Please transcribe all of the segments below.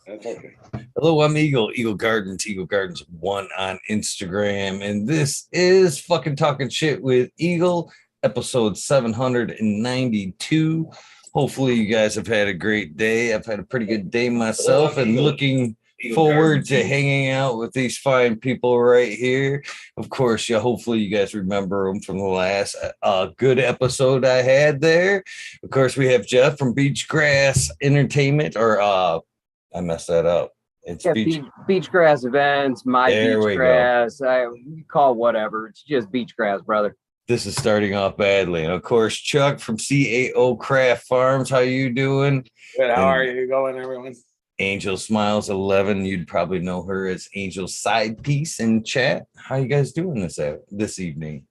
That's okay. Hello, I'm Eagle Gardens 1 on Instagram, and this is fucking talking shit with Eagle, episode 792. Hopefully, you guys have had a great day. I've had a pretty good day myself, and looking forward to hanging out with these fine people right here. Of course, yeah, hopefully you guys remember them from the last good episode I had there. Of course, we have Jeff from Beachgrass Entertainment, or I messed that up. It's Beachgrass events, my there Beachgrass. You call whatever. It's just Beachgrass, brother. This is starting off badly. And of course, Chuck from CAO Craft Farms. How you doing? Good. How are you going, everyone? Angel Smiles 11. You'd probably know her as Angel Side Piece in chat. How you guys doing this evening?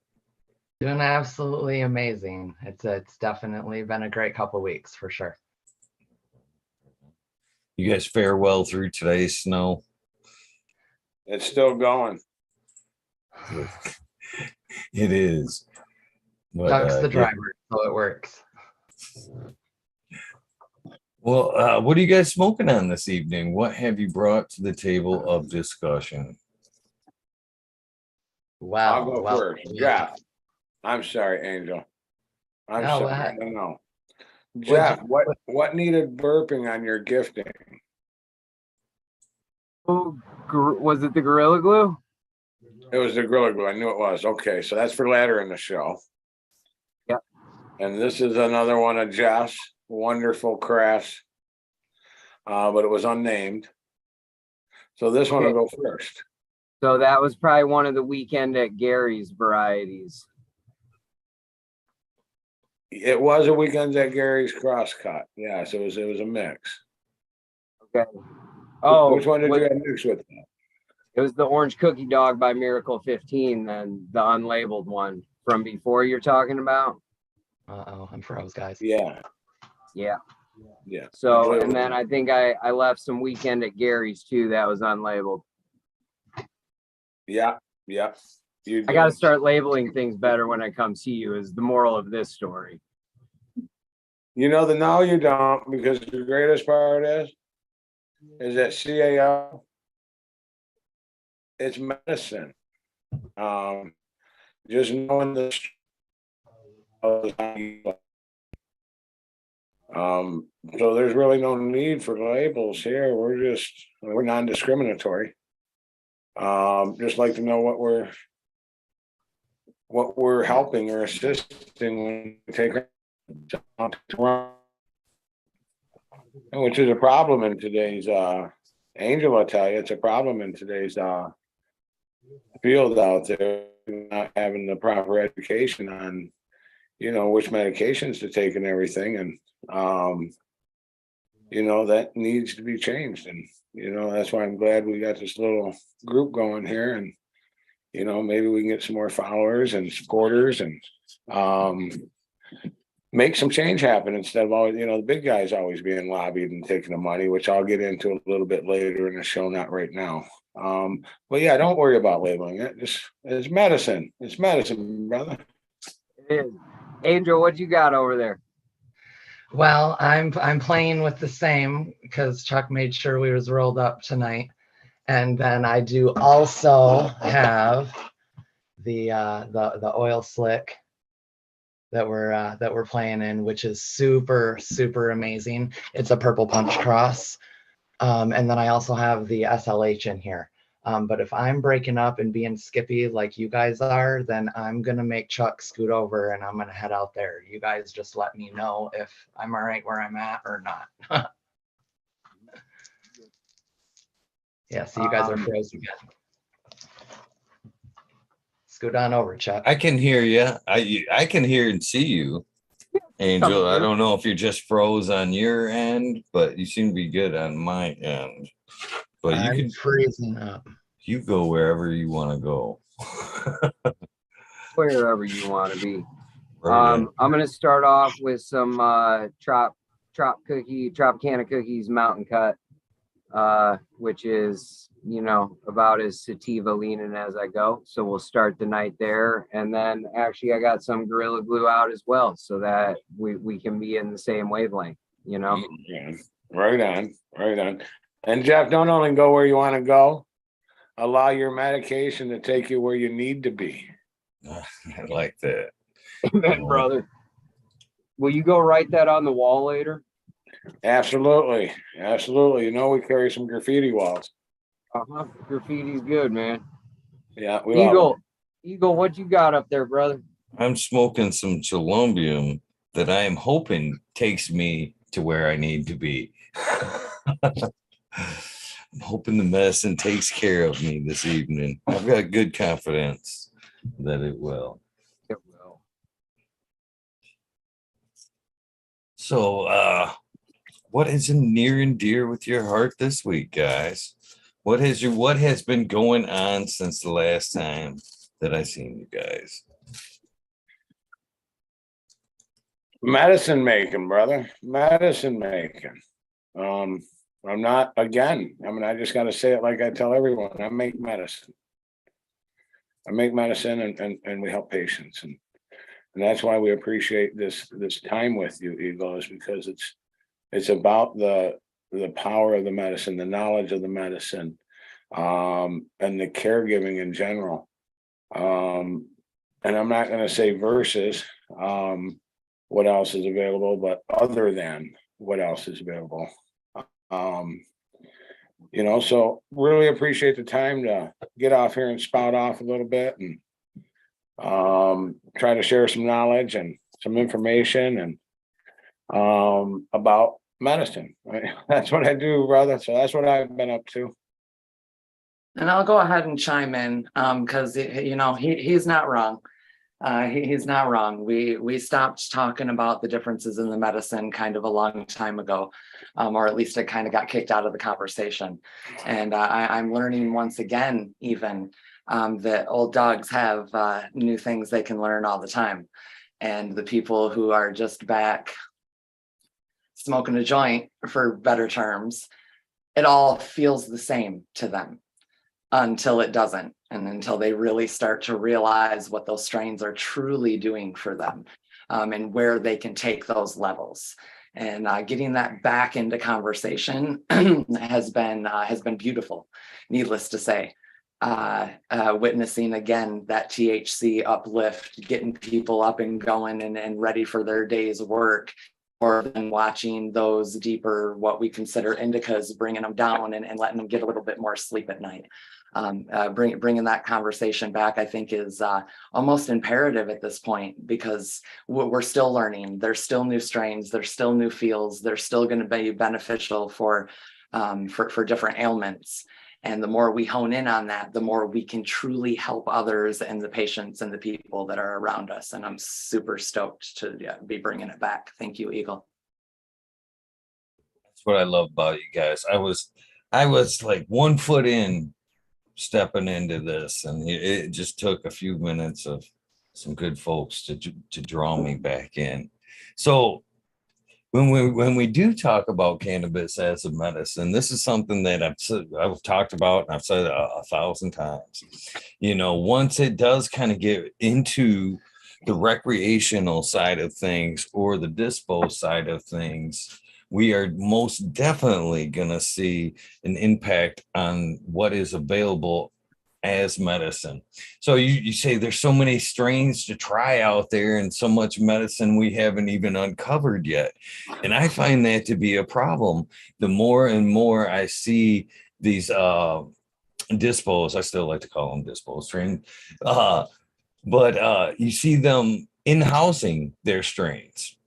Doing absolutely amazing. It's definitely been a great couple of weeks for sure. You guys fare well through today's snow? It's still going. It is. But, Chuck's the driver, so it works. Well, what are you guys smoking on this evening? What have you brought to the table of discussion? Wow. I'll go first. Jeff. I'm sorry, Angel. I'm sorry. I don't know. Jeff, what needed burping on your gifting? Oh, was it the Gorilla Glue? It was the Gorilla Glue. I knew it was. Okay, so that's for later in the show. Yep. And this is another one of Jeff's wonderful crafts, but it was unnamed. So this one will go first. So that was probably one of the Weekend at Gary's varieties. It was a Weekend at Gary's crosscut. Yes, it was a mix. Okay. Oh, which one did you have mixed with that? It was the Orange Cookie Dog by Miracle 15, then the unlabeled one from before you're talking about. Uh-oh, I'm froze, guys. Yeah. So, and then I think I left some Weekend at Gary's too that was unlabeled. Yeah. I got to start labeling things better when I come see you is the moral of this story. You know, no, you don't, because the greatest part is that CAO, it's medicine. Just knowing this. So there's really no need for labels here. We're non-discriminatory. Just like to know what we're helping or assisting when we take which is a problem in today's Angel will tell you it's a problem in today's field out there, not having the proper education on which medications to take and everything, and that needs to be changed. And that's why I'm glad we got this little group going here, and maybe we can get some more followers and supporters and make some change happen instead of always, the big guys always being lobbied and taking the money, which I'll get into a little bit later in the show, not right now. But yeah, don't worry about labeling it. It's medicine. It's medicine, brother. It is. Angel, what you got over there? Well, I'm playing with the same because Chuck made sure we was rolled up tonight. And then I do also have the oil slick that we're playing in, which is super, super amazing. It's a purple punch cross. And then I also have the SLH in here. But if I'm breaking up and being skippy like you guys are, then I'm going to make Chuck scoot over and I'm going to head out there. You guys just let me know if I'm all right where I'm at or not. Yeah, so you guys are frozen again. Scoot on over, Chuck. I can hear you. I can hear and see you, Angel. I don't know if you're just froze on your end, but you seem to be good on my end. But you can freezing up. You go wherever you want to go. Wherever you want to be. I'm gonna start off with some Tropicana Cookies Mountain Cut, which is about as sativa leaning as I go. So we'll start the night there, and then actually I got some Gorilla Glue out as well, so that we can be in the same wavelength. Yeah. Right on. And Jeff, don't only go where you want to go, allow your medication to take you where you need to be. I like that. Amen, brother. Will you go write that on the wall later? Absolutely. Absolutely. You know, we carry some graffiti walls. Uh-huh. Graffiti's good, man. Yeah. We love Eagle, Eagle, what you got up there, brother? I'm smoking some Colombium that I am hoping takes me to where I need to be. I'm hoping the medicine takes care of me this evening. I've got good confidence that it will. It will. So, what is near and dear with your heart this week, guys? What has been going on since the last time that I seen you guys? medicine making, brother. Medicine making. I'm not, again, I mean, I just got to say it like I tell everyone, I make medicine. I make medicine and we help patients. And that's why we appreciate this time with you, Eagle, is because it's about the power of the medicine, the knowledge of the medicine, and the caregiving in general. And I'm not going to say versus what else is available, but other than what else is available. You know, so really appreciate the time to get off here and spout off a little bit and try to share some knowledge and some information and about medicine. Right? That's what I do, brother. So that's what I've been up to. And I'll go ahead and chime in because you know he's not wrong. He's not wrong. We stopped talking about the differences in the medicine kind of a long time ago, or at least it kind of got kicked out of the conversation. And I'm learning once again, even that old dogs have new things they can learn all the time. And the people who are just back smoking a joint, for better terms, it all feels the same to them until it doesn't, and until they really start to realize what those strains are truly doing for them, and where they can take those levels. And getting that back into conversation has been beautiful, needless to say. Witnessing again that THC uplift, getting people up and going and ready for their day's work, or than watching those deeper, what we consider indicas, bringing them down and letting them get a little bit more sleep at night. Bringing that conversation back, I think, is almost imperative at this point, because we're still learning. There's still new strains, there's still new feels, they're still going to be beneficial for different ailments. And the more we hone in on that, the more we can truly help others and the patients and the people that are around us. And I'm super stoked to be bringing it back. Thank you, Eagle. That's what I love about you guys. I was like 1 foot in stepping into this, and it just took a few minutes of some good folks to draw me back in. So when we do talk about cannabis as a medicine, this is something that I've talked about, and I've said 1,000 times. You know, once it does kind of get into the recreational side of things or the dispo side of things, we are most definitely going to see an impact on what is available as medicine. So you say there's so many strains to try out there and so much medicine we haven't even uncovered yet. And I find that to be a problem. The more and more I see these dispos, I still like to call them dispo strain, but you see them in-housing their strains.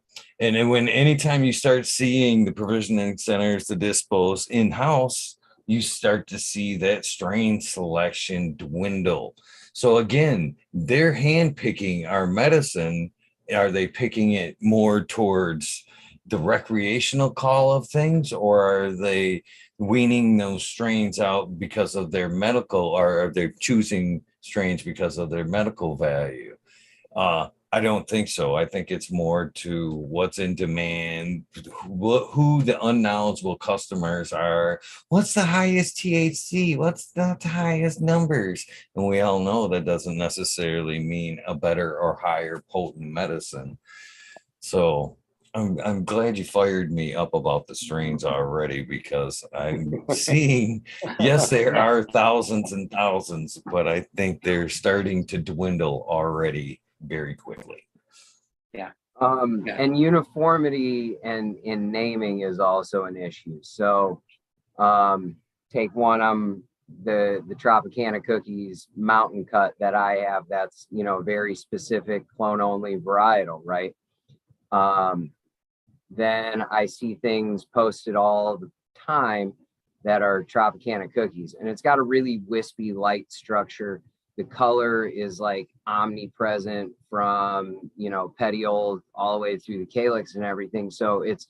And then anytime you start seeing the provisioning centers, the dispos in-house, you start to see that strain selection dwindle. So again, they're handpicking our medicine. Are they picking it more towards the recreational call of things, or are they weaning those strains out because of their medical, or are they choosing strains because of their medical value? I don't think so. I think it's more to what's in demand, who the unknowledgeable customers are, what's the highest THC, what's not the highest numbers. And we all know that doesn't necessarily mean a better or higher potent medicine. So I'm glad you fired me up about the strains already because I'm seeing, yes, there are thousands and thousands, but I think they're starting to dwindle already very quickly. Yeah. And uniformity and in naming is also an issue. So take one, the Tropicana cookies mountain cut that I have, that's, you know, very specific clone only varietal, right? Then I see things posted all the time that are Tropicana cookies, and it's got a really wispy light structure. The color is like omnipresent from, you know, petiole all the way through the calyx and everything. So it's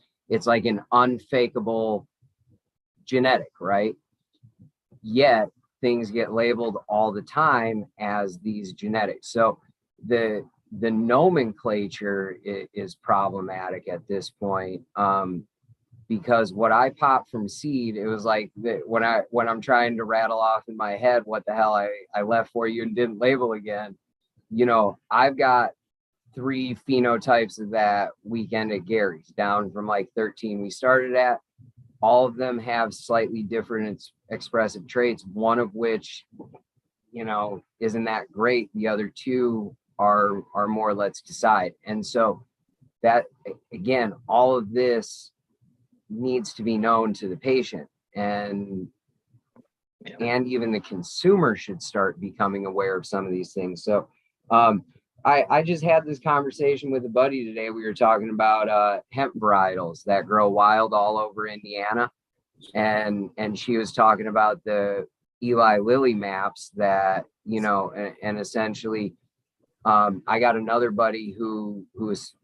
like an unfakeable genetic, right? Yet things get labeled all the time as these genetics. So the nomenclature is problematic at this point, because what I popped from seed, it was like when I'm trying to rattle off in my head what the hell I left for you and didn't label again. You know, I've got 3 phenotypes of that weekend at Gary's, down from like 13 we started at. All of them have slightly different expressive traits, one of which, you know, isn't that great. The other 2 are more let's decide. And so that, again, all of this needs to be known to the patient, and even the consumer should start becoming aware of some of these things. So I just had this conversation with a buddy today. We were talking about hemp varietals that grow wild all over Indiana, and she was talking about the Eli Lilly maps that, you know, and essentially I got another buddy who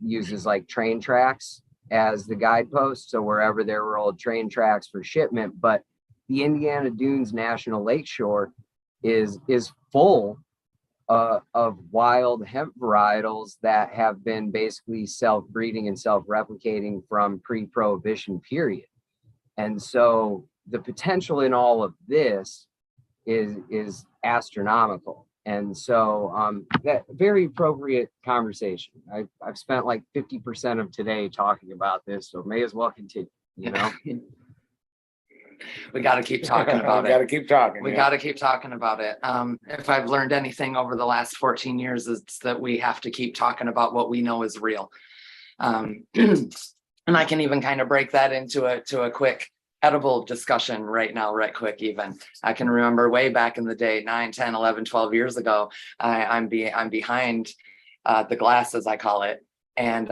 uses like train tracks as the guidepost. So wherever there were old train tracks for shipment, but the Indiana Dunes National Lakeshore is full of wild hemp varietals that have been basically self-breeding and self-replicating from pre-prohibition period. And so the potential in all of this is astronomical. And so that very appropriate conversation. I've spent like 50% of today talking about this, so may as well continue, you know. We got to keep talking about it. Got to keep talking. We got to keep talking about it. If I've learned anything over the last 14 years, it's that we have to keep talking about what we know is real. And I can even kind of break that into a quick edible discussion right now, right quick. Even I can remember way back in the day, 9, 10, 11, 12 years ago, I'm behind the glass, as I call it. And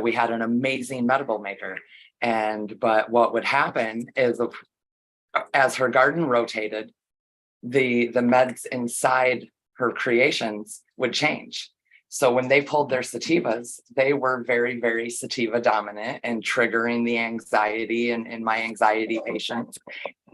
we had an amazing medical maker. But what would happen is, as her garden rotated, the meds inside her creations would change. So when they pulled their sativas, they were very, very sativa dominant and triggering the anxiety in my anxiety patient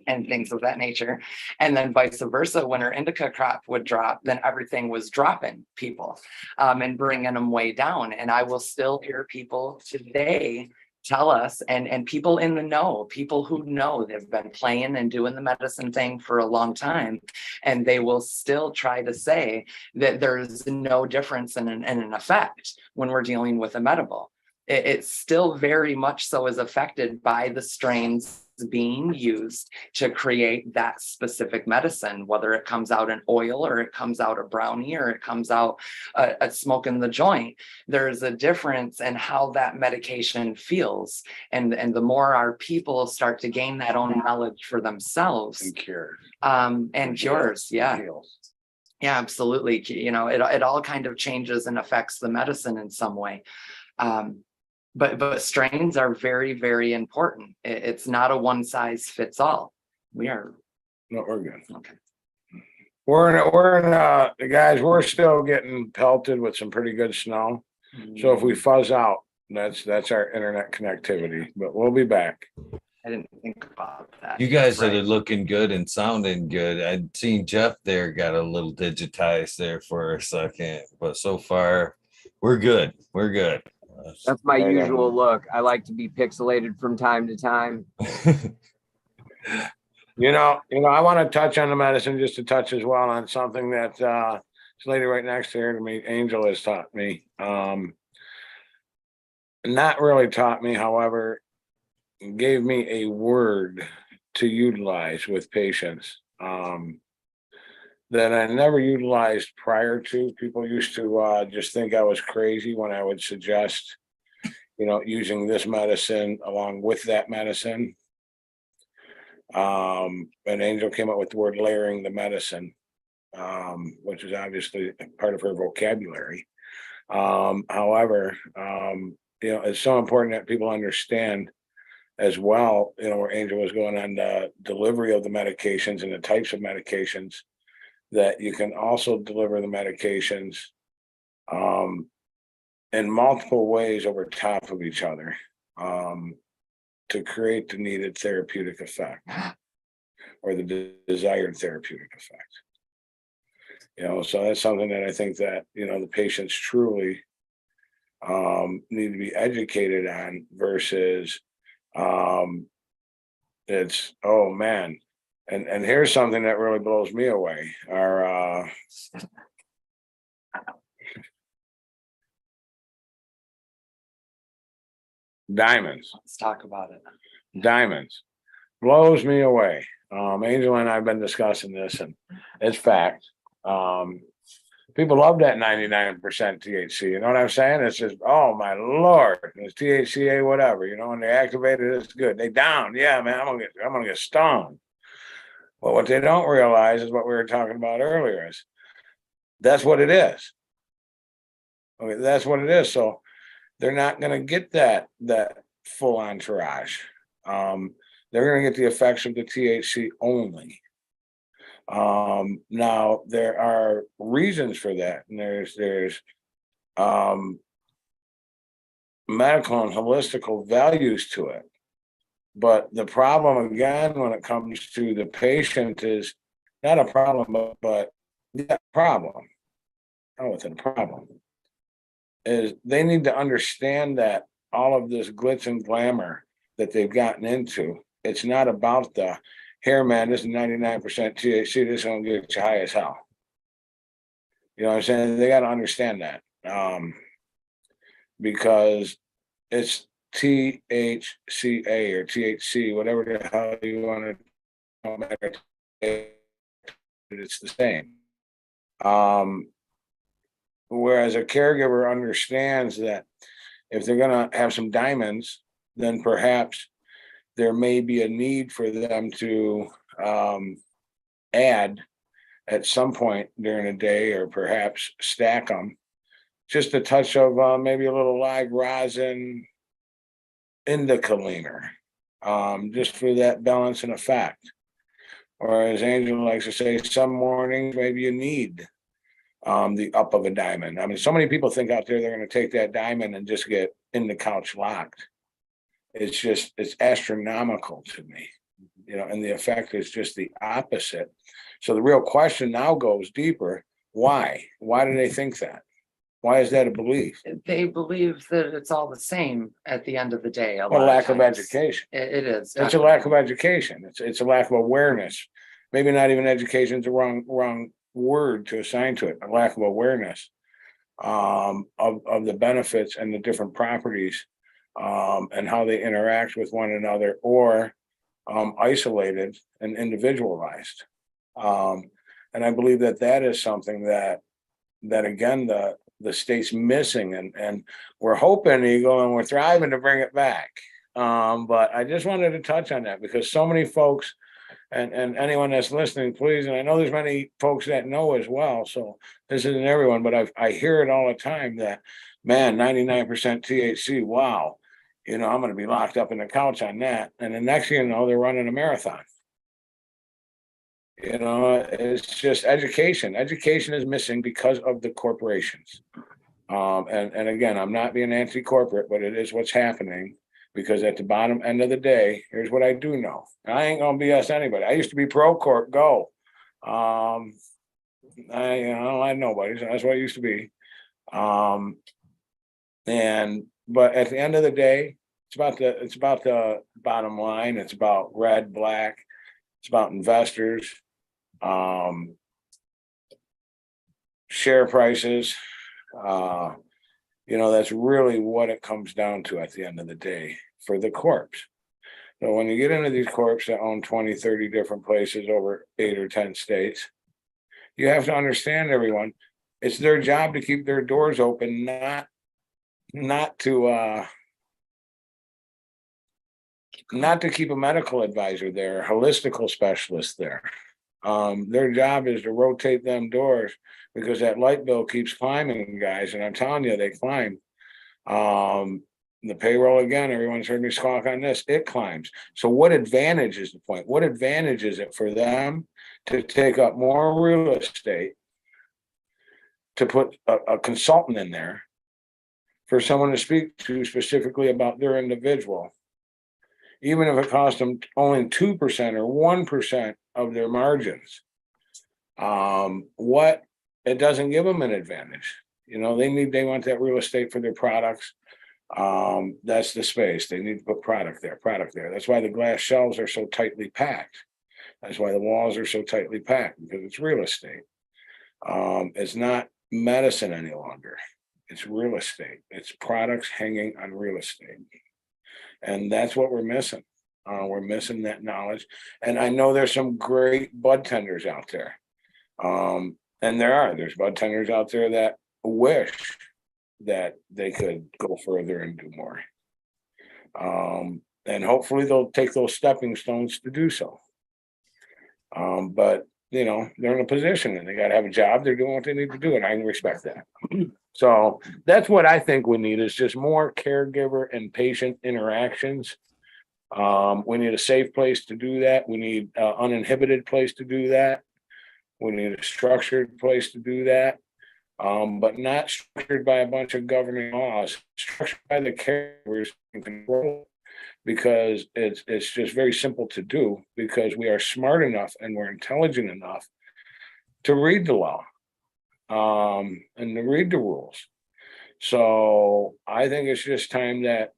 and things of that nature. And then vice versa, when her indica crop would drop, then everything was dropping people and bringing them way down. And I will still hear people today tell us, and people in the know, people who know, they've been playing and doing the medicine thing for a long time, and they will still try to say that there's no difference in an effect when we're dealing with a medical. It still very much so is affected by the strains being used to create that specific medicine, whether it comes out in oil or it comes out a brownie or it comes out smoking the joint. There's a difference in how that medication feels, and the more our people start to gain that own knowledge for themselves, And cures. And cures, yeah. Yeah, absolutely. You know, it all kind of changes and affects the medicine in some way. But strains are very, very important. It's not a one size fits all. We are. No, we're good. Okay. Guys, we're still getting pelted with some pretty good snow. So if we fuzz out, that's our internet connectivity, but we'll be back. I didn't think about that. You guys Right. are looking good and sounding good. I'd seen Jeff there got a little digitized there for a second, but so far we're good. We're good. That's my usual look. I like to be pixelated from time to time. You know, I want to touch on the medicine, just to touch as well on something that this lady right next here to me, Angel, has taught me. not really taught me, however, gave me a word to utilize with patients that I never utilized prior to. People used to just think I was crazy when I would suggest, using this medicine along with that medicine. And Angel came up with the word layering the medicine, which is obviously part of her vocabulary. However, it's so important that people understand as well, where Angel was going on the delivery of the medications and the types of medications, that you can also deliver the medications in multiple ways over top of each other to create the needed therapeutic effect or the desired therapeutic effect. So that's something that I think that, the patients truly need to be educated on versus it's, oh man. And here's something that really blows me away. Our diamonds. Let's talk about it. Diamonds blows me away. Angel and I have been discussing this, and it's fact. People love that 99% THC. You know what I'm saying? It's just, oh my Lord, it's THCA, whatever. When they activate it, it's good. They down, yeah, man. I'm gonna get stoned. But what they don't realize is what we were talking about earlier is that's what it is. Okay, that's what it is. So they're not gonna get that full entourage. They're gonna get the effects of the THC only. Now there are reasons for that, and there's medical and holistical values to it. But the problem again, when it comes to the patient, is not a problem, but yeah, problem. Oh, it's a problem. Is they need to understand that all of this glitz and glamour that they've gotten into, it's not about the here, man, this is 99% THC, this is gonna get you high as hell. You know what I'm saying? They gotta understand that. Because it's THCA or THC, whatever the hell you want to, it's the same. Whereas a caregiver understands that if they're going to have some diamonds, then perhaps there may be a need for them to add at some point during the day, or perhaps stack them. Just a touch of maybe a little live rosin indica leaner, just for that balance and effect. Or as Angel likes to say, some mornings maybe you need the up of a diamond. I mean, so many people think out there they're going to take that diamond and just get in the couch locked. It's astronomical to me, and the effect is just the opposite. So the real question now goes deeper. Why? Why do they think that? Why is that a belief? They believe that it's all the same at the end of the day. A lack of education. It is. It's a lack of education. It's a lack of awareness. Maybe not even education is the wrong word to assign to it. A lack of awareness of the benefits and the different properties and how they interact with one another, or isolated and individualized. And I believe that is something that again the state's missing, and we're hoping, Eagle, and we're thriving to bring it back. But I just wanted to touch on that because so many folks, and anyone that's listening, please, and I know there's many folks that know as well, so this isn't everyone, but I hear it all the time that, man, 99% THC, wow, I'm going to be locked up in the couch on that. And the next thing you know, they're running a marathon. It's just education. Education is missing because of the corporations. And again, I'm not being anti-corporate, but it is what's happening, because at the bottom end of the day, here's what I do know. I ain't gonna BS anybody. I used to be pro corp, go. I had nobody, so that's what I used to be. But at the end of the day, it's about the bottom line. It's about red, black. It's about investors. Share prices, That's really what it comes down to at the end of the day for the corps. So when you get into these corps that own 20, 30 different places over 8 or 10 states, you have to understand, everyone, it's their job to keep their doors open, not to keep a medical advisor there, a holistical specialist there. Their job is to rotate them doors because that light bill keeps climbing, guys. And I'm telling you, they climb. The payroll, again, everyone's heard me squawk on this, it climbs. So what advantage is the point? What advantage is it for them to take up more real estate, to put a consultant in there for someone to speak to specifically about their individual, even if it costs them only 2% or 1% of their margins? It doesn't give them an advantage. They want that real estate for their products. That's the space. They need to put product there. That's why the glass shelves are so tightly packed. That's why the walls are so tightly packed, because it's real estate. It's not medicine any longer. It's real estate. It's products hanging on real estate. And that's what we're missing. We're missing that knowledge. And I know there's some great bud tenders out there. And there's bud tenders out there that wish that they could go further and do more. And hopefully they'll take those stepping stones to do so. But they're in a position and they got to have a job. They're doing what they need to do, and I can respect that. So that's what I think we need, is just more caregiver and patient interactions. We need a safe place to do that. We need an uninhibited place to do that. We need a structured place to do that. But not structured by a bunch of governing laws, structured by the caregivers in control, because it's just very simple to do, because we are smart enough and we're intelligent enough to read the law and to read the rules. So I think it's just time that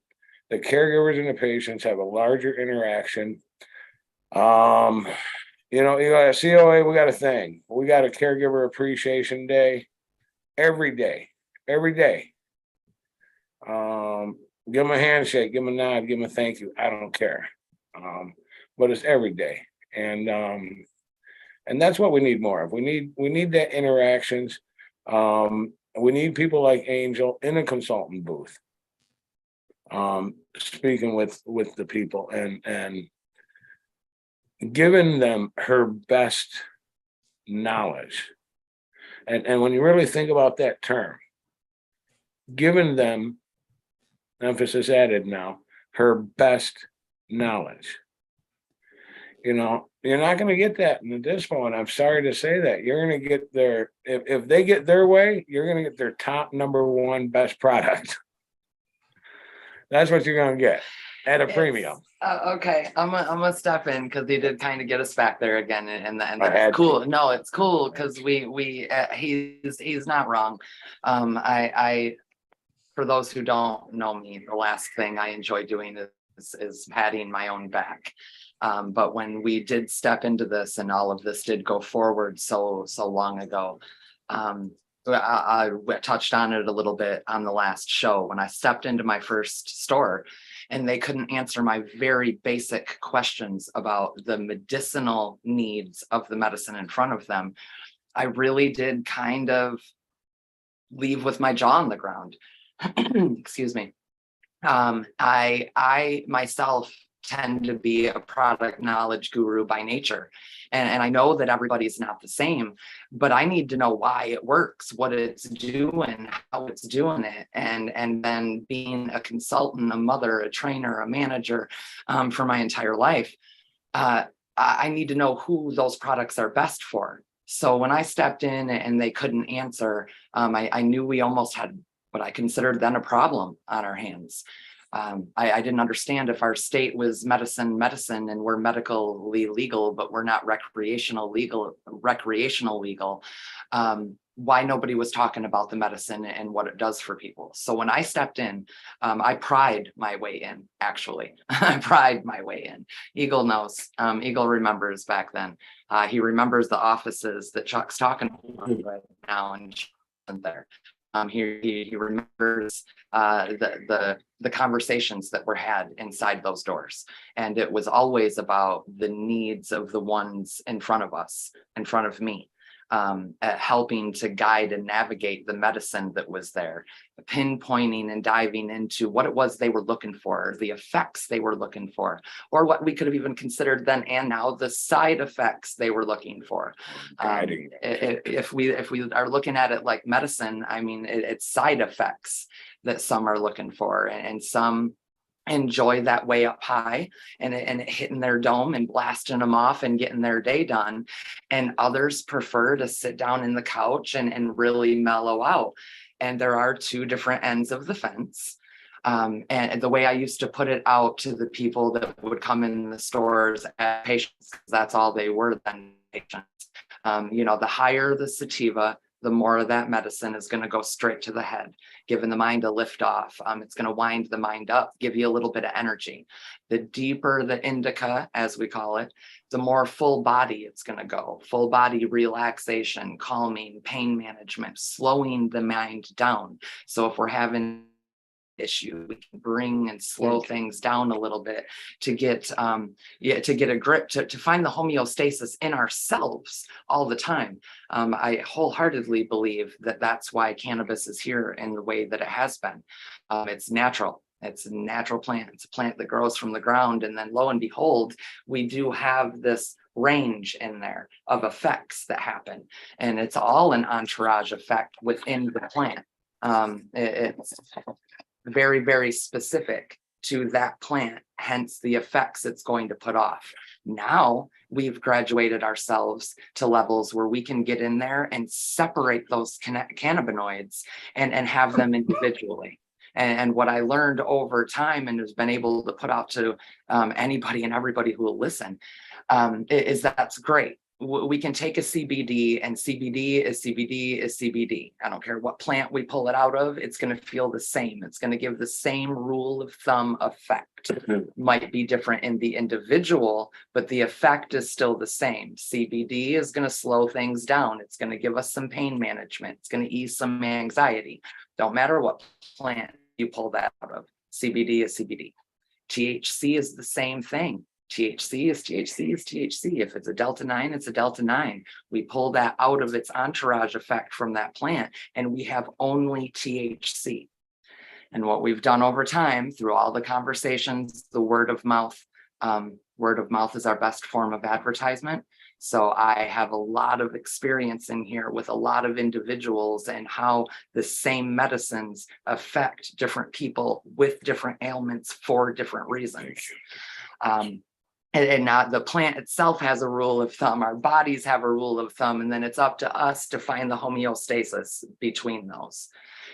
the caregivers and the patients have a larger interaction. You got a COA, we got a thing. We got a caregiver appreciation day. Every day. Give them a handshake, give them a nod, give them a thank you. I don't care. But it's every day. And that's what we need more of. We need that interactions. We need people like Angel in a consultant booth, speaking with the people and giving them her best knowledge. And when you really think about that term, giving them, emphasis added now, her best knowledge. You're not going to get that in the dispo, and I'm sorry to say that. You're going to get if they get their way, you're going to get their top #1 best product. That's what you're going to get at a premium. Okay, I'm gonna step in because he did kind of get us back there again, and that's cool. No, it's cool because he's not wrong. I for those who don't know me, the last thing I enjoy doing is patting my own back. But when we did step into this and all of this did go forward so long ago, I touched on it a little bit on the last show when I stepped into my first store and they couldn't answer my very basic questions about the medicinal needs of the medicine in front of them. I really did kind of leave with my jaw on the ground. Excuse me. I myself tend to be a product knowledge guru by nature. And I know that everybody's not the same, but I need to know why it works, what it's doing, how it's doing it. And then being a consultant, a mother, a trainer, a manager for my entire life, I need to know who those products are best for. So when I stepped in and they couldn't answer, I knew we almost had what I considered then a problem on our hands. I didn't understand if our state was medicine, and we're medically legal, but we're not recreational legal, why nobody was talking about the medicine and what it does for people. So when I stepped in, I pried my way in, actually. I pried my way in. Eagle knows. Eagle remembers back then. He remembers the offices that Chuck's talking about right now, and there. He remembers the conversations that were had inside those doors, and it was always about the needs of the ones in front of us, in front of me, helping to guide and navigate the medicine that was there, pinpointing and diving into what it was they were looking for, the effects they were looking for, or what we could have even considered then and now the side effects they were looking for. Guiding. If we are looking at it like medicine, I mean, it's side effects that some are looking for, and some enjoy that way up high and it hitting their dome and blasting them off and getting their day done, and others prefer to sit down in the couch and really mellow out. And there are two different ends of the fence. And the way I used to put it out to the people that would come in the stores as patients, because that's all they were then, patients. The higher the sativa, the more of that medicine is going to go straight to the head, giving the mind a lift off. It's going to wind the mind up, give you a little bit of energy. The deeper the indica, as we call it, the more full body it's going to go. Full body relaxation, calming, pain management, slowing the mind down. So if we're having issue, we can bring and slow things down a little bit to get a grip, to find the homeostasis in ourselves all the time. I wholeheartedly believe that that's why cannabis is here in the way that it has been. It's natural. It's a natural plant. It's a plant that grows from the ground, and then lo and behold, we do have this range in there of effects that happen, and it's all an entourage effect within the plant. It's very, very specific to that plant, hence the effects it's going to put off. Now we've graduated ourselves to levels where we can get in there and separate those cannabinoids and have them individually. And what I learned over time and has been able to put out to anybody and everybody who will listen is that's great. We can take a CBD, and CBD is CBD is CBD. I don't care what plant we pull it out of, it's going to feel the same. It's going to give the same rule of thumb effect. Might be different in the individual, but the effect is still the same. CBD is going to slow things down. It's going to give us some pain management. It's going to ease some anxiety. Don't matter what plant you pull that out of. CBD is CBD. THC is the same thing. THC is THC is THC. If it's a Delta 9, it's a Delta 9. We pull that out of its entourage effect from that plant, and we have only THC. And what we've done over time through all the conversations, the word of mouth is our best form of advertisement. So I have a lot of experience in here with a lot of individuals and how the same medicines affect different people with different ailments for different reasons. And not the plant itself has a rule of thumb, our bodies have a rule of thumb, and then it's up to us to find the homeostasis between those.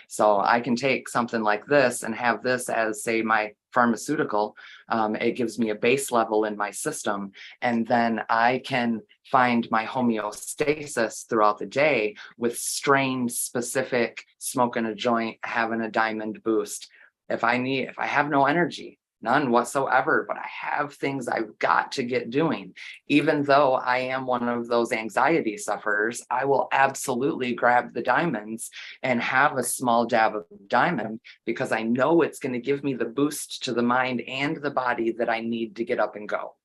So I can take something like this and have this as, say, my pharmaceutical. It gives me a base level in my system, and then I can find my homeostasis throughout the day with strain specific, smoking a joint, having a diamond boost. If I have no energy, none whatsoever, but I have things I've got to get doing. Even though I am one of those anxiety sufferers, I will absolutely grab the diamonds and have a small dab of diamond because I know it's going to give me the boost to the mind and the body that I need to get up and go.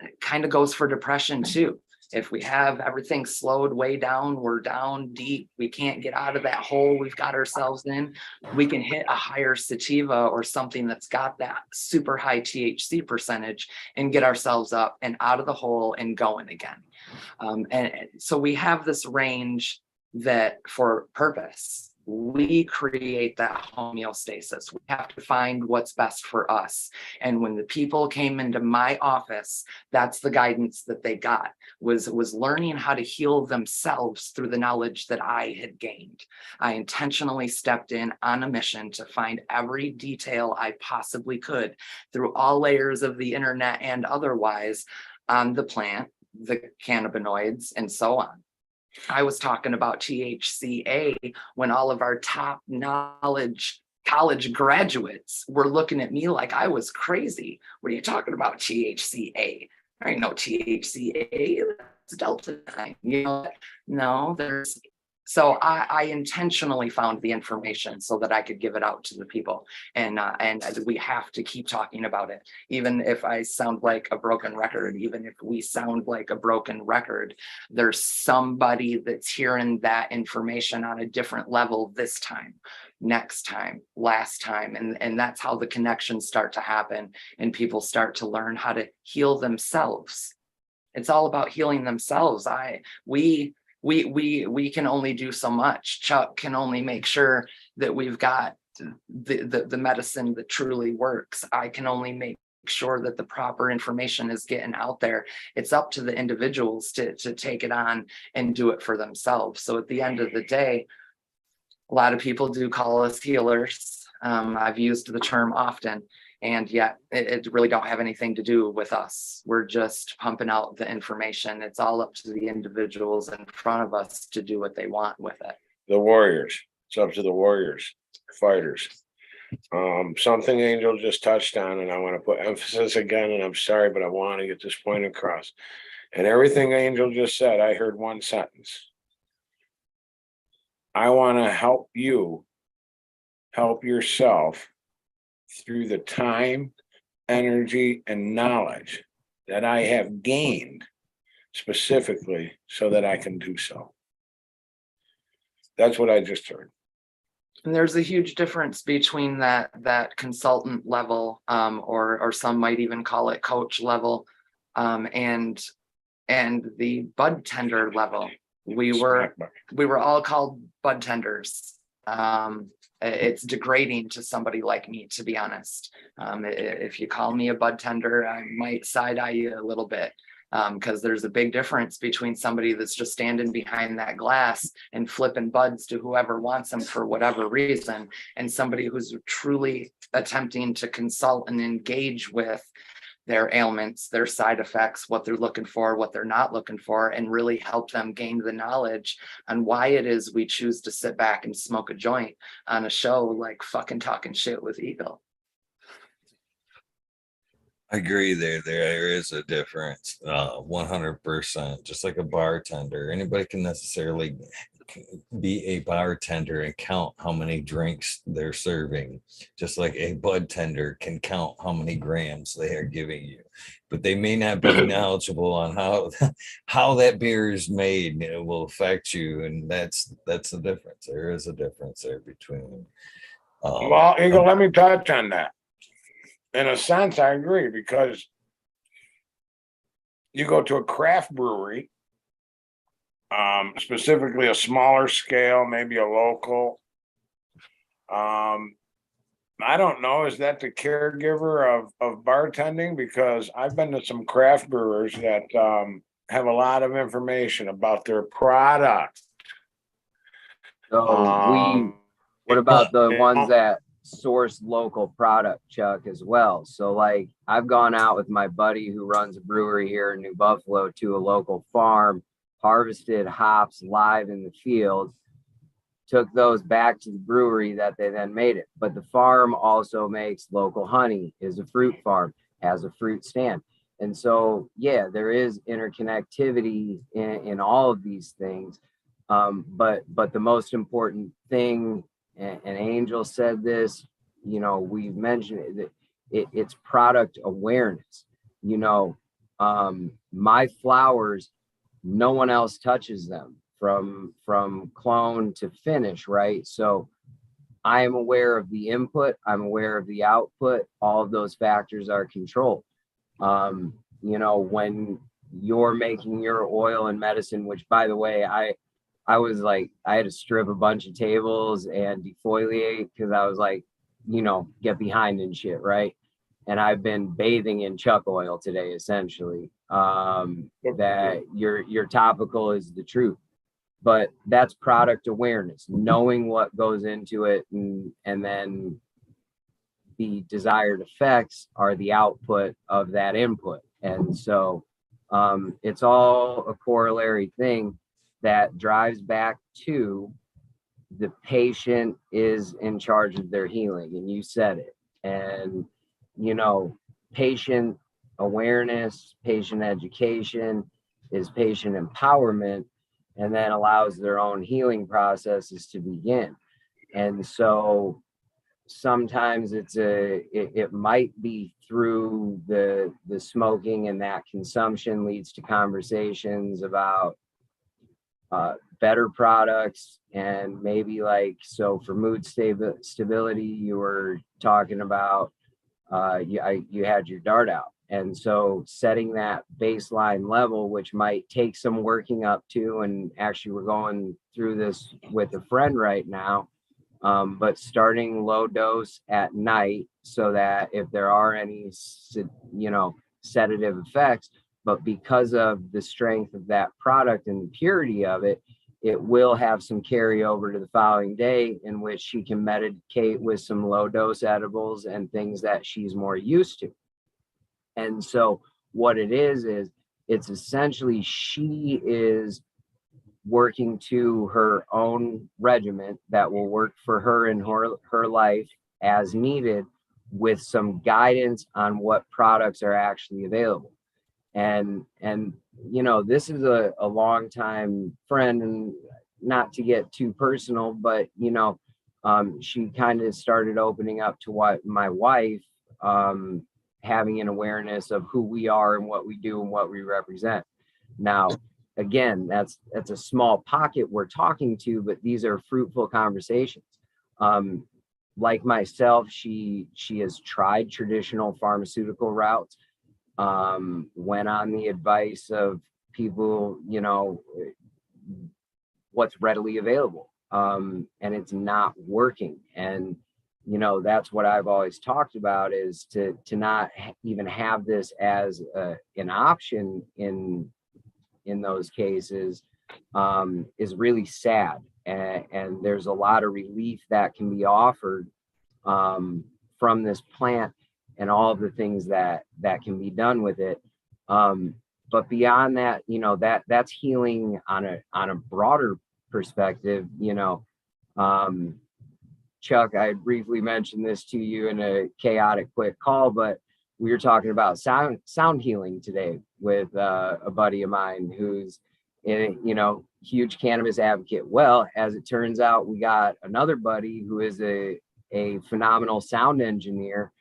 It kind of goes for depression too. If we have everything slowed way down, we're down deep, we can't get out of that hole we've got ourselves in, we can hit a higher sativa or something that's got that super high THC percentage and get ourselves up and out of the hole and going again. And so we have this range that for purpose, we create that homeostasis. We have to find what's best for us. And when the people came into my office, that's the guidance that they got, was learning how to heal themselves through the knowledge that I had gained. I intentionally stepped in on a mission to find every detail I possibly could through all layers of the internet and otherwise on the plant, the cannabinoids, and so on. I was talking about THCA when all of our top knowledge college graduates were looking at me like I was crazy. What are you talking about, THCA? There ain't no THCA, it's Delta 9. No, there's So I intentionally found the information so that I could give it out to the people. And we have to keep talking about it. Even if I sound like a broken record, even if we sound like a broken record, there's somebody that's hearing that information on a different level this time, next time, last time. And that's how the connections start to happen and people start to learn how to heal themselves. It's all about healing themselves. We can only do so much. Chuck can only make sure that we've got the medicine that truly works. I can only make sure that the proper information is getting out there. It's up to the individuals to take it on and do it for themselves. So at the end of the day, a lot of people do call us healers. I've used the term often, and yet it really don't have anything to do with us. We're just pumping out the information. It's all up to the individuals in front of us to do what they want with it. The warriors. It's up to the warriors, fighters. Something Angel just touched on, and I want to put emphasis again, and I'm sorry, but I want to get this point across. And everything Angel just said, I heard one sentence. I want to help you help yourself through the time, energy, and knowledge that I have gained specifically so that I can do so. That's what I just heard. And there's a huge difference between that consultant level, or some might even call it coach level, and the bud tender level. We were all called bud tenders. It's degrading to somebody like me, to be honest. If you call me a bud tender, I might side eye you a little bit, because there's a big difference between somebody that's just standing behind that glass and flipping buds to whoever wants them for whatever reason, and somebody who's truly attempting to consult and engage with their ailments, their side effects, what they're looking for, what they're not looking for, and really help them gain the knowledge on why it is we choose to sit back and smoke a joint on a show like fucking Talking Shit with Eagle. I agree there is a difference, 100%. Just like a bartender, anybody can necessarily be a bartender and count how many drinks they're serving, just like a bud tender can count how many grams they are giving you, but they may not be knowledgeable on how that beer is made, and it will affect you. And that's the difference. There is a difference there between Well, Eagle, let me touch on that. In a sense, I agree, because you go to a craft brewery, specifically a smaller scale, maybe a local. I don't know, is that the caregiver of bartending? Because I've been to some craft brewers that have a lot of information about their product. So what about the ones that source local product, Chuck, as well? So like I've gone out with my buddy who runs a brewery here in New Buffalo to a local farm, harvested hops live in the field, took those back to the brewery that they then made it. But the farm also makes local honey, is a fruit farm, has a fruit stand. And so, yeah, there is interconnectivity in all of these things. But the most important thing, and Angel said this, you know, we've mentioned it, it's product awareness. You know, my flowers, no one else touches them from clone to finish, right? So I am aware of the input, I'm aware of the output. All of those factors are controlled. You know, when you're making your oil and medicine, which by the way, I was like, I had to strip a bunch of tables and defoliate because I was like, you know, get behind and shit, right? And I've been bathing in chuck oil today, essentially. That your topical is the truth, but that's product awareness, knowing what goes into it, and then the desired effects are the output of that input. And so it's all a corollary thing that drives back to the patient is in charge of their healing. And you said it. And, you know, patient awareness, patient education is patient empowerment. and then allows their own healing processes to begin. And so sometimes it might be through the smoking, and that consumption leads to conversations about better products, and maybe like, so for mood stability, you were talking about you had your dart out, and so setting that baseline level, which might take some working up to, and actually we're going through this with a friend right now, but starting low dose at night, so that if there are any sedative effects, but because of the strength of that product and the purity of it, it will have some carryover to the following day, in which she can medicate with some low dose edibles and things that she's more used to. And so what it is it's essentially, she is working to her own regimen that will work for her in her life as needed, with some guidance on what products are actually available. And this is a long time friend, and not to get too personal, but she kind of started opening up to what my wife, having an awareness of who we are and what we do and what we represent. Now, again, that's a small pocket we're talking to, but these are fruitful conversations. Like myself, she has tried traditional pharmaceutical routes, went on the advice of people, what's readily available, and it's not working. And that's what I've always talked about, is to not even have this as an option in those cases, is really sad. And there's a lot of relief that can be offered from this plant, and all of the things that can be done with it. But beyond that, that's healing on a broader perspective. Chuck, I briefly mentioned this to you in a chaotic quick call, but we were talking about sound healing today with a buddy of mine who's huge cannabis advocate. Well, as it turns out, we got another buddy who is a phenomenal sound engineer.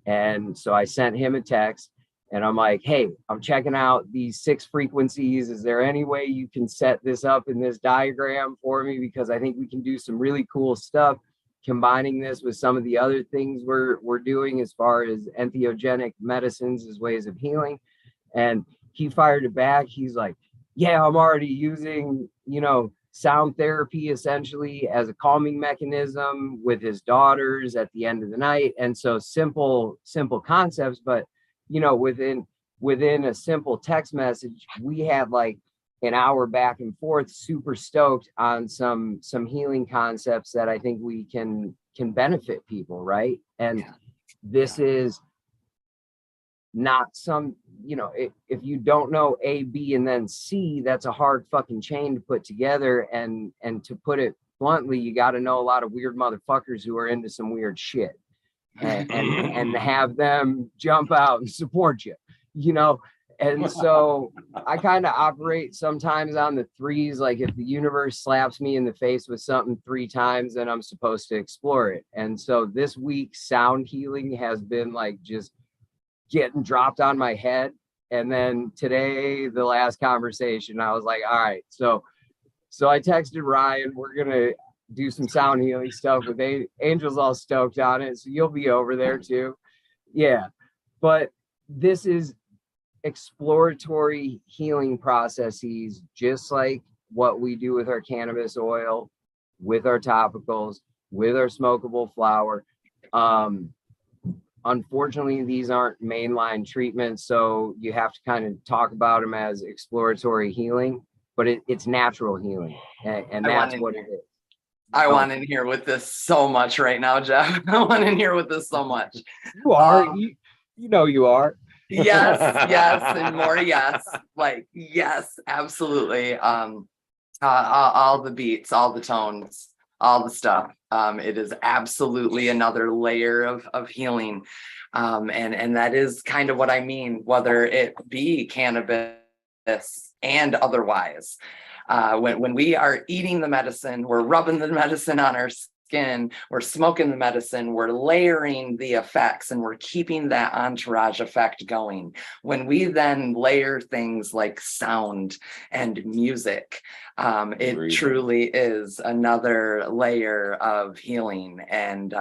And so I sent him a text, and I'm like, hey, I'm checking out these 6 frequencies. Is there any way you can set this up in this diagram for me? Because I think we can do some really cool stuff, combining this with some of the other things we're doing as far as entheogenic medicines as ways of healing. And he fired it back. He's like, yeah, I'm already using, sound therapy essentially as a calming mechanism with his daughters at the end of the night. And so simple concepts, but within a simple text message, we had like an hour back and forth, super stoked on some healing concepts that I think we can benefit people, right? And this is not some, if you don't know A, B, and then C, that's a hard fucking chain to put together. And to put it bluntly, you got to know a lot of weird motherfuckers who are into some weird shit, and have them jump out and support you, And so I kind of operate sometimes on the 3s. Like, if the universe slaps me in the face with something 3 times, then I'm supposed to explore it. And so this week, sound healing has been like just getting dropped on my head. And then today, the last conversation, I was like, all right, so I texted Ryan, we're gonna do some sound healing stuff with Angel's all stoked on it, so you'll be over there too. Yeah, but this is exploratory healing processes, just like what we do with our cannabis oil, with our topicals, with our smokable flower. Unfortunately, these aren't mainline treatments, so you have to kind of talk about them as exploratory healing, but it's natural healing, and that's what it is. I want in here with this so much right now, Jeff. I want in here with this so much. You are, you are. Yes, and more. Yes, yes, absolutely. All the beats, all the tones, all the stuff. It is absolutely another layer of healing. And that is kind of what I mean, whether it be cannabis, and otherwise. When we are eating the medicine, we're rubbing the medicine on our skin, we're smoking the medicine, we're layering the effects, and we're keeping that entourage effect going. When we then layer things like sound and music, it truly is another layer of healing. And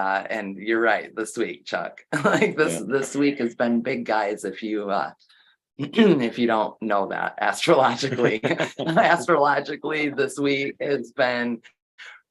you're right, this week, Chuck, like this week has been big, guys. If you if you don't know that astrologically, astrologically, this week has been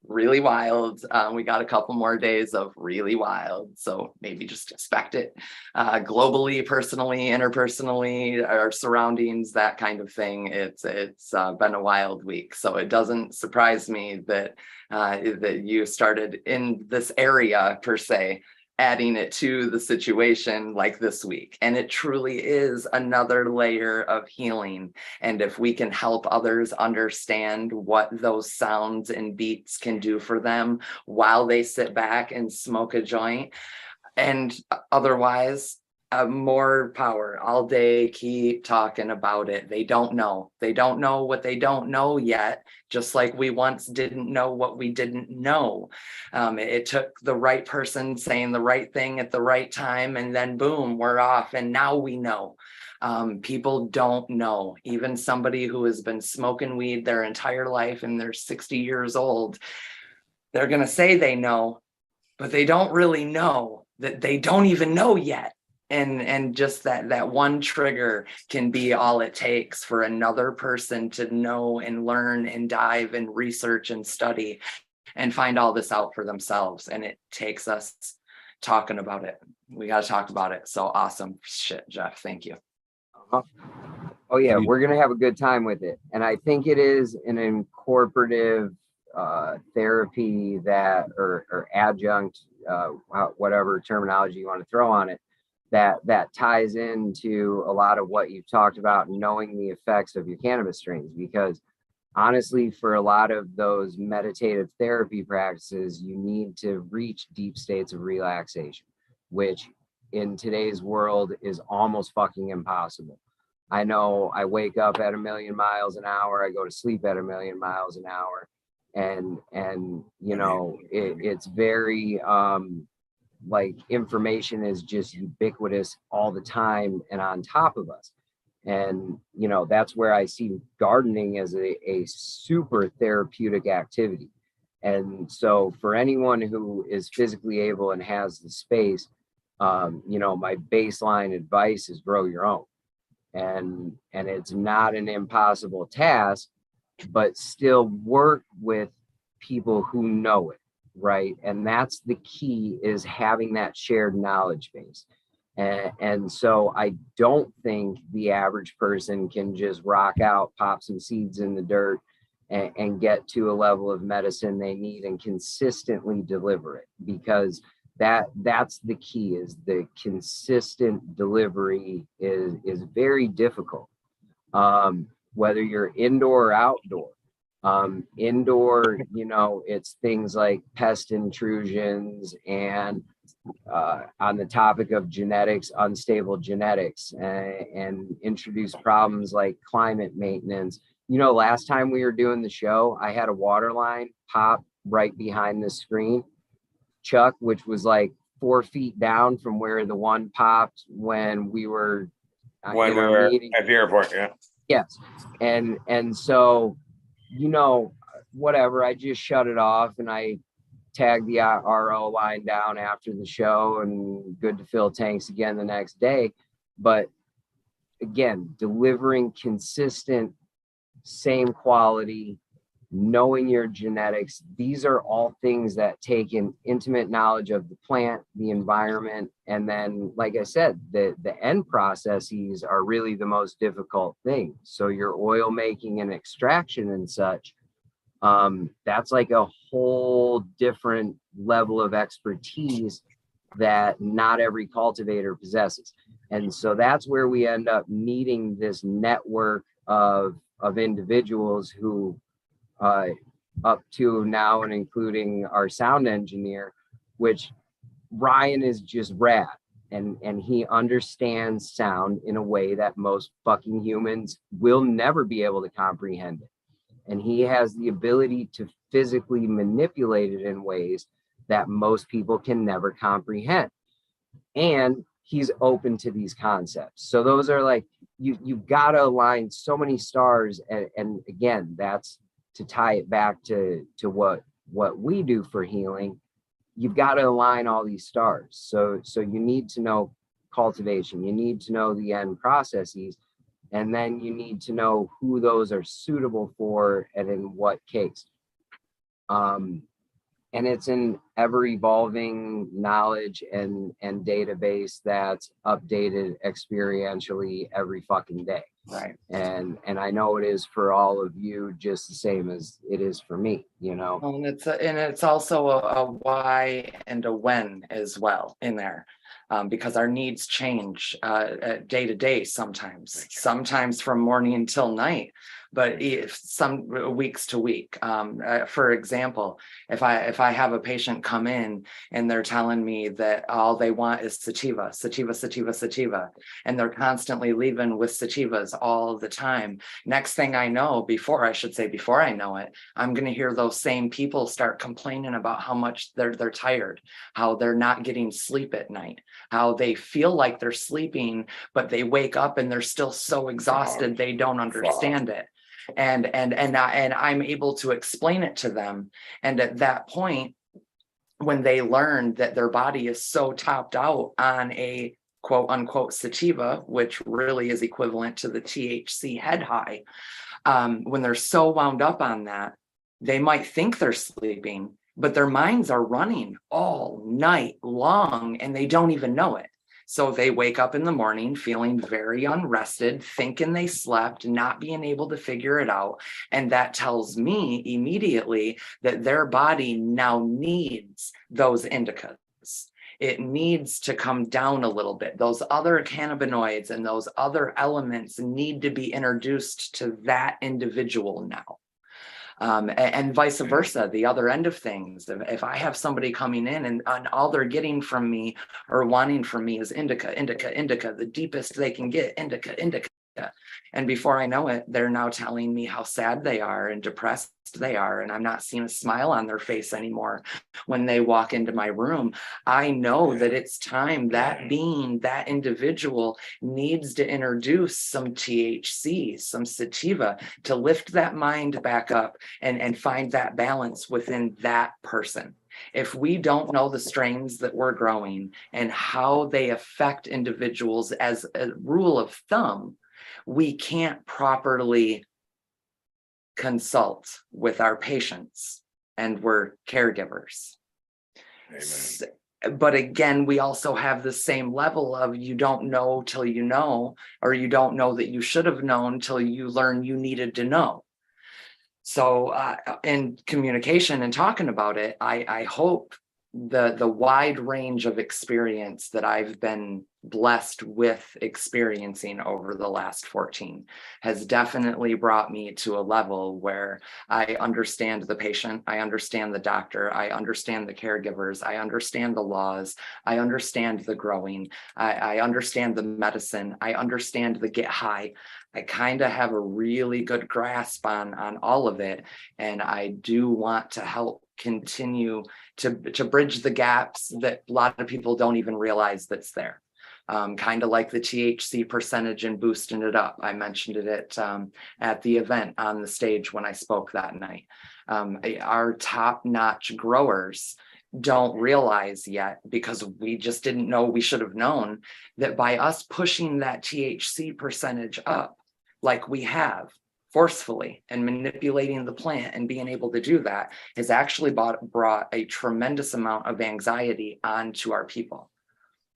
really wild. We got a couple more days of really wild, so maybe just expect it. Globally, personally, interpersonally, our surroundings, that kind of thing. It's been a wild week, so it doesn't surprise me that that you started in this area per se, adding it to the situation like this week. And it truly is another layer of healing. And if we can help others understand what those sounds and beats can do for them while they sit back and smoke a joint, and otherwise, more power all day. Keep talking about it. They don't know what they don't know yet, just like we once didn't know what we didn't know. It took the right person saying the right thing at the right time, and then boom, we're off, and now we know. People don't know. Even somebody who has been smoking weed their entire life and they're 60 years old, they're going to say they know, but they don't really know that they don't even know yet. And just that one trigger can be all it takes for another person to know and learn and dive and research and study and find all this out for themselves. And it takes us talking about it. We got to talk about it. So awesome shit, Jeff. Thank you. Oh yeah, we're gonna have a good time with it. And I think it is an incorporative therapy that or adjunct, whatever terminology you want to throw on it, that ties into a lot of what you've talked about, knowing the effects of your cannabis strains. Because honestly, for a lot of those meditative therapy practices, you need to reach deep states of relaxation, which in today's world is almost fucking impossible. I know I wake up at 1,000,000 miles an hour, I go to sleep at 1,000,000 miles an hour, and you know, it's very like information is just ubiquitous all the time and on top of us. And you know, that's where I see gardening as a super therapeutic activity. And so for anyone who is physically able and has the space, you know, my baseline advice is grow your own. And it's not an impossible task, but still work with people who know it, right? And that's the key, is having that shared knowledge base. And so I don't think the average person can just rock out, pop some seeds in the dirt, and get to a level of medicine they need and consistently deliver it, because that's the key, is the consistent delivery is very difficult, whether you're indoor or outdoor. Indoor, you know, it's things like pest intrusions, and on the topic of genetics, unstable genetics, and introduce problems like climate maintenance. You know, last time we were doing the show, I had a water line pop right behind the screen, Chuck, which was like 4 feet down from where the one popped when we were at the airport. Yeah. Yes. And so, you know, whatever, I just shut it off and I tagged the RO line down after the show, and good to fill tanks again the next day. But again, delivering consistent, same quality, knowing your genetics, these are all things that take an intimate knowledge of the plant, the environment, and then, like I said, the end processes are really the most difficult thing. So your oil making and extraction and such, that's like a whole different level of expertise that not every cultivator possesses. And so that's where we end up needing this network of individuals who, up to now and including our sound engineer, which Ryan is just rad. and he understands sound in a way that most fucking humans will never be able to comprehend it. And he has the ability to physically manipulate it in ways that most people can never comprehend. And he's open to these concepts. So those are like, you've got to align so many stars. And again, that's to tie it back to what we do for healing. You've got to align all these stars. So you need to know cultivation, you need to know the end processes, and then you need to know who those are suitable for and in what case. And it's an ever evolving knowledge and database that's updated experientially every fucking day. Right. And I know it is for all of you just the same as it is for me, you know. Well, and it's also a why and a when as well in there. Because our needs change day to day sometimes from morning until night, but if some weeks to week. For example, if I have a patient come in and they're telling me that all they want is sativa, and they're constantly leaving with sativas all the time. Next thing I know, before I know it, I'm going to hear those same people start complaining about how much they're tired, how they're not getting sleep at night, how they feel like they're sleeping, but they wake up and they're still so exhausted they don't understand it. And I'm able to explain it to them. And at that point, when they learn that their body is so topped out on a quote unquote sativa, which really is equivalent to the THC head high, when they're so wound up on that, they might think they're sleeping, but their minds are running all night long and they don't even know it. So they wake up in the morning feeling very unrested, thinking they slept, not being able to figure it out. And that tells me immediately that their body now needs those indicas. It needs to come down a little bit. Those other cannabinoids and those other elements need to be introduced to that individual now. And vice versa, the other end of things. If I have somebody coming in and all they're getting from me or wanting from me is indica, the deepest they can get, indica. And before I know it, they're now telling me how sad they are and depressed they are. And I'm not seeing a smile on their face anymore when they walk into my room. I know that it's time that being, that individual needs to introduce some THC, some sativa to lift that mind back up and find that balance within that person. If we don't know the strains that we're growing and how they affect individuals as a rule of thumb, we can't properly consult with our patients, and we're caregivers. But again, we also have the same level of you don't know till you know, or you don't know that you should have known till you learn you needed to know. So in communication and talking about it, I hope the wide range of experience that I've been blessed with experiencing over the last 14 has definitely brought me to a level where I understand the patient, I understand the doctor, I understand the caregivers, I understand the laws, I understand the growing, I understand the medicine, I understand the get high. I kind of have a really good grasp on all of it, and I do want to help continue to bridge the gaps that a lot of people don't even realize that's there. Kind of like the THC percentage and boosting it up. I mentioned it at the event on the stage when I spoke that night. Our top-notch growers don't realize yet, because we just didn't know, we should have known, that by us pushing that THC percentage up like we have forcefully and manipulating the plant and being able to do that has actually brought a tremendous amount of anxiety onto our people.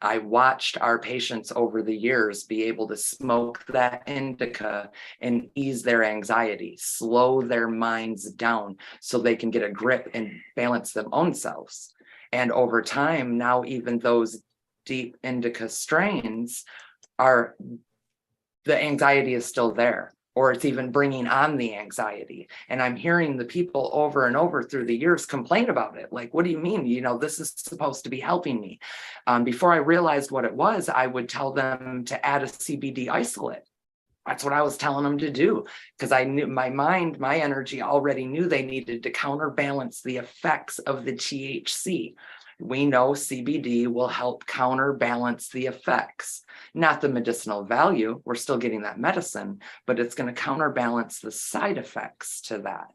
I watched our patients over the years be able to smoke that indica and ease their anxiety, slow their minds down so they can get a grip and balance their own selves. And over time, now even those deep indica strains the anxiety is still there, or it's even bringing on the anxiety. And I'm hearing the people over and over through the years complain about it. Like, what do you mean? You know, this is supposed to be helping me. Before I realized what it was, I would tell them to add a CBD isolate. That's what I was telling them to do, because I knew my mind, my energy already knew they needed to counterbalance the effects of the THC. We know CBD will help counterbalance the effects, not the medicinal value. We're still getting that medicine, but it's going to counterbalance the side effects to that.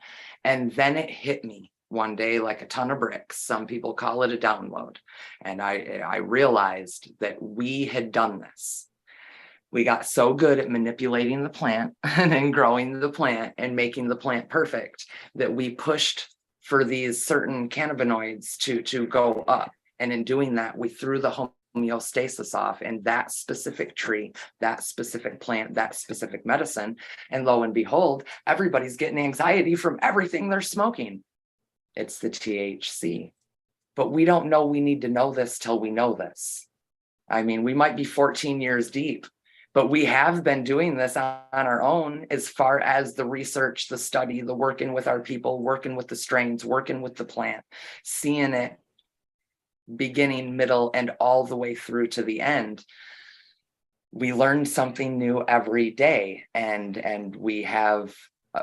And then it hit me one day like a ton of bricks. Some people call it a download. And I realized that we had done this. We got so good at manipulating the plant and then growing the plant and making the plant perfect that we pushed for these certain cannabinoids to go up. And in doing that, we threw the homeostasis off, and that specific tree, that specific plant, that specific medicine. And lo and behold, everybody's getting anxiety from everything they're smoking. It's the THC. But we don't know we need to know this till we know this. I mean, we might be 14 years deep, but we have been doing this on our own as far as the research, the study, the working with our people, working with the strains, working with the plant, seeing it beginning, middle, and all the way through to the end. We learn something new every day, and we have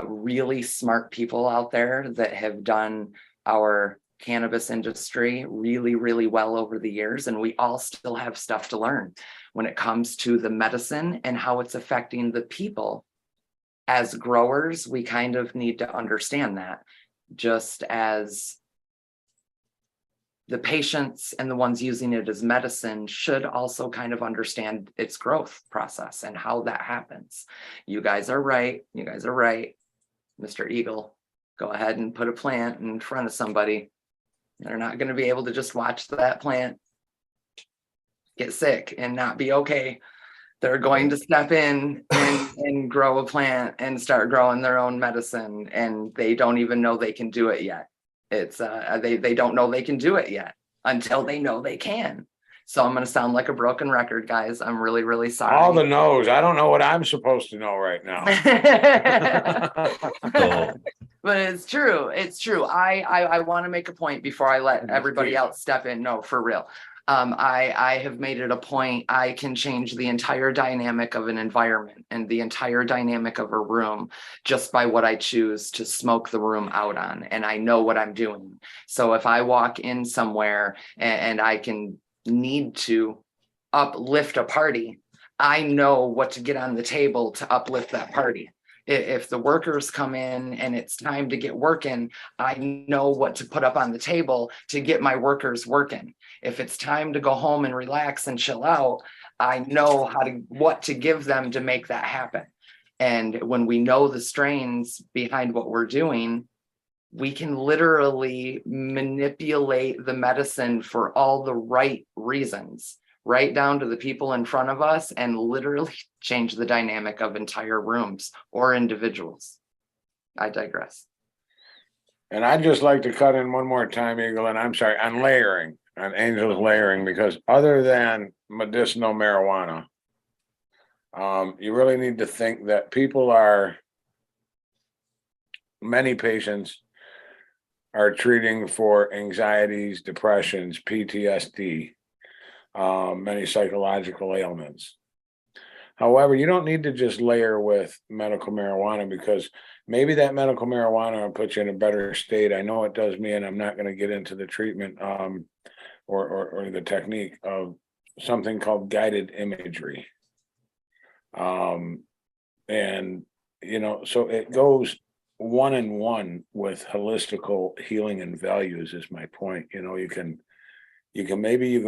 really smart people out there that have done our cannabis industry really, really well over the years, and we all still have stuff to learn when it comes to the medicine and how it's affecting the people. As growers, we kind of need to understand that, just as the patients and the ones using it as medicine should also kind of understand its growth process and how that happens. You guys are right. You guys are right. Mr. Eagle, go ahead and put a plant in front of somebody. They're not going to be able to just watch that plant get sick and not be okay. They're going to step in and grow a plant and start growing their own medicine, and they don't even know they can do it yet. It's they don't know they can do it yet until they know they can. So I'm going to sound like a broken record, guys. I'm really, really sorry. All the no's. I don't know what I'm supposed to know right now. But it's true. It's true. I want to make a point before I let everybody else step in. No, for real. I have made it a point. I can change the entire dynamic of an environment and the entire dynamic of a room just by what I choose to smoke the room out on. And I know what I'm doing. So if I walk in somewhere and I can need to uplift a party, I know what to get on the table to uplift that party. If the workers come in and it's time to get working, I know what to put up on the table to get my workers working. If it's time to go home and relax and chill out, I know what to give them to make that happen. And when we know the strains behind what we're doing, we can literally manipulate the medicine for all the right reasons, right down to the people in front of us, and literally change the dynamic of entire rooms or individuals. I digress. And I'd just like to cut in one more time, Eagle, and I'm sorry, on layering, on Angel's layering, because other than medicinal marijuana, you really need to think that many patients are treating for anxieties, depressions, PTSD, many psychological ailments. However, you don't need to just layer with medical marijuana, because maybe that medical marijuana will put you in a better state. I know it does me, and I'm not going to get into the treatment or the technique of something called guided imagery. And, you know, so it goes one in one with holistical healing and values is my point. You know, you can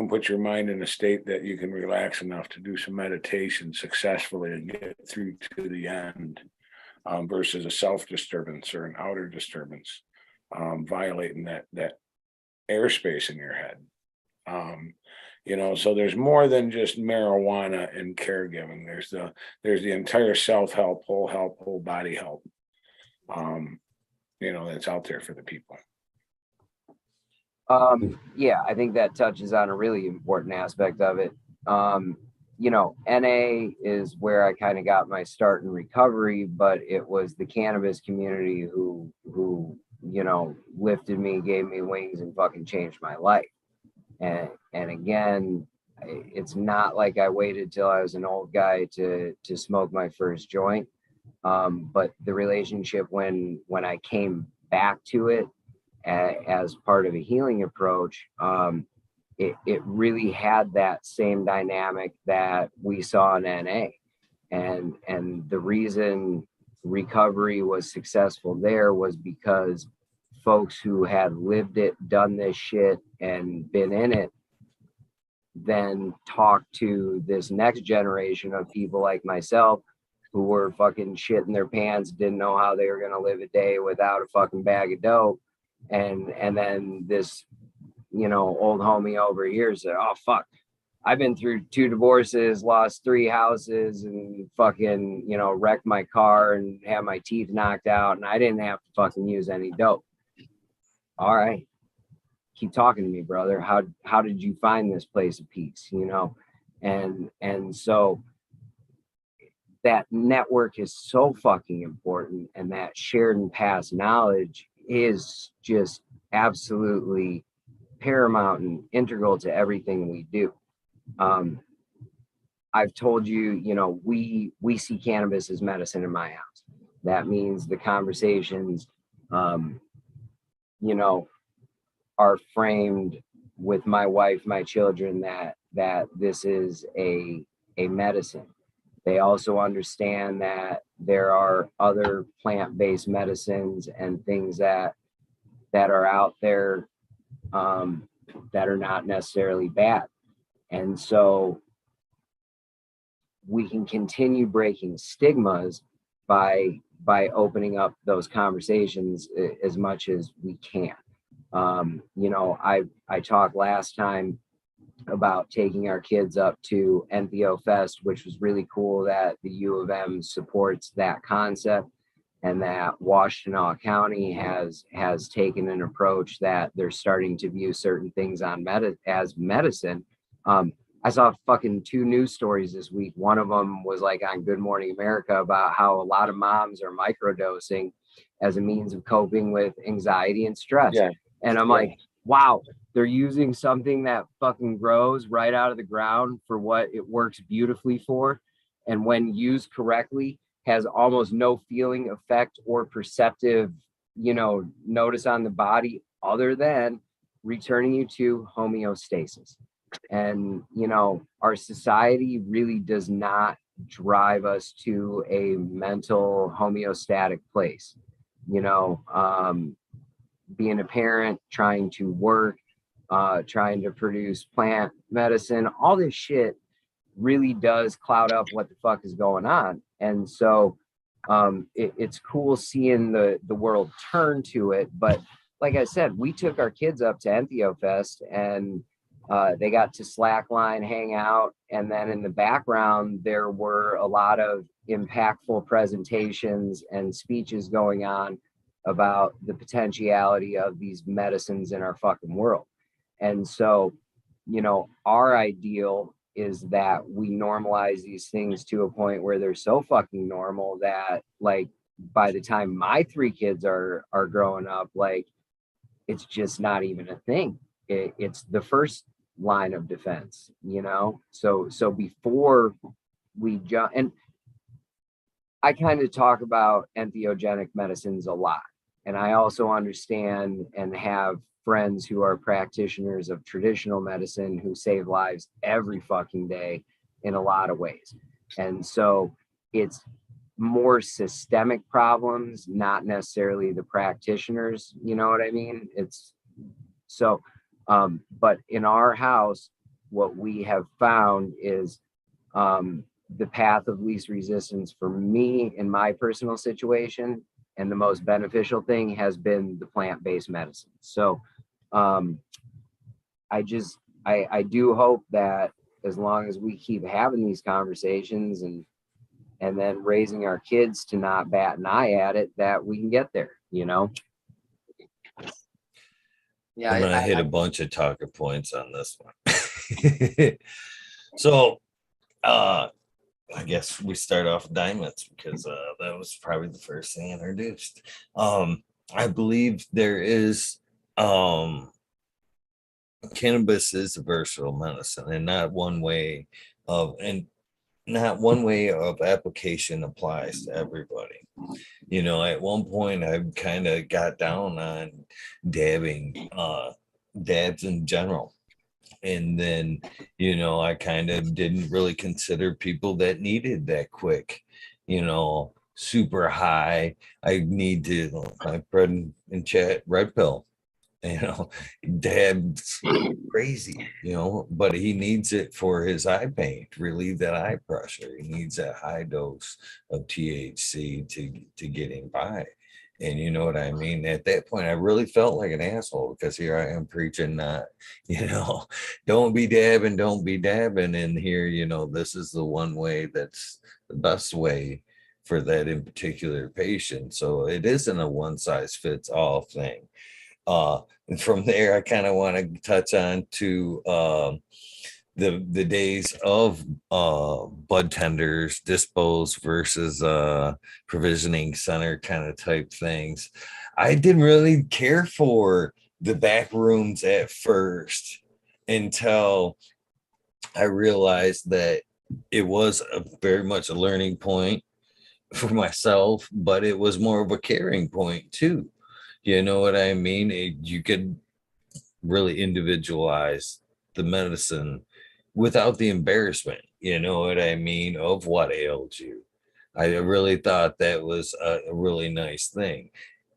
put your mind in a state that you can relax enough to do some meditation successfully and get through to the end, versus a self-disturbance or an outer disturbance, violating that airspace in your head. You know, so there's more than just marijuana and caregiving. There's the entire self-help, whole body help, you know, that's out there for the people. Yeah, I think that touches on a really important aspect of it. you know, NA is where I kind of got my start in recovery, but it was the cannabis community who, you know, lifted me, gave me wings, and fucking changed my life. And again, it's not like I waited till I was an old guy to smoke my first joint. But the relationship when I came back to it as part of a healing approach, it really had that same dynamic that we saw in NA. And the reason recovery was successful there was because folks who had lived it, done this shit, and been in it, then talked to this next generation of people like myself who were fucking shit in their pants, didn't know how they were going to live a day without a fucking bag of dope. And then this, you know, old homie over here said, oh, fuck, I've been through 2 divorces, lost 3 houses, and fucking, you know, wrecked my car and had my teeth knocked out, and I didn't have to fucking use any dope. All right. Keep talking to me, brother. How did you find this place of peace? You know? And so that network is so fucking important, and that shared and past knowledge is just absolutely paramount and integral to everything we do. I've told you, you know, we see cannabis as medicine in my house. That means the conversations, you know, are framed with my wife, my children, that this is a medicine. They also understand that there are other plant-based medicines and things that are out there that are not necessarily bad. And so we can continue breaking stigmas by opening up those conversations as much as we can. You know, I talked last time about taking our kids up to Entheo Fest, which was really cool that the U of M supports that concept, and that Washtenaw County has taken an approach that they're starting to view certain things as medicine. I saw fucking 2 news stories this week. One of them was like on Good Morning America about how a lot of moms are microdosing as a means of coping with anxiety and stress. Yeah. And I'm like, wow, they're using something that fucking grows right out of the ground for what it works beautifully for. And when used correctly, has almost no feeling, effect, or perceptive, you know, notice on the body other than returning you to homeostasis. And, you know, our society really does not drive us to a mental homeostatic place. You know, being a parent, trying to work, trying to produce plant medicine, all this shit really does cloud up what the fuck is going on. And so it's cool seeing the world turn to it. But like I said, we took our kids up to Entheo Fest, and they got to slackline, hang out, and then in the background there were a lot of impactful presentations and speeches going on about the potentiality of these medicines in our fucking world. And so, you know, our ideal is that we normalize these things to a point where they're so fucking normal that, like, by the time my 3 kids are growing up, like, it's just not even a thing. It's the first line of defense, you know? So before we jump, and I kind of talk about entheogenic medicines a lot. And I also understand and have friends who are practitioners of traditional medicine who save lives every fucking day in a lot of ways. And so it's more systemic problems, not necessarily the practitioners, you know what I mean? It's so, but in our house, what we have found is the path of least resistance for me in my personal situation, and the most beneficial thing has been the plant-based medicine. So I do hope that as long as we keep having these conversations and then raising our kids to not bat an eye at it, that we can get there, you know? Yeah, I'm gonna hit a bunch of talking points on this one. So I guess we start off with diamonds because that was probably the first thing introduced. I believe there is cannabis is a versatile medicine, and not one way of application applies to everybody. At one point I kind of got down on dabbing, dabs in general. And then, I kind of didn't really consider people that needed that quick, super high. I need to, my friend in chat, red pill, you know, dad's crazy, but he needs it for his eye pain to relieve that eye pressure. He needs that high dose of THC to get him by. And you know what I mean? At that point, I really felt like an asshole because here I am preaching not, don't be dabbing, don't be dabbing. And here, this is the one way that's the best way for that in particular patient. So it isn't a one size fits all thing. And from there, I kind of want to touch on to the days of bud tenders, dispos versus provisioning center kind of type things. I didn't really care for the back rooms at first until I realized that it was very much a learning point for myself, but it was more of a caring point too. You know what I mean? You could really individualize the medicine without the embarrassment, you know what I mean, of what ailed you. I really thought that was a really nice thing.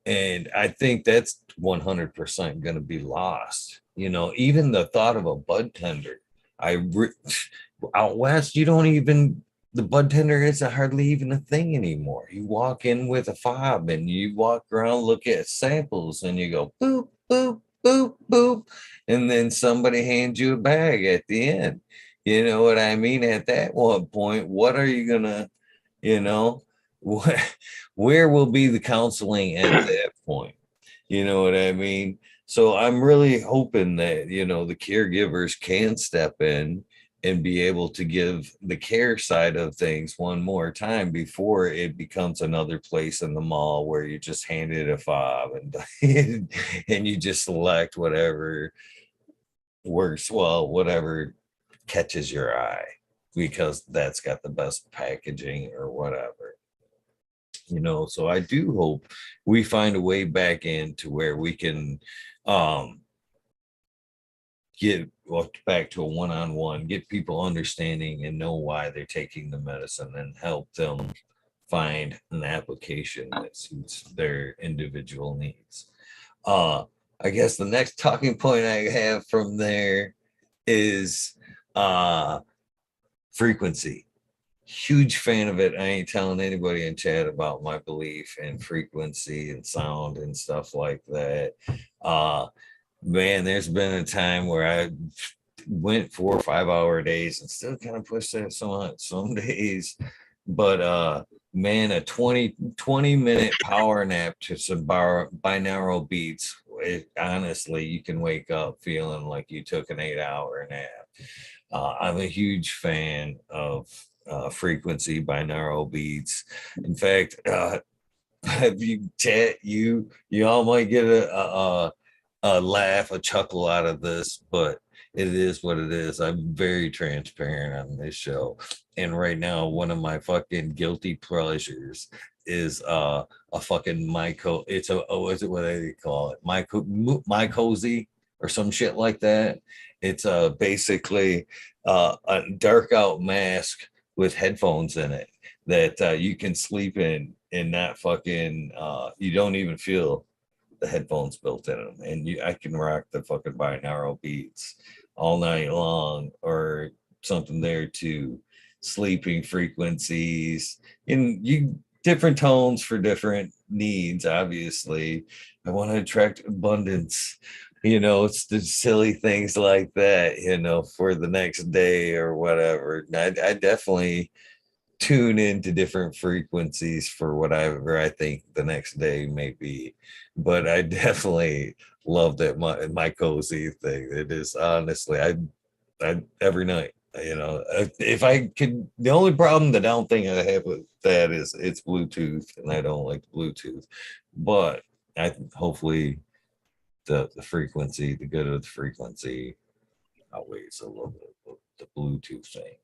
And I think that's 100% going to be lost. Even the thought of a bud tender. Out west, the bud tender isn't hardly even a thing anymore. You walk in with a fob and you walk around, look at samples, and you go boop, boop, boop, boop. And then somebody hands you a bag at the end. You know what I mean? At that one point, what are you gonna, where will be the counseling at that point? You know what I mean? So I'm really hoping that, the caregivers can step in and be able to give the care side of things one more time before it becomes another place in the mall where you just hand it a fob and and you just select whatever works well, whatever catches your eye, because that's got the best packaging or whatever. So I do hope we find a way back into where we can get back to a one-on-one, get people understanding and know why they're taking the medicine and help them find an application that suits their individual needs. I guess the next talking point I have from there is frequency. Huge fan of it. I ain't telling anybody in chat about my belief in frequency and sound and stuff like that. Man, there's been a time where I went 4 or 5 hour days and still kind of pushed that some days. But man, a 20 minute power nap to some binaural beats, honestly, you can wake up feeling like you took an 8-hour nap. I'm a huge fan of frequency binaural beats. In fact, if you chat, you all might get a laugh, a chuckle out of this, but it is what it is. I'm very transparent on this show. And right now, one of my fucking guilty pleasures is a fucking it's a, what do they call it? My cozy or some shit like that. It's basically a dark out mask with headphones in it that you can sleep in and not fucking you don't even feel the headphones built in them, and I can rock the fucking binaural beats all night long or something there too. Sleeping frequencies and different tones for different needs. Obviously, I want to attract abundance. It's the silly things like that, for the next day or whatever. I definitely tune into different frequencies for whatever I think the next day may be. But I definitely love that my cozy thing. It is honestly, I every night if I could, the only problem that I don't think I have with that is it's Bluetooth, and I don't like Bluetooth. But I hopefully the frequency, the good of the frequency outweighs a little bit of the Bluetooth thing.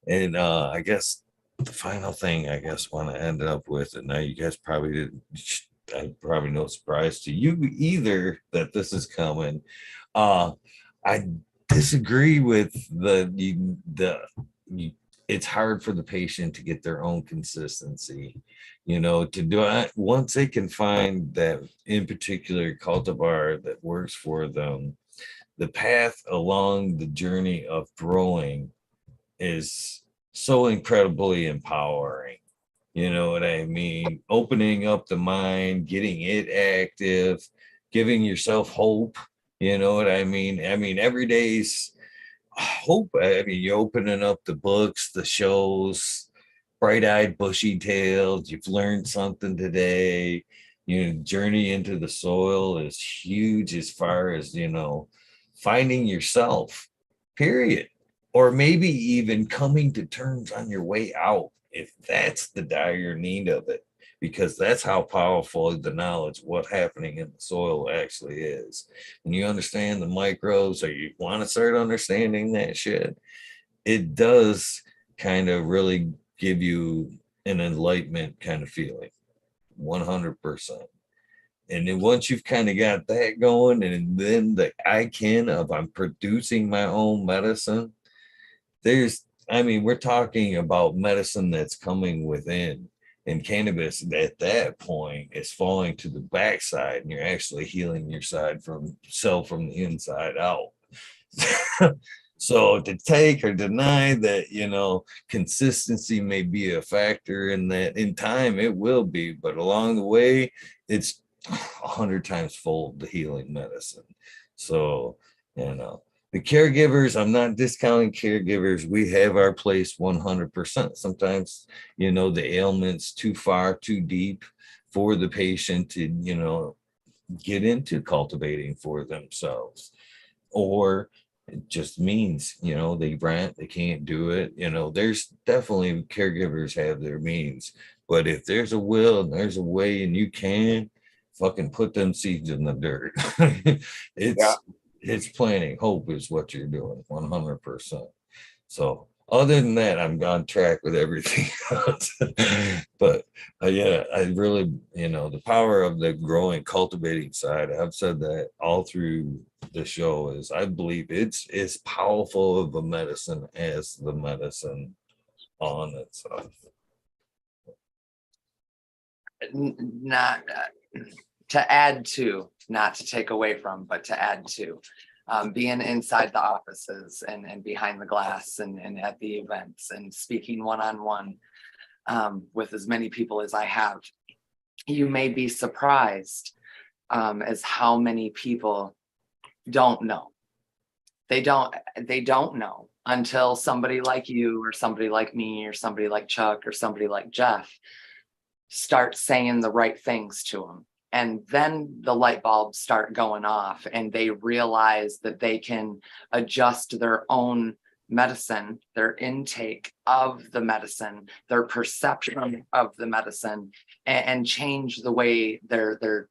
And I guess the final thing I guess want to end up with, and now you guys probably didn't, probably no surprise to you either that this is coming. I disagree with it's hard for the patient to get their own consistency, to do it once they can find that in particular cultivar that works for them. The path along the journey of growing is so incredibly empowering. You know what I mean? Opening up the mind, getting it active, giving yourself hope. You know what I mean? I mean, every day's hope. I mean, you're opening up the books, the shows, bright-eyed, bushy-tailed. You've learned something today. Journey into the soil is huge as far as, finding yourself, period. Or maybe even coming to terms on your way out, if that's the dire need of it, because that's how powerful the knowledge of what's happening in the soil actually is. When you understand the microbes, or you want to start understanding that shit, it does kind of really give you an enlightenment kind of feeling, 100%. And then once you've kind of got that going, and then the I'm producing my own medicine, we're talking about medicine that's coming within, and cannabis at that point is falling to the backside, and you're actually healing your side from the inside out. So to take or deny that, consistency may be a factor in that. In time, it will be, but along the way, it's 100 times fold the healing medicine. So, the caregivers, I'm not discounting caregivers. We have our place 100%. Sometimes, the ailment's too far, too deep for the patient to, get into cultivating for themselves. Or it just means, they rent, they can't do it. There's definitely caregivers have their means. But if there's a will and there's a way and you can, fucking put them seeds in the dirt. It's planting. Hope is what you're doing, 100%. So other than that, I'm on track with everything else. But yeah, I really, the power of the growing, cultivating side, I've said that all through the show, is I believe it's as powerful of a medicine as the medicine on itself. Not to add to, not to take away from, but to add to. Being inside the offices and behind the glass and at the events and speaking one-on-one with as many people as I have, you may be surprised as how many people don't know. They don't know until somebody like you or somebody like me or somebody like Chuck or somebody like Jeff start saying the right things to them. And then the light bulbs start going off and they realize that they can adjust their own medicine, their intake of the medicine, their perception of the medicine, and change the way they're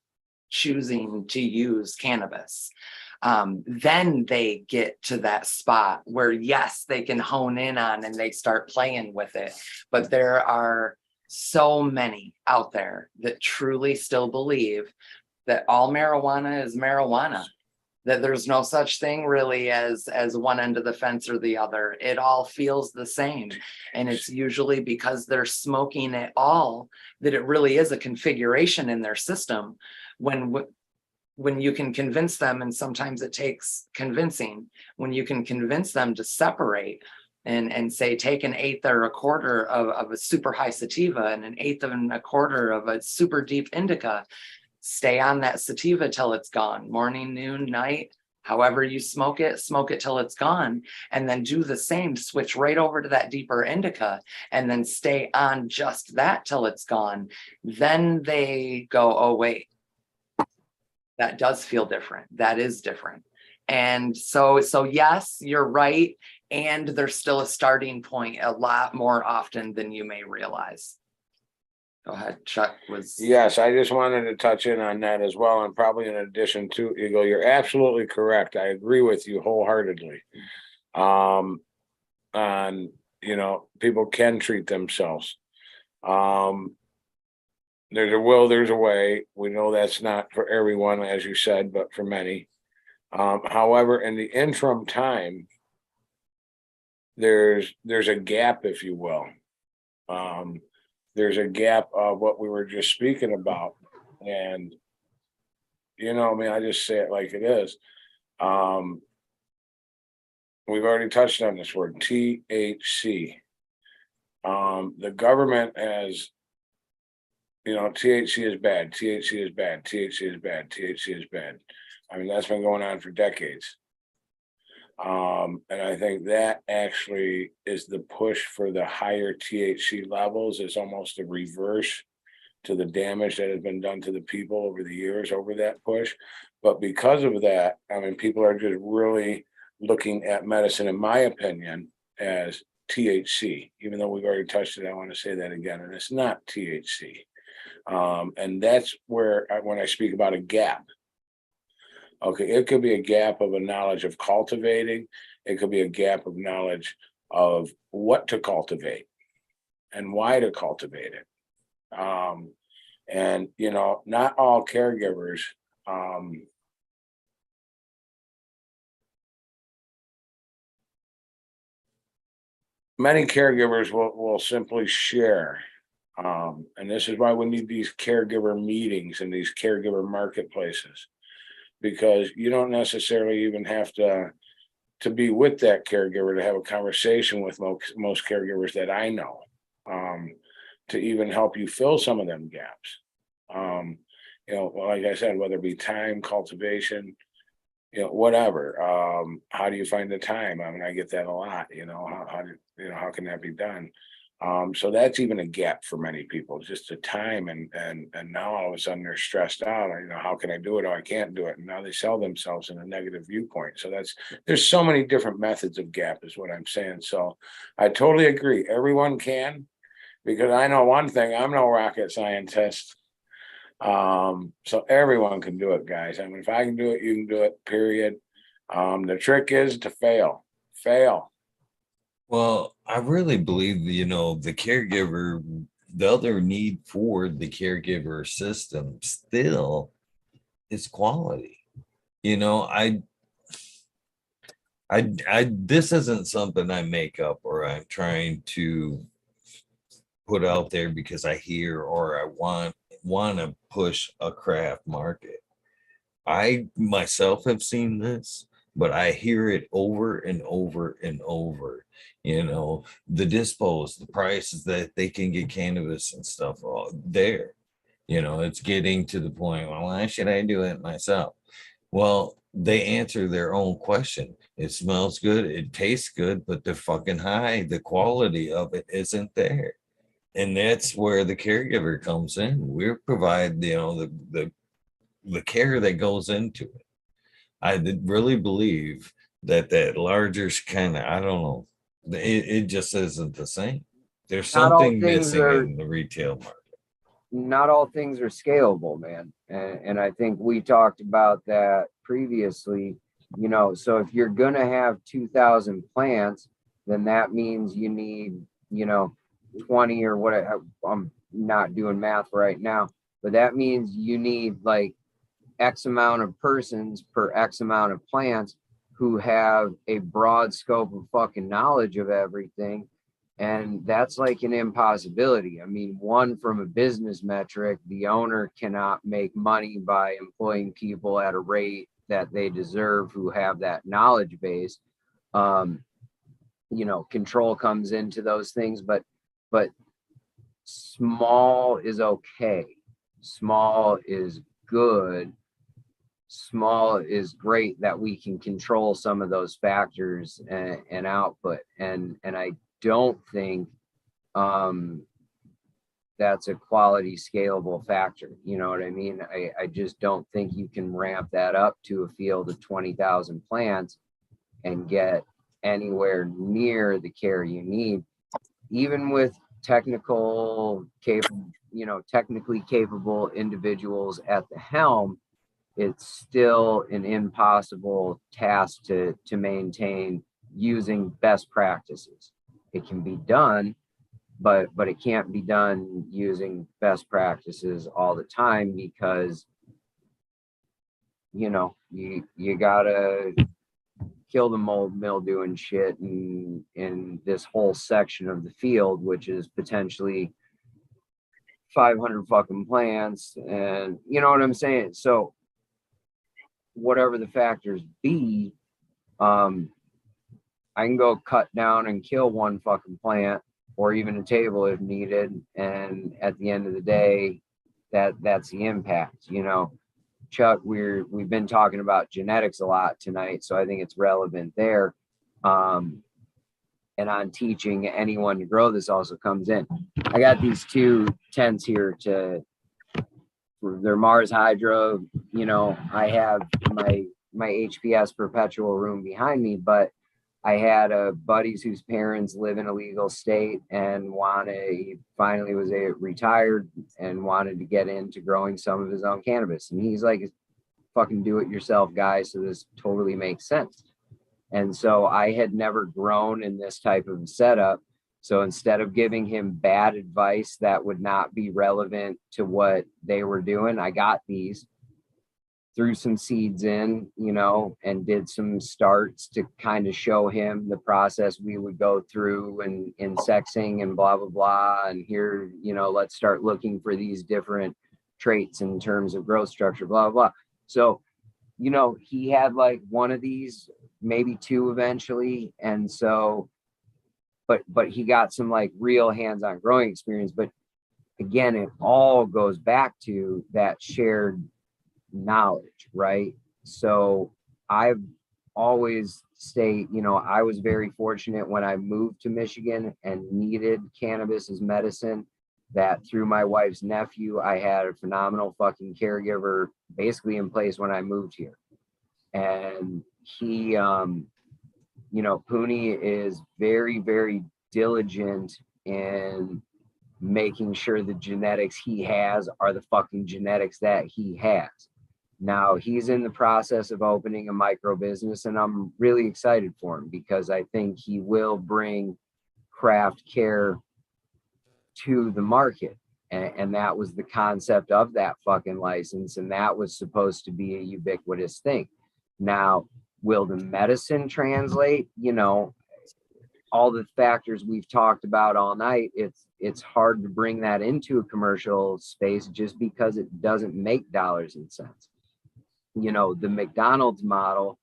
choosing to use cannabis. Then they get to that spot where, yes, they can hone in on and they start playing with it. But there are so many out there that truly still believe that all marijuana is marijuana, that there's no such thing really as one end of the fence or the other. It all feels the same. And it's usually because they're smoking it all that it really is a configuration in their system. When you can convince them, and sometimes it takes convincing, when you can convince them to separate and say, take an eighth or a quarter of a super high sativa and an eighth and a quarter of a super deep indica, stay on that sativa till it's gone, morning, noon, night, however you smoke it till it's gone, and then do the same, switch right over to that deeper indica and then stay on just that till it's gone. Then they go, oh, wait, that does feel different. That is different. And so yes, you're right. and there's still a starting point a lot more often than you may realize. Go ahead, Chuck. Yes, I just wanted to touch in on that as well, and probably in addition to Eagle, you're absolutely correct. I agree with you wholeheartedly. And people can treat themselves. There's a will, there's a way. We know that's not for everyone, as you said, but for many. However, in the interim time, there's a gap, if you will. There's a gap of what we were just speaking about. And, I just say it like it is. We've already touched on this word, THC. The government has, THC is bad, THC is bad, THC is bad, THC is bad. I mean, that's been going on for decades. And I think that actually is the push for the higher THC levels. Is almost a reverse to the damage that has been done to the people over the years over that push. But because of that, I mean, people are just really looking at medicine, in my opinion, as THC. Even though we've already touched it, I want to say that again, and it's not THC. And that's where, when I speak about a gap, okay, it could be a gap of a knowledge of cultivating. It could be a gap of knowledge of what to cultivate and why to cultivate it. And, not all caregivers, many caregivers will simply share. And this is why we need these caregiver meetings and these caregiver marketplaces, because you don't necessarily even have to be with that caregiver to have a conversation with most caregivers that I know, to even help you fill some of them gaps. Like I said, whether it be time, cultivation, whatever. How do you find the time? I mean, I get that a lot. How can that be done? So that's even a gap for many people, just the time, and now all of a sudden they're stressed out. How can I do it? Oh, I can't do it. And now they sell themselves in a negative viewpoint. So there's so many different methods of gap, is what I'm saying. So I totally agree. Everyone can, because I know one thing, I'm no rocket scientist. So everyone can do it, guys. I mean, if I can do it, you can do it, period. The trick is to fail. Well, I really believe, the caregiver, the other need for the caregiver system still is quality. This isn't something I make up or I'm trying to put out there because I hear or I want to push a craft market. I myself have seen this, but I hear it over and over and over. The dispos, the prices that they can get cannabis and stuff all there. It's getting to the point, well, why should I do it myself? Well, they answer their own question. It smells good, it tastes good, but they're fucking high. The quality of it isn't there. And that's where the caregiver comes in. We provide, the care that goes into it. I really believe that larger kind of, I don't know, it just isn't the same. There's something missing in the retail market. Not all things are scalable, man. And I think we talked about that previously. So if you're going to have 2,000 plants, then that means you need, 20 or what. I'm not doing math right now, but that means you need like X amount of persons per X amount of plants who have a broad scope of fucking knowledge of everything. And that's like an impossibility. I mean, one, from a business metric, the owner cannot make money by employing people at a rate that they deserve who have that knowledge base. Control comes into those things, but small is okay. Small is good. Small is great that we can control some of those factors and output. And I don't think that's a quality scalable factor. You know what I mean? I just don't think you can ramp that up to a field of 20,000 plants and get anywhere near the care you need, even with technically capable individuals at the helm. It's still an impossible task to maintain using best practices. It can be done, but it can't be done using best practices all the time, because you gotta kill the mold, mildew, and shit in this whole section of the field, which is potentially 500 fucking plants, and you know what I'm saying. So whatever the factors be, I can go cut down and kill one fucking plant or even a table if needed, and at the end of the day, that's the impact. Chuck, we've been talking about genetics a lot tonight, so I think it's relevant there. And on teaching anyone to grow, this also comes in. I got these 2 tents here they're Mars Hydro. I have my HPS perpetual room behind me, but I had buddies whose parents live in a legal state and he finally was retired and wanted to get into growing some of his own cannabis. And he's like, fucking do it yourself guy. So this totally makes sense. And so I had never grown in this type of setup. So instead of giving him bad advice that would not be relevant to what they were doing, I got these, threw some seeds in, and did some starts to kind of show him the process we would go through and insexing and blah, blah, blah. And here, let's start looking for these different traits in terms of growth structure, blah, blah, blah. So, he had like one of these, maybe 2 eventually. And so, but he got some like real hands-on growing experience. But again, it all goes back to that shared knowledge, right? So I've always I was very fortunate when I moved to Michigan and needed cannabis as medicine, that through my wife's nephew, I had a phenomenal fucking caregiver basically in place when I moved here. And he, Puni is very, very diligent in making sure the genetics he has are the fucking genetics that he has. Now he's in the process of opening a micro business, and I'm really excited for him because I think he will bring craft care to the market. And that was the concept of that fucking license. And that was supposed to be a ubiquitous thing. Now, will the medicine translate? All the factors we've talked about all night, it's hard to bring that into a commercial space just because it doesn't make dollars and cents. The McDonald's model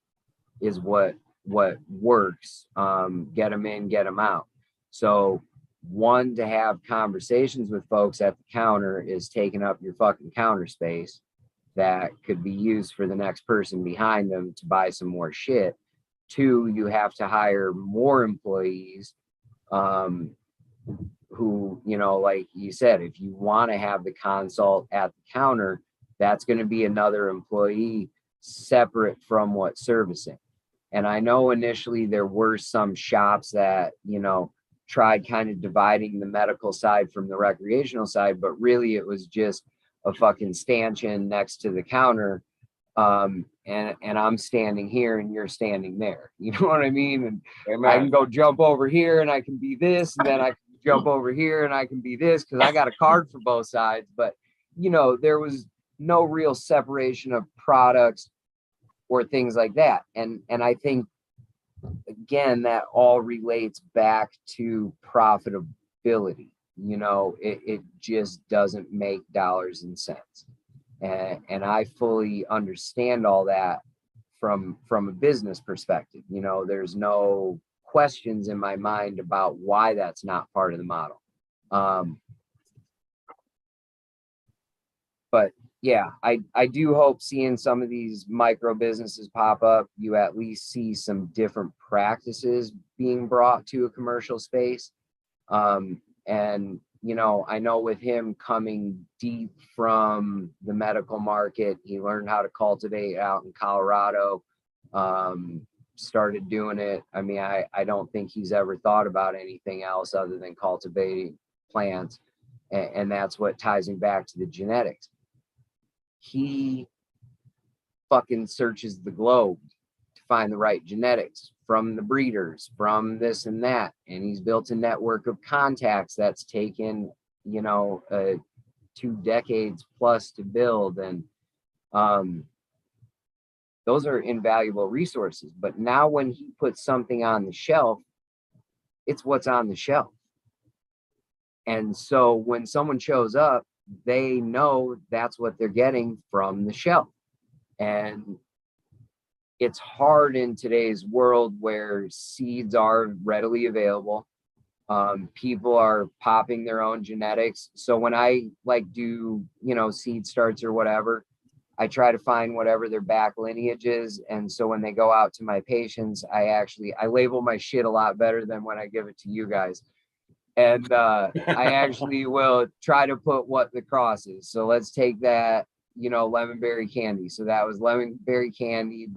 is what works. Get them in, get them out. So one, to have conversations with folks at the counter is taking up your fucking counter space that could be used for the next person behind them to buy some more shit. 2, you have to hire more employees who, like you said, if you want to have the consult at the counter, that's going to be another employee separate from what servicing. And I know initially there were some shops that, tried kind of dividing the medical side from the recreational side, but really it was just a fucking stanchion next to the counter. And I'm standing here and you're standing there. You know what I mean? And Amen. I can go jump over here and I can be this, and then I can jump over here and I can be this because I got a card for both sides. But, there was no real separation of products or things like that. And I think, again, that all relates back to profitability. It just doesn't make dollars and cents. And I fully understand all that from a business perspective. There's no questions in my mind about why that's not part of the model. But yeah, I do hope seeing some of these micro businesses pop up, you at least see some different practices being brought to a commercial space. And, I know with him coming deep from the medical market, he learned how to cultivate out in Colorado. started doing it. I mean, I don't think he's ever thought about anything else other than cultivating plants. And that's what ties him back to the genetics. He fucking searches the globe to find the right genetics from the breeders, from this and that. And he's built a network of contacts that's taken, 2 decades plus to build. And those are invaluable resources. But now when he puts something on the shelf, it's what's on the shelf. And so when someone shows up, they know that's what they're getting from the shelf. And it's hard in today's world where seeds are readily available. People are popping their own genetics. So when I do, seed starts or whatever, I try to find whatever their back lineage is. And so when they go out to my patients, I label my shit a lot better than when I give it to you guys. And I actually will try to put what the cross is. So let's take that, Lemonberry Candy. So that was Lemonberry Candy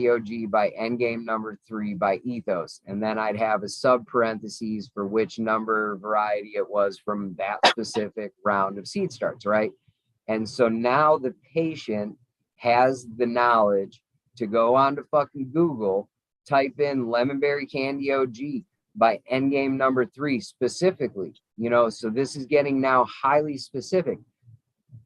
OG by Endgame number 3 by Ethos. And then I'd have a sub parentheses for which number variety it was from that specific round of seed starts, right? And so now the patient has the knowledge to go on to fucking Google, type in Lemonberry Candy OG by Endgame number 3 specifically, so this is getting now highly specific.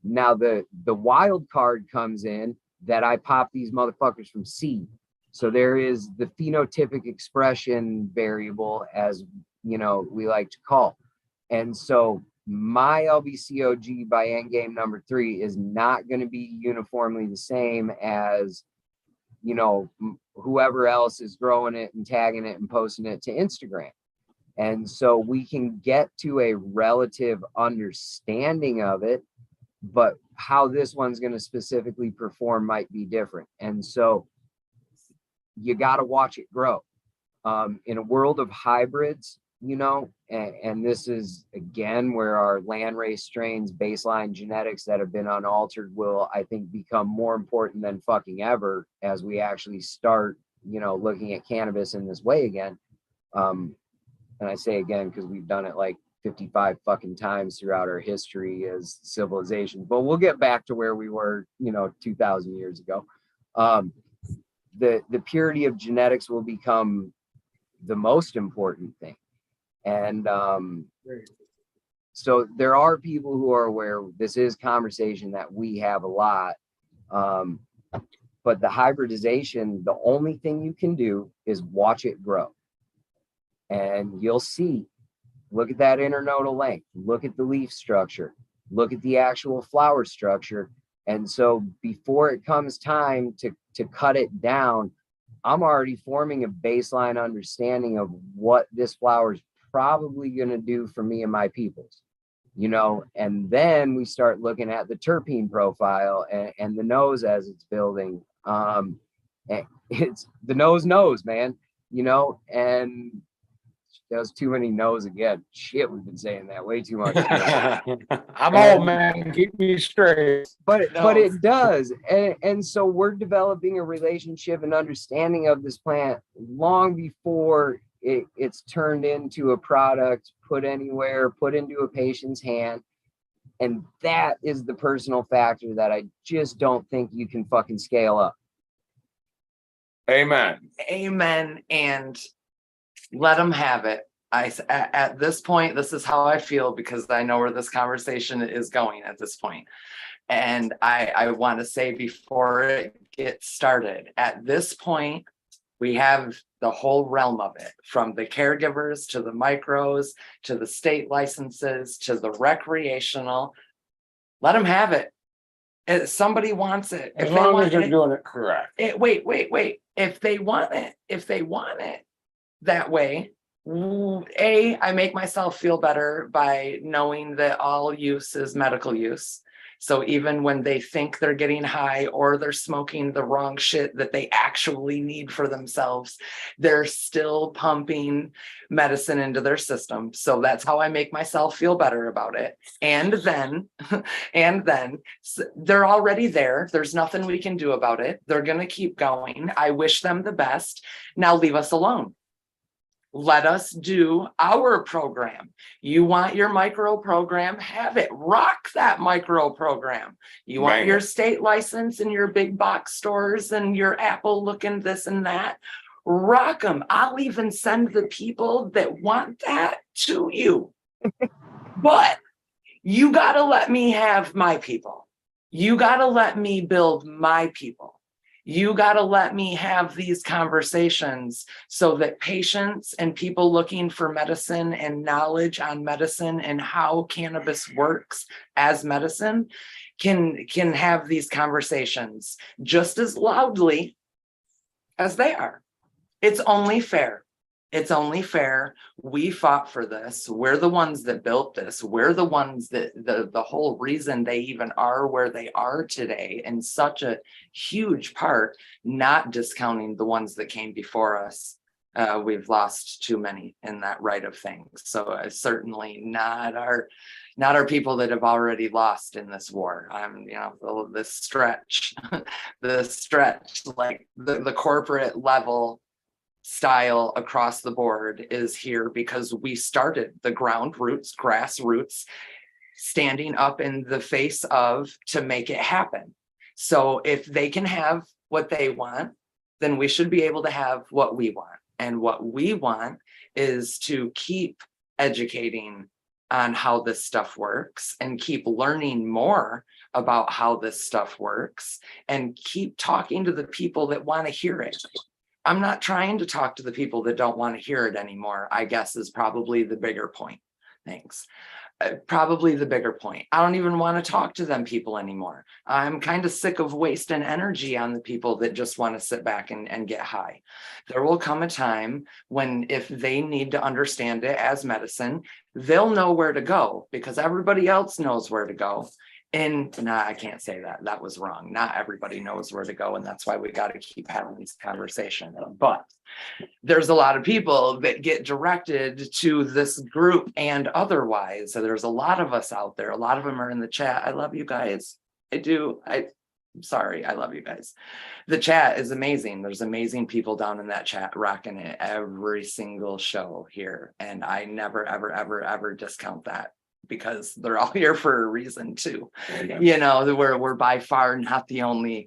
Now the wild card comes in that I pop these motherfuckers from seed. So there is the phenotypic expression variable, as we like to call. And so my LBCOG by Endgame number 3 is not going to be uniformly the same as whoever else is growing it and tagging it and posting it to Instagram. And so we can get to a relative understanding of it, but how this one's going to specifically perform might be different. And so you got to watch it grow. In a world of hybrids, and this is again where our landrace strains, baseline genetics that have been unaltered will, I think, become more important than fucking ever as we actually start, looking at cannabis in this way again. And I say again, because we've done it like 55 fucking times throughout our history as civilization, but we'll get back to where we were, 2000 years ago. The purity of genetics will become the most important thing. And so there are people who are aware this is conversation that we have a lot. But the hybridization, the only thing you can do is watch it grow. And you'll see, look at that internodal length, look at the leaf structure, look at the actual flower structure. And so before it comes time to cut it down, I'm already forming a baseline understanding of what this flower is probably going to do for me and my peoples, and then we start looking at the terpene profile and the nose as it's building. It's the nose, man, and there's too many no's again. Shit, we've been saying that way too much. I'm old, man. Keep me straight. But it does. And so we're developing a relationship and understanding of this plant long before it's turned into a product, put anywhere, put into a patient's hand. And that is the personal factor that I just don't think you can fucking scale up. Amen. And let them have it. At this point, this is how I feel, because I know where this conversation is going at this point. And I want to say before it gets started, at this point, we have the whole realm of it, from the caregivers to the micros, to the state licenses, to the recreational. Let them have it. If somebody wants it. As long as they're doing it correct. Wait. If they want it that way, I make myself feel better by knowing that all use is medical use. So even when they think they're getting high or they're smoking the wrong shit that they actually need for themselves, they're still pumping medicine into their system. So that's how I make myself feel better about it. And then, they're already there. There's nothing we can do about it. They're going to keep going. I wish them the best. Now leave us alone. Let us do our program. You want your micro program? Have it. Rock that micro program. You want Bang your it. state license and your big box stores and your Apple looking this and that? Rock them. I'll even send the people that want that to you. But you got to let me have my people. You got to let me build my people. You got to let me have these conversations so that patients and people looking for medicine and knowledge on medicine and how cannabis works as medicine can have these conversations just as loudly as they are. It's only fair. It's only fair. We fought for this. We're the ones that built this. We're the ones that the whole reason they even are where they are today, in such a huge part, not discounting the ones that came before us. We've lost too many in that right of things. So certainly not our people that have already lost in this war. This stretch, like the corporate level style across the board is here because we started the grassroots, standing up in the face of to make it happen. So if they can have what they want, then we should be able to have what we want. And what we want is to keep educating on how this stuff works and keep learning more about how this stuff works and keep talking to the people that want to hear it. I'm not trying to talk to the people that don't want to hear it anymore, I guess is probably the bigger point. Thanks. Probably the bigger point. I don't even want to talk to them people anymore. I'm kind of sick of wasting energy on the people that just want to sit back and get high. There will come a time when if they need to understand it as medicine, they'll know where to go because everybody else knows where to go. And I can't say that. That was wrong. Not everybody knows where to go. And that's why we got to keep having these conversations. But there's a lot of people that get directed to this group and otherwise. So there's a lot of us out there. A lot of them are in the chat. I love you guys. I do. I'm sorry. I love you guys. The chat is amazing. There's amazing people down in that chat rocking it every single show here. And I never, ever, ever, ever discount that, because they're all here for a reason too. You know, we're by far not the only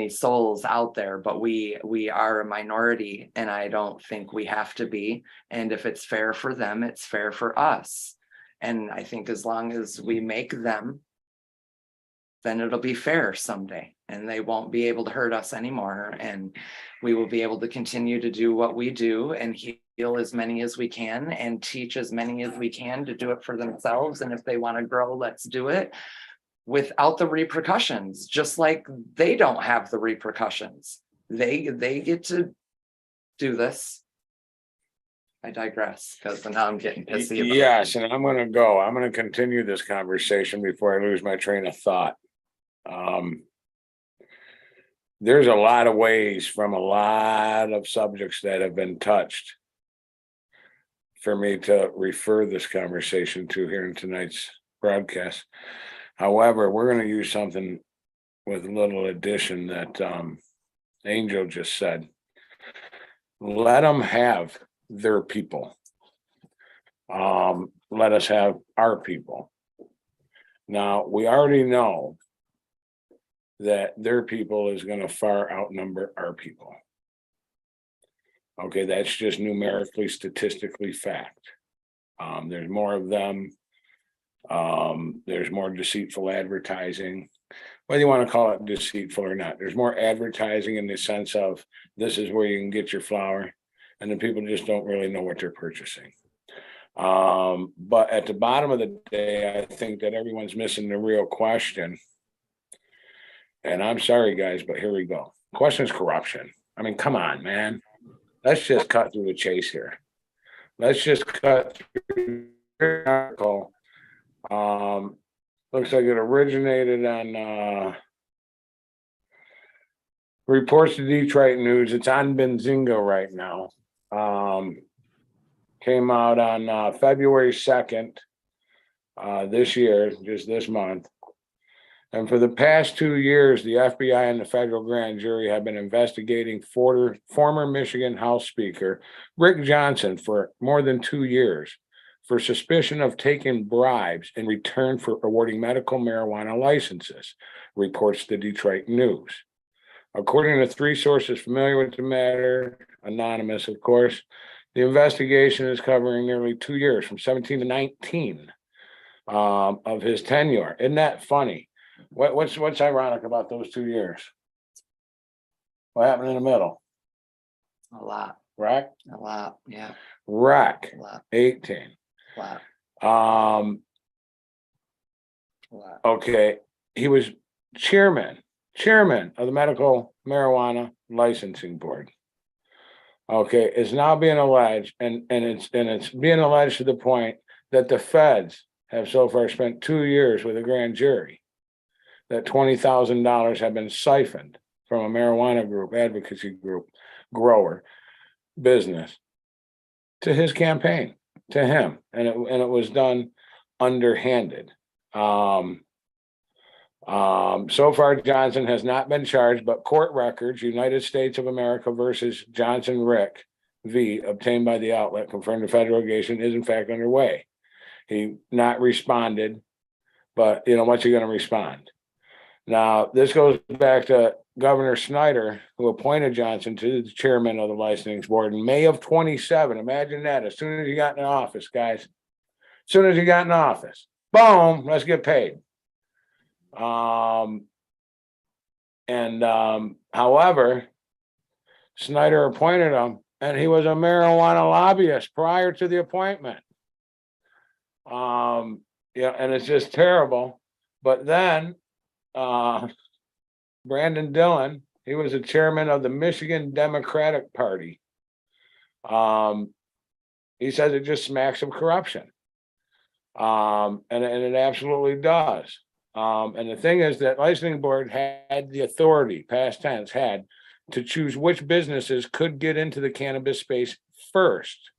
souls out there, but we are a minority, and I don't think we have to be. And if it's fair for them, it's fair for us. And I think as long as we make them, then it'll be fair someday, and they won't be able to hurt us anymore. And we will be able to continue to do what we do and heal as many as we can and teach as many as we can to do it for themselves. And if they want to grow, let's do it without the repercussions, just like they don't have the repercussions. They get to do this. I digress because now I'm getting pissy. Yes, and I'm going to continue this conversation before I lose my train of thought. There's a lot of ways from a lot of subjects that have been touched for me to refer this conversation to here in tonight's broadcast. However, we're going to use something with a little addition that Angel just said. Let them have their people. Let us have our people. Now, we already know that their people is going to far outnumber our people. Okay, that's just numerically, statistically fact. There's more of them. There's more deceitful advertising. Whether you want to call it deceitful or not, there's more advertising in the sense of this is where you can get your flower, and the people just don't really know what they're purchasing. But at the bottom of the day, I think that everyone's missing the real question. And I'm sorry, guys, but here we go. Question is corruption. I mean, come on, man. Let's just cut through the chase here. Let's just cut through the article. Looks like it originated on reports to Detroit News. It's on Benzinga right now. Came out on February 2nd this year, just this month. And for the past 2 years, the FBI and the federal grand jury have been investigating former Michigan House Speaker Rick Johnson for more than 2 years for suspicion of taking bribes in return for awarding medical marijuana licenses, reports the Detroit News. According to 3 sources familiar with the matter, anonymous, of course, the investigation is covering nearly 2 years, from 17 to 19 of his tenure. Isn't that funny? What's ironic about those 2 years? What happened in the middle? A lot, Rack? a lot, yeah, Rack, a lot, 18. a lot, Um, a lot. okay, he was chairman of the Medical Marijuana Licensing Board. Okay, it's now being alleged, and it's being alleged to the point that the feds have so far spent 2 years with a grand jury, that $20,000 have been siphoned from a marijuana group, advocacy group, grower, business, to his campaign, to him, and it was done underhanded. So far, Johnson has not been charged, but court records, United States of America versus Johnson Rick v. obtained by the outlet, confirmed the federal litigation is in fact underway. He not responded, but what's he going to respond? Now, this goes back to Governor Snyder, who appointed Johnson to the chairman of the licensing board in May of 27. Imagine that. As soon as he got in office, guys, as soon as he got in office, boom, let's get paid. However, Snyder appointed him, and he was a marijuana lobbyist prior to the appointment. And it's just terrible. But then Brandon Dillon, he was the chairman of the Michigan Democratic Party. He says it just smacks of corruption. And it absolutely does. And the thing is that licensing board had the authority, past tense, had to choose which businesses could get into the cannabis space first.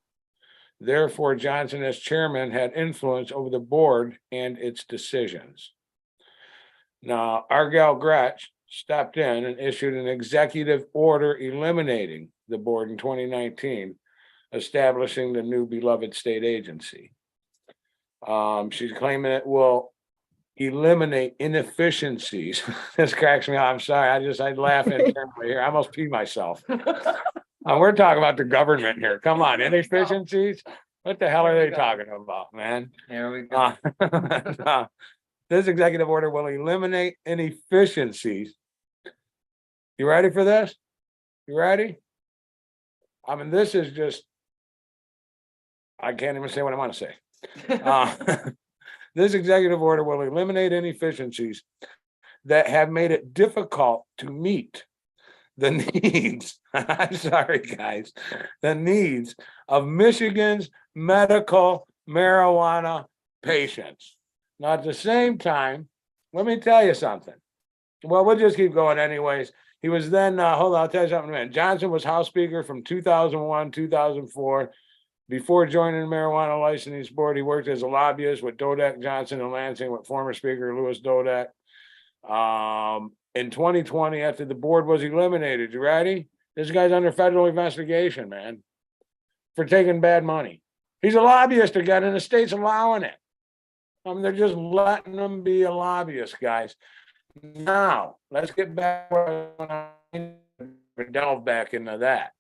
Therefore, Johnson as chairman had influence over the board and its decisions. Now, Argyle Gretsch stepped in and issued an executive order eliminating the board in 2019, establishing the new beloved state agency. She's claiming it will eliminate inefficiencies. This cracks me up. I'm sorry. I laugh internally here. I almost pee myself. We're talking about the government here. Come on, inefficiencies. What the hell are they talking about, man? Here we go. This executive order will eliminate inefficiencies. You ready for this? You ready? I mean, this is just, I can't even say what I want to say. This executive order will eliminate inefficiencies that have made it difficult to meet the needs, I'm sorry, guys, the needs of Michigan's medical marijuana patients. Now, at the same time, let me tell you something. Well, we'll just keep going anyways. He was then, hold on, I'll tell you something in a minute. Johnson was House Speaker from 2001, 2004. Before joining the Marijuana Licensing Board, he worked as a lobbyist with Dodek, Johnson, and Lansing with former Speaker Louis Dodek. In 2020, after the board was eliminated, you ready? This guy's under federal investigation, man, for taking bad money. He's a lobbyist again, and the state's allowing it. I mean, they're just letting him be a lobbyist, guys. Now, let's get back, delve back into that.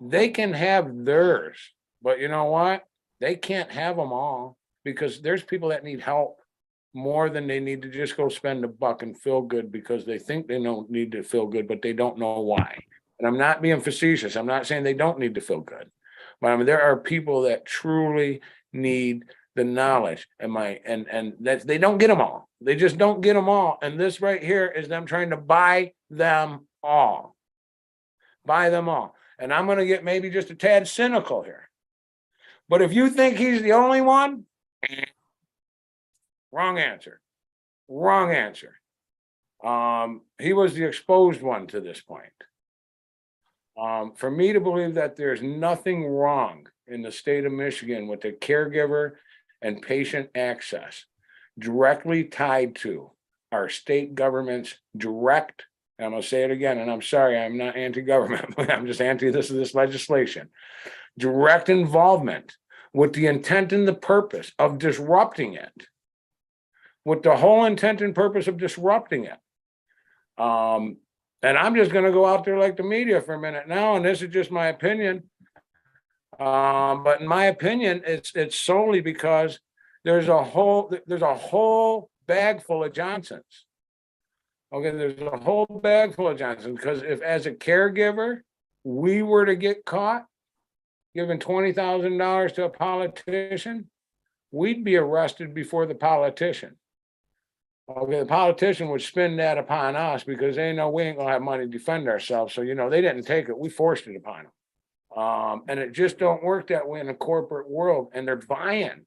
They can have theirs. But you know what? They can't have them all, because there's people that need help more than they need to just go spend $1 and feel good, because they think they don't need to feel good, but they don't know why. And I'm not being facetious. I'm not saying they don't need to feel good. But I mean, there are people that truly need the knowledge, and that they don't get them all. They just don't get them all. And this right here is them trying to buy them all. Buy them all. And I'm going to get maybe just a tad cynical here. But if you think he's the only one, wrong answer. Wrong answer. He was the exposed one to this point. For me to believe that there's nothing wrong in the state of Michigan with the caregiver and patient access directly tied to our state government's direct, and I'm gonna say it again, and I'm sorry, I'm not anti-government, but I'm just anti this legislation, direct involvement with the intent and the purpose of disrupting it, with the whole intent and purpose of disrupting it. And I'm just gonna go out there like the media for a minute now, and this is just my opinion. But in my opinion, it's solely because there's a whole bag full of Johnsons. Okay, there's a whole bag full of Johnsons, because if as a caregiver, we were to get caught giving $20,000 to a politician, we'd be arrested before the politician. Okay, the politician would spin that upon us because they know we ain't gonna have money to defend ourselves. So, they didn't take it, we forced it upon them. And it just don't work that way in the corporate world, and they're buying.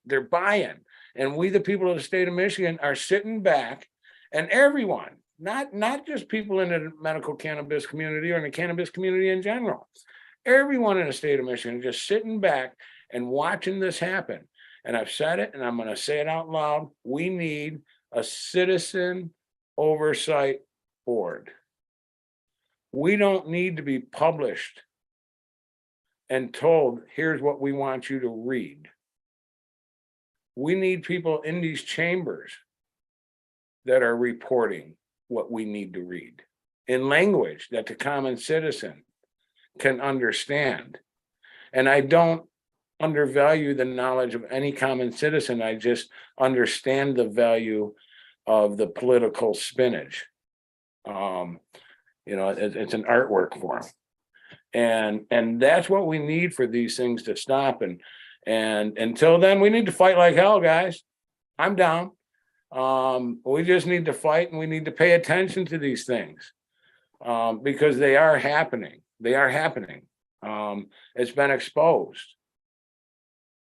And we, the people of the state of Michigan, are sitting back, and everyone, not just people in the medical cannabis community or in the cannabis community in general, everyone in the state of Michigan just sitting back and watching this happen. And I've said it, and I'm going to say it out loud. We need a citizen oversight board. We don't need to be published and told, here's what we want you to read. We need people in these chambers that are reporting what we need to read in language that the common citizen can understand. And I don't undervalue the knowledge of any common citizen. I just understand the value of the political spinach. It's an artwork form. And that's what we need for these things to stop. And until then, we need to fight like hell, guys. I'm down. We just need to fight, and we need to pay attention to these things because they are happening. It's been exposed.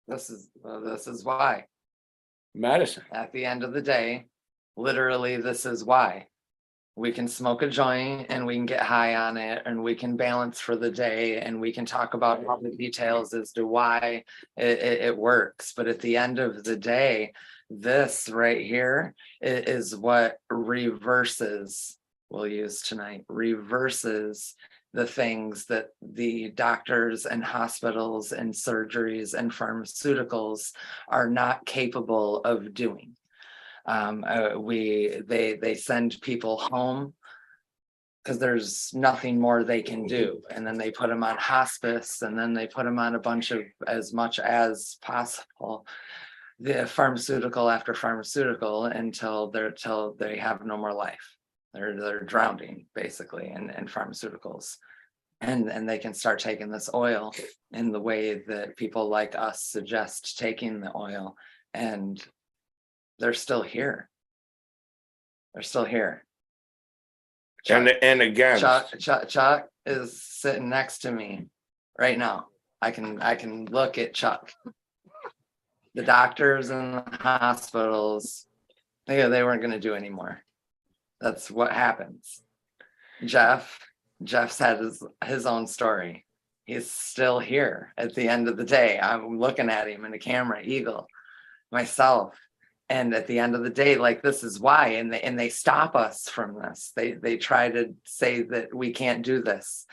This is why. Medicine. At the end of the day, literally, this is why. We can smoke a joint and we can get high on it, and we can balance for the day, and we can talk about all the details as to why it works. But at the end of the day, this right here is what reverses, we'll use tonight, reverses the things that the doctors and hospitals and surgeries and pharmaceuticals are not capable of doing. They send people home because there's nothing more they can do, and then they put them on hospice, and then they put them on a bunch of, as much as possible, the pharmaceutical after pharmaceutical until they have no more life. They're drowning basically in pharmaceuticals, and they can start taking this oil in the way that people like us suggest taking the oil, and they're still here. And again, Chuck is sitting next to me right now. I can look at Chuck. The doctors and the hospitals, they weren't going to do anymore. That's what happens. Jeff's had his own story. He's still here at the end of the day. I'm looking at him in the camera, Eagle, myself. And at the end of the day, like, this is why, and they stop us from this. They try to say that we can't do this.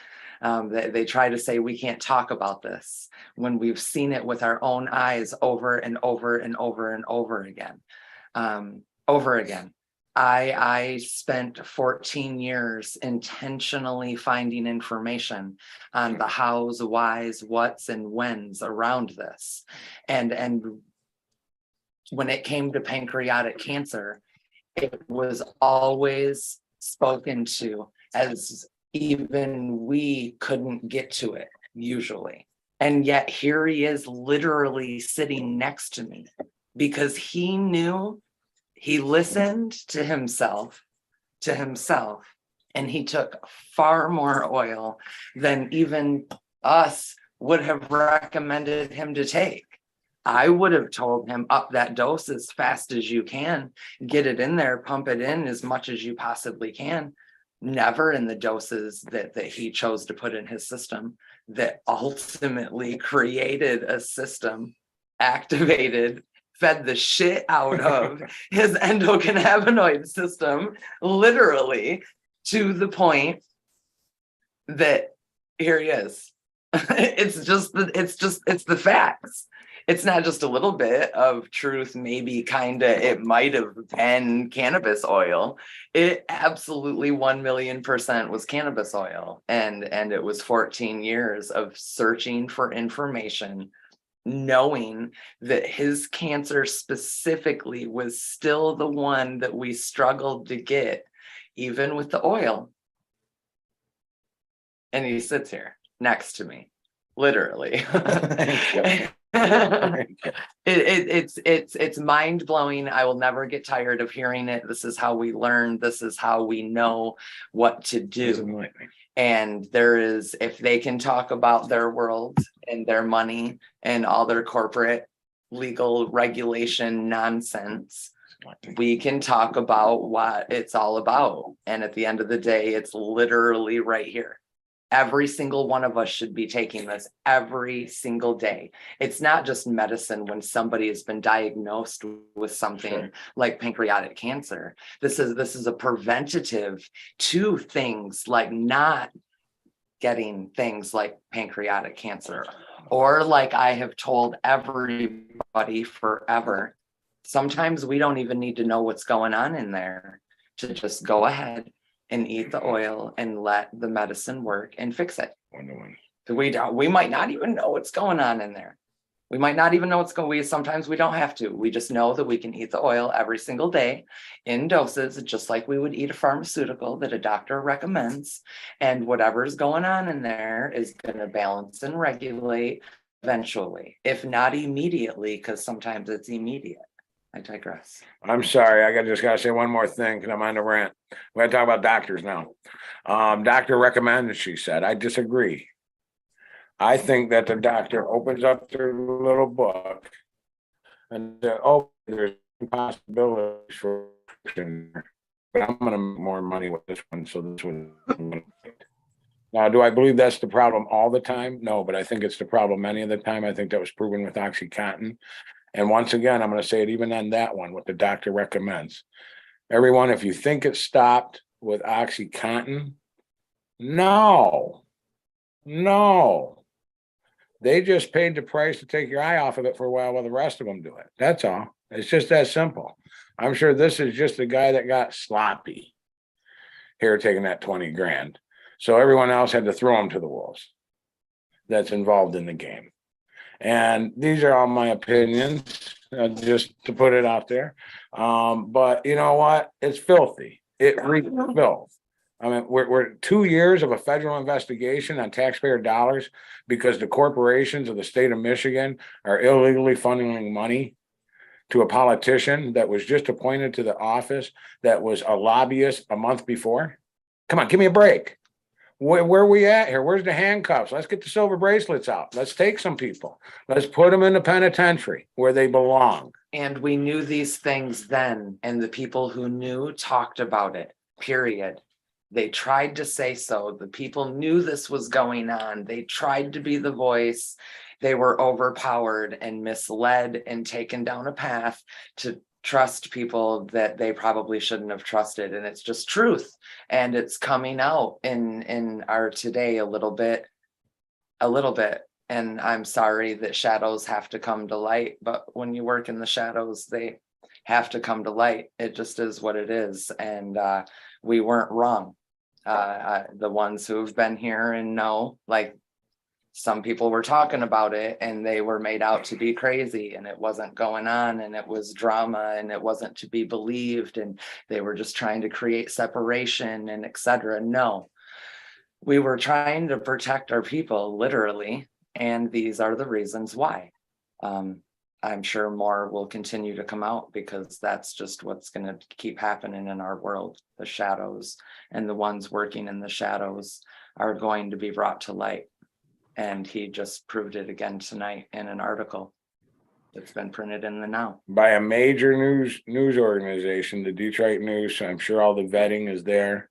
They try to say we can't talk about this when we've seen it with our own eyes over and over and over and over again. I spent 14 years intentionally finding information on the hows, whys, whats, and whens around this. And when it came to pancreatic cancer, it was always spoken to as even we couldn't get to it usually. And yet here he is literally sitting next to me because he knew, he listened to himself, and he took far more oil than even us would have recommended him to take. I would have told him up that dose as fast as you can, get it in there, pump it in as much as you possibly can. Never in the doses that he chose to put in his system that ultimately created a system, activated, fed the shit out of his endocannabinoid system, literally to the point that here he is. It's the facts. It's not just a little bit of truth, maybe kind of, it might have been cannabis oil. It absolutely 1,000,000% was cannabis oil. And it was 14 years of searching for information, knowing that his cancer specifically was still the one that we struggled to get, even with the oil. And he sits here next to me, literally. It's mind blowing. I will never get tired of hearing it. This is how we learn. This is how we know what to do. And there is, if they can talk about their world and their money and all their corporate legal regulation nonsense, we can talk about what it's all about. And at the end of the day, it's literally right here. Every single one of us should be taking this every single day. It's not just medicine when somebody has been diagnosed with something like pancreatic cancer. This is a preventative to things like not getting things like pancreatic cancer, or like I have told everybody forever, sometimes we don't even need to know what's going on in there to just go ahead and eat the oil and let the medicine work and fix it. We might not even know what's going on in there. We might not even know what's going. Sometimes we don't have to. We just know that we can eat the oil every single day in doses, just like we would eat a pharmaceutical that a doctor recommends. And whatever's going on in there is going to balance and regulate eventually, if not immediately, because sometimes it's immediate. I digress. I'm sorry. I just gotta say one more thing because I'm on the rant. We gotta talk about doctors now. Doctor recommended, she said. I disagree. I think that the doctor opens up their little book and said, oh, there's possibilities for, but I'm gonna make more money with this one. So this one. Now, do I believe that's the problem all the time? No, but I think it's the problem many of the time. I think that was proven with OxyContin. And once again, I'm going to say it even on that one, what the doctor recommends. Everyone, if you think it stopped with OxyContin, no. They just paid the price to take your eye off of it for a while the rest of them do it. That's all. It's just that simple. I'm sure this is just the guy that got sloppy here taking that 20 grand. So everyone else had to throw him to the wolves that's involved in the game. And these are all my opinions, just to put it out there. But you know what? It's filthy. It reeks filth. I mean, we're 2 years of a federal investigation on taxpayer dollars because the corporations of the state of Michigan are illegally funneling money to a politician that was just appointed to the office that was a lobbyist a month before. Come on, give me a break. Where are we at here? Where's the handcuffs? Let's get the silver bracelets out. Let's take some people. Let's put them in the penitentiary where they belong. And we knew these things then, and the people who knew talked about it, period. They tried to say so. The people knew this was going on. They tried to be the voice. They were overpowered and misled and taken down a path to trust people that they probably shouldn't have trusted. And it's just truth. And it's coming out in our today a little bit. And I'm sorry that shadows have to come to light, but when you work in the shadows, they have to come to light. It just is what it is. And we weren't wrong. The ones who have been here and know, like, some people were talking about it and they were made out to be crazy and it wasn't going on and it was drama and it wasn't to be believed and they were just trying to create separation and etc. No, we were trying to protect our people, literally, and these are the reasons why. I'm sure more will continue to come out because that's just what's going to keep happening in our world. The shadows and the ones working in the shadows are going to be brought to light. And he just proved it again tonight in an article. It's been printed in the now. by a major news organization, the Detroit News. I'm sure all the vetting is there.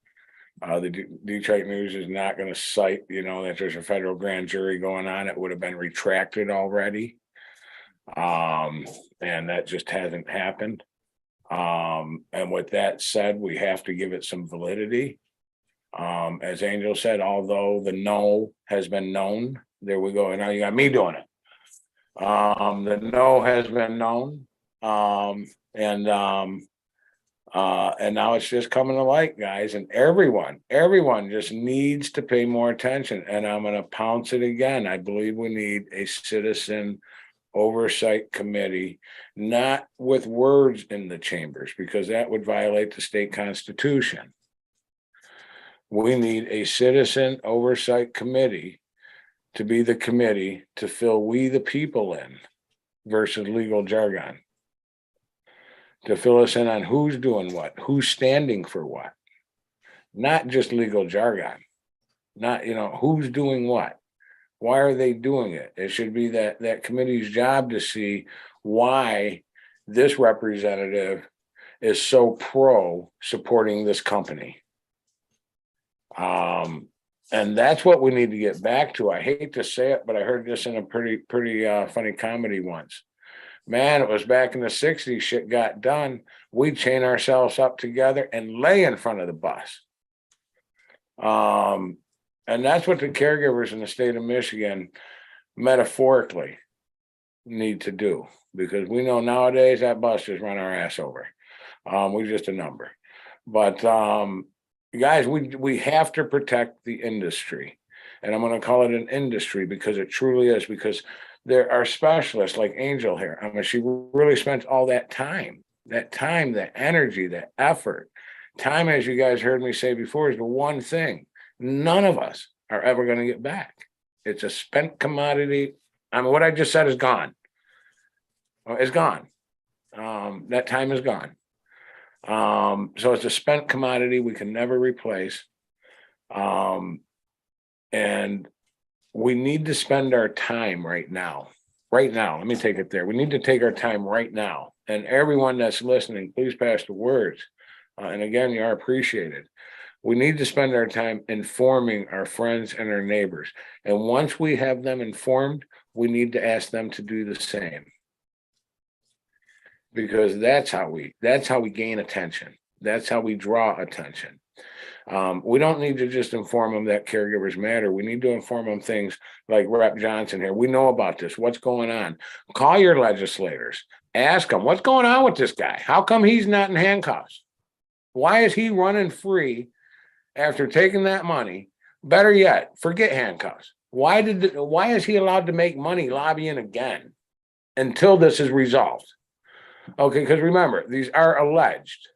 The Detroit News is not going to cite, that there's a federal grand jury going on. It would have been retracted already. And that just hasn't happened. And with that said, we have to give it some validity. As Angel said, although the no has been known, there we go. And now you got me doing it. The no has been known. And now it's just coming to light, guys, and everyone just needs to pay more attention. And I'm going to pounce it again. I believe we need a citizen oversight committee, not with words in the chambers, because that would violate the state constitution. We need a citizen oversight committee to be the committee to fill we the people in versus legal jargon. To fill us in on who's doing what, who's standing for what, not just legal jargon, not, who's doing what, why are they doing it? It should be that committee's job to see why this representative is so pro supporting this company. And that's what we need to get back to. I hate to say it, but I heard this in a pretty funny comedy once. Man, it was back in the 60s, shit got done. We'd chain ourselves up together and lay in front of the bus. And that's what the caregivers in the state of Michigan metaphorically need to do, because we know nowadays that bus just run our ass over. We're just a number. But guys, we have to protect the industry. And I'm going to call it an industry because it truly is, because there are specialists like Angel here. I mean, she really spent all that time, that energy, that effort. Time, as you guys heard me say before, is the one thing none of us are ever going to get back. It's a spent commodity. I mean, what I just said is gone. It's gone. That time is gone. So it's a spent commodity we can never replace. And we need to spend our time right now. Let me take it there. We need to take our time right now. And everyone that's listening, please pass the words. And again, you are appreciated. We need to spend our time informing our friends and our neighbors. And once we have them informed, we need to ask them to do the same. Because that's how we gain attention. That's how we draw attention. We don't need to just inform them that caregivers matter. We need to inform them things like Rep. Johnson here. We know about this. What's going on? Call your legislators. Ask them, what's going on with this guy? How come he's not in handcuffs? Why is he running free after taking that money? Better yet, forget handcuffs. Why is he allowed to make money lobbying again until this is resolved? Okay, because remember, these are alleged.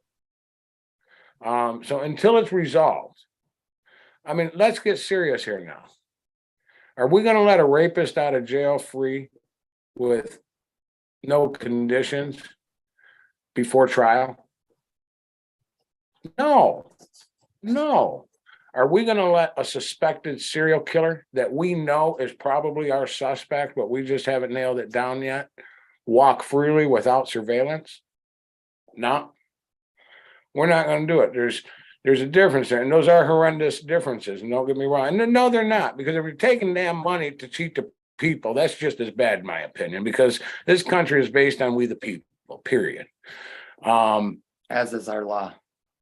So until it's resolved, I mean, let's get serious here now. Are we going to let a rapist out of jail free with no conditions before trial? No. Are we going to let a suspected serial killer that we know is probably our suspect, but we just haven't nailed it down yet, walk freely without surveillance? No. We're not going to do it. There's a difference there, and those are horrendous differences. And don't get me wrong. And no, they're not, because if you're taking damn money to cheat the people, that's just as bad, in my opinion, because this country is based on we the people, period. As is our law.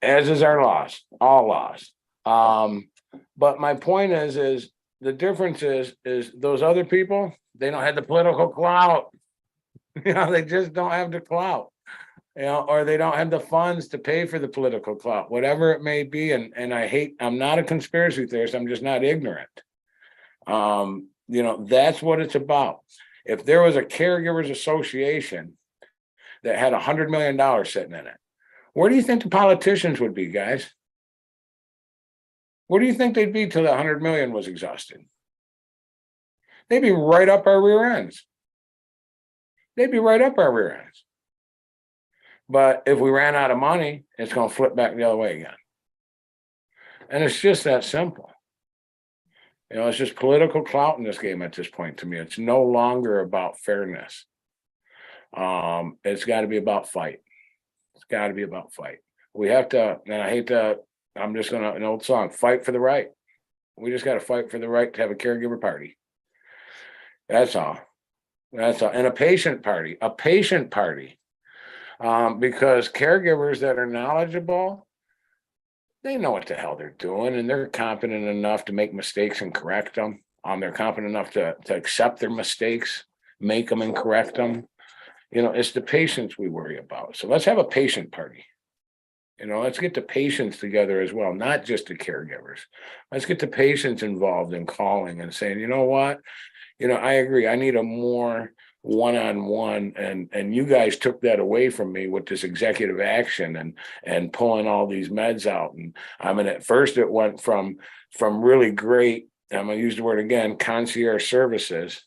As is our laws, all laws. But my point is the difference is those other people, they don't have the political clout. They just don't have the clout. Or they don't have the funds to pay for the political clout, whatever it may be. And I'm not a conspiracy theorist. I'm just not ignorant. That's what it's about. If there was a caregivers association that had $100 million sitting in it, where do you think the politicians would be, guys? Where do you think they'd be till the 100 million was exhausted? They'd be right up our rear ends. But if we ran out of money, it's going to flip back the other way again. And it's just that simple. It's just political clout in this game at this point to me. It's no longer about fairness. It's got to be about fight. It's got to be about fight. We have to, and I hate to, I'm just gonna, an old song, fight for the right. We just got to fight for the right to have a caregiver party. That's all. That's all. And a patient party, because caregivers that are knowledgeable, they know what the hell they're doing, and they're competent enough to make mistakes and correct them. They're competent enough to accept their mistakes, make them and correct them. It's the patients we worry about. So let's have a patient party. Let's get the patients together as well, not just the caregivers. Let's get the patients involved in calling and saying, you know what? I agree. I need a more one-on-one, and you guys took that away from me with this executive action and pulling all these meds out. And at first it went from really great, I'm gonna use the word again, concierge services,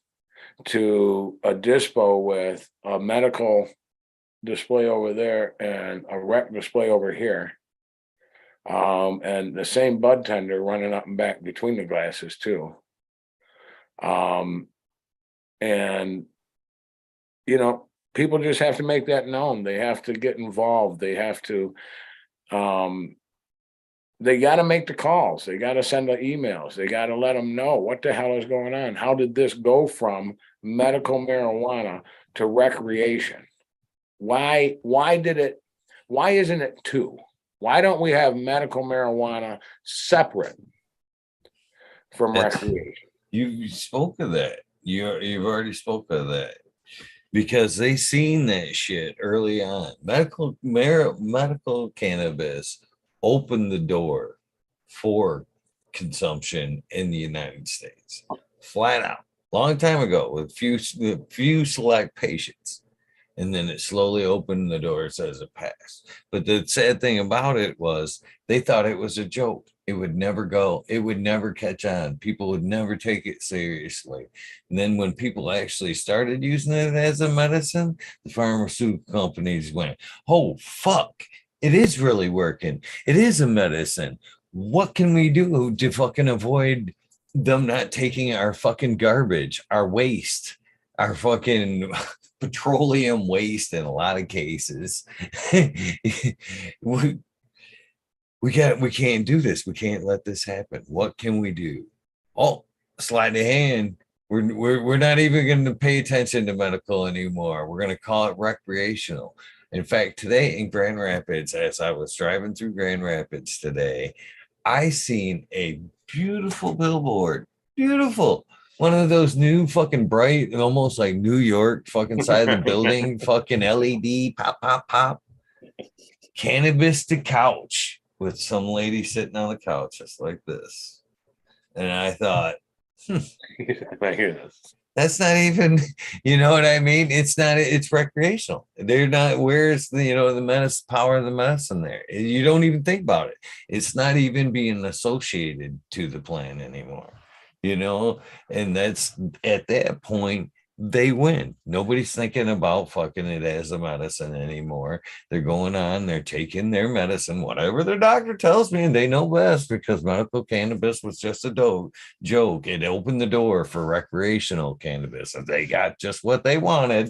to a dispo with a medical display over there and a rec display over here. And the same bud tender running up and back between the glasses too. And people just have to make that known. They have to get involved. They have to, they got to make the calls. They got to send the emails. They got to let them know what the hell is going on. How did this go from medical marijuana to recreation? Why isn't it two? Why don't we have medical marijuana separate from recreation? You spoke of that. You've already spoke of that, because they seen that shit early on. Medical cannabis opened the door for consumption in the United States, flat out, long time ago, with few select patients. And then it slowly opened the doors as it passed. But the sad thing about it was they thought it was a joke. It would never go. It would never catch on. People would never take it seriously. And then when people actually started using it as a medicine, the pharmaceutical companies went, oh, fuck, it is really working. It is a medicine. What can we do to fucking avoid them not taking our fucking garbage, our waste, our fucking petroleum waste in a lot of cases? we can't do this. We can't let this happen. What can we do? Oh, sleight of hand. We're not even going to pay attention to medical anymore. We're going to call it recreational. In fact, today in Grand Rapids, as I was driving through Grand Rapids today, I seen a beautiful billboard. Beautiful. One of those new fucking bright, almost like New York fucking side of the building, fucking LED, pop, pop, pop. Cannabis to couch, with some lady sitting on the couch just like this. And I thought, I hear this. That's not even, you know what I mean? It's recreational. They're not, where's the, the power of the medicine there? You don't even think about it. It's not even being associated to the plan anymore, and that's, at that point, they win. Nobody's thinking about fucking it as a medicine anymore. They're going on, they're taking their medicine, whatever their doctor tells me, and they know best, because medical cannabis was just a joke. It opened the door for recreational cannabis, and they got just what they wanted.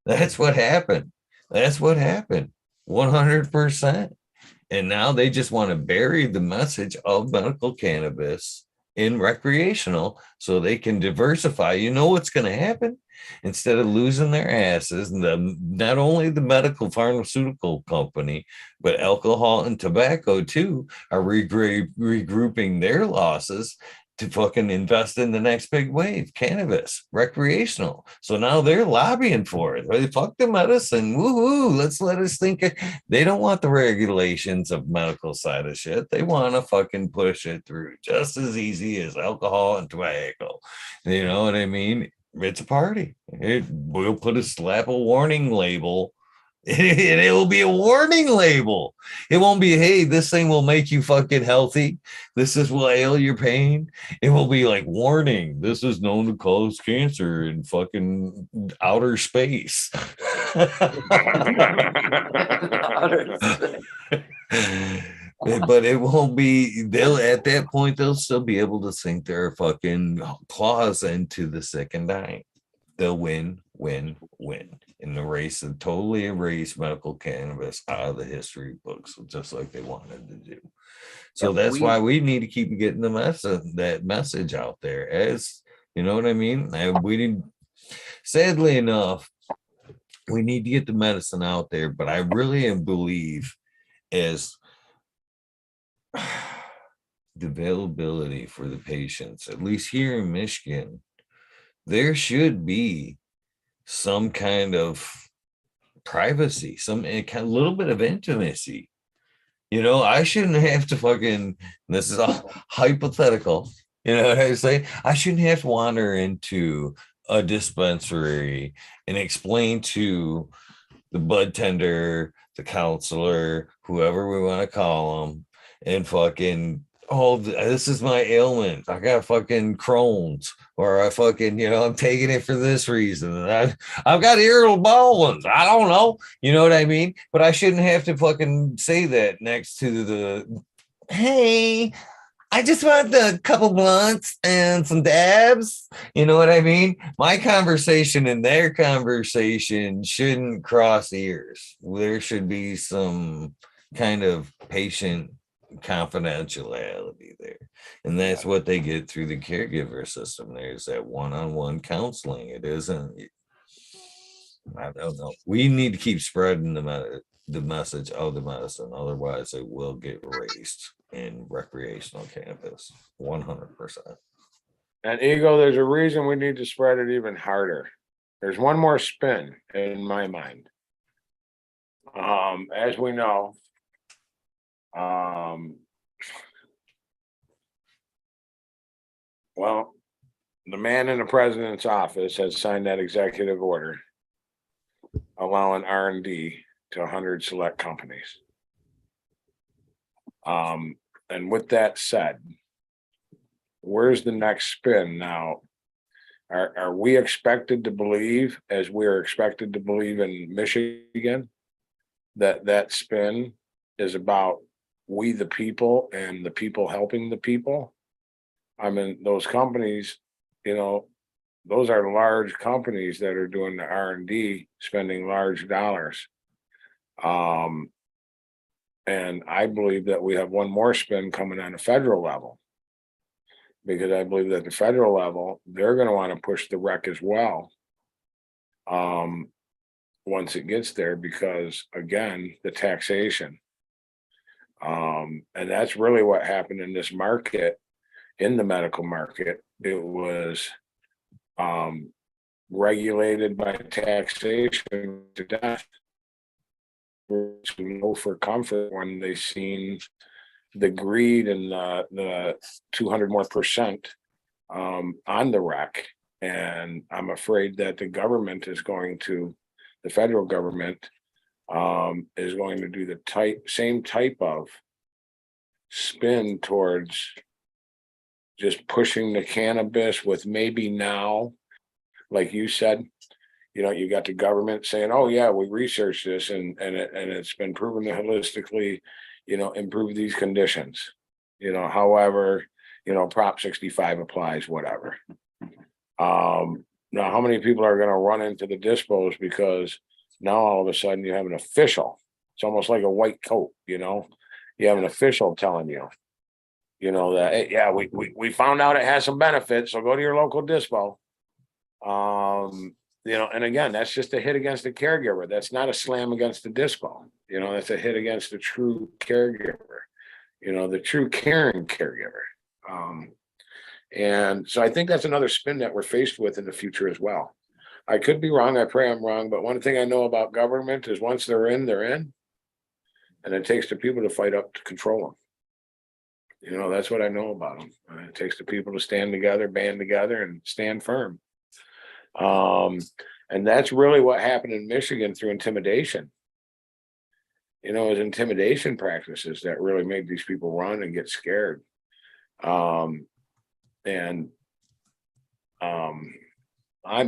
That's what happened. 100%. And now they just want to bury the message of medical cannabis in recreational so they can diversify. You know what's going to happen? Instead of losing their asses, not only the medical pharmaceutical company, but alcohol and tobacco too are regrouping their losses to fucking invest in the next big wave, cannabis, recreational. So now they're lobbying for it. They fuck the medicine. Woohoo. Let's let us think. They don't want the regulations of medical side of shit. They want to fucking push it through just as easy as alcohol and tobacco. You know what I mean? It's a party. We'll put a slap a warning label. It will be a warning label. It won't be, hey, this thing will make you fucking healthy. This will ail your pain. It will be like, warning, this is known to cause cancer in fucking outer space. But it won't be, at that point, they'll still be able to sink their fucking claws into the sick and dying. They'll win win. And totally erase medical cannabis out of the history books, just like they wanted to do. So that's why we need to keep getting that message out there, as you know what I mean. And we didn't, sadly enough, we need to get the medicine out there, but I really believe as the availability for the patients, at least here in Michigan, there should be some kind of privacy, some kind of little bit of intimacy. You know, I shouldn't have to this is all hypothetical. You know what I say? I shouldn't have to wander into a dispensary and explain to the bud tender, the counselor, whoever we want to call them, and this is my ailment. I got Crohn's, or I'm taking it for this reason. And I've got irritable bowel ones. I don't know. You know what I mean? But I shouldn't have to say that next to hey, I just want a couple blunts and some dabs. You know what I mean? My conversation and their conversation shouldn't cross ears. There should be some kind of patient confidentiality there. And that's what they get through the caregiver system. There's that one-on-one counseling. It isn't, I don't know. We need to keep spreading the message of the medicine. Otherwise, it will get erased in recreational cannabis. 100%. And Ego, there's a reason we need to spread it even harder. There's one more spin in my mind. As we know, well, the man in the president's office has signed that executive order allowing R&D to 100 select companies. And with that said, where's the next spin now? Are we expected to believe, as we are expected to believe in Michigan, that spin is about we the people and the people helping the people? I mean, those companies, those are large companies that are doing the R&D, spending large dollars. And I believe that we have one more spin coming on a federal level, because I believe that the federal level, they're going to want to push the rec as well. Once it gets there, because again, the taxation. And that's really what happened in this market, in the medical market. It was regulated by taxation to death, to know for comfort when they seen the greed and the 200% more on the rec. And I'm afraid that the government is going to, the federal government is going to do the same type of spin towards just pushing the cannabis, with maybe now, like you said, you got the government saying, oh yeah, we researched this and it's been proven to holistically, improve these conditions. However, Prop 65 applies, whatever. Now, how many people are going to run into the dispos because now all of a sudden you have an official? It's almost like a white coat, you have an official telling you, that, hey, yeah, we found out it has some benefits, so go to your local dispo. And again, that's just a hit against the caregiver. That's not a slam against the dispo. That's a hit against the true caregiver, the true caring caregiver. And so I think that's another spin that we're faced with in the future as well. I could be wrong. I pray I'm wrong. But one thing I know about government is once they're in, they're in. And it takes the people to fight up to control them. That's what I know about them. It takes the people to stand together, band together, and stand firm. And that's really what happened in Michigan through intimidation. It was intimidation practices that really made these people run and get scared. I'm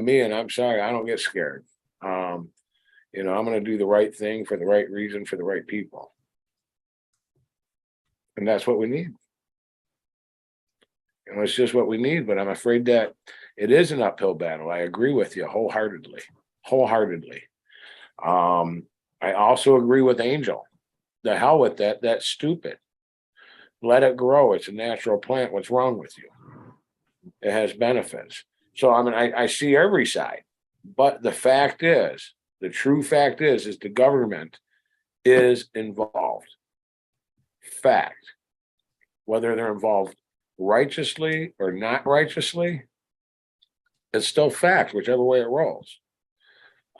me, and I'm sorry, I don't get scared. I'm going to do the right thing for the right reason for the right people. And that's what we need. It's just what we need, but I'm afraid that it is an uphill battle. I agree with you wholeheartedly. wholeheartedly. I also agree with Angel. The hell with that. That's stupid. Let it grow. It's a natural plant. What's wrong with you? It has benefits. So, I mean, I see every side, but the fact is, the true fact is the government is involved. Fact. Whether they're involved righteously or not righteously, it's still fact, whichever way it rolls.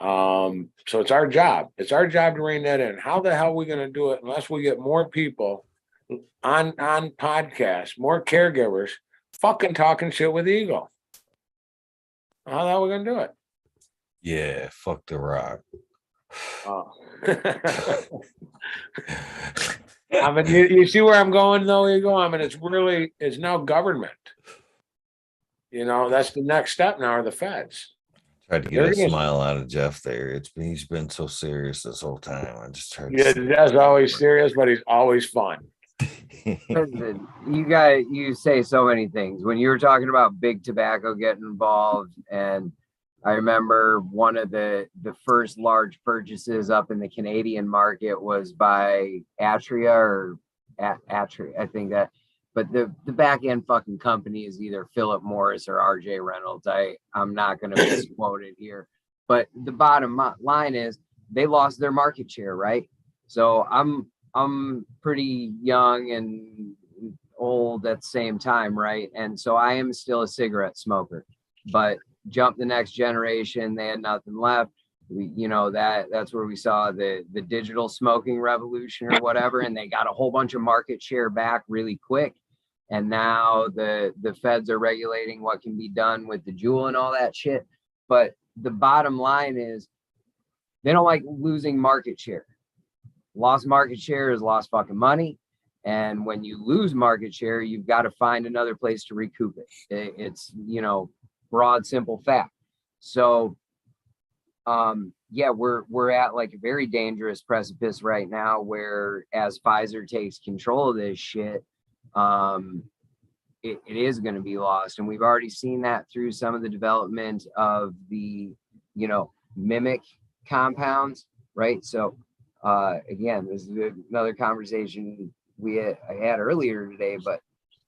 So it's our job. It's our job to rein that in. How the hell are we going to do it unless we get more people on podcasts, more caregivers, fucking talking shit with Eagle? How the hell are we going to do it? Yeah, fuck the Rock. Oh. I mean, you see where I'm going, though, Eagle? I mean, it's now government. You know, that's the next step now, are the feds. Tried to get a smile out of Jeff there. He's been so serious this whole time. I just tried to. Yeah, Jeff's always serious, but he's always fun. Listen, you say so many things. When you were talking about big tobacco getting involved, and I remember one of the first large purchases up in the Canadian market was by Atria or Atria, I think that. But the back end fucking company is either Philip Morris or RJ Reynolds. I'm not going to misquote it here, but the bottom line is they lost their market share, right? So I'm pretty young and old at the same time, right? And so I am still a cigarette smoker, but jump the next generation, they had nothing left. That's where we saw the digital smoking revolution or whatever, and they got a whole bunch of market share back really quick. And now the feds are regulating what can be done with the Juul and all that shit. But the bottom line is they don't like losing market share. Lost market share is lost fucking money. And when you lose market share, you've got to find another place to recoup it. It's, broad, simple fact. So, we're at like a very dangerous precipice right now where as Pfizer takes control of this shit, it is going to be lost. And we've already seen that through some of the development of the, mimic compounds, right? So, again, this is another conversation I had earlier today, but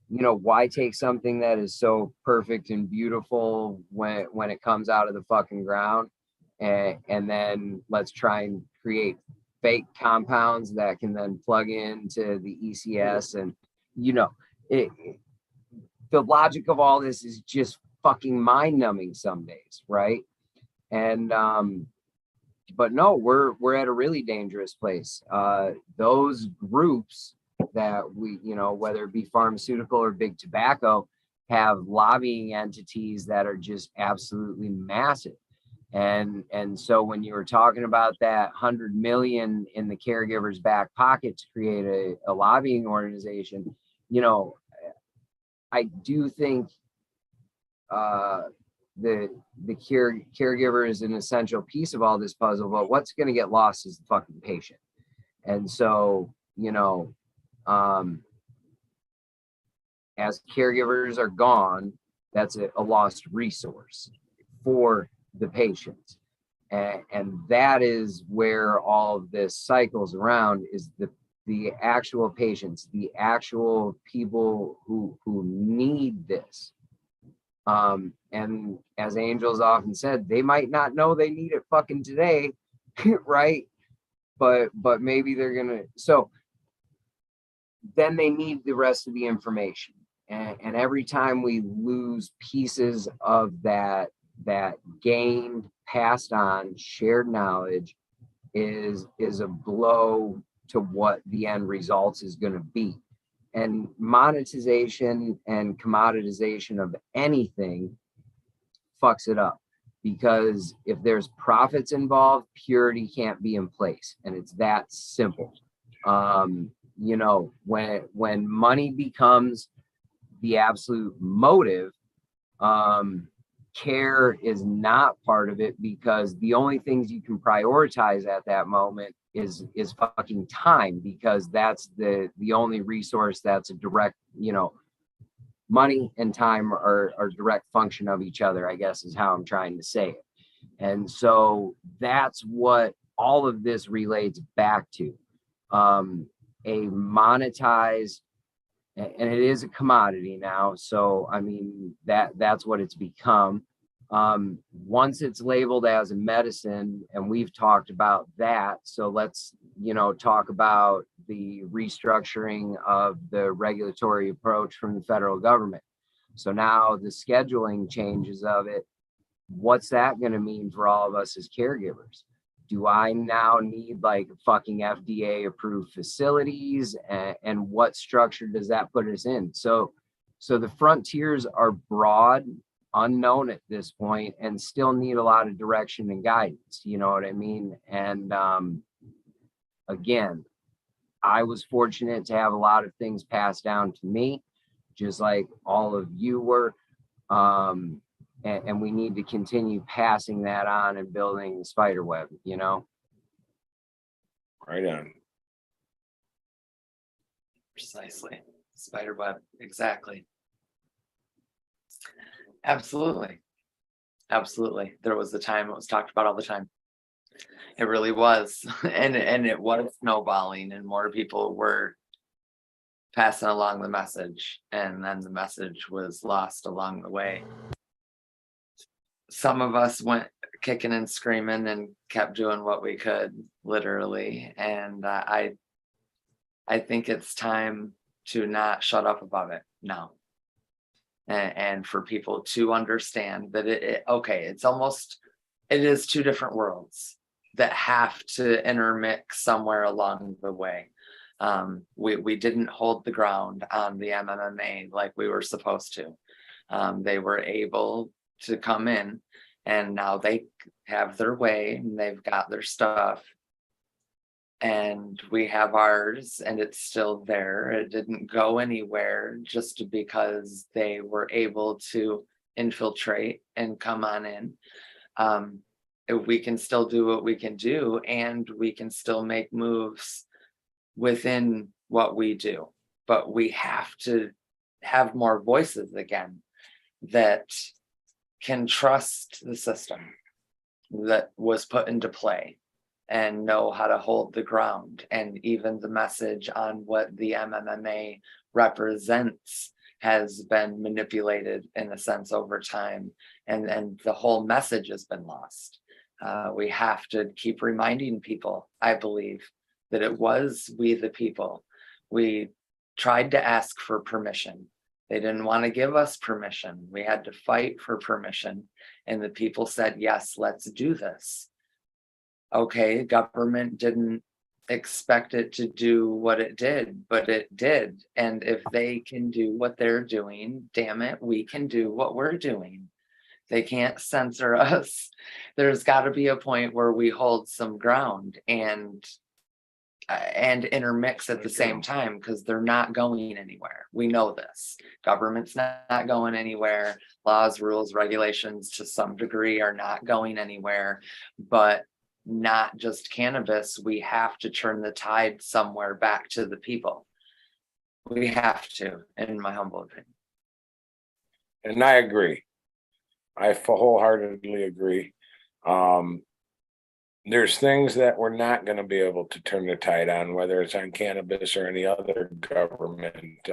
why take something that is so perfect and beautiful when it comes out of the fucking ground, and then let's try and create fake compounds that can then plug into the ECS, and the logic of all this is just fucking mind-numbing some days, right? And but no, we're at a really dangerous place. Those groups that we, whether it be pharmaceutical or big tobacco, have lobbying entities that are just absolutely massive. And so when you were talking about that 100 million in the caregiver's back pocket to create a lobbying organization, I do think the caregiver is an essential piece of all this puzzle, but what's going to get lost is the fucking patient. And so, as caregivers are gone, that's a lost resource for the patient. And that is where all of this cycles around, is the actual patients, the actual people who need this. And as Angel's often said, they might not know they need it fucking today, right? But maybe they're gonna, so then they need the rest of the information. And every time we lose pieces of that gained, passed on, shared knowledge is a blow to what the end results is going to be. And monetization and commoditization of anything fucks it up, because if there's profits involved, purity can't be in place. And it's that simple. When money becomes the absolute motive, care is not part of it, because the only things you can prioritize at that moment is fucking time, because that's the only resource that's a direct, money and time are direct function of each other, I guess is how I'm trying to say it. And so that's what all of this relates back to. A monetized, and it is a commodity now. So, I mean, that's what it's become. Once it's labeled as a medicine, and we've talked about that. So let's, talk about the restructuring of the regulatory approach from the federal government. So now the scheduling changes of it, what's that going to mean for all of us as caregivers? Do I now need like fucking FDA approved facilities, and what structure does that put us in? So the frontiers are broad, unknown at this point, and still need a lot of direction and guidance. You know what I mean? And again, I was fortunate to have a lot of things passed down to me, just like all of you were. And we need to continue passing that on and building the spider web, Right on. Precisely. Spider web. Exactly. Absolutely. Absolutely. There was a time it was talked about all the time. It really was. And it was snowballing, and more people were passing along the message, and then the message was lost along the way. Some of us went kicking and screaming and kept doing what we could, literally. And I think it's time to not shut up about it now. And for people to understand that it is two different worlds that have to intermix somewhere along the way. We didn't hold the ground on the MMA like we were supposed to. They were able to come in, and now they have their way and they've got their stuff, and we have ours, and it's still there. It didn't go anywhere just because they were able to infiltrate and come on in. We can still do what we can do, and we can still make moves within what we do, but we have to have more voices again that can trust the system that was put into play and know how to hold the ground. And even the message on what the MMA represents has been manipulated in a sense over time, and the whole message has been lost. We have to keep reminding people, I believe, that it was we the people. We tried to ask for permission. They didn't want to give us permission. We had to fight for permission. And the people said, yes, let's do this. Okay, government didn't expect it to do what it did, but it did. And if they can do what they're doing, damn it, we can do what we're doing. They can't censor us. There's got to be a point where we hold some ground and intermix at the same time, because they're not going anywhere. We know this. Government's not going anywhere. Laws, rules, regulations to some degree are not going anywhere, but not just cannabis. We have to turn the tide somewhere back to the people. We have to, in my humble opinion. And I agree. I wholeheartedly agree. There's things that we're not going to be able to turn the tide on, whether it's on cannabis or any other government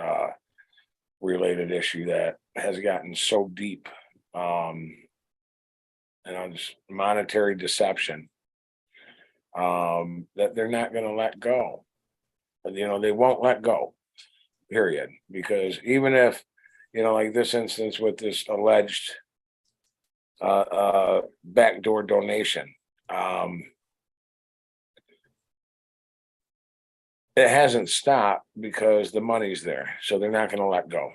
related issue that has gotten so deep. And on monetary deception, that they're not going to let go. They won't let go, period. Because even if, like this instance with this alleged backdoor donation, it hasn't stopped because the money's there, so they're not going to let go.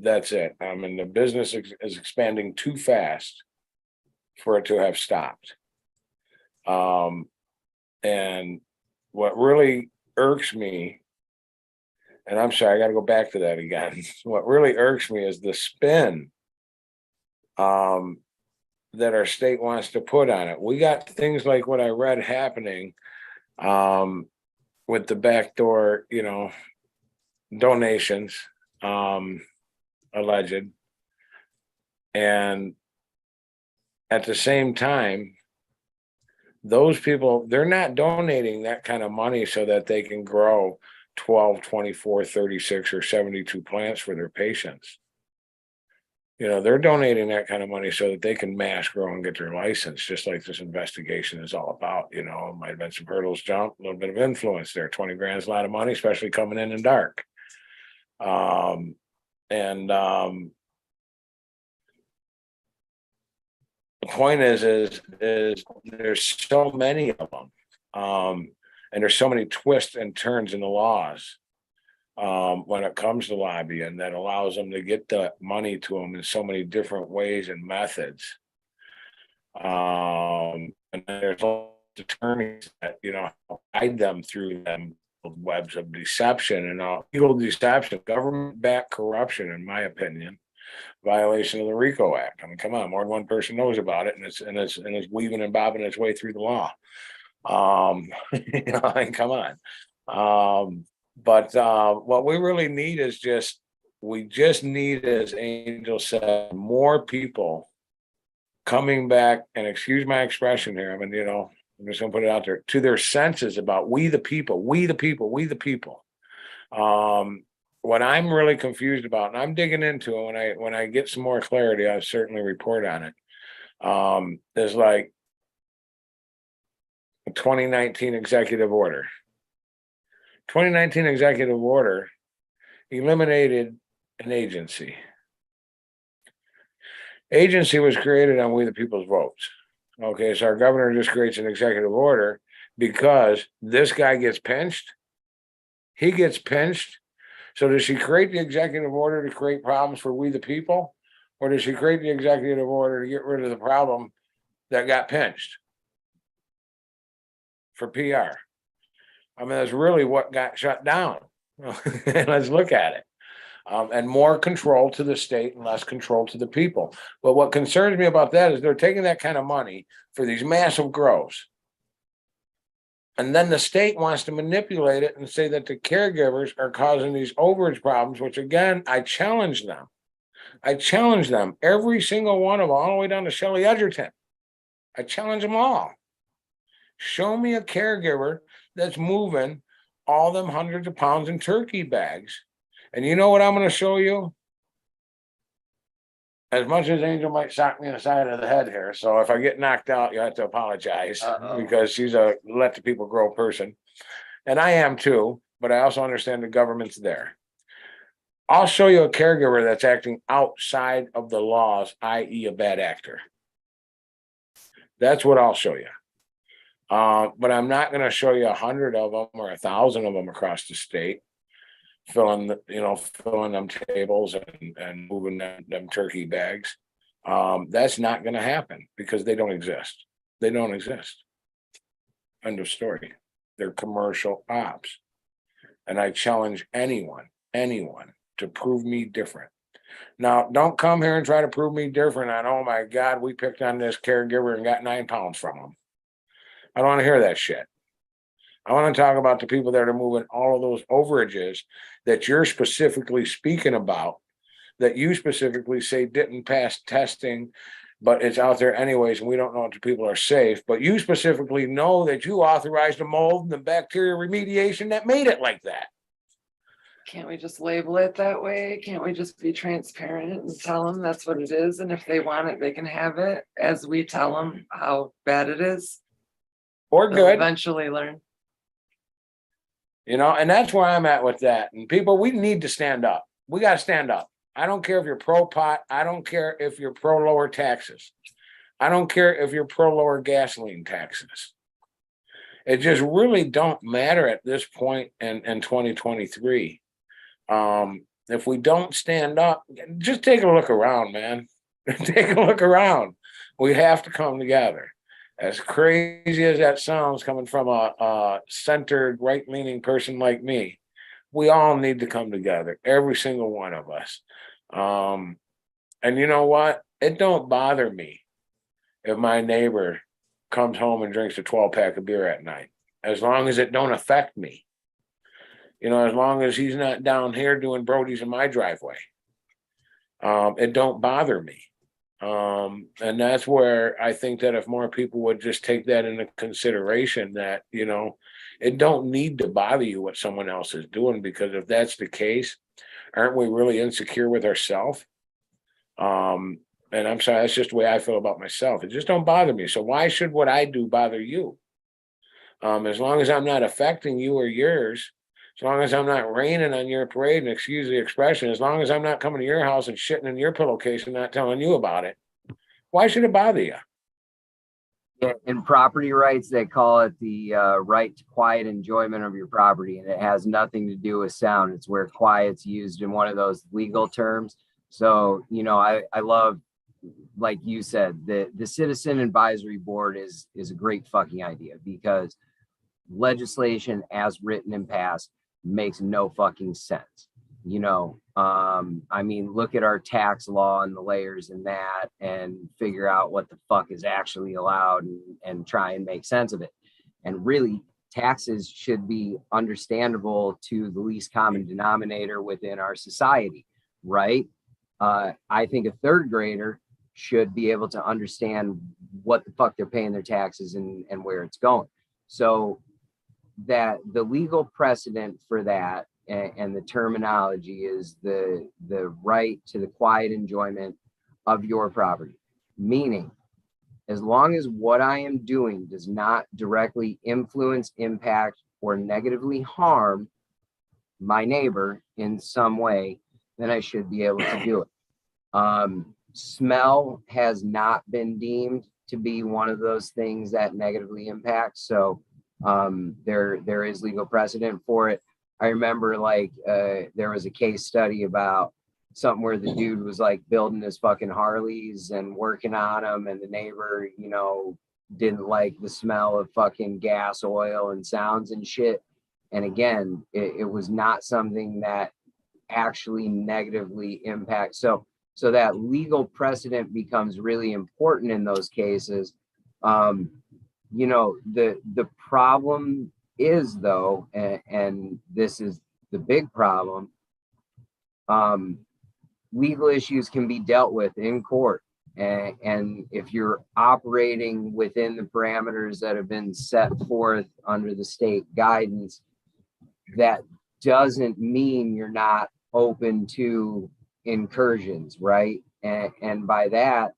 That's it. The business is expanding too fast for it to have stopped. And what really irks me, and I'm sorry, I got to go back to that again. What really irks me is the spin that our state wants to put on it. We got things like what I read happening with the backdoor, donations, alleged. And at the same time, those people, they're not donating that kind of money so that they can grow 12, 24, 36, or 72 plants for their patients. You know, they're donating that kind of money so that they can mass grow and get their license, just like this investigation is all about. You know, might have been some hurdles jumped, a little bit of influence there. 20 grand is a lot of money, especially coming in dark. The point is there's so many of them. And there's so many twists and turns in the laws when it comes to lobbying that allows them to get the money to them in so many different ways and methods. And there's attorneys that, you know, guide them through them webs of deception and legal deception, government-backed corruption, in my opinion, violation of the RICO Act. I mean, come on, more than one person knows about it, and it's weaving and bobbing its way through the law. You know, I mean, come on. But what we really need is we just need, as Angel said, more people coming back, and excuse my expression here, I mean, you know, I'm just gonna put it out there, to their senses about we the people. What I'm really confused about, and I'm digging into it, when I get some more clarity, I'll certainly report on it. Is like a 2019 executive order. 2019 executive order eliminated an agency. Agency was created on we the people's votes. Okay, so our governor just creates an executive order because this guy gets pinched. He gets pinched. So does she create the executive order to create problems for we the people? Or does she create the executive order to get rid of the problem that got pinched for PR? I mean, that's really what got shut down. Let's look at it. And more control to the state and less control to the people. But what concerns me about that is they're taking that kind of money for these massive grows. And then the state wants to manipulate it and say that the caregivers are causing these overage problems, which again, I challenge them. Every single one of them, all the way down to Shelley Edgerton. I challenge them all. Show me a caregiver that's moving all them hundreds of pounds in turkey bags. And you know what I'm going to show you? As much as Angel might sock me in the side of the head here, so if I get knocked out, you have to apologize. Because she's a let the people grow person. And I am too, but I also understand the government's there. I'll show you a caregiver that's acting outside of the laws, i.e. a bad actor. That's what I'll show you. But I'm not going to show you 100 of them or 1,000 of them across the state, filling them tables and moving them turkey bags. That's not going to happen because they don't exist. They don't exist. End of story. They're commercial ops. And I challenge anyone to prove me different. Now, don't come here and try to prove me different on, oh my God, we picked on this caregiver and got 9 pounds from him. I don't want to hear that shit. I want to talk about the people that are moving all of those overages that you're specifically speaking about, that you specifically say didn't pass testing, but it's out there anyways, and we don't know if the people are safe. But you specifically know that you authorized the mold and the bacteria remediation that made it like that. Can't we just label it that way? Can't we just be transparent and tell them that's what it is? And if they want it, they can have it as we tell them how bad it is. Or They'll good. eventually learn. You know, and that's where I'm at with that. And people, we need to stand up. We got to stand up. I don't care if you're pro pot. I don't care if you're pro lower taxes. I don't care if you're pro lower gasoline taxes. It just really don't matter at this point in 2023. If we don't stand up, just take a look around, man. Take a look around. We have to come together. As crazy as that sounds, coming from a centered, right-leaning person like me, we all need to come together, every single one of us. And you know what? It don't bother me if my neighbor comes home and drinks a 12-pack of beer at night, as long as it don't affect me. You know, as long as he's not down here doing Brody's in my driveway. It don't bother me. And that's where I think that if more people would just take that into consideration, that, it don't need to bother you what someone else is doing, because if that's the case, aren't we really insecure with ourselves? And I'm sorry, that's just the way I feel about myself. It just don't bother me. So why should what I do bother you? As long as I'm not affecting you or yours, as long as I'm not raining on your parade, and excuse the expression, as long as I'm not coming to your house and shitting in your pillowcase and not telling you about it, why should it bother you? In property rights, they call it the right to quiet enjoyment of your property, and it has nothing to do with sound. It's where quiet's used in one of those legal terms. So, I love, like you said, the Citizen Advisory Board is a great fucking idea, because legislation as written and passed makes no fucking sense. Look at our tax law and the layers in that, and figure out what the fuck is actually allowed, and try and make sense of it. And really, taxes should be understandable to the least common denominator within our society, right? I think a third grader should be able to understand what the fuck they're paying their taxes and where it's going. So that the legal precedent for that, and the terminology, is the right to the quiet enjoyment of your property. Meaning, as long as what I am doing does not directly influence, impact, or negatively harm my neighbor in some way, then I should be able to do it. Smell has not been deemed to be one of those things that negatively impacts. So there is legal precedent for it. I remember there was a case study about something where the dude was building his fucking Harleys and working on them, and the neighbor, didn't like the smell of fucking gas, oil, and sounds and shit. And again, it was not something that actually negatively impacts. So that legal precedent becomes really important in those cases. The problem is, though, and this is the big problem, legal issues can be dealt with in court. And if you're operating within the parameters that have been set forth under the state guidance, that doesn't mean you're not open to incursions, right? And by that,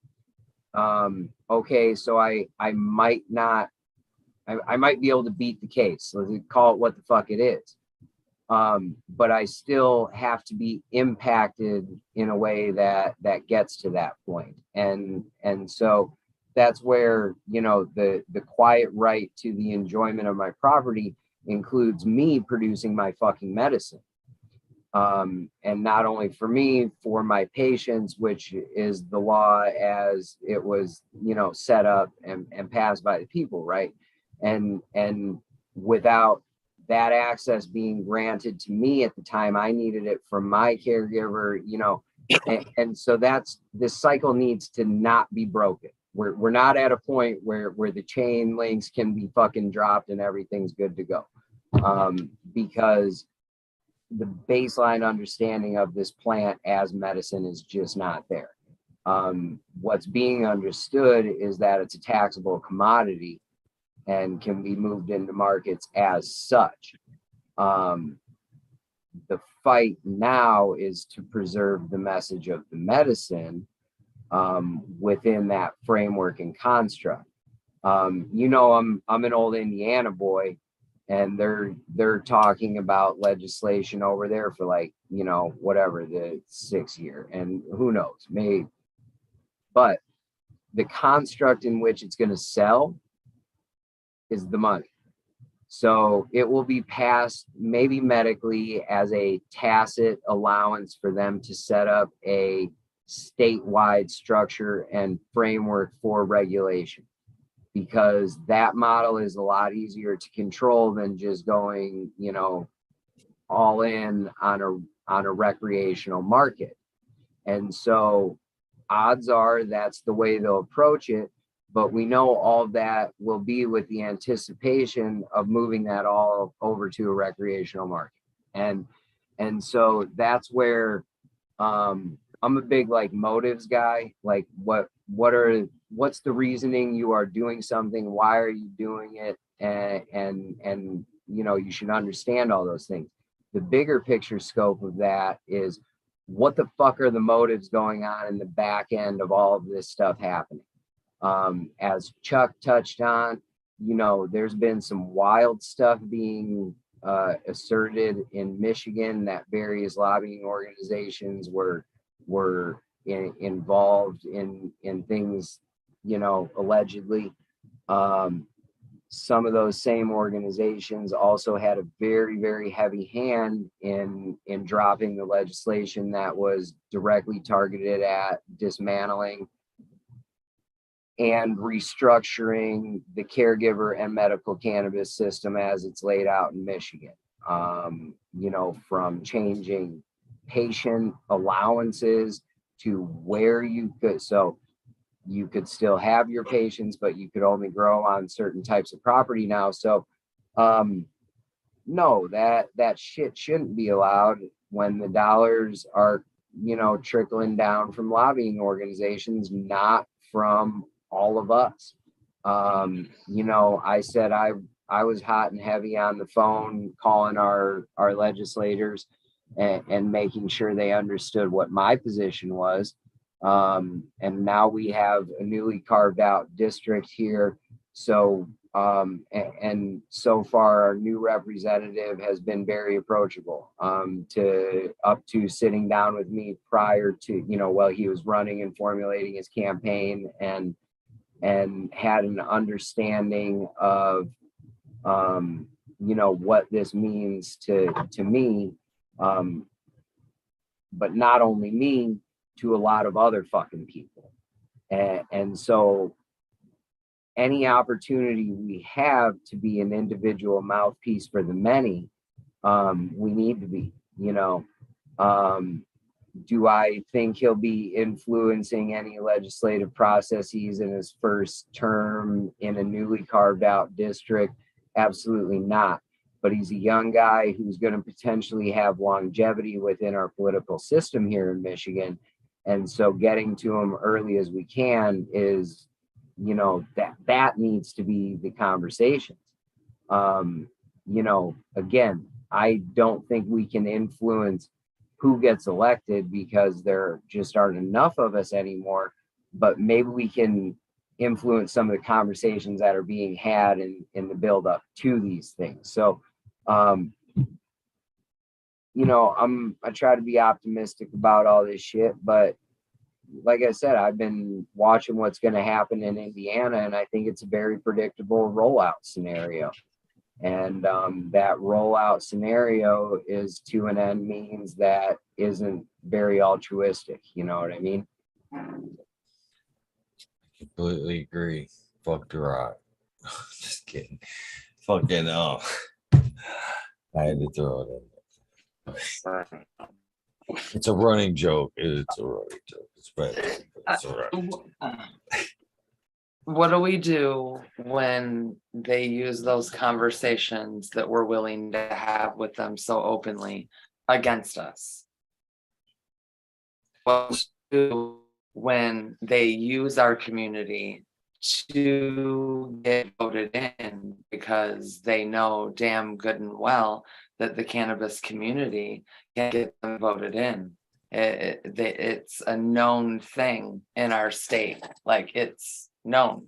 okay, so I might not, I might be able to beat the case. Let's call it what the fuck it is. But I still have to be impacted in a way that gets to that point. And so that's where, the quiet right to the enjoyment of my property includes me producing my fucking medicine. And not only for me, for my patients, which is the law as it was, set up and passed by the people, right? And without that access being granted to me at the time I needed it from my caregiver, and so that's, this cycle needs to not be broken. We're not at a point where the chain links can be fucking dropped and everything's good to go. Because the baseline understanding of this plant as medicine is just not there. What's being understood is that it's a taxable commodity and can be moved into markets as such. The fight now is to preserve the message of the medicine within that framework and construct. I'm an old Indiana boy, and they're talking about legislation over there for whatever, the 6th year, and who knows, maybe. But the construct in which it's going to sell is the money. So it will be passed maybe medically as a tacit allowance for them to set up a statewide structure and framework for regulation, because that model is a lot easier to control than just going, all in on a recreational market. And so odds are that's the way they'll approach it. But we know all that will be with the anticipation of moving that all over to a recreational market. And so that's where, I'm a big like motives guy. Like what's the reasoning you are doing something? Why are you doing it? And you know, you should understand all those things. The bigger picture scope of that is what the fuck are the motives going on in the back end of all of this stuff happening? As Chuck touched on, you know, there's been some wild stuff being asserted in Michigan that various lobbying organizations were involved in things, you know, allegedly. Some of those same organizations also had a very, very heavy hand in dropping the legislation that was directly targeted at dismantling and restructuring the caregiver and medical cannabis system as it's laid out in Michigan. You know, from changing patient allowances to where you could, so you could still have your patients, but you could only grow on certain types of property now. So no, that shit shouldn't be allowed when the dollars are, you know, trickling down from lobbying organizations, not from all of us. You know, I said I was hot and heavy on the phone calling our legislators and making sure they understood what my position was. And now we have a newly carved out district here. So and so far our new representative has been very approachable, to sitting down with me prior to, you know, while he was running and formulating his campaign, and had an understanding of you know, what this means to me, but not only me, to a lot of other fucking people. And so any opportunity we have to be an individual mouthpiece for the many, we need to be, you know. Do I think he'll be influencing any legislative processes in his first term in a newly carved out district? Absolutely not. But he's a young guy who's going to potentially have longevity within our political system here in Michigan. And so getting to him early as we can is, you know, that needs to be the conversations. You know, again, I don't think we can influence who gets elected because there just aren't enough of us anymore, but maybe we can influence some of the conversations that are being had in the build up to these things. So, you know, I try to be optimistic about all this shit, but like I said, I've been watching what's going to happen in Indiana, and I think it's a very predictable rollout scenario. And that rollout scenario is to an end means that isn't very altruistic. You know what I mean? Completely agree. Fuck the rock. Just kidding. Fucking I had to throw it in there. It's a running joke. It's a running joke. It's bad. It's a running joke. What do we do when they use those conversations that we're willing to have with them so openly against us? What do we do when they use our community to get voted in because they know damn good and well that the cannabis community can get them voted in? It's a known thing in our state. Like, it's known.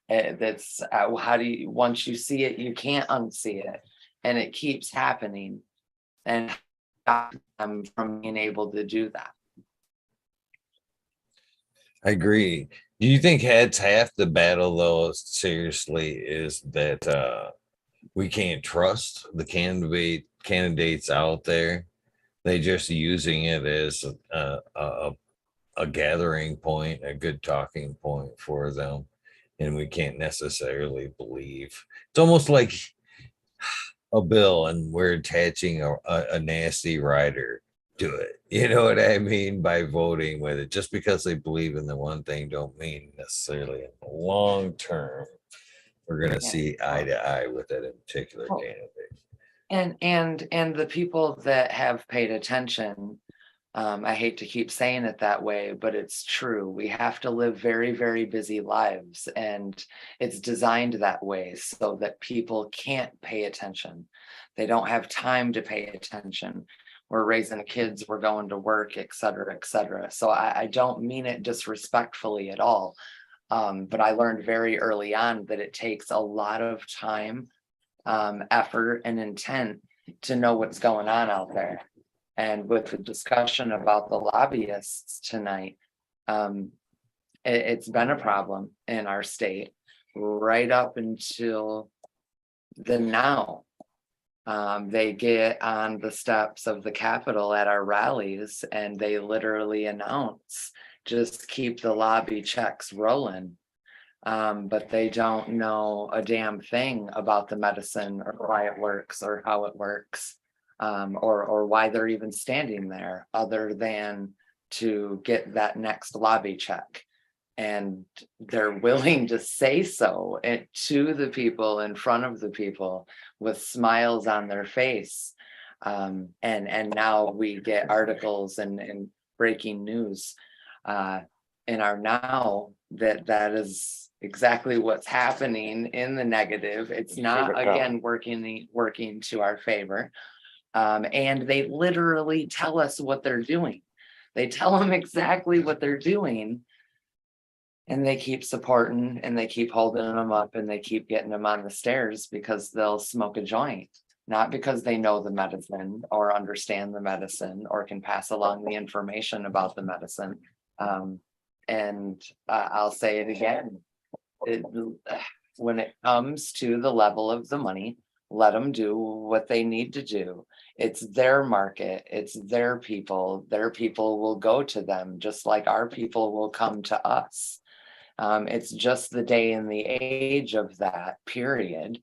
That's how do you, once you see it, you can't unsee it, and it keeps happening, and stop them from being able to do that. I agree. Do you think that's half the battle, though? Seriously, is that we can't trust the candidates out there? They just using it as a gathering point, a good talking point for them, and we can't necessarily believe. It's almost like a bill, and we're attaching a nasty rider to it. You know what I mean? By voting with it, just because they believe in the one thing, don't mean necessarily in the long term we're going to see eye to eye with that particular candidate. And the people that have paid attention I hate to keep saying it that way, but it's true. We have to live very, very busy lives, and it's designed that way so that people can't pay attention. They don't have time to pay attention. We're raising kids, we're going to work, et cetera, et cetera. So I don't mean it disrespectfully at all. But I learned very early on that it takes a lot of time, effort, and intent to know what's going on out there. And with the discussion about the lobbyists tonight, it's been a problem in our state right up until the now. They get on the steps of the Capitol at our rallies and they literally announce, just keep the lobby checks rolling. But they don't know a damn thing about the medicine or why it works or how it works. Or why they're even standing there other than to get that next lobby check. And they're willing to say so to the people in front of the people with smiles on their face. And now we get articles and breaking news in our now that is exactly what's happening in the negative. It's not, again, working to our favor. And they literally tell us what they're doing. They tell them exactly what they're doing. And they keep supporting and they keep holding them up and they keep getting them on the stairs because they'll smoke a joint, not because they know the medicine or understand the medicine or can pass along the information about the medicine. I'll say it again. When it comes to the level of the money, let them do what they need to do. It's their market. It's their people. Their people will go to them just like our people will come to us. It's just the day and the age of that period.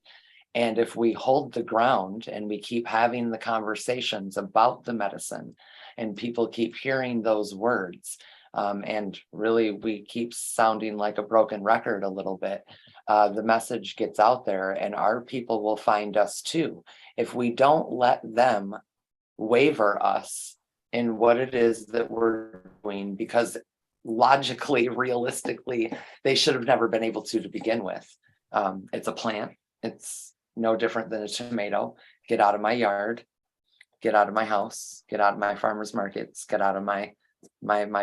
And if we hold the ground and we keep having the conversations about the medicine and people keep hearing those words, and really we keep sounding like a broken record a little bit, the message gets out there and our people will find us too. If we don't let them waver us in what it is that we're doing, because logically, realistically, they should have never been able to begin with. It's a plant. It's no different than a tomato. Get out of my yard, get out of my house, get out of my farmers markets, get out of my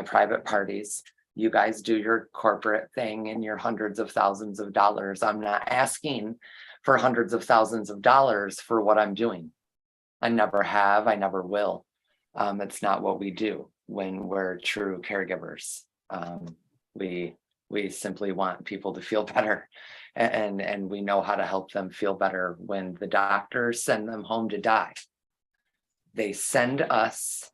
private parties. You guys do your corporate thing and your hundreds of thousands of dollars. I'm not asking for hundreds of thousands of dollars for what I'm doing. I never have, I never will. It's not what we do when we're true caregivers. We simply want people to feel better, and we know how to help them feel better. When the doctors send them home to die, they send us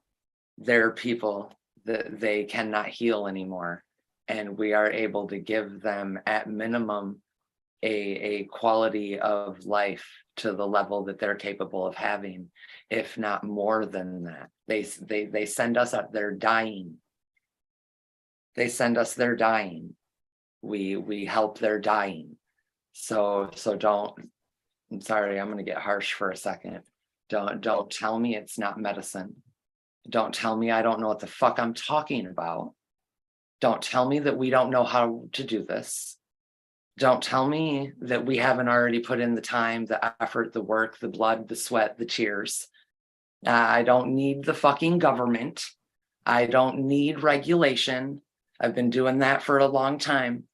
their people that they cannot heal anymore, and we are able to give them at minimum a quality of life to the level that they're capable of having, if not more than that. They send us out, they're dying. They send us their dying. We help their dying. So don't, I'm sorry, I'm gonna get harsh for a second. Don't tell me it's not medicine. Don't tell me I don't know what the fuck I'm talking about. Don't tell me that we don't know how to do this. Don't tell me that we haven't already put in the time, the effort, the work, the blood, the sweat, the tears. I don't need the fucking government. I don't need regulation. I've been doing that for a long time.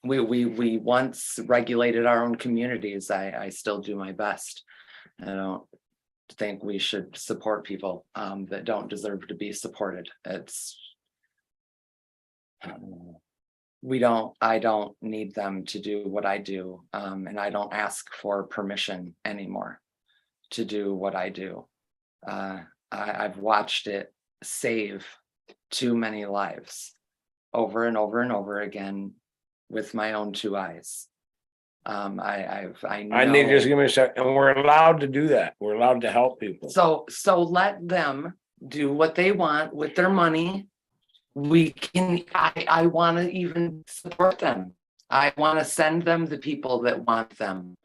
We once regulated our own communities. I still do my best. I don't think we should support people that don't deserve to be supported. I don't need them to do what I do. And I don't ask for permission anymore to do what I do. I've watched it save too many lives over and over and over again with my own two eyes. I know. I need, just give me a second. And we're allowed to do that. We're allowed to help people. So let them do what they want with their money. I want to even support them. I want to send them the people that want them.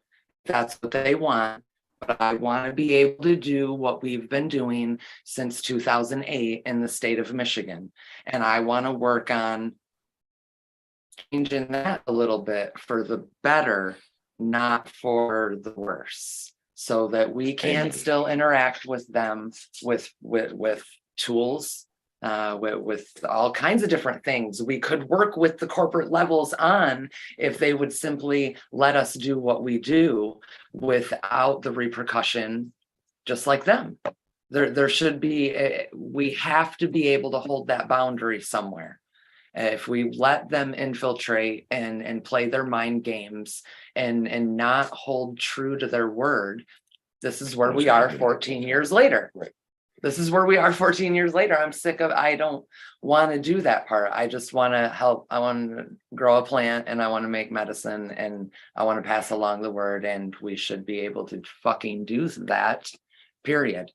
If that's what they want, But I want to be able to do what we've been doing since 2008 in the state of Michigan. And I want to work on changing that a little bit for the better, not for the worse, so that we can still interact with them with tools, with all kinds of different things. We could work with the corporate levels on if they would simply let us do what we do without the repercussion, just like them. There should be, we have to be able to hold that boundary somewhere. If we let them infiltrate and play their mind games and not hold true to their word, this is where we are 14 years later. Right. This is where we are 14 years later. I'm sick of, I don't want to do that part. I just want to help. I want to grow a plant and I want to make medicine and I want to pass along the word, and we should be able to fucking do that, period.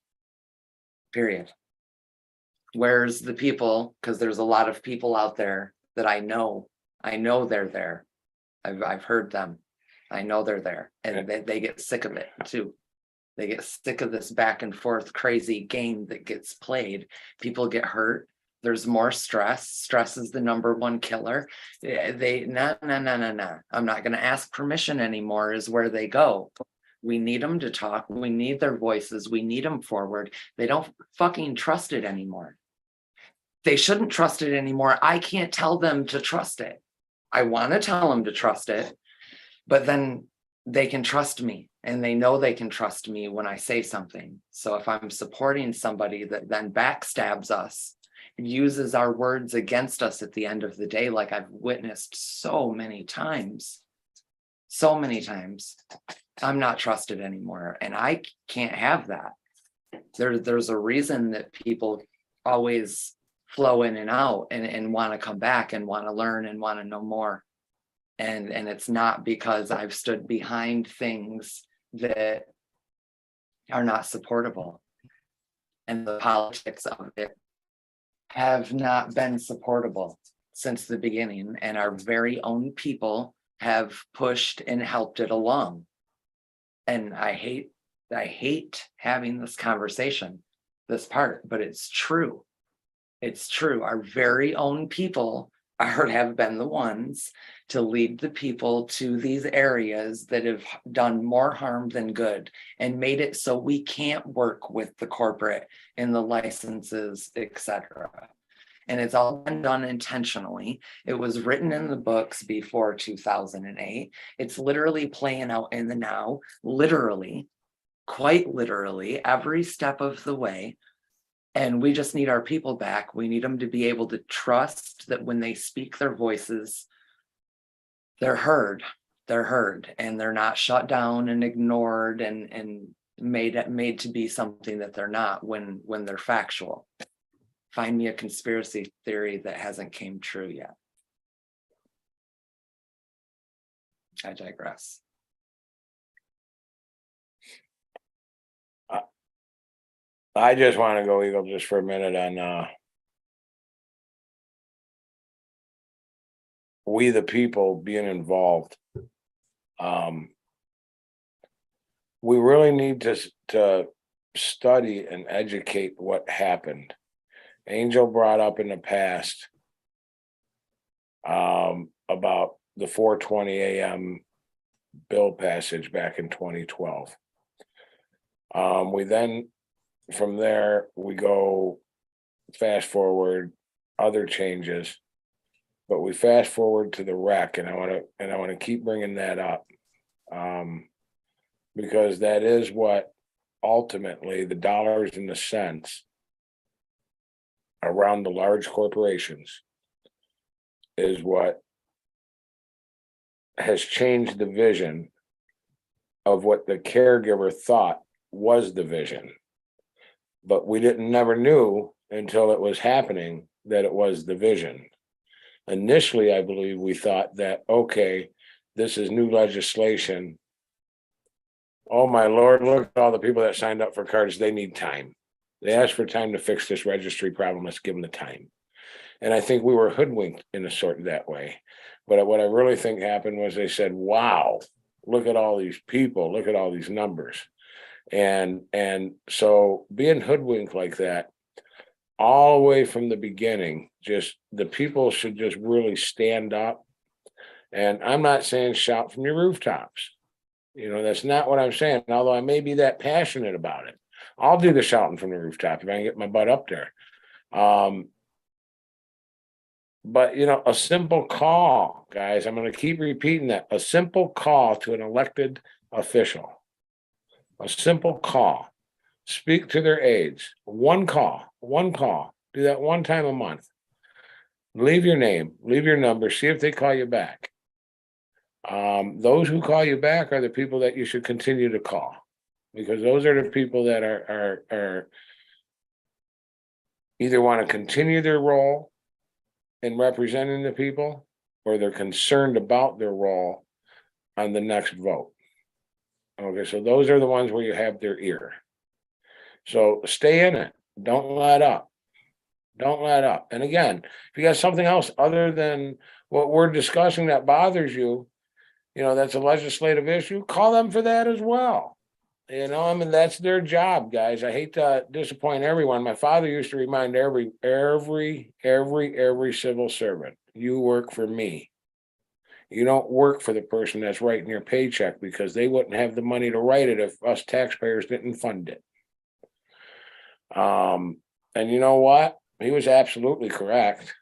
Where's the people? Because there's a lot of people out there that I know they're there. I've heard them. I know they're there, and they get sick of it too. They get sick of this back and forth crazy game that gets played. People get hurt. There's more stress. Stress is the number one killer. No. I'm not going to ask permission anymore is where they go. We need them to talk. We need their voices. We need them forward. They don't fucking trust it anymore. They shouldn't trust it anymore. I can't tell them to trust it. I want to tell them to trust it, but then they can trust me and they know they can trust me when I say something. So if I'm supporting somebody that then backstabs us, uses our words against us at the end of the day, like I've witnessed so many times, I'm not trusted anymore. And I can't have that. There's a reason that people always flow in and out and want to come back and want to learn and want to know more. And it's not because I've stood behind things that are not supportable. And the politics of it have not been supportable since the beginning. And our very own people have pushed and helped it along. And I hate having this conversation, this part, but it's true. It's true. Our very own people have been the ones to lead the people to these areas that have done more harm than good and made it so we can't work with the corporate and the licenses, etc. And it's all been done intentionally. It was written in the books before 2008. It's literally playing out in the now, literally, quite literally, every step of the way. And we just need our people back. We need them to be able to trust that when they speak their voices, they're heard, and they're not shut down and ignored and made to be something that they're not when they're factual. Find me a conspiracy theory that hasn't came true yet. I digress. I just want to go, Eagle, just for a minute on we the people being involved. We really need to study and educate what happened. Angel brought up in the past about the 4:20 a.m. bill passage back in 2012. We then, from there, we go fast forward, other changes, but we fast forward to the wreck, and I want to keep bringing that up because that is what ultimately the dollars and the cents around the large corporations is what has changed the vision of what the caregiver thought was the vision. But we never knew until it was happening that it was the vision. Initially, I believe we thought that, okay, this is new legislation. Oh my Lord, look at all the people that signed up for cards. They need time. They asked for time to fix this registry problem. Let's give them the time. And I think we were hoodwinked in a sort of that way. But what I really think happened was they said, wow, look at all these people. Look at all these numbers. And so being hoodwinked like that, all the way from the beginning, just the people should just really stand up. And I'm not saying shout from your rooftops. That's not what I'm saying, although I may be that passionate about it. I'll do the shouting from the rooftop if I can get my butt up there. But a simple call, guys, I'm going to keep repeating that. A simple call to an elected official. A simple call. Speak to their aides. One call. Do that one time a month. Leave your name, leave your number, see if they call you back. Those who call you back are the people that you should continue to call, because those are the people that are either want to continue their role in representing the people, or they're concerned about their role on the next vote. Okay, so those are the ones where you have their ear. So stay in it. Don't let up. Don't let up. And again, if you got something else other than what we're discussing that bothers you, that's a legislative issue, call them for that as well. That's their job, guys. I hate to disappoint everyone. My father used to remind every civil servant, you work for me. You don't work for the person that's writing your paycheck, because they wouldn't have the money to write it if us taxpayers didn't fund it. And you know what? He was absolutely correct.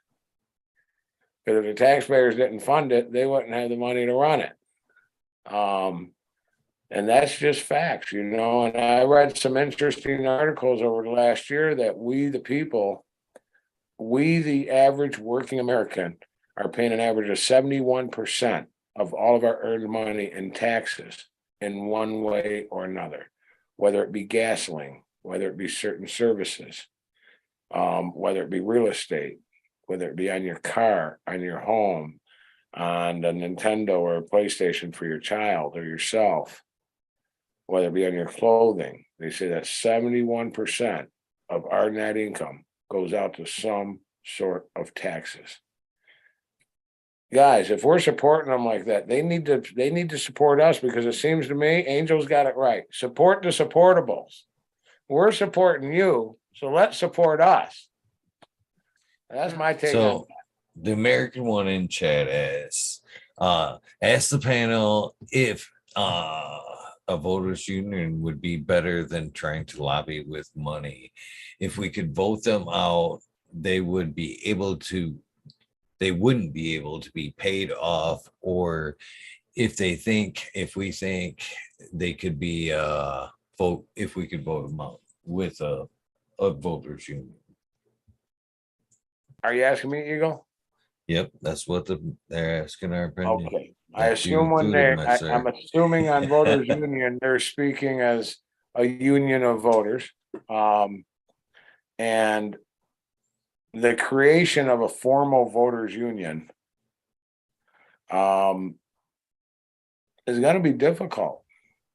Because if the taxpayers didn't fund it, they wouldn't have the money to run it. And that's just facts, And I read some interesting articles over the last year that we, the people, the average working American, are paying an average of 71% of all of our earned money in taxes in one way or another, whether it be gasoline, whether it be certain services, whether it be real estate, whether it be on your car, on your home, on a Nintendo or a PlayStation for your child or yourself, whether it be on your clothing. They say that 71% of our net income goes out to some sort of taxes. Guys, if we're supporting them like that, they need to support us, because it seems to me Angel's got it right. Support the supportables. We're supporting you, so let's support us. That's my take on So the American one in chat asks, ask the panel if a voters union would be better than trying to lobby with money. If we could vote them out, they wouldn't be able to be paid off, or if we think they could be vote, if we could vote them out with a voters union. Are you asking me, Eagle? Yep, that's what they're asking our opinion. Okay. I That's you assume when included, they, my sir. I'm assuming on voters union, they're speaking as a union of voters. And the creation of a formal voters union is going to be difficult.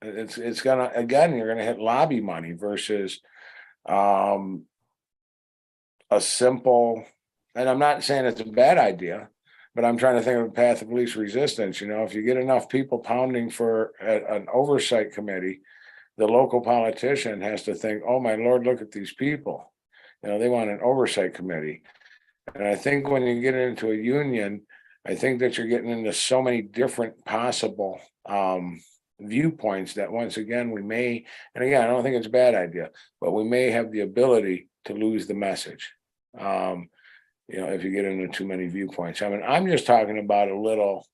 It's gonna, again, you're gonna hit lobby money versus a simple, and I'm not saying it's a bad idea, but I'm trying to think of a path of least resistance. If you get enough people pounding for an oversight committee, the local politician has to think, oh my Lord, look at these people. They want an oversight committee. And I think when you get into a union, I think that you're getting into so many different possible viewpoints that once again, we may, and again, I don't think it's a bad idea, but we may have the ability to lose the message. If you get into too many viewpoints. I mean, I'm just talking about a little,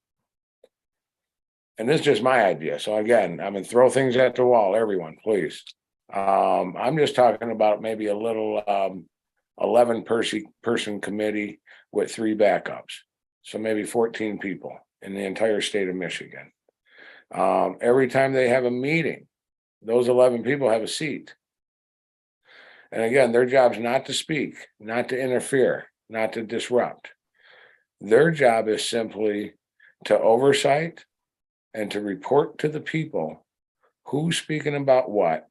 and this is just my idea. So again, I mean, throw things at the wall, everyone, please. I'm just talking about maybe a little 11-person committee with 3 backups. So maybe 14 people in the entire state of Michigan. Every time they have a meeting, those 11 people have a seat. And again, their job is not to speak, not to interfere, not to disrupt. Their job is simply to oversight and to report to the people who's speaking about what,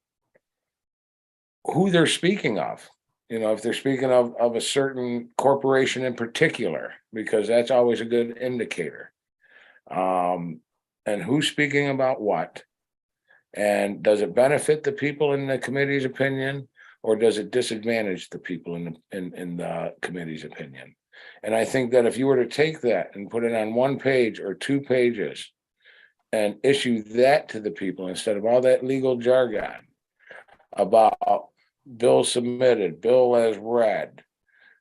who they're speaking of. If they're speaking of a certain corporation in particular, because that's always a good indicator. And who's speaking about what, And does it benefit the people in the committee's opinion, or does it disadvantage the people in the committee's opinion? And I think that if you were to take that and put it on 1 page or 2 pages and issue that to the people instead of all that legal jargon about bill submitted, bill as read,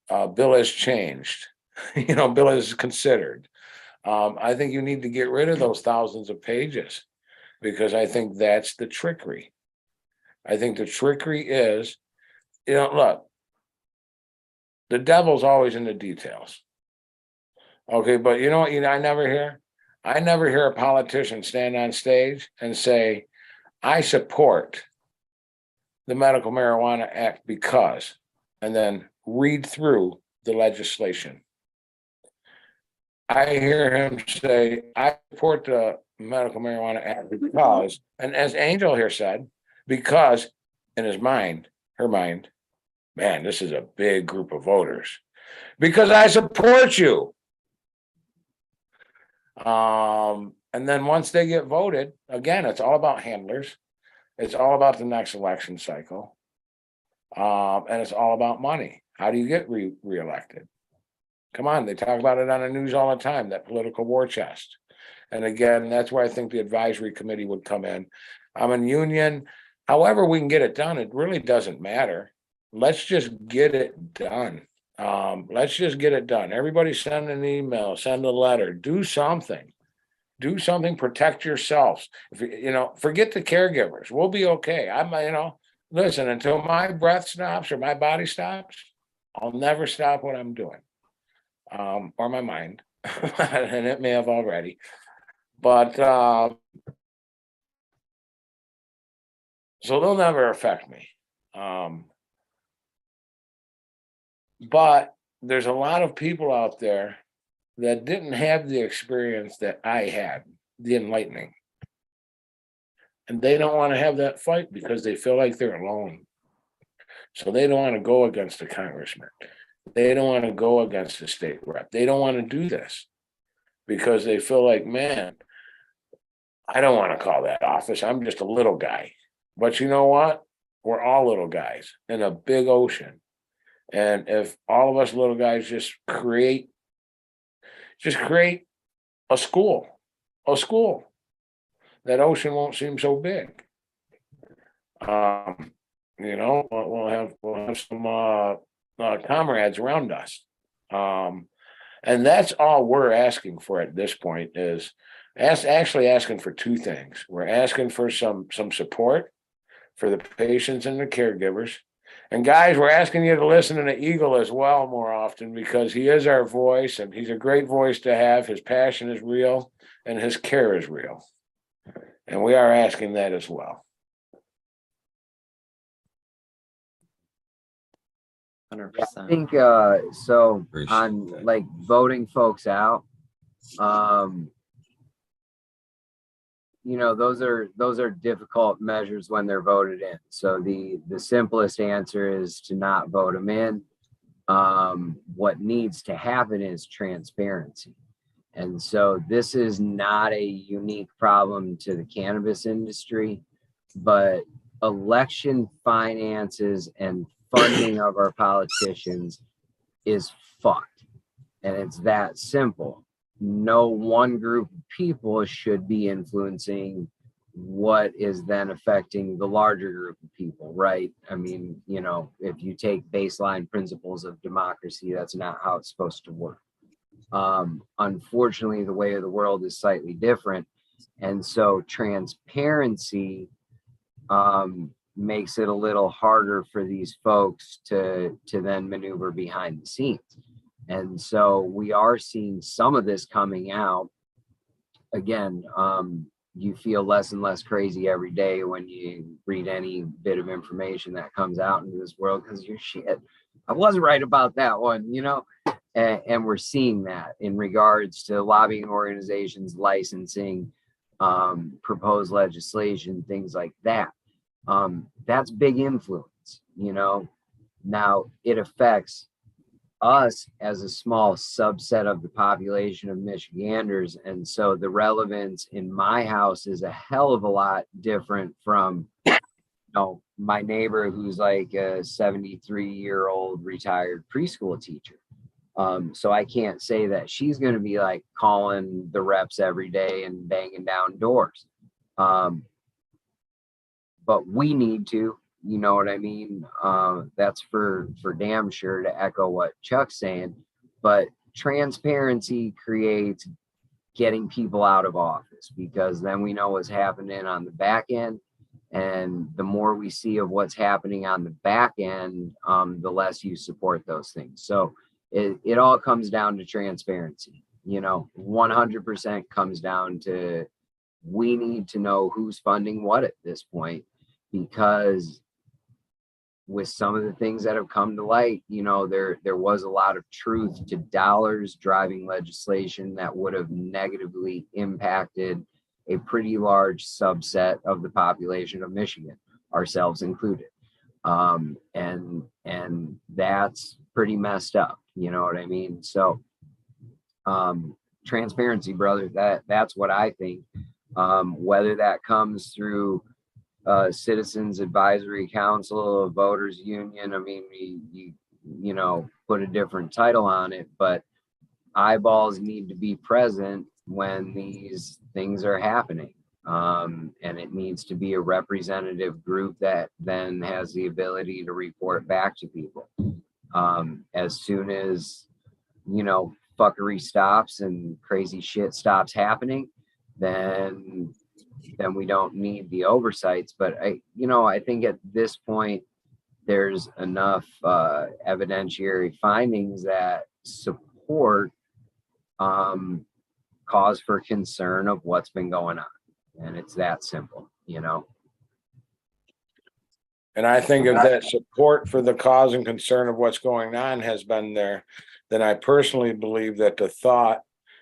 bill as changed, bill as considered. I think you need to get rid of those thousands of pages, because I think that's the trickery. I think the trickery is, look, the devil's always in the details. Okay, but you know what? I never hear? I never hear a politician stand on stage and say, I support the Medical Marijuana Act because, and then read through the legislation. I hear him say, I support the Medical Marijuana Act because, and as Angel here said, because in his mind, her mind, man, this is a big group of voters, because I support you. And then once they get voted, again, it's all about handlers. It's all about the next election cycle. And it's all about money. How do you get reelected? Come on, they talk about it on the news all the time, that political war chest. And again, that's where I think the advisory committee would come in. I'm in union. However we can get it done, it really doesn't matter. Let's just get it done. Let's just get it done. Everybody send an email, send a letter, do something. Do something, protect yourselves. If forget the caregivers. We'll be okay. Listen, until my breath stops or my body stops, I'll never stop what I'm doing. Or my mind. And it may have already. But so they'll never affect me. But there's a lot of people out there that didn't have the experience that I had, the enlightening. And they don't want to have that fight because they feel like they're alone. So they don't want to go against a congressman. They don't want to go against a state rep. They don't want to do this because they feel like, man, I don't want to call that office. I'm just a little guy. But you know what? We're all little guys in a big ocean. And if all of us little guys just create a school, that ocean won't seem so big. We'll have some comrades around us. And that's all we're asking for at this point is actually asking for 2 things. We're asking for some support for the patients and the caregivers. And guys, we're asking you to listen to the Eagle as well more often, because he is our voice and he's a great voice to have. His passion is real and his care is real. And we are asking that as well. 100%. I think so on like voting folks out, those are difficult measures when they're voted in. So the simplest answer is to not vote them in. What needs to happen is transparency. And so this is not a unique problem to the cannabis industry, but election finances and funding of our politicians is fucked. And it's that simple. No one group of people should be influencing what is then affecting the larger group of people, right? I mean, if you take baseline principles of democracy, that's not how it's supposed to work. Unfortunately, the way of the world is slightly different. And so transparency makes it a little harder for these folks to then maneuver behind the scenes. And so we are seeing some of this coming out. Again, you feel less and less crazy every day when you read any bit of information that comes out into this world, because you're shit. I was right about that one, and we're seeing that in regards to lobbying organizations, licensing, proposed legislation, things like that. That's big influence, Now it affects us as a small subset of the population of Michiganders. And so the relevance in my house is a hell of a lot different from, my neighbor who's like a 73-year-old retired preschool teacher. So I can't say that she's going to be like calling the reps every day and banging down doors. But we need to, you know what I mean? That's for damn sure, to echo what Chuck's saying. But transparency creates getting people out of office, because then we know what's happening on the back end. And the more we see of what's happening on the back end, the less you support those things. So it all comes down to transparency. 100% comes down to, we need to know who's funding what at this point, because with some of the things that have come to light, there was a lot of truth to dollars driving legislation that would have negatively impacted a pretty large subset of the population of Michigan, ourselves included. And that's pretty messed up. You know what I mean? So transparency, brother, that's what I think. Whether that comes through Citizens Advisory Council, a voters union, I mean, you put a different title on it, but eyeballs need to be present when these things are happening. And it needs to be a representative group that then has the ability to report back to people. As soon as, fuckery stops and crazy shit stops happening, then we don't need the oversights. But I think at this point, there's enough evidentiary findings that support cause for concern of what's been going on. And it's that simple, And I think if that support for the cause and concern of what's going on has been there, then I personally believe that the thought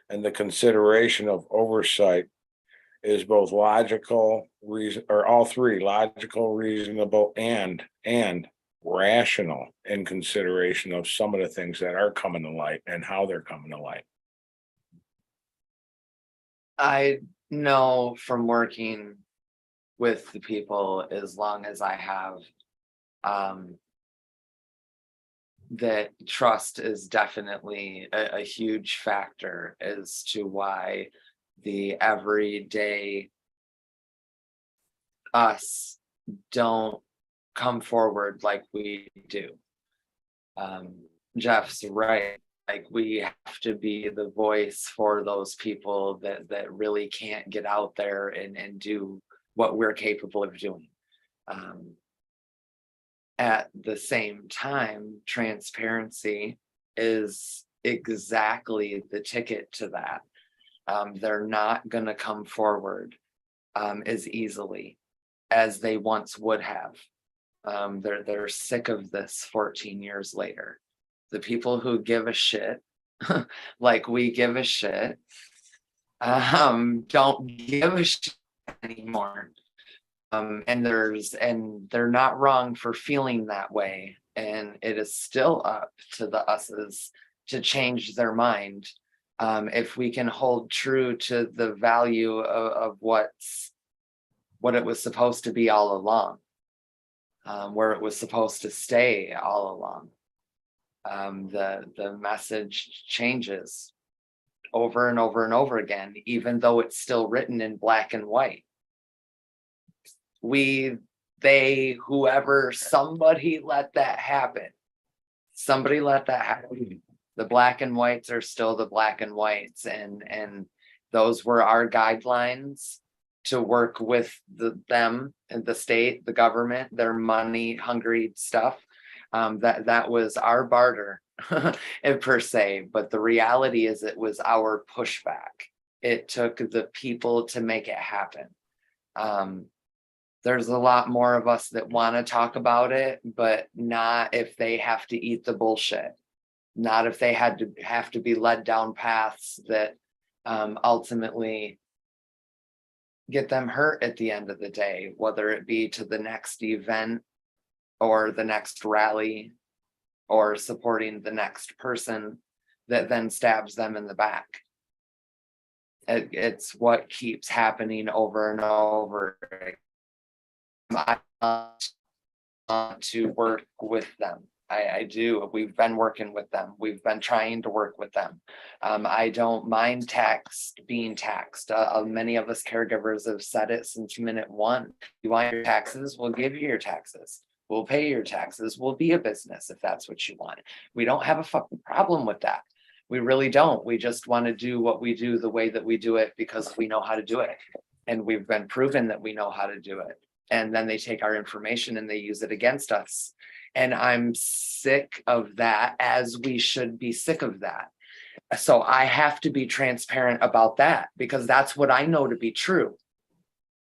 and the consideration of oversight is both logical, or all three: logical, reasonable, and rational, in consideration of some of the things that are coming to light and how they're coming to light. I know from working with the people as long as I have, that trust is definitely a huge factor as to why the everyday us don't come forward like we do. Jeff's right. Like, we have to be the voice for those people that really can't get out there and do what we're capable of doing. At the same time, transparency is exactly the ticket to that. They're not going to come forward as easily as they once would have. They're sick of this 14 years later. The people who give a shit, like we give a shit, don't give a shit anymore. And they're not wrong for feeling that way. And it is still up to the us's to change their mind. If we can hold true to the value of what it was supposed to be all along, where it was supposed to stay all along. The message changes over and over and over again, even though it's still written in black and white. Whoever, somebody let that happen. Somebody let that happen. The black and whites are still the black and whites, and those were our guidelines to work with them and the state, the government, their money hungry stuff. That was our barter per se, but the reality is it was our pushback. It took the people to make it happen. There's a lot more of us that want to talk about it, but not if they have to eat the bullshit. Not if they have to be led down paths that ultimately get them hurt at the end of the day, whether it be to the next event or the next rally or supporting the next person that then stabs them in the back. It's what keeps happening over and over. I want to work with them. I do. We've been working with them. We've been trying to work with them. I don't mind being taxed. Many of us caregivers have said it since minute one. You want your taxes? We'll give you your taxes. We'll pay your taxes. We'll be a business if that's what you want. We don't have a fucking problem with that. We really don't. We just want to do what we do the way that we do it because we know how to do it. And we've been proven that we know how to do it. And then they take our information and they use it against us. And I'm sick of that, as we should be sick of that. So I have to be transparent about that because that's what I know to be true.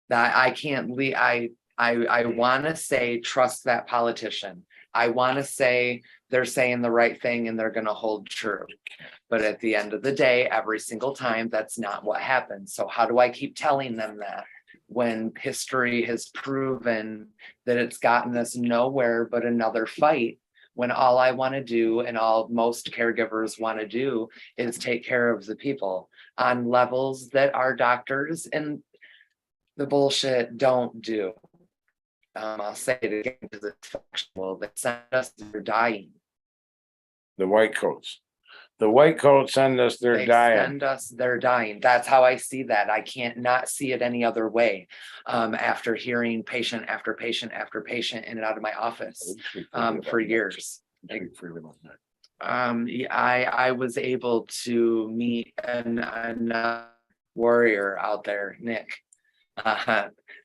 That I can't leave. I want to say, trust that politician. I want to say they're saying the right thing and they're going to hold true. But at the end of the day, every single time, that's not what happens. So how do I keep telling them that when history has proven that it's gotten us nowhere but another fight, when all I want to do and all most caregivers want to do is take care of the people on levels that our doctors and the bullshit don't do. I'll say it again because it's factual. They send us, they're dying. The white coats. The white coats send us, they're dying. Send us, they're dying. That's how I see that. I can't not see it any other way. After hearing patient after patient after patient in and out of my office for years. I was able to meet a warrior out there, Nick,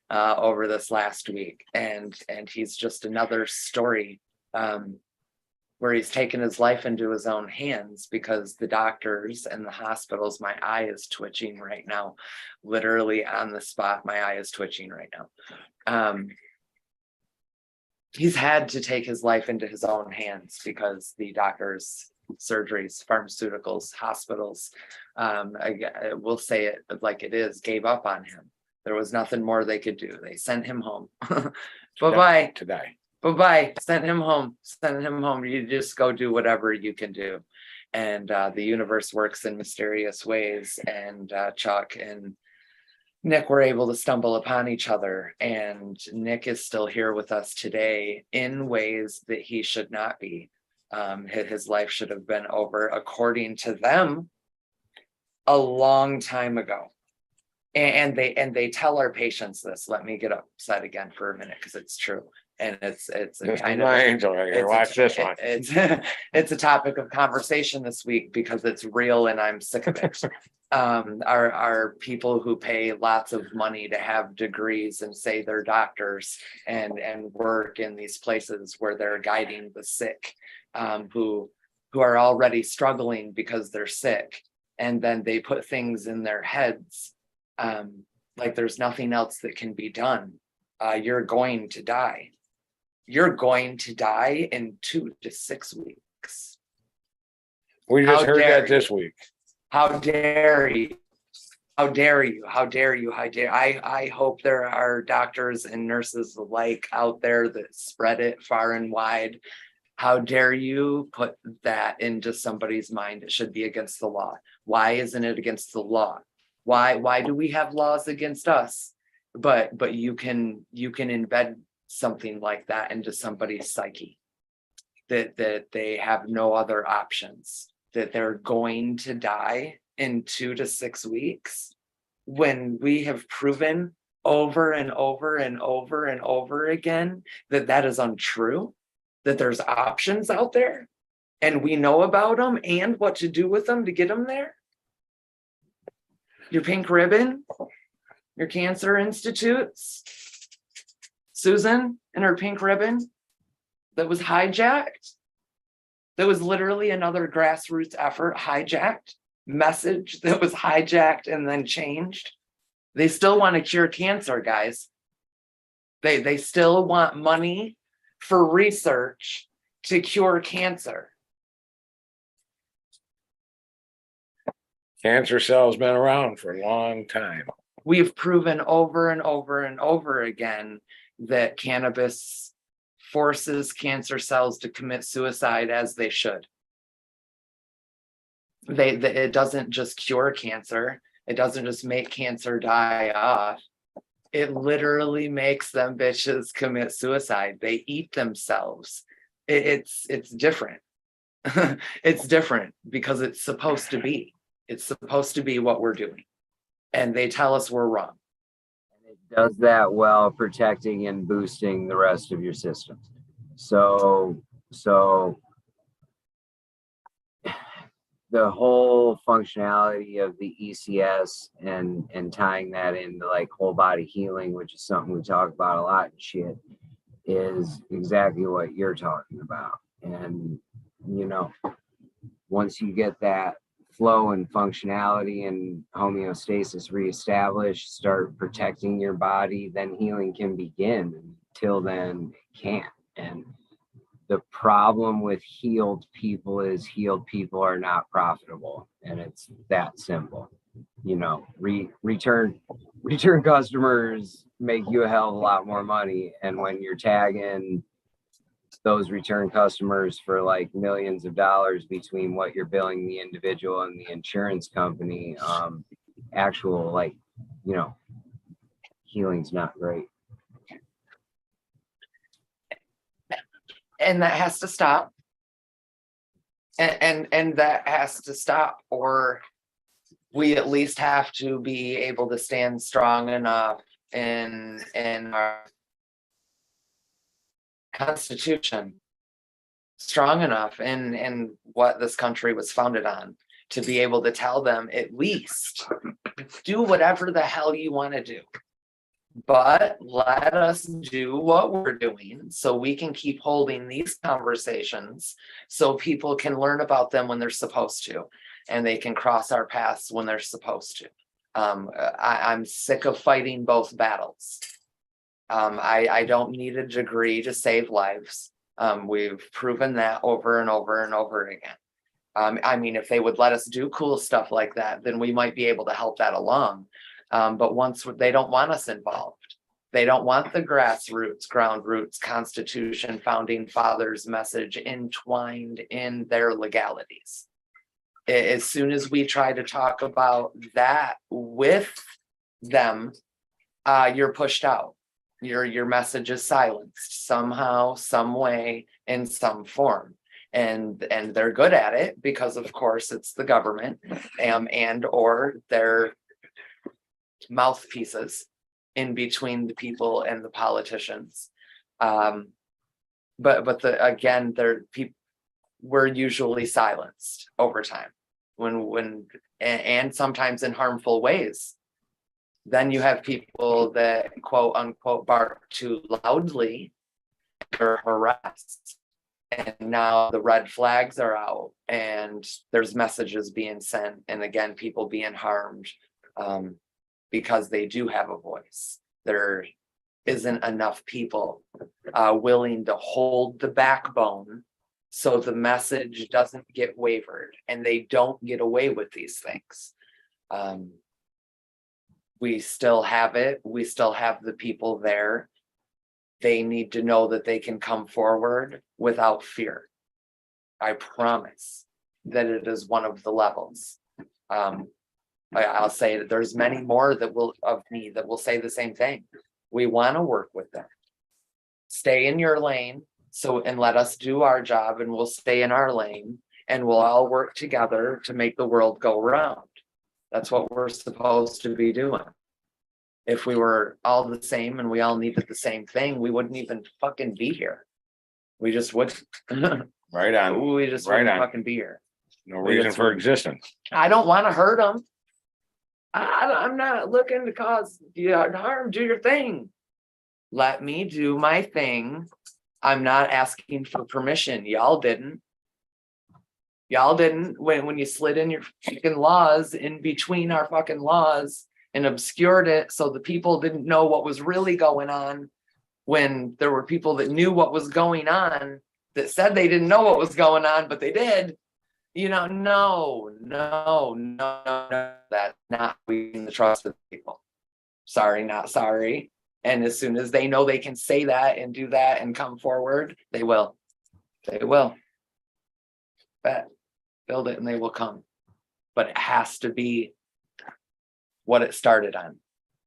over this last week, and he's just another story where he's taken his life into his own hands because the doctors and the hospitals, my eye is twitching right now, literally on the spot, my eye is twitching right now. He's had to take his life into his own hands because the doctors, surgeries, pharmaceuticals, hospitals, we'll say it like it is, gave up on him. There was nothing more they could do. They sent him home. Bye-bye. To die. Bye-bye. Send him home. Send him home. You just go do whatever you can do. And the universe works in mysterious ways. And Chuck and Nick were able to stumble upon each other. And Nick is still here with us today in ways that he should not be. His life should have been over, according to them, a long time ago. And they tell our patients this. Let me get upset again for a minute because it's true. And it's a kind of angel right here. Watch this one. It's a topic of conversation this week because it's real and I'm sick of it. Are people who pay lots of money to have degrees and say they're doctors and work in these places where they're guiding the sick, who are already struggling because they're sick, and then they put things in their heads like there's nothing else that can be done. You're going to die. You're going to die in 2 to 6 weeks. We just heard that this week. How dare you? How dare you? How dare you? How dare I hope there are doctors and nurses alike out there that spread it far and wide. How dare you put that into somebody's mind? It should be against the law. Why isn't it against the law? Why do we have laws against us? But you can embed something like that into somebody's psyche, that they have no other options, that they're going to die in 2 to 6 weeks, when we have proven over and over and over and over again that that is untrue, that there's options out there and we know about them and what to do with them to get them there. Your pink ribbon, your cancer institutes, Susan and her pink ribbon that was hijacked. That was literally another grassroots effort, hijacked, message that was hijacked and then changed. They still want to cure cancer, guys. They still want money for research to cure cancer. Cancer cells been around for a long time. We've proven over and over and over again that cannabis forces cancer cells to commit suicide as they should. It doesn't just cure cancer. It doesn't just make cancer die off. It literally makes them bitches commit suicide. They eat themselves. It's different. It's different because it's supposed to be. It's supposed to be what we're doing. And they tell us we're wrong. And it does that while protecting and boosting the rest of your systems. So the whole functionality of the ECS and tying that into like whole body healing, which is something we talk about a lot and shit, is exactly what you're talking about. And you know, once you get that flow and functionality and homeostasis reestablished, start protecting your body, then healing can begin. Until then, it can't. And the problem with healed people is healed people are not profitable, and it's that simple. You know, return customers make you a hell of a lot more money, and when you're tagging those return customers for like millions of dollars between what you're billing the individual and the insurance company, actual, like, you know, healing's not great. And that has to stop. And that has to stop, or we at least have to be able to stand strong enough in our Constitution, strong enough in what this country was founded on, to be able to tell them at least do whatever the hell you want to do, but let us do what we're doing so we can keep holding these conversations so people can learn about them when they're supposed to, and they can cross our paths when they're supposed to. I'm sick of fighting both battles. I don't need a degree to save lives. We've proven that over and over and over again. I mean, if they would let us do cool stuff like that, then we might be able to help that along. But once they don't want us involved, they don't want the grassroots, ground roots, Constitution, founding fathers message entwined in their legalities. As soon as we try to talk about that with them, you're pushed out. Your message is silenced somehow, some way, in some form. And they're good at it because, of course, it's the government and or their mouthpieces in between the people and the politicians. But again, we're usually silenced over time and sometimes in harmful ways. Then you have people that quote unquote bark too loudly or harassed. And now the red flags are out and there's messages being sent. And again, people being harmed because they do have a voice. There isn't enough people willing to hold the backbone so the message doesn't get wavered and they don't get away with these things. We still have it. We still have the people there. They need to know that they can come forward without fear. I promise that it is one of the levels. I'll say that there's many more that will say the same thing. We want to work with them. Stay in your lane, and let us do our job, and we'll stay in our lane, and we'll all work together to make the world go round. That's what we're supposed to be doing. If we were all the same and we all needed the same thing, we wouldn't even fucking be here. We just would. Right on. We just Right wouldn't on. fucking be here. No reason for existence. I don't want to hurt them. I'm not looking to cause harm. Do your thing. Let me do my thing. I'm not asking for permission. Y'all didn't. When you slid in your fucking laws in between our fucking laws and obscured it so the people didn't know what was really going on, when there were people that knew what was going on that said they didn't know what was going on, but they did. No. That's not winning the trust of the people. Sorry, not sorry. And as soon as they know they can say that and do that and come forward, they will. They will. Bet. Build it and they will come. But it has to be what it started on.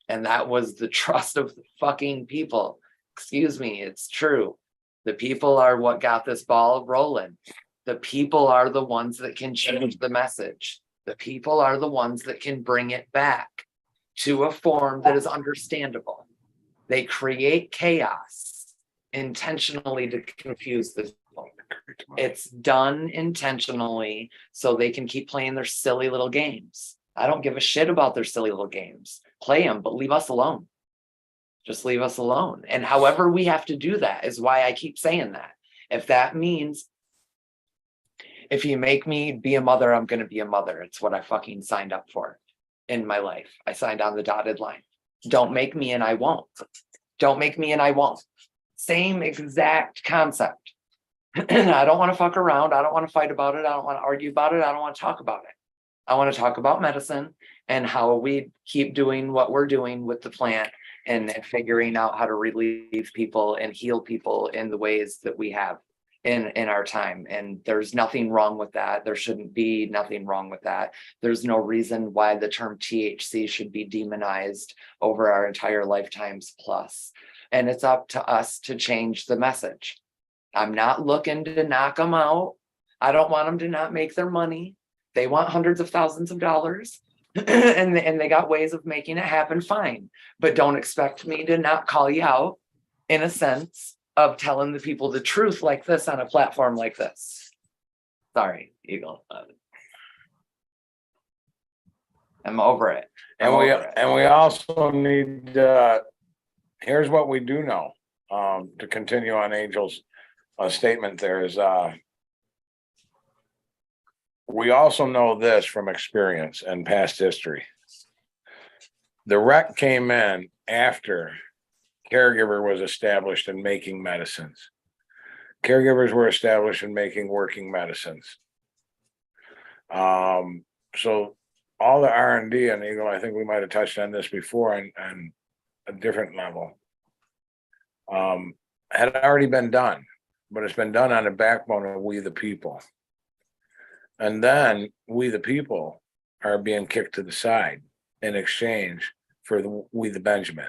And that was the trust of the fucking people. Excuse me, it's true. The people are what got this ball rolling. The people are the ones that can change the message. The people are the ones that can bring it back to a form that is understandable. They create chaos intentionally to confuse the people. It's done intentionally so they can keep playing their silly little games. I don't give a shit about their silly little games. Play them, but leave us alone. Just leave us alone. And however we have to do that is why I keep saying that. If that means if you make me be a mother, I'm going to be a mother. It's what I fucking signed up for in my life. I signed on the dotted line. Don't make me and I won't. Don't make me and I won't. Same exact concept. I don't want to fuck around. I don't want to fight about it. I don't want to argue about it. I don't want to talk about it. I want to talk about medicine and how we keep doing what we're doing with the plant and figuring out how to relieve people and heal people in the ways that we have in our time. And there's nothing wrong with that. There shouldn't be nothing wrong with that. There's no reason why the term THC should be demonized over our entire lifetimes plus. And it's up to us to change the message. I'm not looking to knock them out. I don't want them to not make their money. They want hundreds of thousands of dollars and they got ways of making it happen. Fine. But don't expect me to not call you out in a sense of telling the people the truth like this on a platform like this. Sorry, Eagle. I'm over it. And we also need, here's what we do know, to continue on Angel's statement there is, we also know this from experience and past history. The rec came in after caregiver was established in making medicines. Caregivers were established in making working medicines. So all the R&D and Eagle, I think we might have touched on this before on a different level, had already been done, but it's been done on the backbone of we the people. And then we the people are being kicked to the side in exchange for we the Benjamin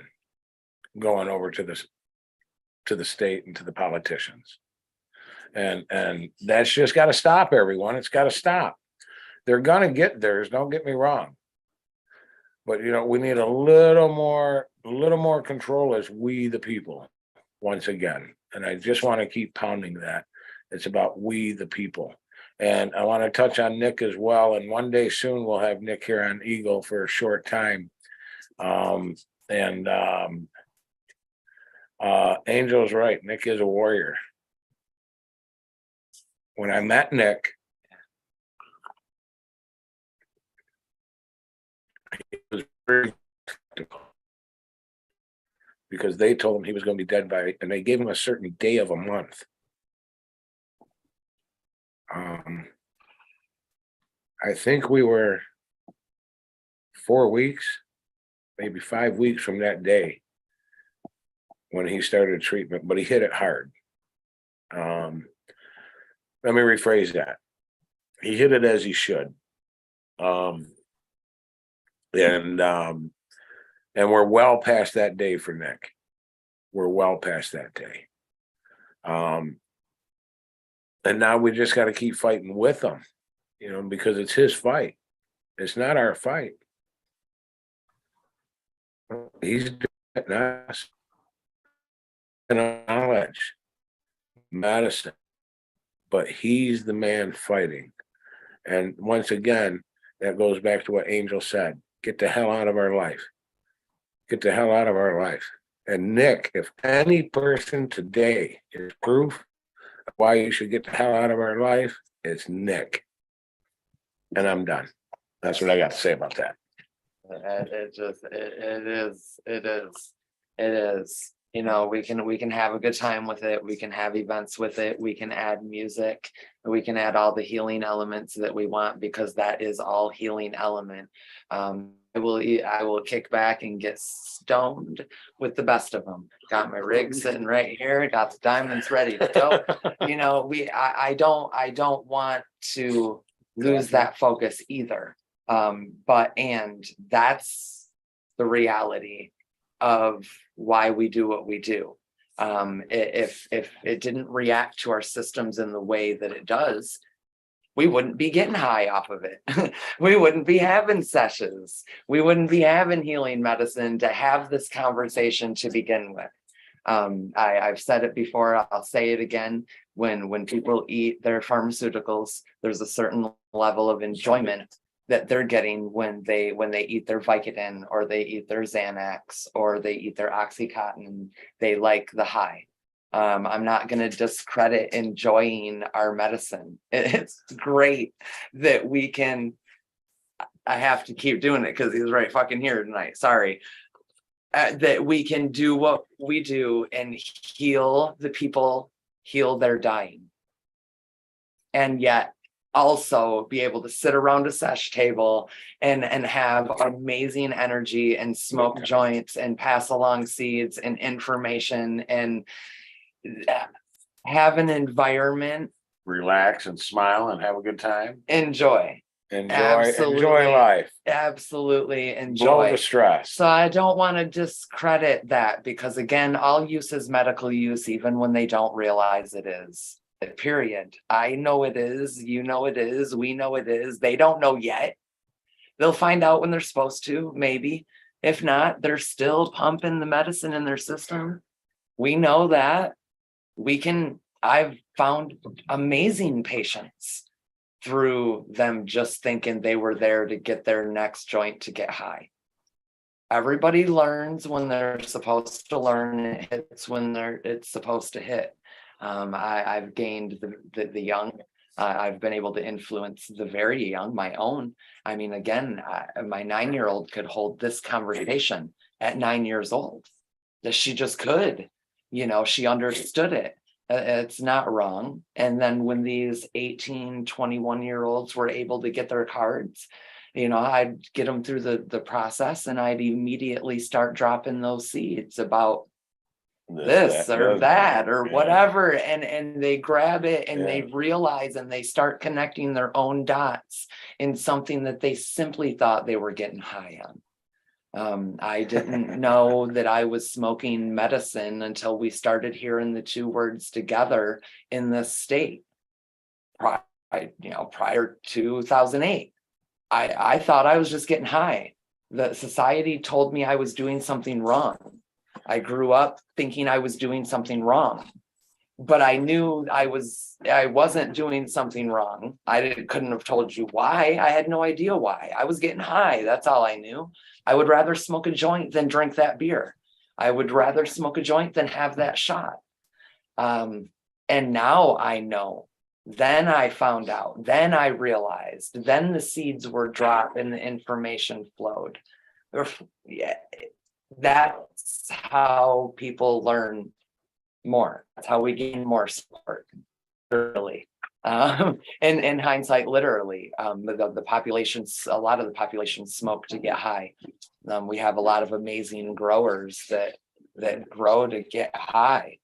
going over to the state and to the politicians. And that's just got to stop, everyone. It's got to stop. They're gonna get theirs, don't get me wrong. But we need a little more control as we the people once again. And I just want to keep pounding that. It's about we the people. And I want to touch on Nick as well. And one day soon we'll have Nick here on Eagle for a short time. Angel's right. Nick is a warrior. When I met Nick, he was very skeptical because they told him he was going to be dead by, and they gave him a certain day of a month. I think we were 4 weeks, maybe 5 weeks from that day when he started treatment, but he hit it hard. Let me rephrase that. He hit it as he should. And we're well past that day for Nick. We're well past that day. And now we just got to keep fighting with him, because it's his fight. It's not our fight. He's doing us knowledge, medicine, but he's the man fighting. And once again, that goes back to what Angel said. Get the hell out of our life. Get the hell out of our life. And Nick, if any person today is proof of why you should get the hell out of our life, it's Nick. And I'm done. That's what I got to say about that. It is. You know, we can have a good time with it. We can have events with it. We can add music. We can add all the healing elements that we want, because that is all healing element. I will kick back and get stoned with the best of them. Got my rig sitting right here. Got the diamonds ready to go. You know, I don't want to lose that focus either. And that's the reality of why we do what we do. If it didn't react to our systems in the way that it does, we wouldn't be getting high off of it. We wouldn't be having sessions. We wouldn't be having healing medicine to have this conversation to begin with. I've said it before, I'll say it again. When people eat their pharmaceuticals, there's a certain level of enjoyment that they're getting when they eat their Vicodin, or they eat their Xanax, or they eat their Oxycontin. They like the high. I'm not going to discredit enjoying our medicine. It's great that we can. I have to keep doing it because he's right fucking here tonight. Sorry. That we can do what we do and heal the people, heal their dying. And yet also be able to sit around a sesh table and have amazing energy and smoke joints and pass along seeds and information and have an environment, Relax and smile and have a good time. enjoy Enjoy life. absolutely Blow enjoy the stress. So I don't want to discredit that, because again, all use is medical use, even when they don't realize it is. Period. I know it is, you know it is, we know it is. They don't know yet. They'll find out when they're supposed to, maybe. If not, they're still pumping the medicine in their system. We know that. I've found amazing patients through them just thinking they were there to get their next joint to get high. Everybody learns when they're supposed to learn, and it hits when it's supposed to hit. I've gained the young. I've been able to influence the very young, my own. I mean, again, my 9-year-old could hold this conversation at 9 years old. That she just could. You know, she understood it. It's not wrong. And then when these 18, 21-year-olds were able to get their cards, you know, I'd get them through the process, and I'd immediately start dropping those seeds about this or that or whatever. And they grab it and they realize, and they start connecting their own dots in something that they simply thought they were getting high on. I didn't know that I was smoking medicine until we started hearing the two words together in this state. Prior to 2008, I thought I was just getting high. The society told me I was doing something wrong. I grew up thinking I was doing something wrong, but I knew I wasn't doing something wrong. Couldn't have told you why. I had no idea why. I was getting high. That's all I knew. I would rather smoke a joint than drink that beer. I would rather smoke a joint than have that shot. And now I know. Then I found out. Then I realized. Then the seeds were dropped and the information flowed. That's how people learn more. That's how we gain more support. Literally. And in hindsight, literally, the populations, a lot of the population smoke to get high. We have a lot of amazing growers that grow to get high.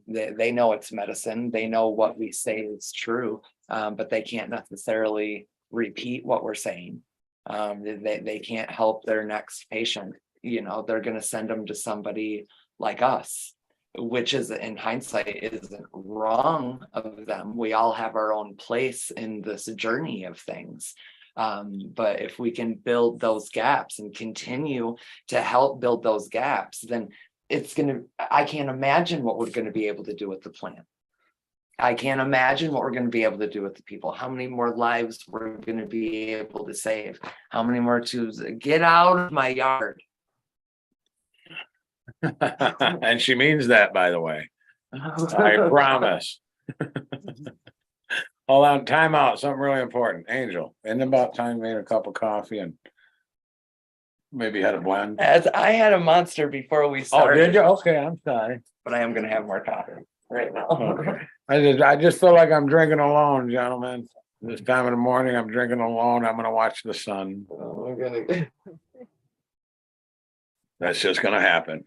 They know it's medicine. They know what we say is true, but they can't necessarily repeat what we're saying. They can't help their next patient. You know, they're going to send them to somebody like us, which is, in hindsight, isn't wrong of them. We all have our own place in this journey of things. But if we can build those gaps and continue to help build those gaps, then I can't imagine what we're going to be able to do with the plant. I can't imagine what we're going to be able to do with the people, how many more lives we're going to be able to save, how many more tubes. Get out of my yard. And she means that, by the way. I promise. Hold on, time out. Something really important. Angel, in about time, made a cup of coffee and maybe had a blend. As I had a monster before we Oh, started. did you? Okay, I'm sorry. But I am gonna have more coffee right now. Okay. I just feel like I'm drinking alone, gentlemen. This time of the morning, I'm drinking alone. I'm gonna watch the sun. I'm gonna. That's just gonna happen.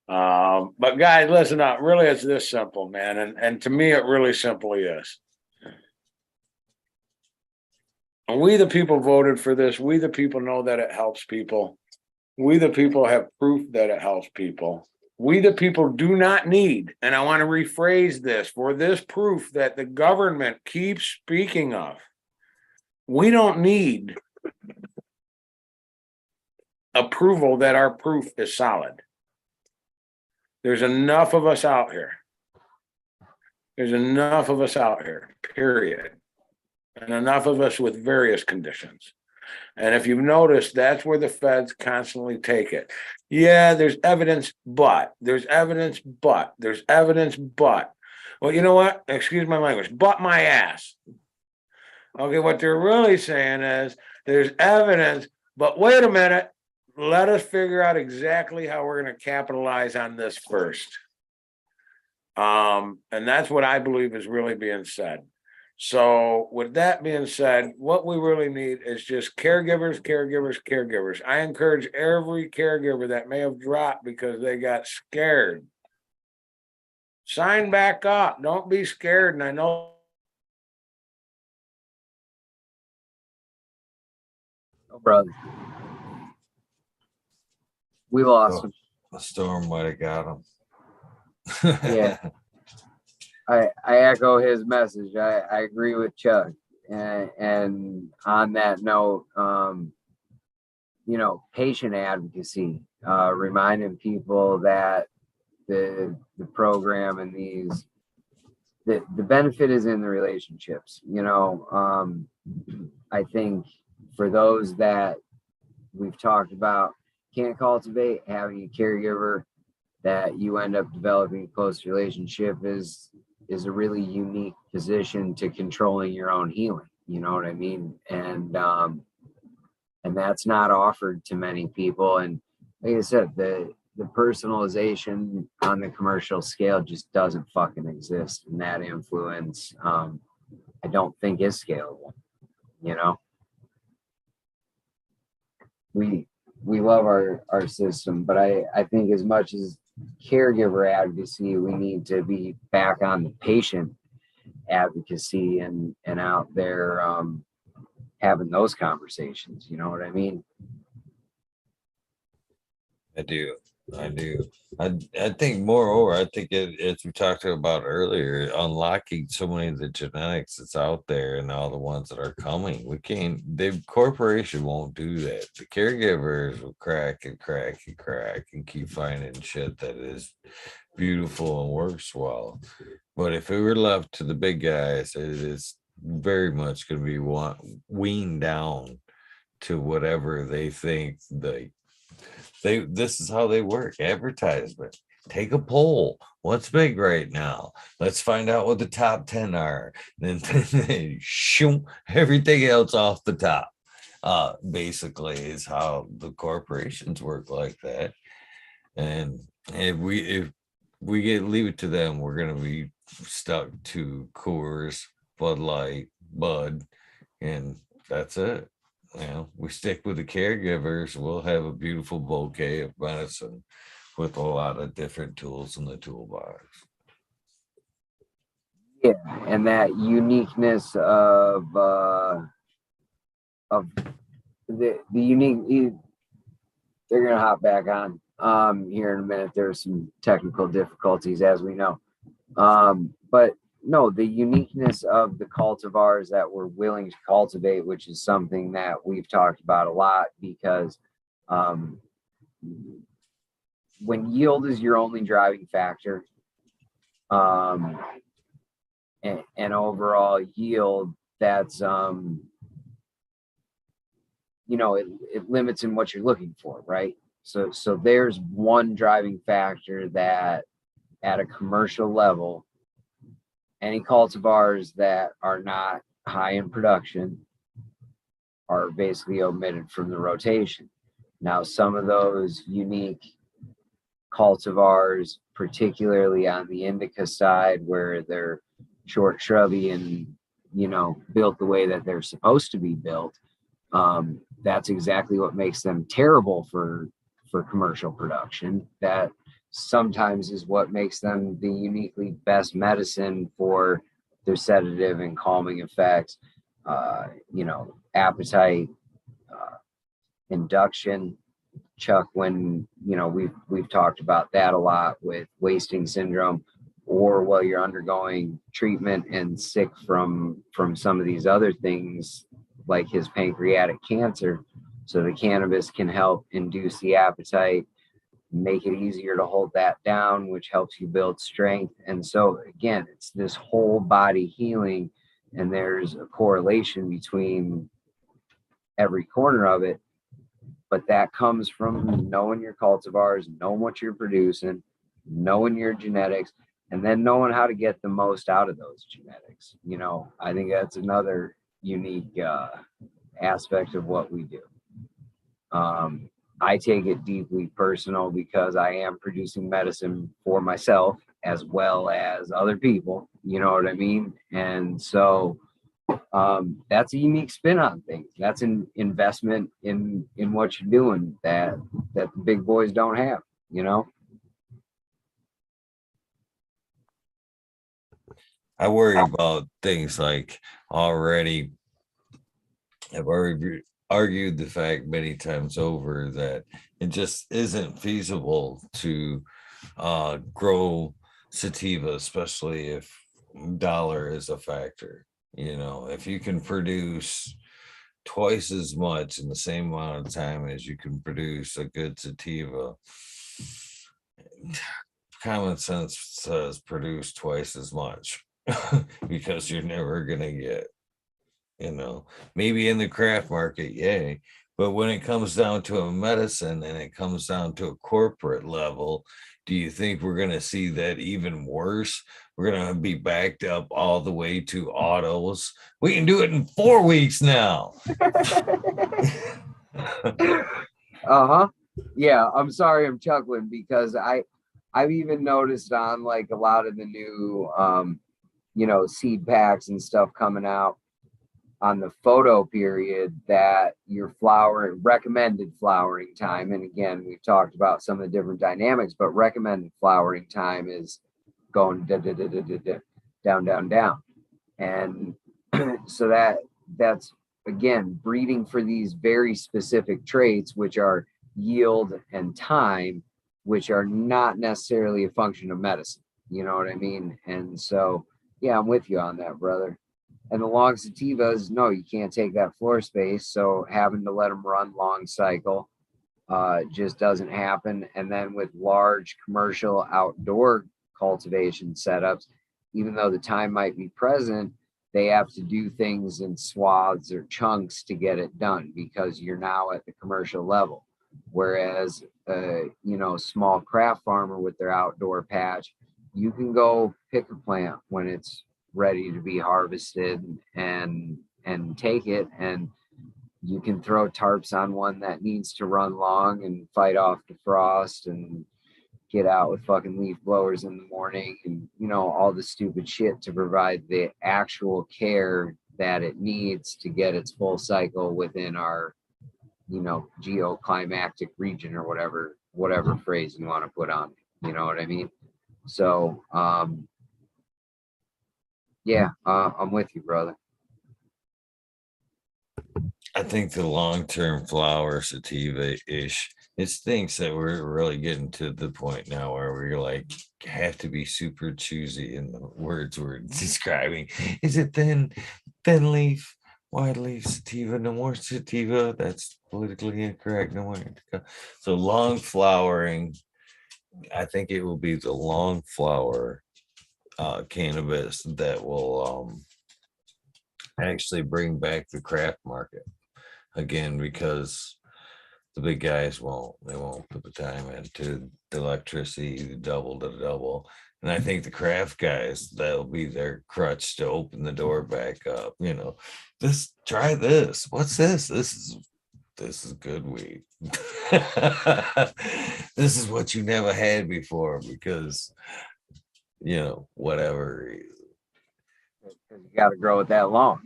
But guys, listen up. Really, it's this simple, man. And to me, it really simply is. And we, the people, voted for this. We, the people, know that it helps people. We, the people, have proof that it helps people. We, the people, do not need, and I want to rephrase this, for this proof that the government keeps speaking of. We don't need approval that our proof is solid. There's enough of us out here. There's enough of us out here, period. And enough of us with various conditions. And if you've noticed, that's where the feds constantly take it. Yeah, there's evidence, but there's evidence, but there's evidence, but. Well, you know what? Excuse my language, but my ass. Okay, what they're really saying is there's evidence, but wait a minute. Let us figure out exactly how we're going to capitalize on this first. And that's what I believe is really being said. So with that being said, what we really need is just caregivers, caregivers, caregivers. I encourage every caregiver that may have dropped because they got scared. Sign back up. Don't be scared. And I know. Oh, brother. We lost him. The storm might have got him. Yeah. I echo his message. I agree with Chuck. And on that note, patient advocacy, reminding people that the program and the benefit is in the relationships. I think for those that we've talked about can't cultivate, having a caregiver that you end up developing a close relationship is a really unique position to controlling your own healing. You know what I mean? And that's not offered to many people. And like I said, the personalization on the commercial scale just doesn't fucking exist. And that influence, I don't think is scalable. We love our system, but I think as much as caregiver advocacy, we need to be back on the patient advocacy and out there having those conversations. You know what I mean? I do. I think moreover, I think as we talked about earlier, unlocking so many of the genetics that's out there and all the ones that are coming. We can't, the corporation won't do that. The caregivers will crack and keep finding shit that is beautiful and works well. But if it were left to the big guys, it is very much going to be weaned down to whatever they think this is how they work. Advertisement. Take a poll. What's big right now? Let's find out what the top 10 are. Then shoot everything else off the top. Basically is how the corporations work like that. And if we leave it to them, we're gonna be stuck to Coors, Bud Light, Bud, and that's it. We stick with the caregivers, we'll have a beautiful bouquet of medicine with a lot of different tools in the toolbox. Yeah, and that uniqueness of the unique. They're gonna hop back on here in a minute. There's some technical difficulties, as we know, but no, the uniqueness of the cultivars that we're willing to cultivate, which is something that we've talked about a lot, because when yield is your only driving factor, and overall yield, that's it limits in what you're looking for, right? So there's one driving factor that at a commercial level, any cultivars that are not high in production are basically omitted from the rotation. Now, some of those unique cultivars, particularly on the indica side, where they're short, shrubby, and built the way that they're supposed to be built, that's exactly what makes them terrible for commercial production. That sometimes is what makes them the uniquely best medicine for their sedative and calming effects, appetite, induction. Chuck, when we've talked about that a lot with wasting syndrome, or while you're undergoing treatment and sick from some of these other things like his pancreatic cancer. So the cannabis can help induce the appetite, make it easier to hold that down, which helps you build strength. And so again, it's this whole body healing, and there's a correlation between every corner of it. But that comes from knowing your cultivars, knowing what you're producing, knowing your genetics, and then knowing how to get the most out of those genetics. I think that's another unique aspect of what we do. I take it deeply personal because I am producing medicine for myself as well as other people, you know what I mean? And so that's a unique spin on things. That's an investment in what you're doing that the big boys don't have, I worry about things like I've already argued the fact many times over that it just isn't feasible to grow sativa, especially if dollar is a factor. If you can produce twice as much in the same amount of time as you can produce a good sativa, common sense says produce twice as much. Because you're never gonna get, maybe in the craft market, yay. But when it comes down to a medicine and it comes down to a corporate level, do you think we're gonna see that even worse? We're gonna be backed up all the way to autos. We can do it in 4 weeks now. Yeah, I'm sorry, I'm chuckling because I've even noticed on like a lot of the new seed packs and stuff coming out on the photo period that your recommended flowering time, and again, we've talked about some of the different dynamics, but recommended flowering time is going down. And so that's again breeding for these very specific traits, which are yield and time, which are not necessarily a function of medicine. You know what I mean? And so yeah, I'm with you on that, brother. And the long sativas, no, you can't take that floor space. So having to let them run long cycle just doesn't happen. And then with large commercial outdoor cultivation setups, even though the time might be present, they have to do things in swaths or chunks to get it done because you're now at the commercial level. Whereas, small craft farmer with their outdoor patch, you can go pick a plant when it's ready to be harvested and take it, and you can throw tarps on one that needs to run long and fight off the frost and get out with fucking leaf blowers in the morning and all the stupid shit to provide the actual care that it needs to get its full cycle within our geoclimactic region or whatever phrase you want to put on it, you know what I mean? So I'm with you, brother. I think the long-term flower sativa-ish, it stinks that we're really getting to the point now where we're like have to be super choosy in the words we're describing. Is it thin leaf, wide leaf sativa, no more sativa? That's politically incorrect. No more indica. So long flowering, I think it will be the long flower cannabis that will actually bring back the craft market again, because the big guys won't put the time into the electricity, the double, And I think the craft guys, that'll be their crutch to open the door back up. You know, try this. What's this? This is good weed. This is what you never had before because, you know, whatever reason. You got to grow it that long.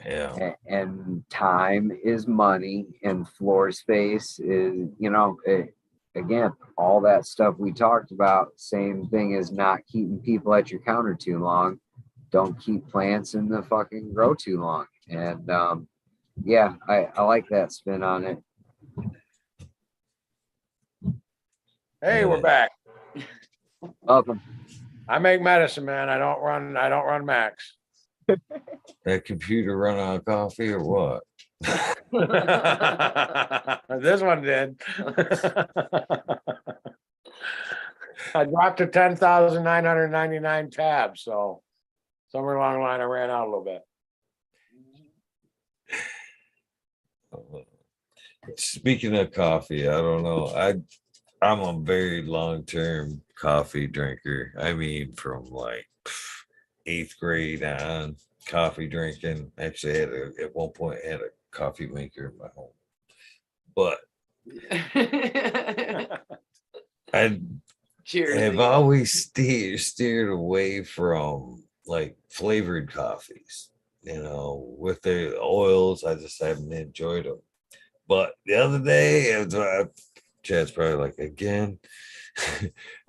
Yeah. And time is money, and floor space is, you know, again, all that stuff we talked about. Same thing as not keeping people at your counter too long. Don't keep plants in the fucking grow too long. And yeah, I like that spin on it. Hey, we're back. Welcome. I make medicine, man. I don't run Max. That computer run out of coffee or what? This one did. I dropped to 10,999 tabs, so somewhere along the line I ran out a little bit. Speaking of coffee, I don't know. I'm a very long-term coffee drinker. I mean, from like 8th grade on, coffee drinking. Actually, at one point had a coffee maker in my home, but I Cheers. have Leo. always steered away from like flavored coffees. You know, with the oils, I just haven't enjoyed them. But the other day, Chad's probably like, again,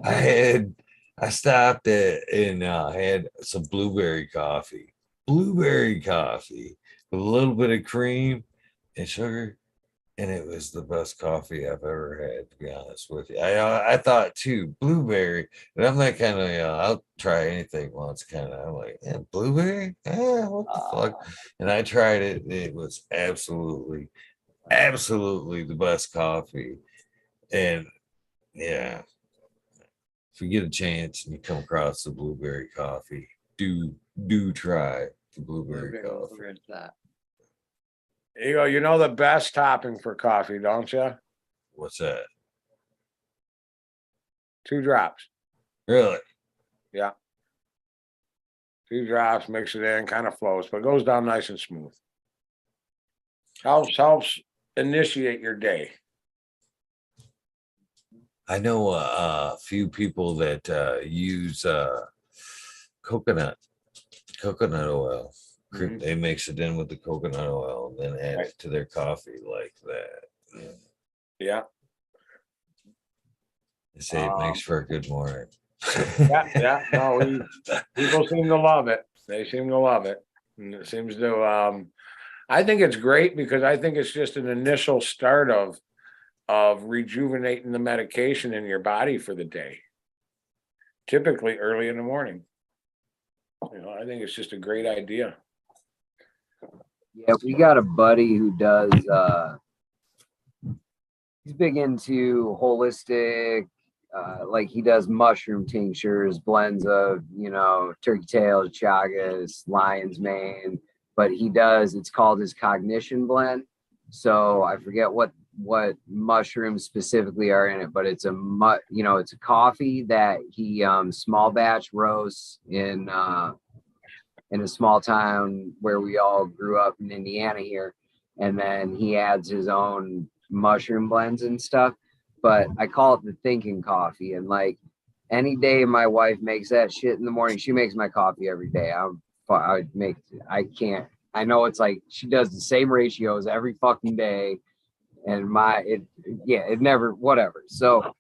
I stopped and had some blueberry coffee with a little bit of cream and sugar. And it was the best coffee I've ever had, to be honest with you. I thought too, blueberry, and I'm that kind of, I'll try anything once kind of. I'm like, yeah, blueberry? Yeah, what the fuck? And I tried it. And it was absolutely the best coffee. And yeah, if you get a chance and you come across the blueberry coffee, do try the blueberry coffee. That. You go, you know the best topping for coffee, don't you? What's that? 2 drops. Really? Yeah. 2 drops, mix it in, kind of flows, but goes down nice and smooth. Helps initiate your day. I know a few people that use coconut oil. Mhm. They mix it in with the coconut oil and then add it to their coffee like that. Yeah. They say it makes for a good morning. Yeah. No, people seem to love it. They seem to love it. And it seems to I think it's great because I think it's just an initial start of rejuvenating the medication in your body for the day. Typically early in the morning. You know, I think it's just a great idea. Yeah, we got a buddy who does he's big into holistic, like he does mushroom tinctures, blends of, you know, turkey tail, chagas, lion's mane, but it's called his cognition blend. So I forget what mushrooms specifically are in it, but it's it's a coffee that he small batch roasts in a small town where we all grew up in Indiana here. And then he adds his own mushroom blends and stuff. But I call it the thinking coffee. And like any day my wife makes that shit in the morning, she makes my coffee every day. I know it's like she does the same ratios every fucking day. And it never, whatever. So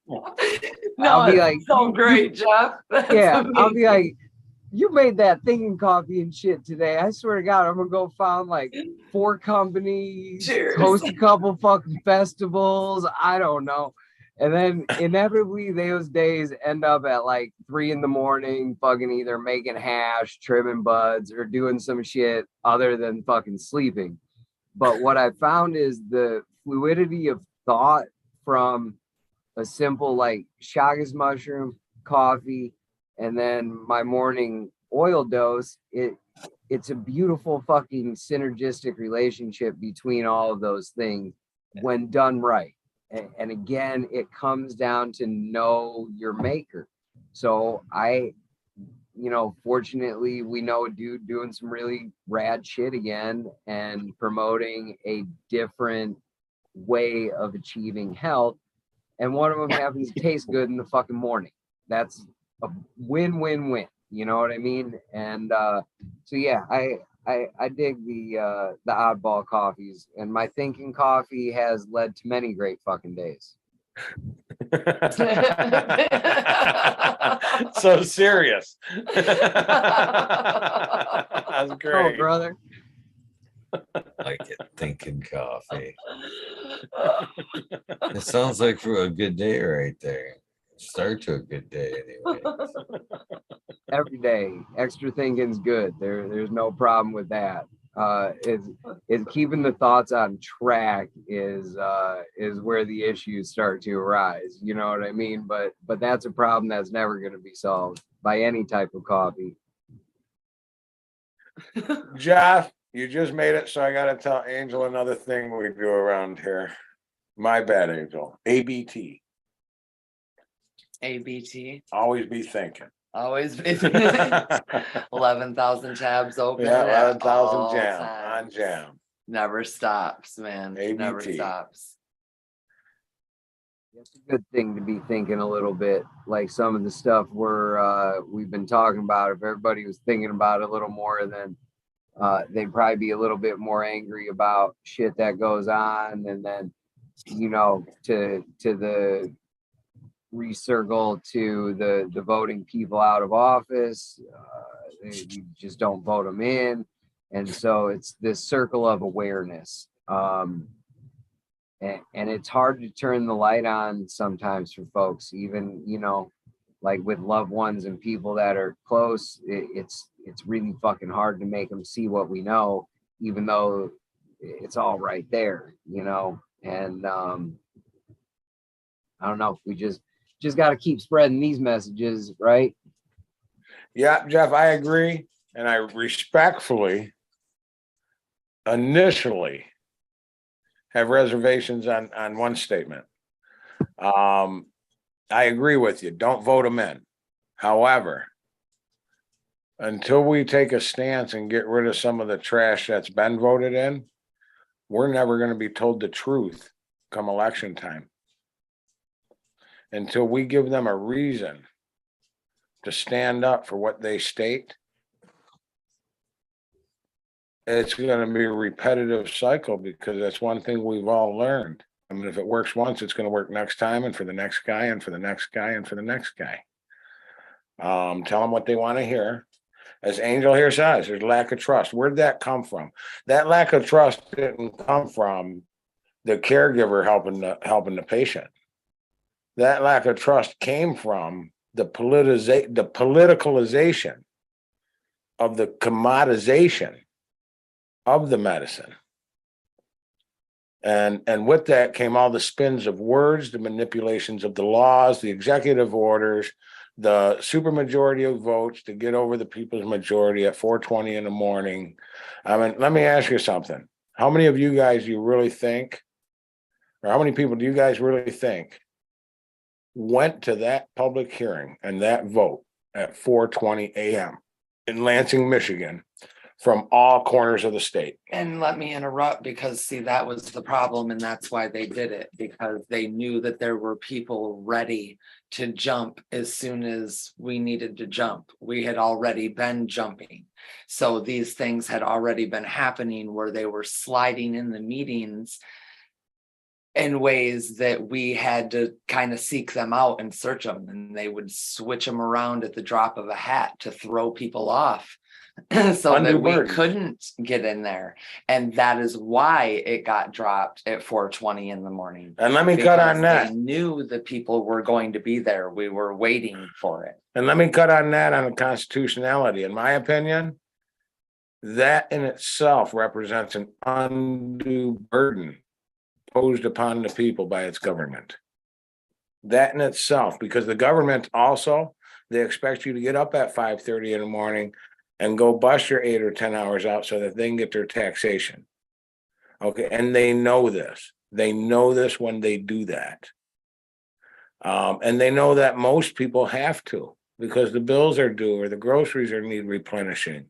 No, I'll be like, so great, Jeff. That's I'll be amazing. like, you made that thinking coffee and shit today. I swear to God, I'm gonna go found like 4 companies, Cheers. host a couple fucking festivals. I don't know. And then inevitably those days end up at like 3 a.m, fucking either making hash, trimming buds, or doing some shit other than fucking sleeping. But what I found is the fluidity of thought from a simple like chagas mushroom, coffee, and then my morning oil dose, it's a beautiful fucking synergistic relationship between all of those things when done right. And again, it comes down to know your maker. So I fortunately, we know a dude doing some really rad shit again and promoting a different way of achieving health. And one of them happens to taste good in the fucking morning. That's a win-win-win. You know what I mean? And so yeah, I dig the oddball coffees, and my thinking coffee has led to many great fucking days. So serious. That's Oh, great. brother. Like it, thinking coffee. It sounds like for a good day right there. Start to a good day anyway. Every day, extra thinking's good. There's no problem with that. Is keeping the thoughts on track is where the issues start to arise. You know what I mean? But that's a problem that's never going to be solved by any type of coffee. Jeff, you just made it, so I gotta tell Angel another thing we do around here. My bad, Angel. ABT. ABT, Always be thinking. always be 11,000 tabs open. Yeah, at 11,000 all jam times. on jam. Never stops, man. Never ABT. stops. It's a good thing to be thinking a little bit, like some of the stuff we've been talking about. If everybody was thinking about it a little more, then they'd probably be a little bit more angry about shit that goes on, and then to the recircle to the voting people out of office. You just don't vote them in, and so it's this circle of awareness. And it's hard to turn the light on sometimes for folks, even like with loved ones and people that are close. It's really fucking hard to make them see what we know, even though it's all right there, and I don't know, we just got to keep spreading these messages, right? Yeah, Jeff, I agree. And I respectfully, initially, have reservations on one statement. I agree with you. Don't vote them in. However, until we take a stance and get rid of some of the trash that's been voted in, we're never going to be told the truth come election time. Until we give them a reason to stand up for what they state, it's going to be a repetitive cycle, because that's one thing we've all learned. I mean, if it works once, it's going to work next time, and for the next guy, and for the next guy, and for the next guy. Tell them what they want to hear. As Angel here says, there's lack of trust. Where'd that come from? That lack of trust didn't come from the caregiver helping the patient. That lack of trust came from the politicalization of the commodization of the medicine. And with that came all the spins of words, the manipulations of the laws, the executive orders, the supermajority of votes to get over the people's majority at 4:20 in the morning. I mean, let me ask you something. How many of you guys do you really think, or how many people do you guys really think went to that public hearing and that vote at 4:20 a.m. in Lansing, Michigan, from all corners of the state? And let me interrupt, because see, that was the problem, and that's why they did it, because they knew that there were people ready to jump as soon as we needed to jump. We had already been jumping. So these things had already been happening where they were sliding in the meetings in ways that we had to kind of seek them out and search them, and they would switch them around at the drop of a hat to throw people off. So that we couldn't get in there. And that is why it got dropped at 4:20 in the morning. And let me cut on that. They knew the people were going to be there. We were waiting for it. And let me cut on that on the constitutionality. In my opinion, that in itself represents an undue burden posed upon the people by its government. That in itself, because the government also, they expect you to get up at 5:30 in the morning and go bust your 8 or 10 hours out so that they can get their taxation. Okay, and they know this. They know this when they do that. And they know that most people have to. because the bills are due or the groceries are need replenishing.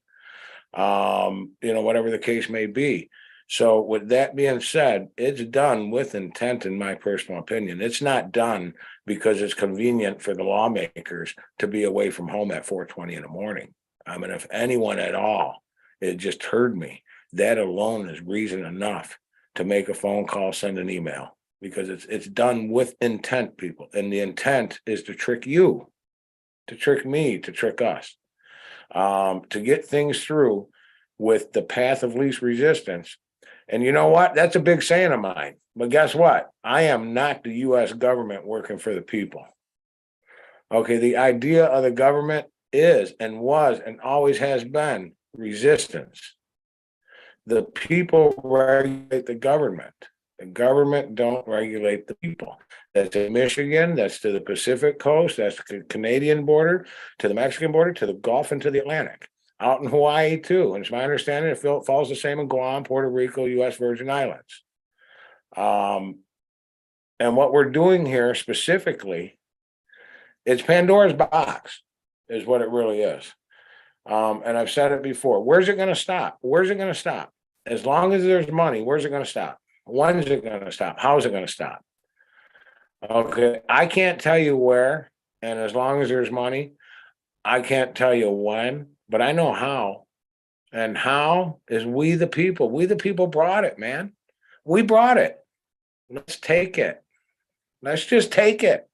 Whatever the case may be. So with that being said, it's done with intent, in my personal opinion. It's not done because it's convenient for the lawmakers to be away from home at 4:20 in the morning. I mean, if anyone at all, it just heard me. That alone is reason enough to make a phone call, send an email, because it's done with intent, people. And the intent is to trick you, to trick me, to trick us, to get things through with the path of least resistance. And you know what? That's a big saying of mine. But guess what? I am not the US government working for the people. Okay, the idea of the government is and was and always has been resistance. The people regulate the government. The government don't regulate the people. That's in Michigan, that's to the Pacific coast, that's the Canadian border, to the Mexican border, to the Gulf, and to the Atlantic. Out in Hawaii too, and it's my understanding it falls the same in Guam, Puerto Rico, U.S. Virgin Islands. And what we're doing here specifically, it's Pandora's box, is what it really is. And I've said it before. Where's it going to stop? Where's it going to stop? As long as there's money, where's it going to stop? When's it going to stop? How is it going to stop? Okay, I can't tell you where, and as long as there's money, I can't tell you when. But I know how. And how is we the people. We the people brought it, man. We brought it. Let's take it. Let's just take it.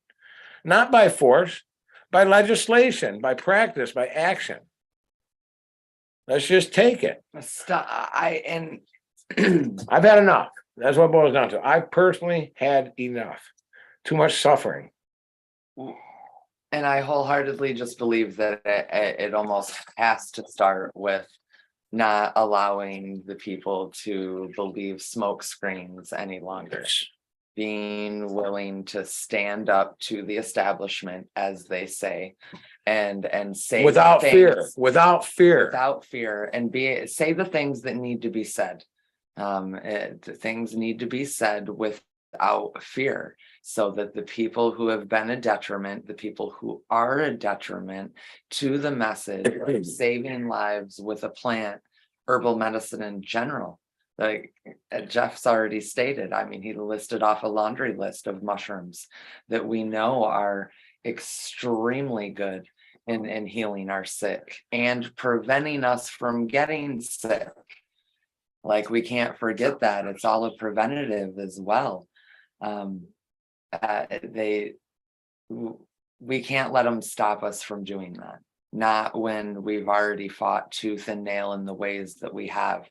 Not by force, by legislation, by practice, by action. Let's just take it. Stop. I've had enough. That's what it boils down to. I personally had enough. Too much suffering. And I wholeheartedly just believe that it almost has to start with not allowing the people to believe smoke screens any longer. Being willing to stand up to the establishment, as they say, and say without things, fear, without fear, and say the things that need to be said. Things need to be said without fear, so that the people who have been a detriment, the people who are a detriment to the message of saving lives with a plant, herbal medicine in general, like Jeff's already stated. I mean, he listed off a laundry list of mushrooms that we know are extremely good in healing our sick and preventing us from getting sick. Like, we can't forget that it's all a preventative as well. We can't let them stop us from doing that. Not when we've already fought tooth and nail in the ways that we have.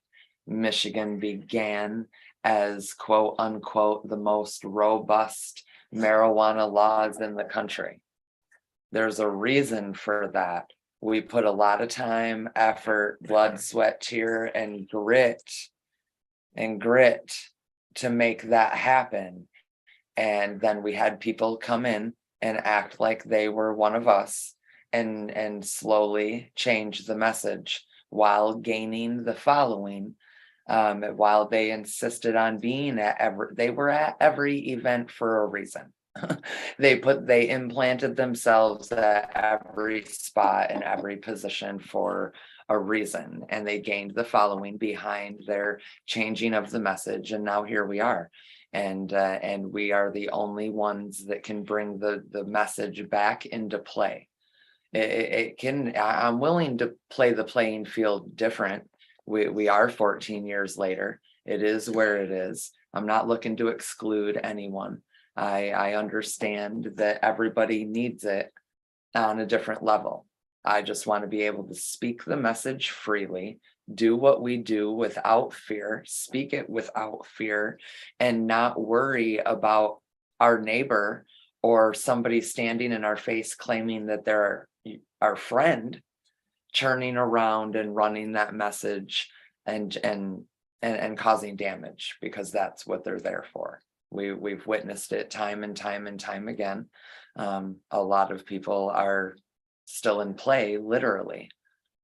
Michigan began as quote unquote the most robust marijuana laws in the country. There's a reason for that. We put a lot of time, effort, blood, sweat, tear, and grit to make that happen. And then we had people come in and act like they were one of us and slowly change the message while gaining the following. While they insisted on being they were at every event for a reason. They implanted themselves at every spot in every position for a reason, and they gained the following behind their changing of the message. And now here we are, and we are the only ones that can bring the message back into play. I'm willing to play the playing field different. We are 14 years later. It is where it is. I'm not looking to exclude anyone. I understand that everybody needs it on a different level. I just want to be able to speak the message freely, do what we do without fear, speak it without fear, and not worry about our neighbor or somebody standing in our face claiming that they're our friend, turning around and running that message and causing damage, because that's what they're there for. We've witnessed it time and time and time again. A lot of people are still in play, literally,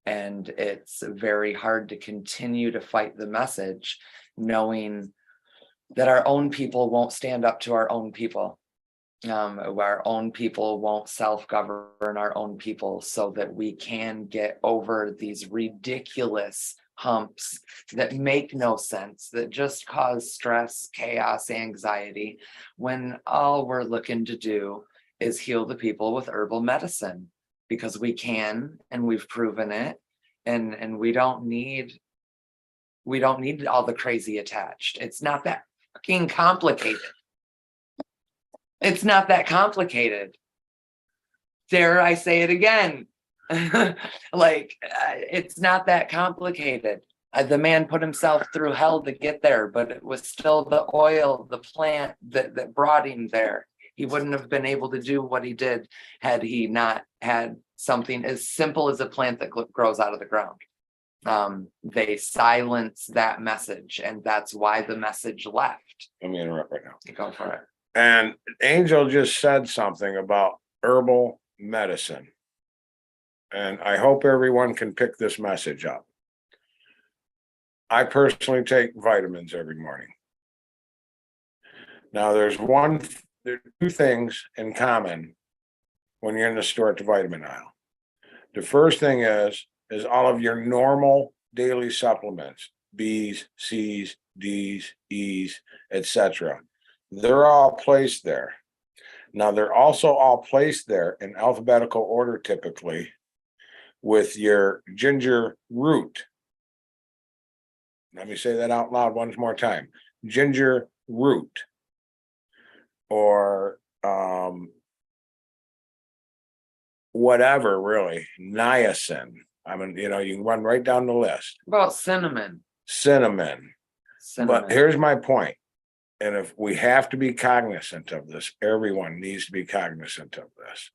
and it's very hard to continue to fight the message, knowing that our own people won't stand up to our own people. Our own people won't self-govern our own people so that we can get over these ridiculous humps that make no sense, that just cause stress, chaos, anxiety, when all we're looking to do is heal the people with herbal medicine, because we can, and we've proven it, and we don't need all the crazy attached. It's not that fucking complicated. It's not that complicated. Dare I say it again? It's not that complicated. The man put himself through hell to get there, but it was still the oil, the plant that brought him there. He wouldn't have been able to do what he did had he not had something as simple as a plant that grows out of the ground. They silence that message, and that's why the message left. Let me interrupt right now. Go for it. And Angel just said something about herbal medicine. And I hope everyone can pick this message up. I personally take vitamins every morning. Now, there are two things in common when you're in the store at the vitamin aisle. The first thing is all of your normal daily supplements, B's, C's, D's, E's, etc. They're all placed there. Now, they're also all placed there in alphabetical order, typically, with your ginger root. Let me say that out loud one more time. Ginger root. Or whatever, really. Niacin. I mean, you can run right down the list. About cinnamon. Cinnamon. But here's my point. And if we have to be cognizant of this, everyone needs to be cognizant of this.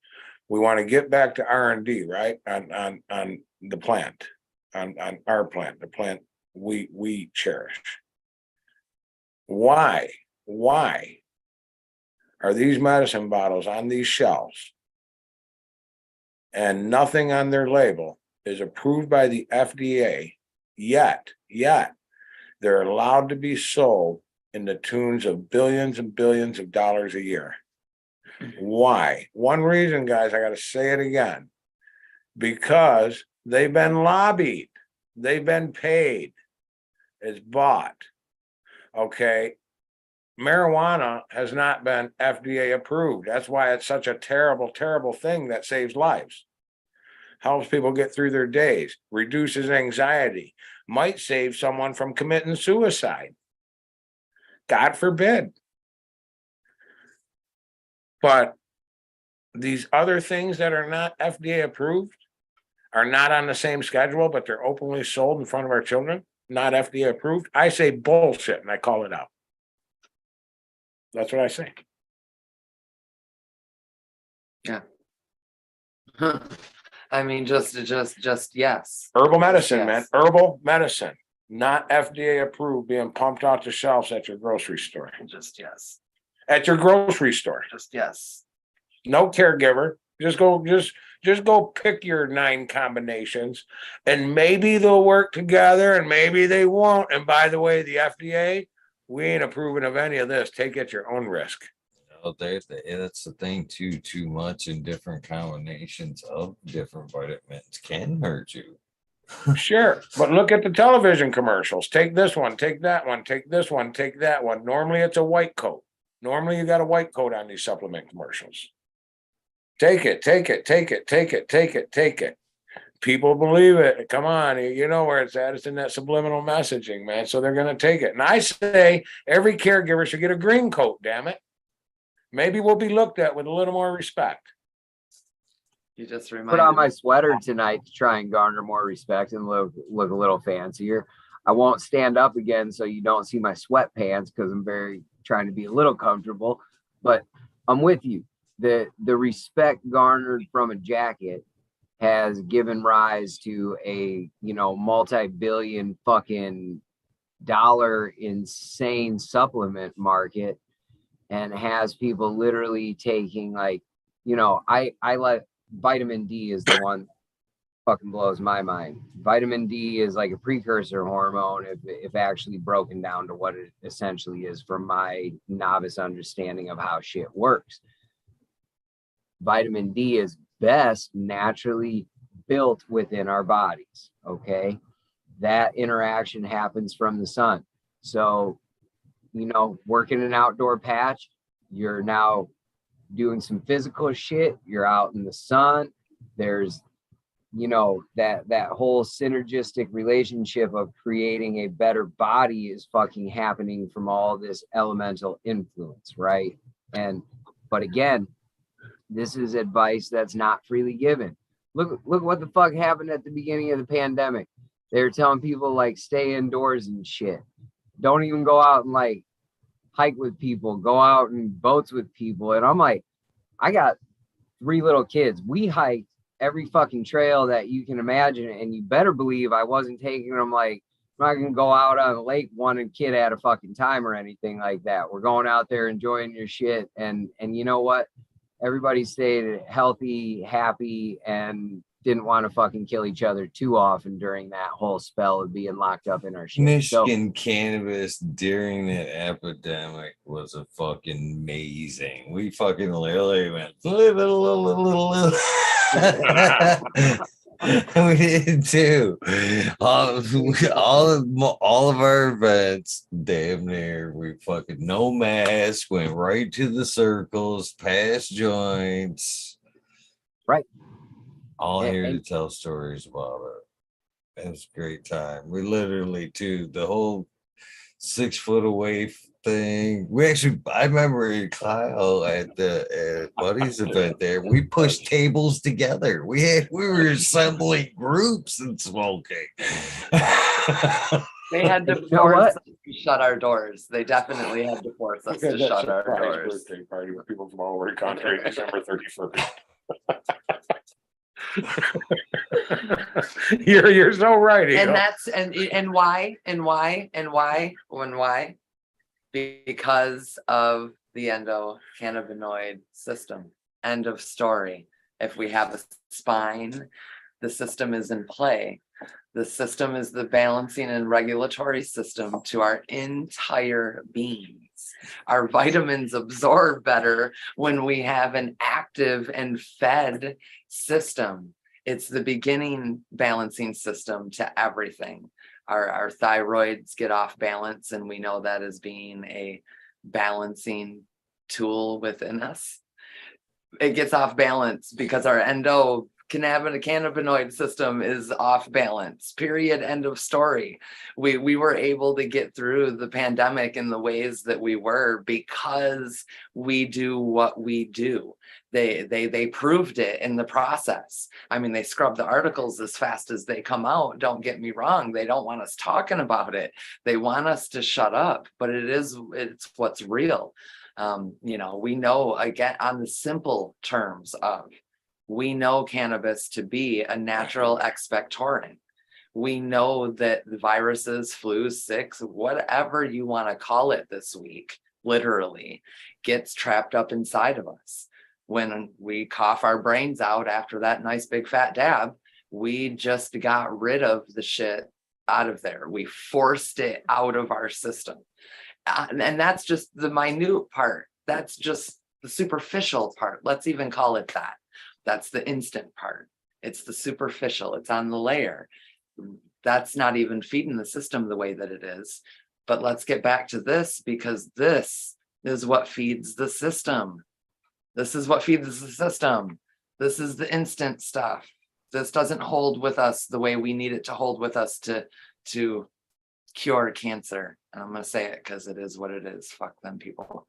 We want to get back to R&D, right? On the plant, on our plant, the plant we cherish. Why are these medicine bottles on these shelves and nothing on their label is approved by the FDA yet they're allowed to be sold in the tunes of billions and billions of dollars a year? Why? One reason, guys, I got to say it again, because they've been lobbied, they've been paid, it's bought. Okay. Marijuana has not been FDA approved. That's why it's such a terrible, terrible thing that saves lives. Helps people get through their days, reduces anxiety, might save someone from committing suicide. God forbid. But these other things that are not FDA approved are not on the same schedule, but they're openly sold in front of our children, not FDA approved. I say bullshit and I call it out. That's what I say. Yeah. I mean, just yes. Herbal medicine, Yes. man. Herbal medicine, not FDA approved, being pumped out the shelves at your grocery store. Just yes. At your grocery store. Just yes. No caregiver. Just go pick your 9 combinations, and maybe they'll work together and maybe they won't. And by the way, the FDA, we ain't approving of any of this. Take it at your own risk. That's the thing too much in different combinations of different vitamins can hurt you. Sure, but look at the television commercials. Take this one, take that one, take this one, take that one. Normally it's a white coat. Normally you got a white coat on these supplement commercials. Take it, take it, take it, take it, take it, take it. People believe it. Come on, you know where it's at. It's in that subliminal messaging, man. So they're going to take it. And I say every caregiver should get a green coat, damn it. Maybe we'll be looked at with a little more respect. You just reminded Put on my me. sweater tonight to try and garner more respect and look a little fancier. I won't stand up again so you don't see my sweatpants because I'm trying to be a little comfortable. But I'm with you. The respect garnered from a jacket has given rise to a multi-billion fucking dollar insane supplement market, and has people literally taking I let vitamin D is the one fucking blows my mind. Vitamin D is like a precursor hormone if actually broken down to what it essentially is from my novice understanding of how shit works. vitamin D is best naturally built within our bodies. Okay. That interaction happens from the sun. So, you know, working an outdoor patch, you're now doing some physical shit. You're out in the sun. There's, you know, that whole synergistic relationship of creating a better body is fucking happening from all this elemental influence, right? But again, this is advice that's not freely given. Look what the fuck happened at the beginning of the pandemic. They were telling people like stay indoors and shit. Don't even go out and like hike with people, go out in boats with people. And I'm like, I got 3 little kids. We hiked every fucking trail that you can imagine. And you better believe I wasn't taking them like, I'm not gonna go out on the lake one kid at a fucking time or anything like that. We're going out there enjoying your shit. And you know what? Everybody stayed healthy, happy, and didn't want to fucking kill each other too often during that whole spell of being locked up in our shit. Michigan cannabis during that epidemic was a fucking amazing. We fucking literally went we did too. All of our events, damn near, we fucking no mask, went right to the circles, past joints. Right. All here to tell stories about it. It was a great time. We literally, too, the whole 6 foot away thing. We actually, I remember Kyle at Buddy's event there. We pushed tables together. We were assembling groups and smoking. They had to force us to shut our doors. They definitely had to force us to shut our doors. Birthday party with people from all over the country, December 31st. You're so right. And that's and why? Because of the endocannabinoid system. End of story. If we have a spine, the system is in play. The system is the balancing and regulatory system to our entire beings. Our vitamins absorb better when we have an active and fed system. It's the beginning balancing system to everything. Our thyroids get off balance, and we know that as being a balancing tool within us. It gets off balance because our endocannabinoid system is off balance. Period. End of story. We were able to get through the pandemic in the ways that we were because we do what we do. They proved it in the process. I mean, they scrub the articles as fast as they come out. Don't get me wrong. They don't want us talking about it. They want us to shut up, but it's what's real. You know, we know, again, on the simple terms of, we know cannabis to be a natural expectorant. We know that the viruses, flus, sicks, whatever you want to call it this week, literally gets trapped up inside of us. When we cough our brains out after that nice big fat dab, we just got rid of the shit out of there. We forced it out of our system. And that's just the minute part. That's just the superficial part. Let's even call it that. That's the instant part. It's the superficial. It's on the layer. That's not even feeding the system the way that it is. But let's get back to this, because this is what feeds the system. This is what feeds the system. This is the instant stuff. This doesn't hold with us the way we need it to hold with us to cure cancer. And I'm going to say it because it is what it is. Fuck them people.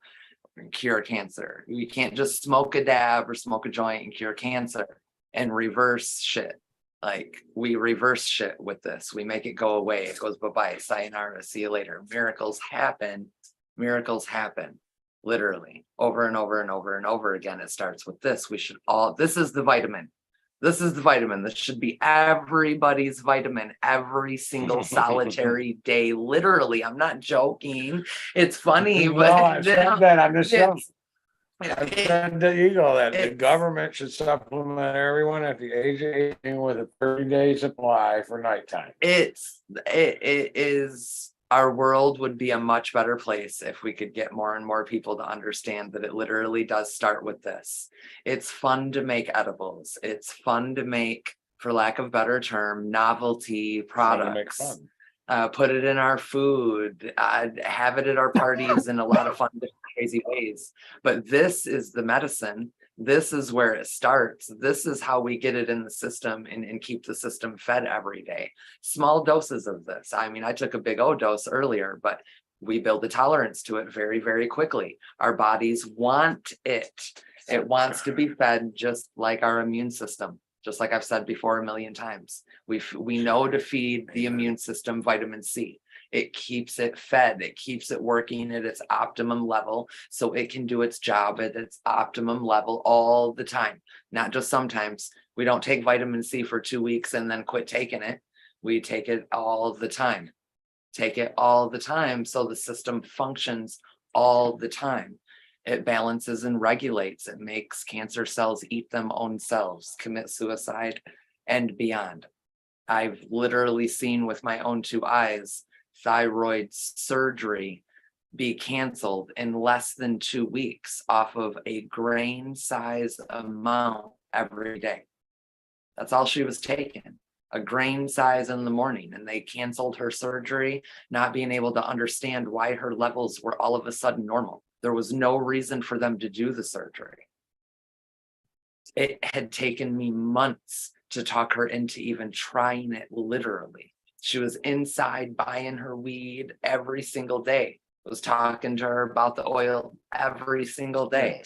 Cure cancer. You can't just smoke a dab or smoke a joint and cure cancer and reverse shit. Like, we reverse shit with this. We make it go away. It goes bye-bye. Sayonara. See you later. Miracles happen. Miracles happen. Literally. Over and over and over and over again. It starts with this. This is the vitamin. This is the vitamin. This should be everybody's vitamin every single solitary day. Literally. I'm not joking. It's funny, but I said that on this show. Yeah, The government should supplement everyone at the age of 18 with a 30-day supply for nighttime. it is our world would be a much better place if we could get more and more people to understand that it literally does start with this. It's fun to make edibles. It's fun to make, for lack of a better term, novelty Fun to make products. fun. Put it in our food, have it at our parties in a lot of fun, crazy ways. But this is the medicine. This is where it starts. This is how we get it in the system and keep the system fed every day. Small doses of this. I mean, I took a big O dose earlier, but we build a tolerance to it very, very quickly. Our bodies want it. It wants to be fed just like our immune system. Just like I've said before a million times, we know to feed the immune system vitamin C. It keeps it fed. It keeps it working at its optimum level so it can do its job at its optimum level all the time, not just sometimes. We don't take vitamin C for 2 weeks and then quit taking it. We take it all the time. Take it all the time so the system functions all the time. It balances and regulates. It makes cancer cells eat them own selves, commit suicide, and beyond. I've literally seen with my own 2 eyes thyroid surgery be canceled in less than 2 weeks off of a grain size amount every day. That's all she was taking, a grain size in the morning, and they canceled her surgery, not being able to understand why her levels were all of a sudden normal. There was no reason for them to do the surgery. It had taken me months to talk her into even trying it, literally. She was inside buying her weed every single day. I was talking to her about the oil every single day.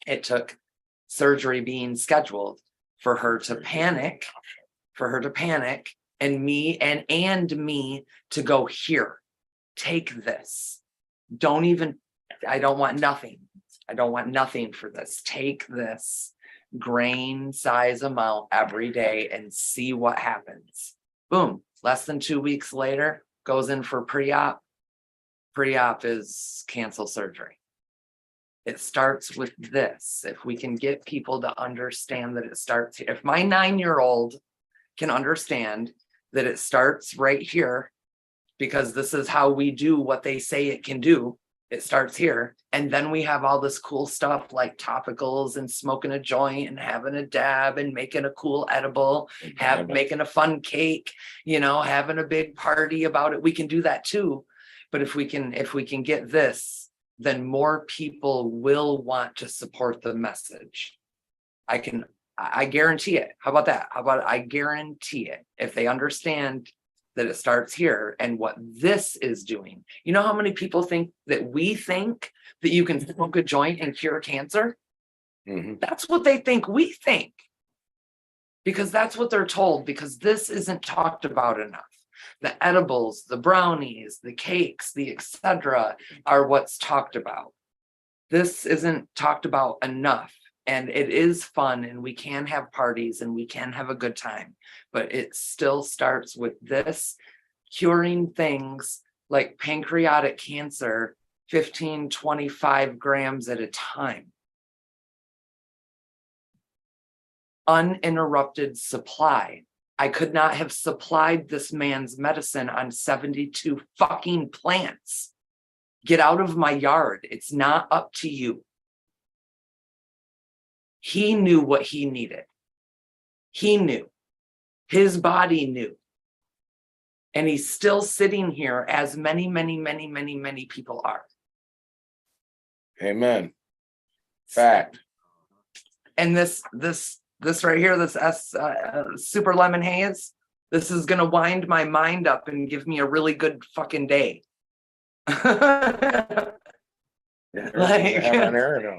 It took surgery being scheduled for her to panic, and me to go, here, take this. I don't want nothing. I don't want nothing for this. Take this grain size amount every day and see what happens. Boom. Less than 2 weeks later, goes in for pre-op. Pre-op is cancel surgery. It starts with this. If we can get people to understand that it starts here. If my 9-year-old can understand that it starts right here, because this is how we do what they say it can do. It starts here. And then we have all this cool stuff like topicals and smoking a joint and having a dab and making a cool edible, making a fun cake, having a big party about it. We can do that too. But if we can get this, then more people will want to support the message. I guarantee it. How about that? I guarantee it. If they understand that it starts here and what this is doing. You know how many people think that we think that you can smoke a joint and cure cancer? Mm-hmm. That's what they think we think. Because that's what they're told, because this isn't talked about enough. The edibles, the brownies, the cakes, the etc. are what's talked about. This isn't talked about enough. And it is fun, and we can have parties and we can have a good time, but it still starts with this, curing things like pancreatic cancer, 15, 25 grams at a time. Uninterrupted supply. I could not have supplied this man's medicine on 72 fucking plants. Get out of my yard. It's not up to you. He knew what he needed. He knew. His body knew. And he's still sitting here as many, many, many, many, many people are. Amen. Fact. And this right here, this super lemon haze, this is going to wind my mind up and give me a really good fucking day. Yeah, there's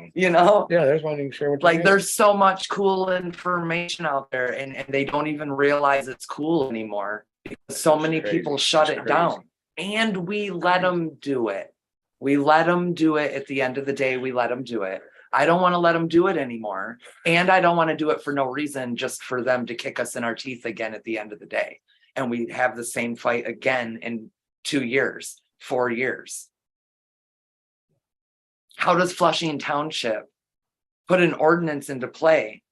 one you can share with like there's so much cool information out there, and they don't even realize it's cool anymore because so many people shut it down, and we let them do it. We let them do it. At the end of the day, we let them do it. I don't want to let them do it anymore, and I don't want to do it for no reason, just for them to kick us in our teeth again at the end of the day, and we have the same fight again in 2 years, 4 years. How does Flushing Township put an ordinance into play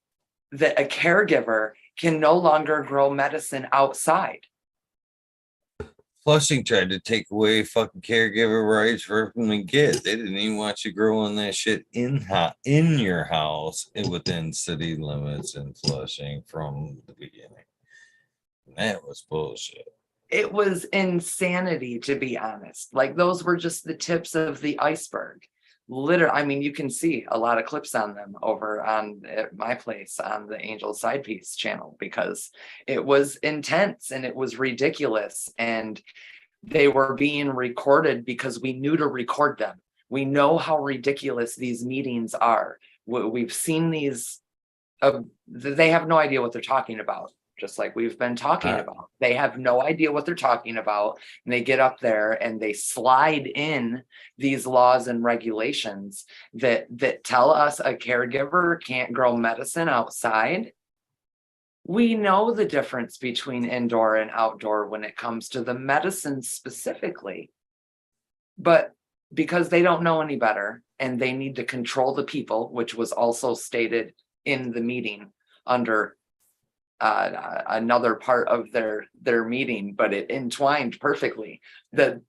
that a caregiver can no longer grow medicine outside? Flushing tried to take away fucking caregiver rights for them to get. They didn't even want you growing that shit in your house and within city limits in Flushing from the beginning. And that was bullshit. It was insanity, to be honest. Like, those were just the tips of the iceberg. Literally, I mean, you can see a lot of clips on them over on at my place on the Angel Side Piece channel, because it was intense and it was ridiculous, and they were being recorded because we knew to record them. We know how ridiculous these meetings are. We've seen these. They have no idea what they're talking about. Just like we've been talking about. They have no idea what they're talking about. And they get up there and they slide in these laws and regulations that tell us a caregiver can't grow medicine outside. We know the difference between indoor and outdoor when it comes to the medicine specifically. But because they don't know any better and they need to control the people, which was also stated in the meeting under another part of their meeting, but it entwined perfectly. The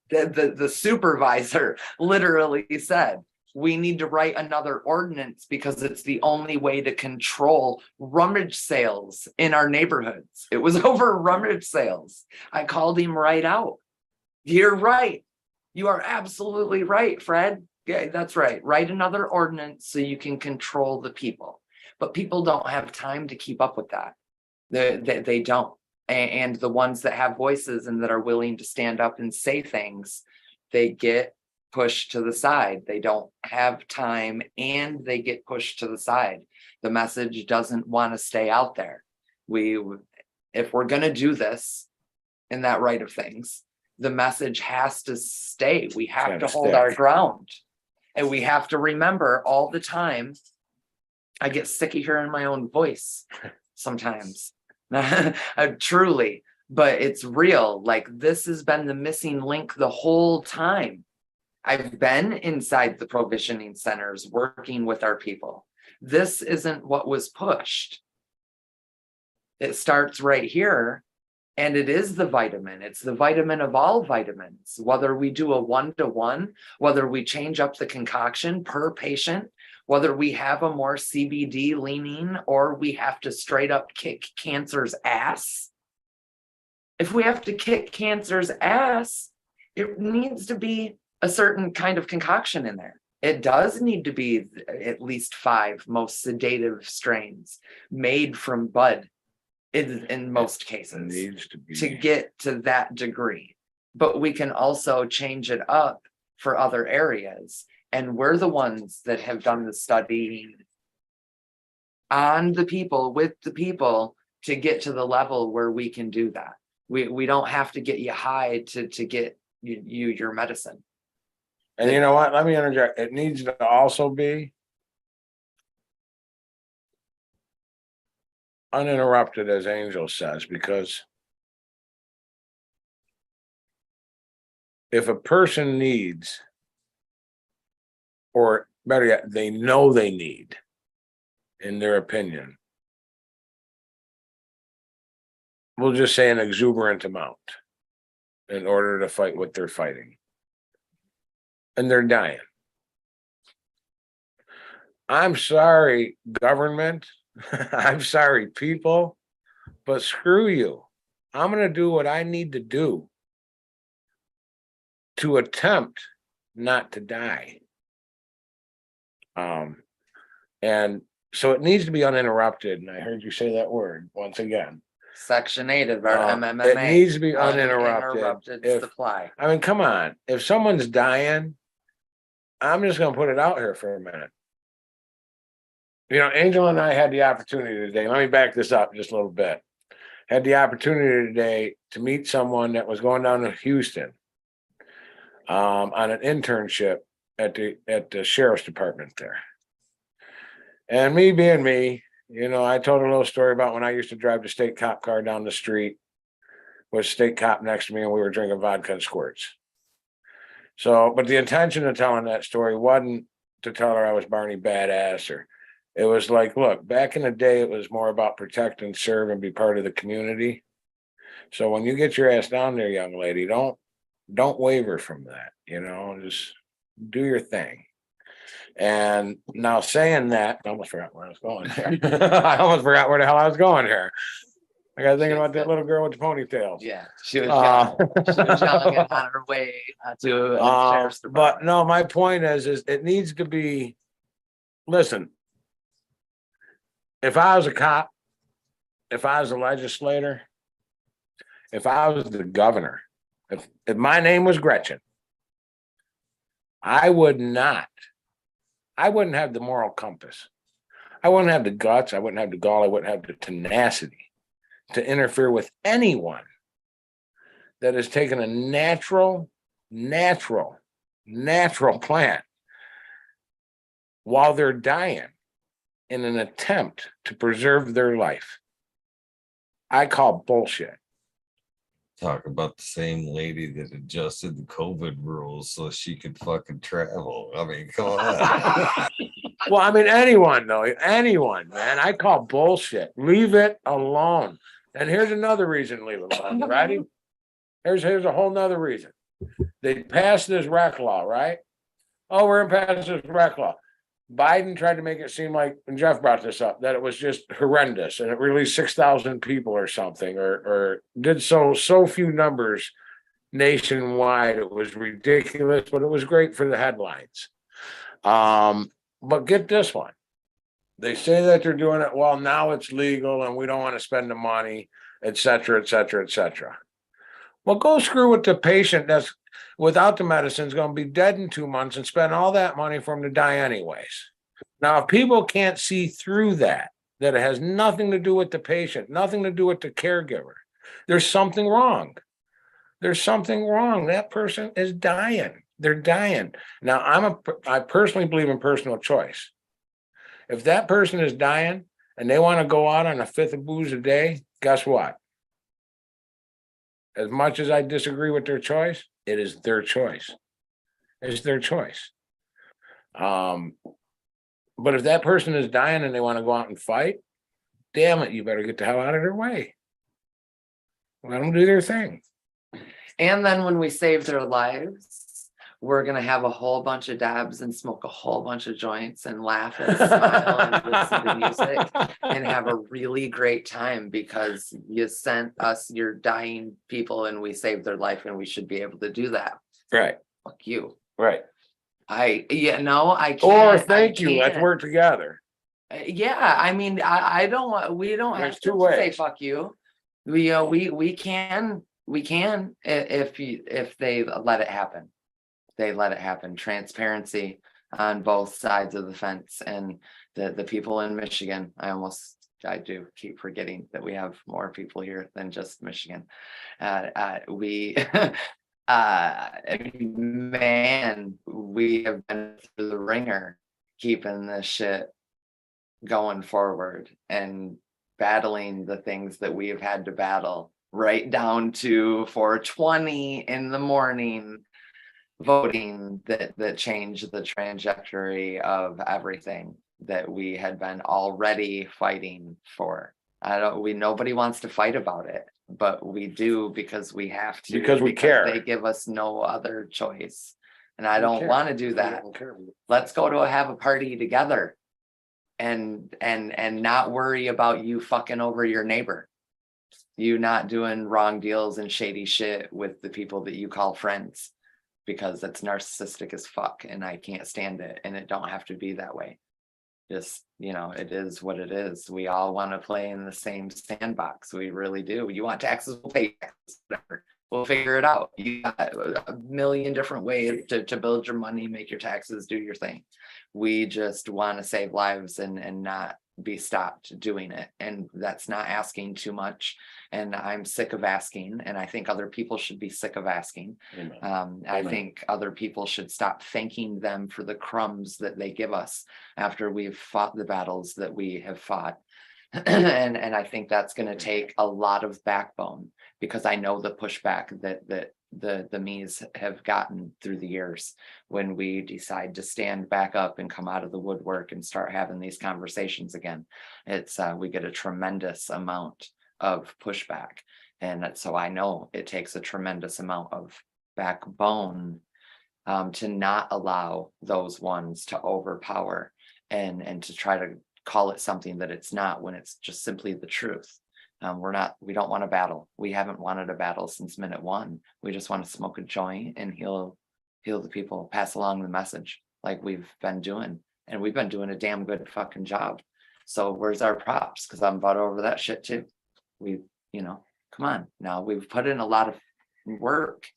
supervisor literally said, we need to write another ordinance because it's the only way to control rummage sales in our neighborhoods. It was over rummage sales. I called him right out. You're right. You are absolutely right, Fred. Yeah, that's right. Write another ordinance so you can control the people. But people don't have time to keep up with that. They don't. And the ones that have voices and that are willing to stand up and say things, they get pushed to the side. They don't have time and they get pushed to the side. The message doesn't want to stay out there. If we're going to do this in that right of things, the message has to stay. We have to hold our ground. And we have to remember all the time. I get sick of hearing my own voice sometimes. Truly, but it's real. Like, this has been the missing link the whole time. I've been inside the provisioning centers working with our people. This isn't what was pushed. It starts right here, and it is the vitamin. It's the vitamin of all vitamins. Whether we do a 1-to-1, whether we change up the concoction per patient, whether we have a more CBD leaning, or we have to straight up kick cancer's ass. If we have to kick cancer's ass, it needs to be a certain kind of concoction in there. It does need to be at least 5 most sedative strains made from bud in most cases to get to that degree. But we can also change it up for other areas. And we're the ones that have done the studying on the people, with the people, to get to the level where we can do that. We don't have to get you high to get you your medicine. And you know what? Let me interject. It needs to also be uninterrupted, as Angel says, because if a person needs, or better yet, they know they need, in their opinion, we'll just say an exuberant amount in order to fight what they're fighting. And they're dying. I'm sorry, government. I'm sorry, people, but screw you. I'm going to do what I need to do to attempt not to die. And so it needs to be uninterrupted. And I heard you say that word once again. Section 8 of our MMA. It needs to be uninterrupted. Uninterrupted supply. I mean, come on. If someone's dying, I'm just going to put it out here for a minute. You know, Angel and I had the opportunity today. Let me back this up just a little bit. Had the opportunity today to meet someone that was going down to Houston on an internship at the sheriff's department there. And me being me, you know, I told a little story about when I used to drive the state cop car down the street with state cop next to me and we were drinking vodka and squirts. So, but the intention of telling that story wasn't to tell her I was Barney Badass, or it was like, look, back in the day, it was more about protect and serve and be part of the community. So when you get your ass down there, young lady, don't don't waver from that, you know, just do your thing. And now saying that, I almost forgot where I was going here. I almost forgot where the hell I was going here. I got thinking about that little girl with the ponytails. Yeah, she was Uh, young. She was young and on her way to the sheriff's but department. no, my point is it needs to be, listen, if I was a cop, if I was a legislator, if I was the governor, if my name was Gretchen, I wouldn't have the moral compass. I wouldn't have the guts. I wouldn't have the gall. I wouldn't have the tenacity to interfere with anyone that has taken a natural plant while they're dying in an attempt to preserve their life. I call bullshit. Talk about the same lady that adjusted the COVID rules so she could fucking travel. I mean, come on. Well, I mean, anyone, man. I call bullshit. Leave it alone. And here's another reason, leave it alone. Ready? Here's a whole nother reason. They passed this rec law, right? Oh, we're gonna pass this rec law. Biden tried to make it seem like, and Jeff brought this up, that it was just horrendous and it released 6,000 people or something, or did so few numbers nationwide. It was ridiculous, but it was great for the headlines. But get this one. They say that they're doing it, well, now it's legal and we don't want to spend the money, et cetera, et cetera, et cetera. Well, go screw with the patient that's without the medicine is going to be dead in 2 months and spend all that money for him to die anyways. Now, if people can't see through that it has nothing to do with the patient, nothing to do with the caregiver, there's something wrong. There's something wrong. That person is dying. They're dying. Now, I personally believe in personal choice. If that person is dying and they want to go out on a fifth of booze a day, guess what? As much as I disagree with their choice, it is their choice. It's their choice. But if that person is dying and they want to go out and fight, damn it, you better get the hell out of their way. Let them do their thing. And then when we save their lives, we're gonna have a whole bunch of dabs and smoke a whole bunch of joints and laugh and smile and listen to music and have a really great time because you sent us your dying people and we saved their life and we should be able to do that. Right. Fuck you. Right. I can't. Or thank you. Let's work together. Yeah, I mean, I don't want. We don't There's have two to ways. say fuck you. We can if they let it happen. They let it happen. Transparency on both sides of the fence, and the people in Michigan. I do keep forgetting that we have more people here than just Michigan. We man, we have been through the ringer keeping this shit going forward and battling the things that we have had to battle, right down to 4:20 in the morning voting that changed the trajectory of everything that we had been already fighting for. Nobody wants to fight about it, but we do because we have to, because we care. They give us no other choice. And I don't want to do that. Let's go to have a party together and not worry about you fucking over your neighbor. You not doing wrong deals and shady shit with the people that you call friends, because it's narcissistic as fuck and I can't stand it. And it don't have to be that way. Just, it is what it is. We all want to play in the same sandbox. We really do. You want taxes, we'll pay taxes, whatever. We'll figure it out. You got a million different ways to build your money, make your taxes, do your thing. We just want to save lives and not be stopped doing it. And that's not asking too much. And I'm sick of asking. And I think other people should be sick of asking. I think other people should stop thanking them for the crumbs that they give us after we've fought the battles that we have fought. and I think that's going to take a lot of backbone, because I know the pushback that the me's have gotten through the years when we decide to stand back up and come out of the woodwork and start having these conversations again. We get a tremendous amount of pushback. And so I know it takes a tremendous amount of backbone to not allow those ones to overpower and to try to call it something that it's not when it's just simply the truth. We don't want to battle. We haven't wanted a battle since minute one. We just want to smoke a joint and heal the people, pass along the message like we've been doing. And we've been doing a damn good fucking job. So where's our props? Because I'm about over that shit too. Come on now. We've put in a lot of work.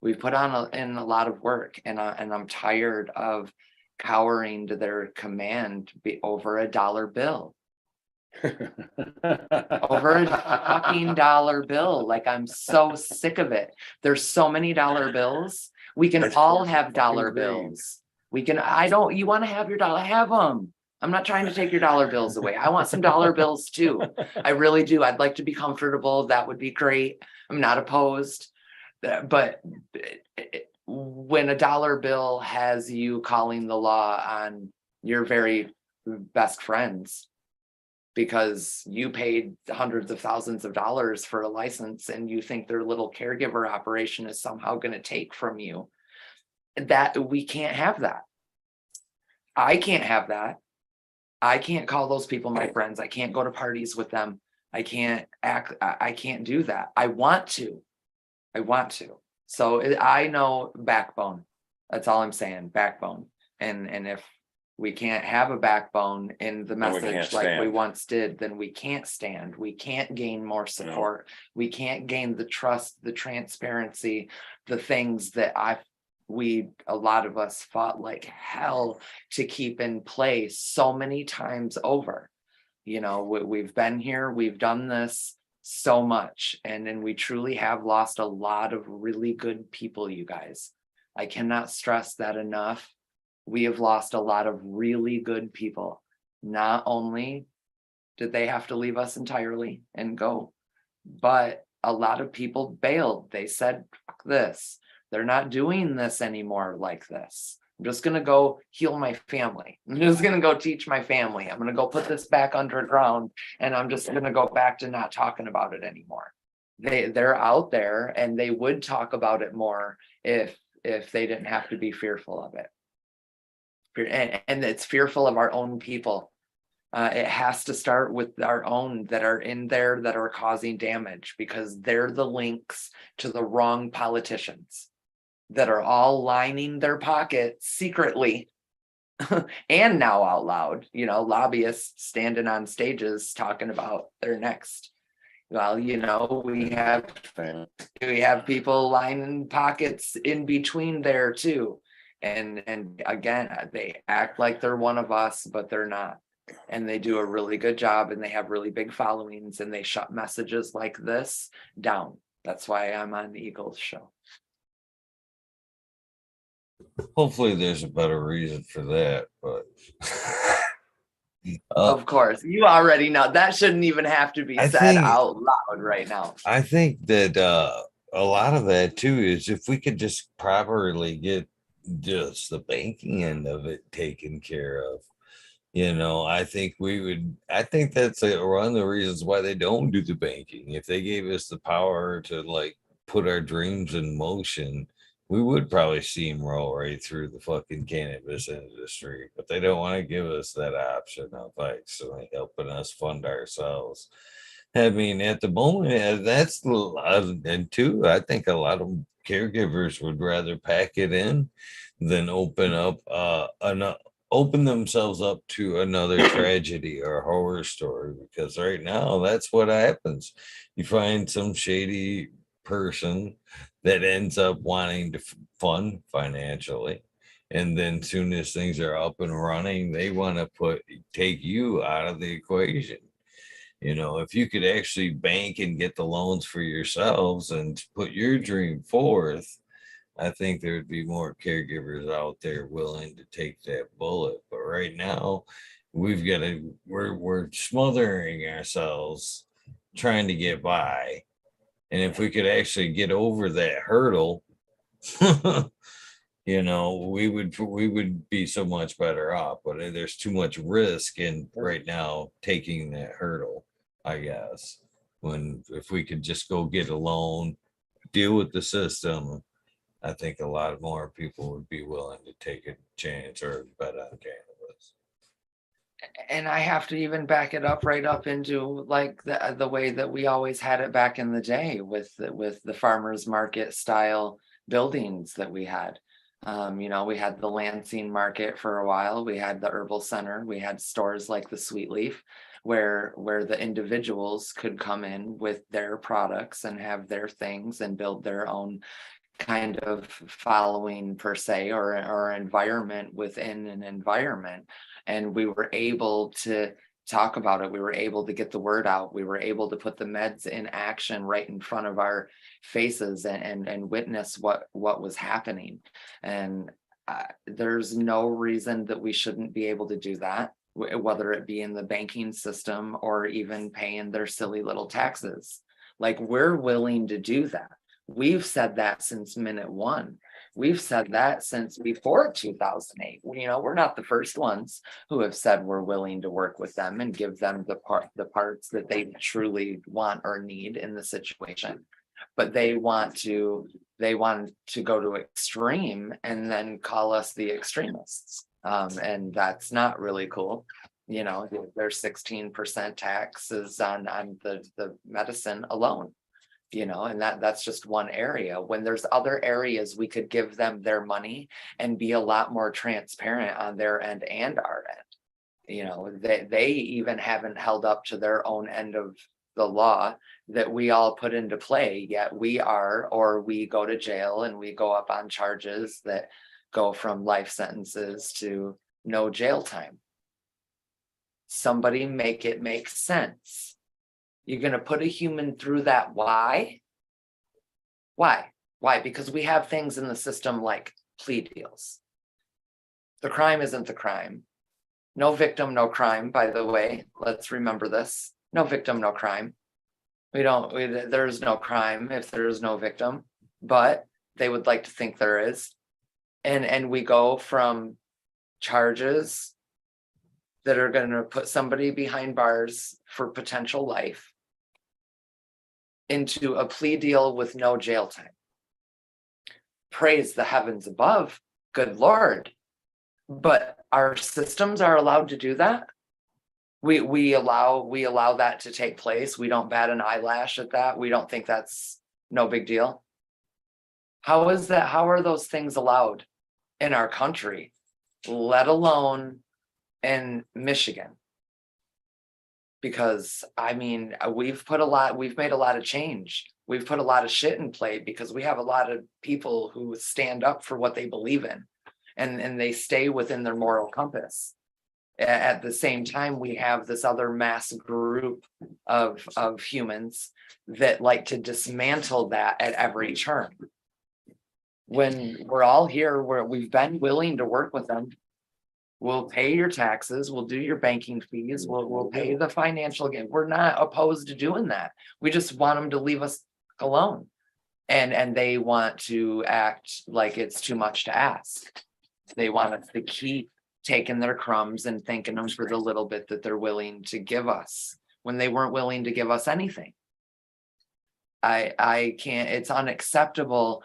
We've put in a lot of work, and I'm tired of cowering to their command over a dollar bill. Over a fucking dollar bill. Like, I'm so sick of it. There's so many dollar bills. We can all have dollar bills. You want to have your dollar, have them. I'm not trying to take your dollar bills away. I want some dollar bills too. I really do. I'd like to be comfortable. That would be great. I'm not opposed. But when a dollar bill has you calling the law on your very best friends because you paid hundreds of thousands of dollars for a license and you think their little caregiver operation is somehow going to take from you, that we can't have that. I can't have that. I can't call those people my friends. I can't go to parties with them. I can't do that. I want to. So I know backbone. That's all I'm saying, backbone. And if we can't have a backbone in the message like we once did, then we can't stand. We can't gain more support. No. We can't gain the trust, the transparency, the things that a lot of us fought like hell to keep in place so many times over. We've been here, we've done this so much, and then we truly have lost a lot of really good people, you guys. I cannot stress that enough. We have lost a lot of really good people. Not only did they have to leave us entirely and go, but a lot of people bailed. They said, fuck this. They're not doing this anymore like this. I'm just going to go heal my family. I'm just going to go teach my family. I'm going to go put this back underground, and I'm just going to go back to not talking about it anymore. They're out there, and they would talk about it more if they didn't have to be fearful of it. And it's fearful of our own people. It has to start with our own that are in there that are causing damage, because they're the links to the wrong politicians that are all lining their pockets secretly and now out loud, lobbyists standing on stages talking about their next. Well, we have people lining pockets in between there too. And again, they act like they're one of us, but they're not. And they do a really good job, and they have really big followings, and they shut messages like this down. That's why I'm on the Eagles show. Hopefully there's a better reason for that, but of course, you already know that shouldn't even have to be said out loud right now. I think that a lot of that too is if we could just properly get just the banking end of it taken care of. I think that's one of the reasons why they don't do the banking. If they gave us the power to put our dreams in motion, we would probably steamroll right through the fucking cannabis industry, but they don't want to give us that option of actually helping us fund ourselves. I mean, at the moment, that's and two, I think a lot of caregivers would rather pack it in than open themselves up to another tragedy or horror story, because right now that's what happens. You find some shady person that ends up wanting to fund financially, and then soon as things are up and running, they want to take you out of the equation. If you could actually bank and get the loans for yourselves and put your dream forth, I think there would be more caregivers out there willing to take that bullet. But right now, we're smothering ourselves trying to get by. And if we could actually get over that hurdle, we would be so much better off. But there's too much risk in right now taking that hurdle, I guess. If we could just go get a loan, deal with the system, I think a lot more people would be willing to take a chance or bet on cannabis. And I have to even back it up right up into like the way that we always had it back in the day with the farmers market style buildings that we had. You know, we had the Lansing market for a while, we had the herbal center, we had stores like the Sweet Leaf where the individuals could come in with their products and have their things and build their own kind of following per se, or environment within an environment. And we were able to talk about it. We were able to get the word out. We were able to put the meds in action right in front of our faces and witness what was happening. And there's no reason that we shouldn't be able to do that, whether it be in the banking system or even paying their silly little taxes. Like, we're willing to do that. We've said that since minute one. We've said that since before 2008. You know, we're not the first ones who have said we're willing to work with them and give them the parts that they truly want or need in the situation. But they want to go to extreme and then call us the extremists. And that's not really cool. You know, there's 16% taxes on the medicine alone. You know, and that's just one area. When there's other areas, we could give them their money and be a lot more transparent on their end and our end. You know, they even haven't held up to their own end of the law that we all put into play, yet we are, or we go to jail and we go up on charges that go from life sentences to no jail time. Somebody make it make sense. You're going to put a human through that. Why? Why? Because we have things in the system like plea deals. The crime isn't the crime. No victim, no crime, by the way. Let's remember this. No victim, no crime. There's no crime if there is no victim, but they would like to think there is. And we go from charges that are going to put somebody behind bars for potential life into a plea deal with no jail time. Praise the heavens above, good Lord. But our systems are allowed to do that. We allow that to take place. We don't bat an eyelash at that. We don't think that's no big deal. How is that? How are those things allowed in our country, let alone in Michigan? Because I mean, we've made a lot of change. We've put a lot of shit in play because we have a lot of people who stand up for what they believe in and they stay within their moral compass. At the same time, we have this other mass group of humans that like to dismantle that at every turn. When we're all here, we've been willing to work with them. We'll pay your taxes. We'll do your banking fees. We'll pay the financial gain. We're not opposed to doing that. We just want them to leave us alone. And they want to act like it's too much to ask. They want us to keep taking their crumbs and thanking them for the little bit that they're willing to give us when they weren't willing to give us anything. I can't, it's unacceptable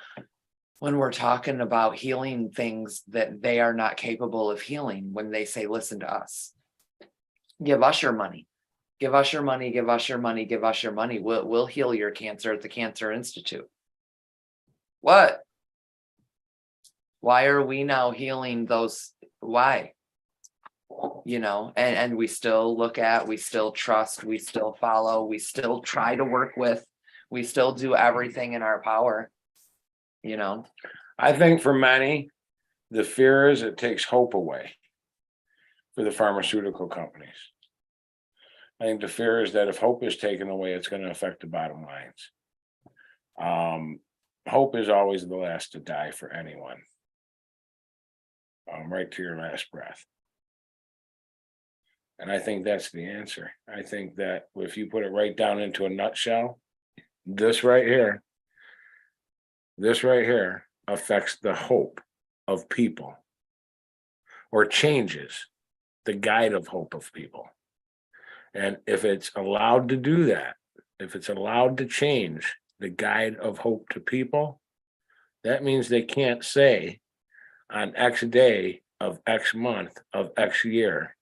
when we're talking about healing things that they are not capable of healing, when they say, listen to us, give us your money, give us your money, give us your money, give us your money. We'll heal your cancer at the Cancer Institute. What? Why are we now healing those? Why? You know, and we still we still trust, we still follow, we still try to work with, we still do everything in our power. You know, I think for many, the fear is it takes hope away for the pharmaceutical companies. I think the fear is that if hope is taken away, it's going to affect the bottom lines. Hope is always the last to die for anyone. Right to your last breath. And I think that's the answer. I think that if you put it right down into a nutshell, this right here affects the hope of people, or changes the guide of hope of people. And if it's allowed to do that, if it's allowed to change the guide of hope to people, that means they can't say on X day of X month of X year,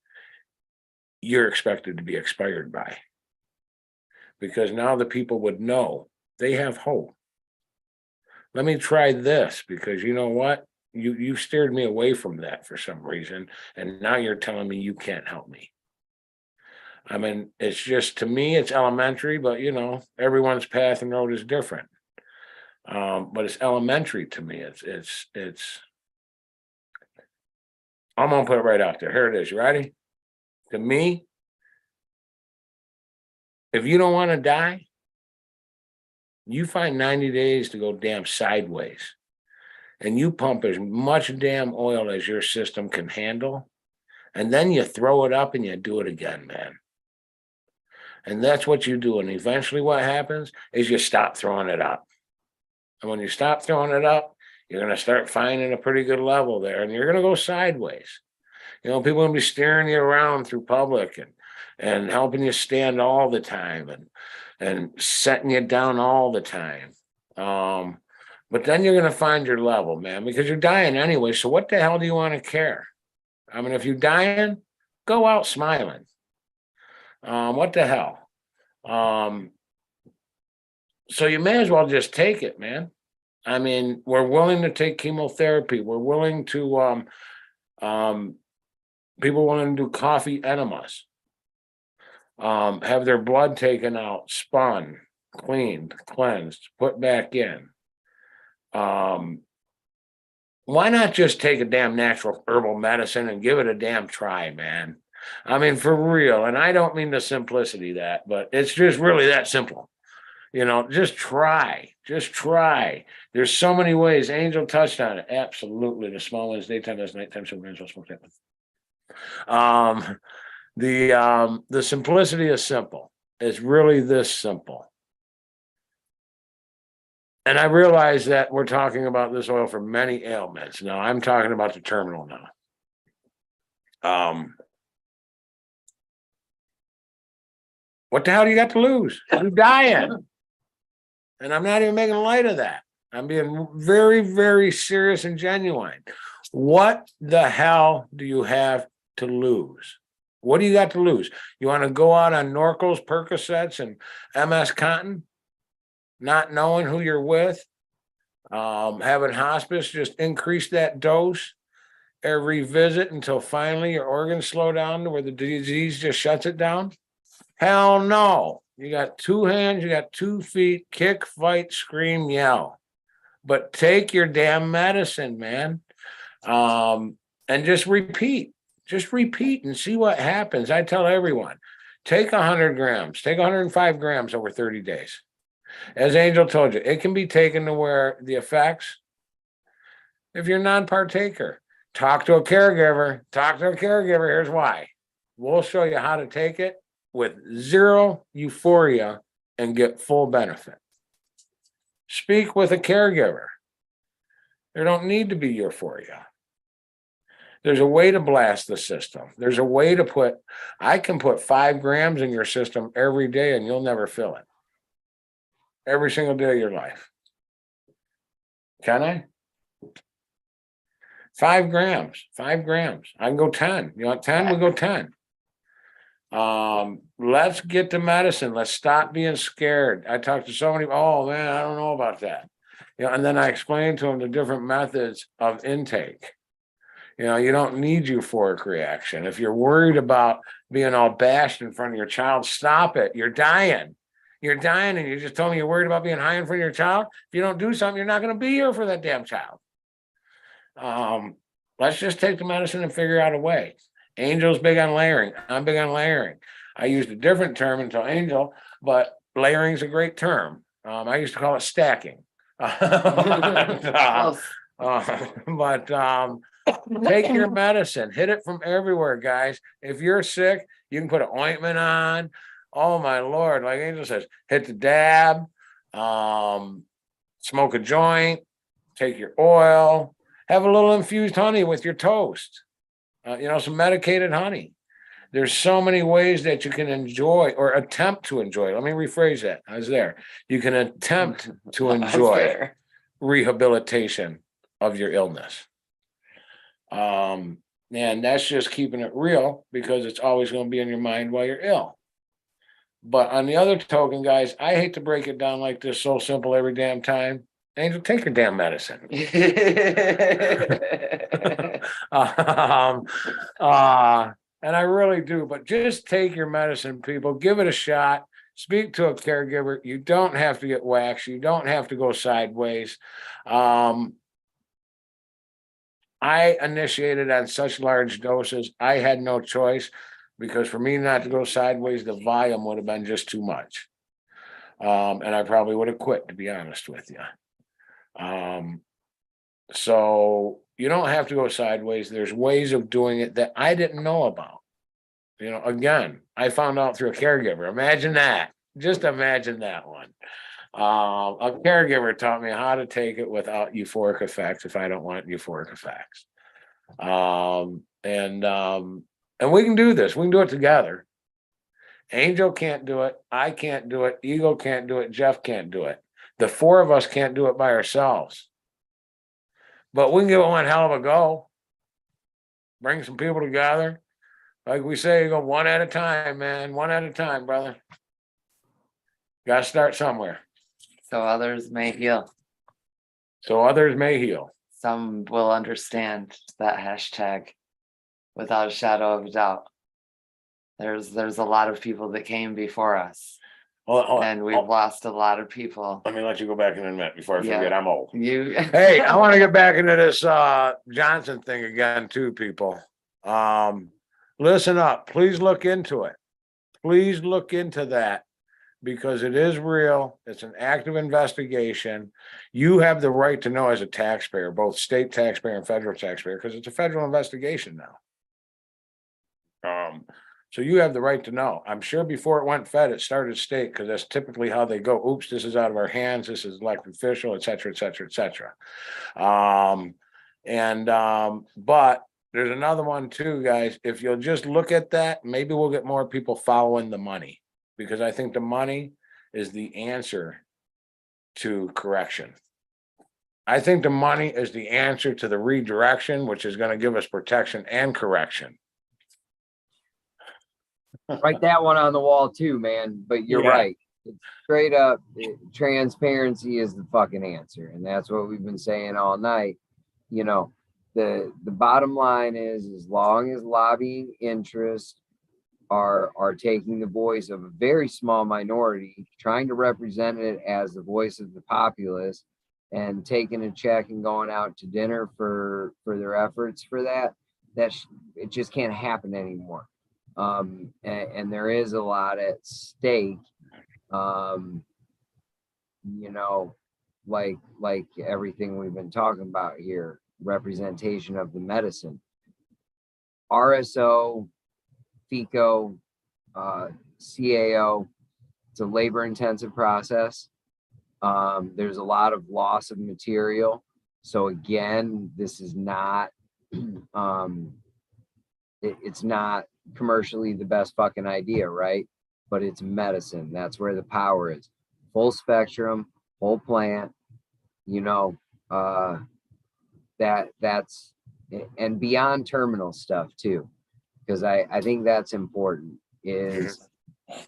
you're expected to be expired by. Because now the people would know they have hope. Let me try this, because you know what? You steered me away from that for some reason, and now you're telling me you can't help me. I mean, it's just, to me, it's elementary, but you know, everyone's path and road is different. But it's elementary to me. It's I'm gonna put it right out there. Here it is. You ready? To me, if you don't want to die, you find 90 days to go damn sideways. And you pump as much damn oil as your system can handle. And then you throw it up and you do it again, man. And that's what you do. And eventually what happens is you stop throwing it up. And when you stop throwing it up, you're going to start finding a pretty good level there. And you're going to go sideways. You know, people are going to be steering you around through public and helping you stand all the time and setting you down all the time. But then you're going to find your level, man, because you're dying anyway. So what the hell do you want to care? I mean, if you're dying, go out smiling. What the hell? So you may as well just take it, man. I mean, we're willing to take chemotherapy. We're willing to, people willing to do coffee enemas, have their blood taken out, spun, cleaned, cleansed, put back in. Why not just take a damn natural herbal medicine and give it a damn try, man? I mean, for real. And I don't mean the simplicity that, but it's just really that simple. You know, just try. Just try. There's so many ways. Angel touched on it. Absolutely. The small ones, daytime, that's nighttime, so we might as well smoke that one. The simplicity is simple. It's really this simple. And I realize that we're talking about this oil for many ailments. Now I'm talking about the terminal now. What the hell do you got to lose? You're dying. And I'm not even making light of that. I'm being very, very serious and genuine. What the hell do you have to lose? What do you got to lose? You want to go out on Norcos, Percocets, and MS Contin? Not knowing who you're with, having hospice, just increase that dose every visit until finally your organs slow down to where the disease just shuts it down? Hell no. You got 2 hands, you got 2 feet, kick, fight, scream, yell. But take your damn medicine, man. And just repeat. Just repeat and see what happens. I tell everyone, take 100 grams, take 105 grams over 30 days. As Angel told you, it can be taken to where the effects, if you're a non-partaker, talk to a caregiver. Talk to a caregiver. Here's why. We'll show you how to take it with zero euphoria and get full benefit. Speak with a caregiver. There don't need to be euphoria. There's a way to blast the system. There's a way to I can put 5 grams in your system every day and you'll never feel it. Every single day of your life. Can I? 5 grams, 5 grams. I can go 10. You want 10? We'll go 10. Let's get to medicine. Let's stop being scared. I talked to so many, oh man, I don't know about that. You know, and then I explained to them the different methods of intake. You know, you don't need euphoric reaction. If you're worried about being all bashed in front of your child, stop it. You're dying. You're dying and you just told me you're worried about being high in front of your child. If you don't do something, you're not going to be here for that damn child. Let's just take the medicine and figure out a way. Angel's big on layering. I'm big on layering. I used a different term until Angel, but layering is a great term. I used to call it stacking. Take your medicine. Hit it from everywhere, guys. If you're sick, you can put an ointment on. Oh my Lord, like Angel says, hit the dab, smoke a joint, take your oil, have a little infused honey with your toast, you know, some medicated honey. There's so many ways that you can enjoy or attempt to enjoy. Let me rephrase that. I was there. You can attempt to enjoy rehabilitation of your illness. And that's just keeping it real, because it's always going to be in your mind while you're ill. But on the other token, guys, I hate to break it down like this, so simple every damn time. Angel, take your damn medicine. um, and I really do, but just take your medicine, people. Give it a shot. Speak to a caregiver. You don't have to get waxed. You don't have to go sideways. I initiated on such large doses, I had no choice, because for me not to go sideways, the volume would have been just too much. And I probably would have quit, to be honest with you. So you don't have to go sideways. There's ways of doing it that I didn't know about. You know, again, I found out through a caregiver. Imagine that. Just imagine that one. A caregiver taught me how to take it without euphoric effects if I don't want euphoric effects. And we can do this. We can do it together. Angel can't do it. I can't do it. Ego can't do it. Jeff can't do it. The four of us can't do it by ourselves. But we can give it one hell of a go. Bring some people together. Like we say, you go one at a time, man. One at a time, brother. Got to start somewhere. So others may heal. So others may heal. Some will understand that hashtag without a shadow of a doubt. There's a lot of people that came before us, and we've lost a lot of people. Let me let you go back in a minute before I Yeah. forget I'm old. Hey, I want to get back into this Johnson thing again too, people. Listen up. Please look into it. Please look into that, because it is real. It's an active investigation. You have the right to know as a taxpayer, both state taxpayer and federal taxpayer, because it's a federal investigation now. So you have the right to know. I'm sure before it went fed, it started state, because that's typically how they go. Oops, this is out of our hands. This is elected official, et cetera, et cetera, et cetera. But there's another one too, guys. If you'll just look at that, maybe we'll get more people following the money, because I think the money is the answer to correction. I think the money is the answer to the redirection, which is going to give us protection and correction. Write that one on the wall too, man. But you're right. It's straight up, transparency is the fucking answer. And that's what we've been saying all night. You know, the bottom line is, as long as lobbying interests are taking the voice of a very small minority, trying to represent it as the voice of the populace, and taking a check and going out to dinner for their efforts for that, it just can't happen anymore. And there is a lot at stake, you know, like everything we've been talking about here, representation of the medicine, RSO, FICO, CAO. It's a labor intensive process. There's a lot of loss of material. So again, this is not, it's not commercially the best fucking idea, right? But it's medicine. That's where the power is. Full spectrum, whole plant, you know, that's, and beyond terminal stuff too, because I think that's important, is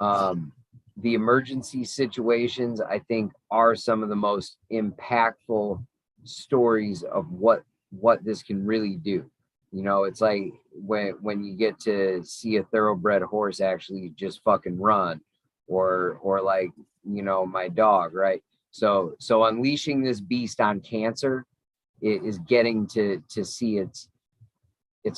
the emergency situations, I think, are some of the most impactful stories of what this can really do. You know, it's like when you get to see a thoroughbred horse actually just fucking run, or like, you know, my dog, right? So unleashing this beast on cancer is getting to see its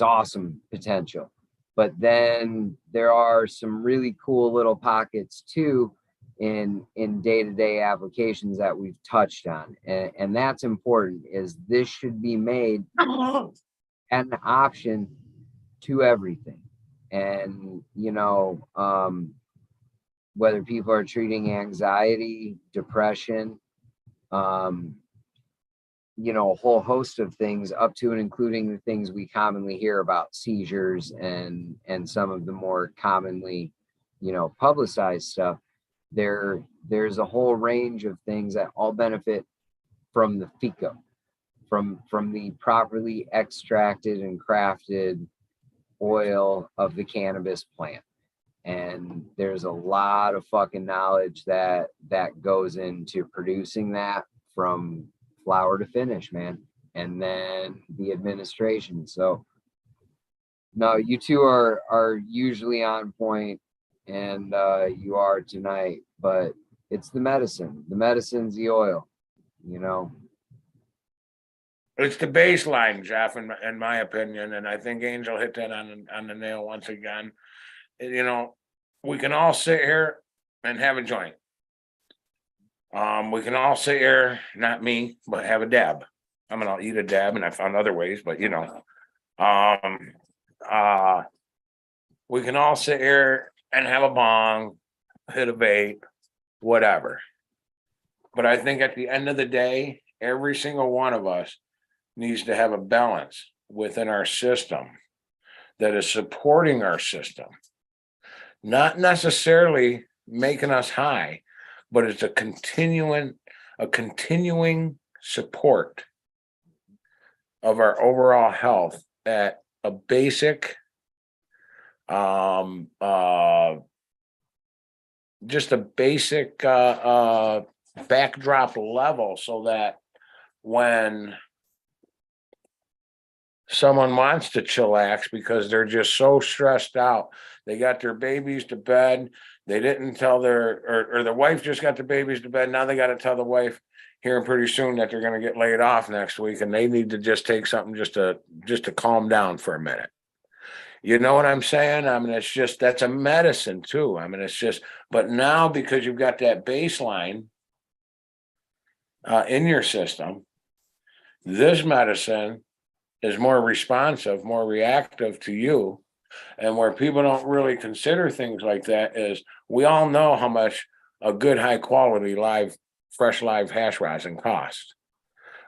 awesome potential. But then there are some really cool little pockets too in day-to-day applications that we've touched on, and that's important. Is this should be made an option to everything. And you know, whether people are treating anxiety, depression, you know, a whole host of things, up to and including the things we commonly hear about, seizures and some of the more commonly, you know, publicized stuff. There's a whole range of things that all benefit from the FICO, from the properly extracted and crafted oil of the cannabis plant. And there's a lot of fucking knowledge that goes into producing that from flower to finish, man. And then the administration. So no, you two are usually on point, and you are tonight, but it's the medicine. The medicine's the oil, you know. It's the baseline, Jeff, in my opinion, and I think Angel hit that on the nail once again. You know, we can all sit here and have a joint. We can all sit here, not me, but have a dab. I mean, I'll eat a dab, and I found other ways, but you know, we can all sit here and have a bong, hit a vape, whatever. But I think at the end of the day, every single one of us needs to have a balance within our system that is supporting our system, not necessarily making us high, but it's a continuing support of our overall health at a basic, just a basic backdrop level, so that when someone wants to chillax because they're just so stressed out, they got their babies to bed, they didn't tell or the wife just got the babies to bed, now they got to tell the wife here pretty soon that they're going to get laid off next week, and they need to just take something just to calm down for a minute. You know what I'm saying? I mean, it's just, that's a medicine too. I mean, it's just, but now because you've got that baseline in your system, this medicine is more responsive, more reactive to you. And where people don't really consider things like that is, we all know how much a good high quality fresh live hash rosin costs.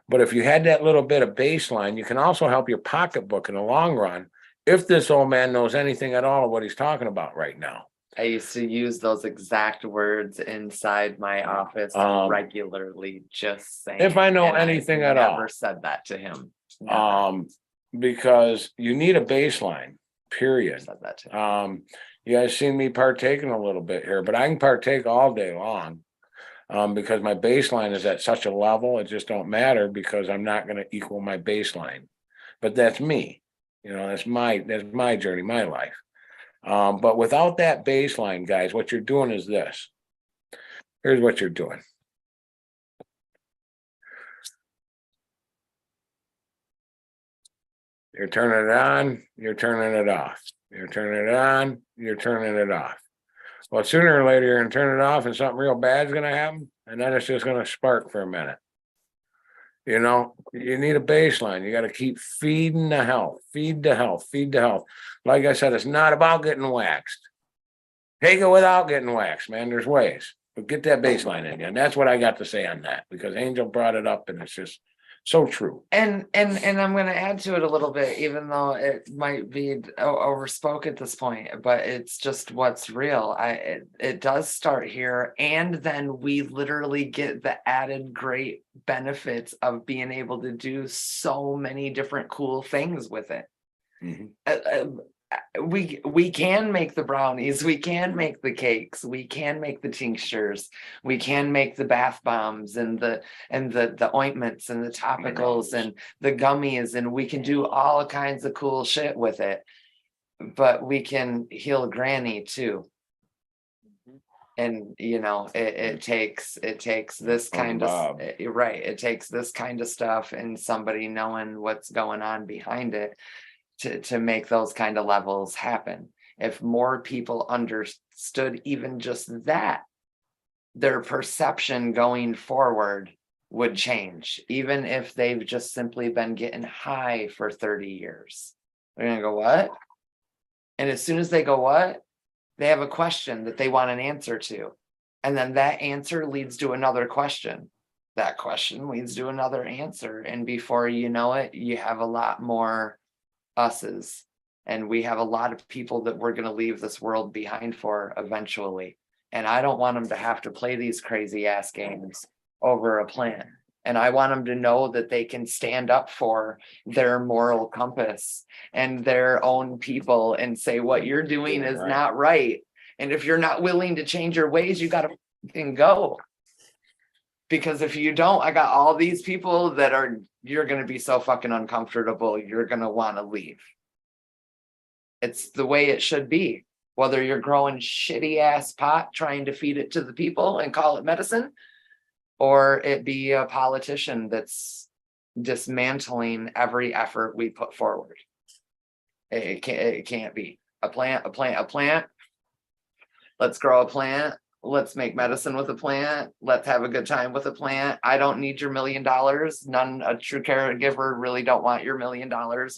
But if you had that little bit of baseline, you can also help your pocketbook in the long run, if this old man knows anything at all of what he's talking about right now. I used to use those exact words inside my office regularly, just saying. If I know and anything I at all. never said that to him. Never. Because you need a baseline, period. Said that to him. You guys seen me partaking a little bit here, but I can partake all day long. Because my baseline is at such a level, it just don't matter, because I'm not going to equal my baseline. But that's me. You know, that's my journey, my life. But without that baseline, guys, what you're doing is this. Here's what you're doing. You're turning it on, you're turning it off. You're turning it on, you're turning it off. Well, sooner or later, you're going to turn it off and something real bad is going to happen. And then it's just going to spark for a minute. You know, you need a baseline. You got to keep feeding the health, feed the health, feed the health. Like I said, it's not about getting waxed. Take it without getting waxed, man. There's ways, but get that baseline in you. And that's what I got to say on that, because Angel brought it up, and it's just so true. And I'm going to add to it a little bit, even though it might be overspoke at this point, but it's just what's real. It does start here, and then we literally get the added great benefits of being able to do so many different cool things with it. Mm-hmm. We can make the brownies, we can make the cakes, we can make the tinctures, we can make the bath bombs and the ointments and the topicals and the gummies, and we can do all kinds of cool shit with it. But we can heal granny too. And you know, it takes this kind of right. It takes this kind of stuff and somebody knowing what's going on behind it to make those kind of levels happen. If more people understood even just that, their perception going forward would change, even if they've just simply been getting high for 30 years. They're gonna go, what? And as soon as they go, what? They have a question that they want an answer to. And then that answer leads to another question. That question leads to another answer. And before you know it, you have a lot more us's, and we have a lot of people that we're going to leave this world behind for eventually. And I don't want them to have to play these crazy ass games over a plan. And I want them to know that they can stand up for their moral compass and their own people and say, what you're doing is not right. And if you're not willing to change your ways, you got to go. Because if you don't, I got all these people that you're going to be so fucking uncomfortable. You're going to want to leave. It's the way it should be. Whether you're growing shitty ass pot, trying to feed it to the people and call it medicine, or it be a politician that's dismantling every effort we put forward. It can't be a plant. Let's grow a plant. Let's make medicine with a plant. Let's have a good time with a plant. I don't need your $1 million. A true caregiver really don't want your $1 million.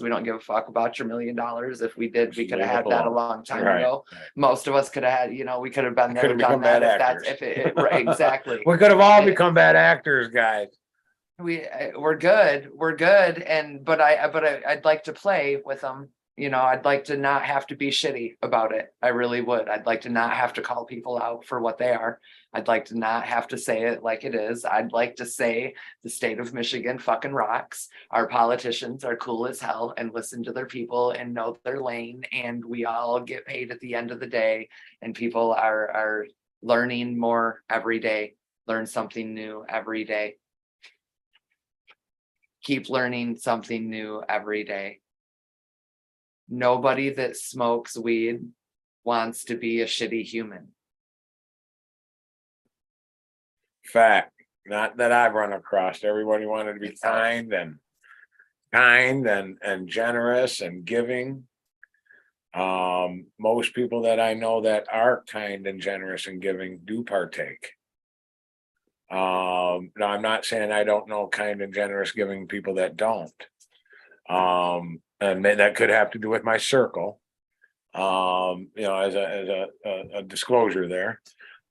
We don't give a fuck about your $1 million. If we did, we could have had that a long time ago. Most of us could have had, we could have been there, done that. Right, exactly. We could have all become bad actors, guys. We're good. But I'd like to play with them. I'd like to not have to be shitty about it. I really would. I'd like to not have to call people out for what they are. I'd like to not have to say it like it is. I'd like to say the state of Michigan fucking rocks. Our politicians are cool as hell and listen to their people and know their lane. And we all get paid at the end of the day. And people are learning more every day. Learn something new every day. Keep learning something new every day. Nobody that smokes weed wants to be a shitty human. Fact. Not that I've run across. Everybody wanted to be kind and generous and giving. Most people that I know that are kind and generous and giving do partake. Now I'm not saying I don't know kind and generous giving people that don't. And that could have to do with my circle, as a disclosure there.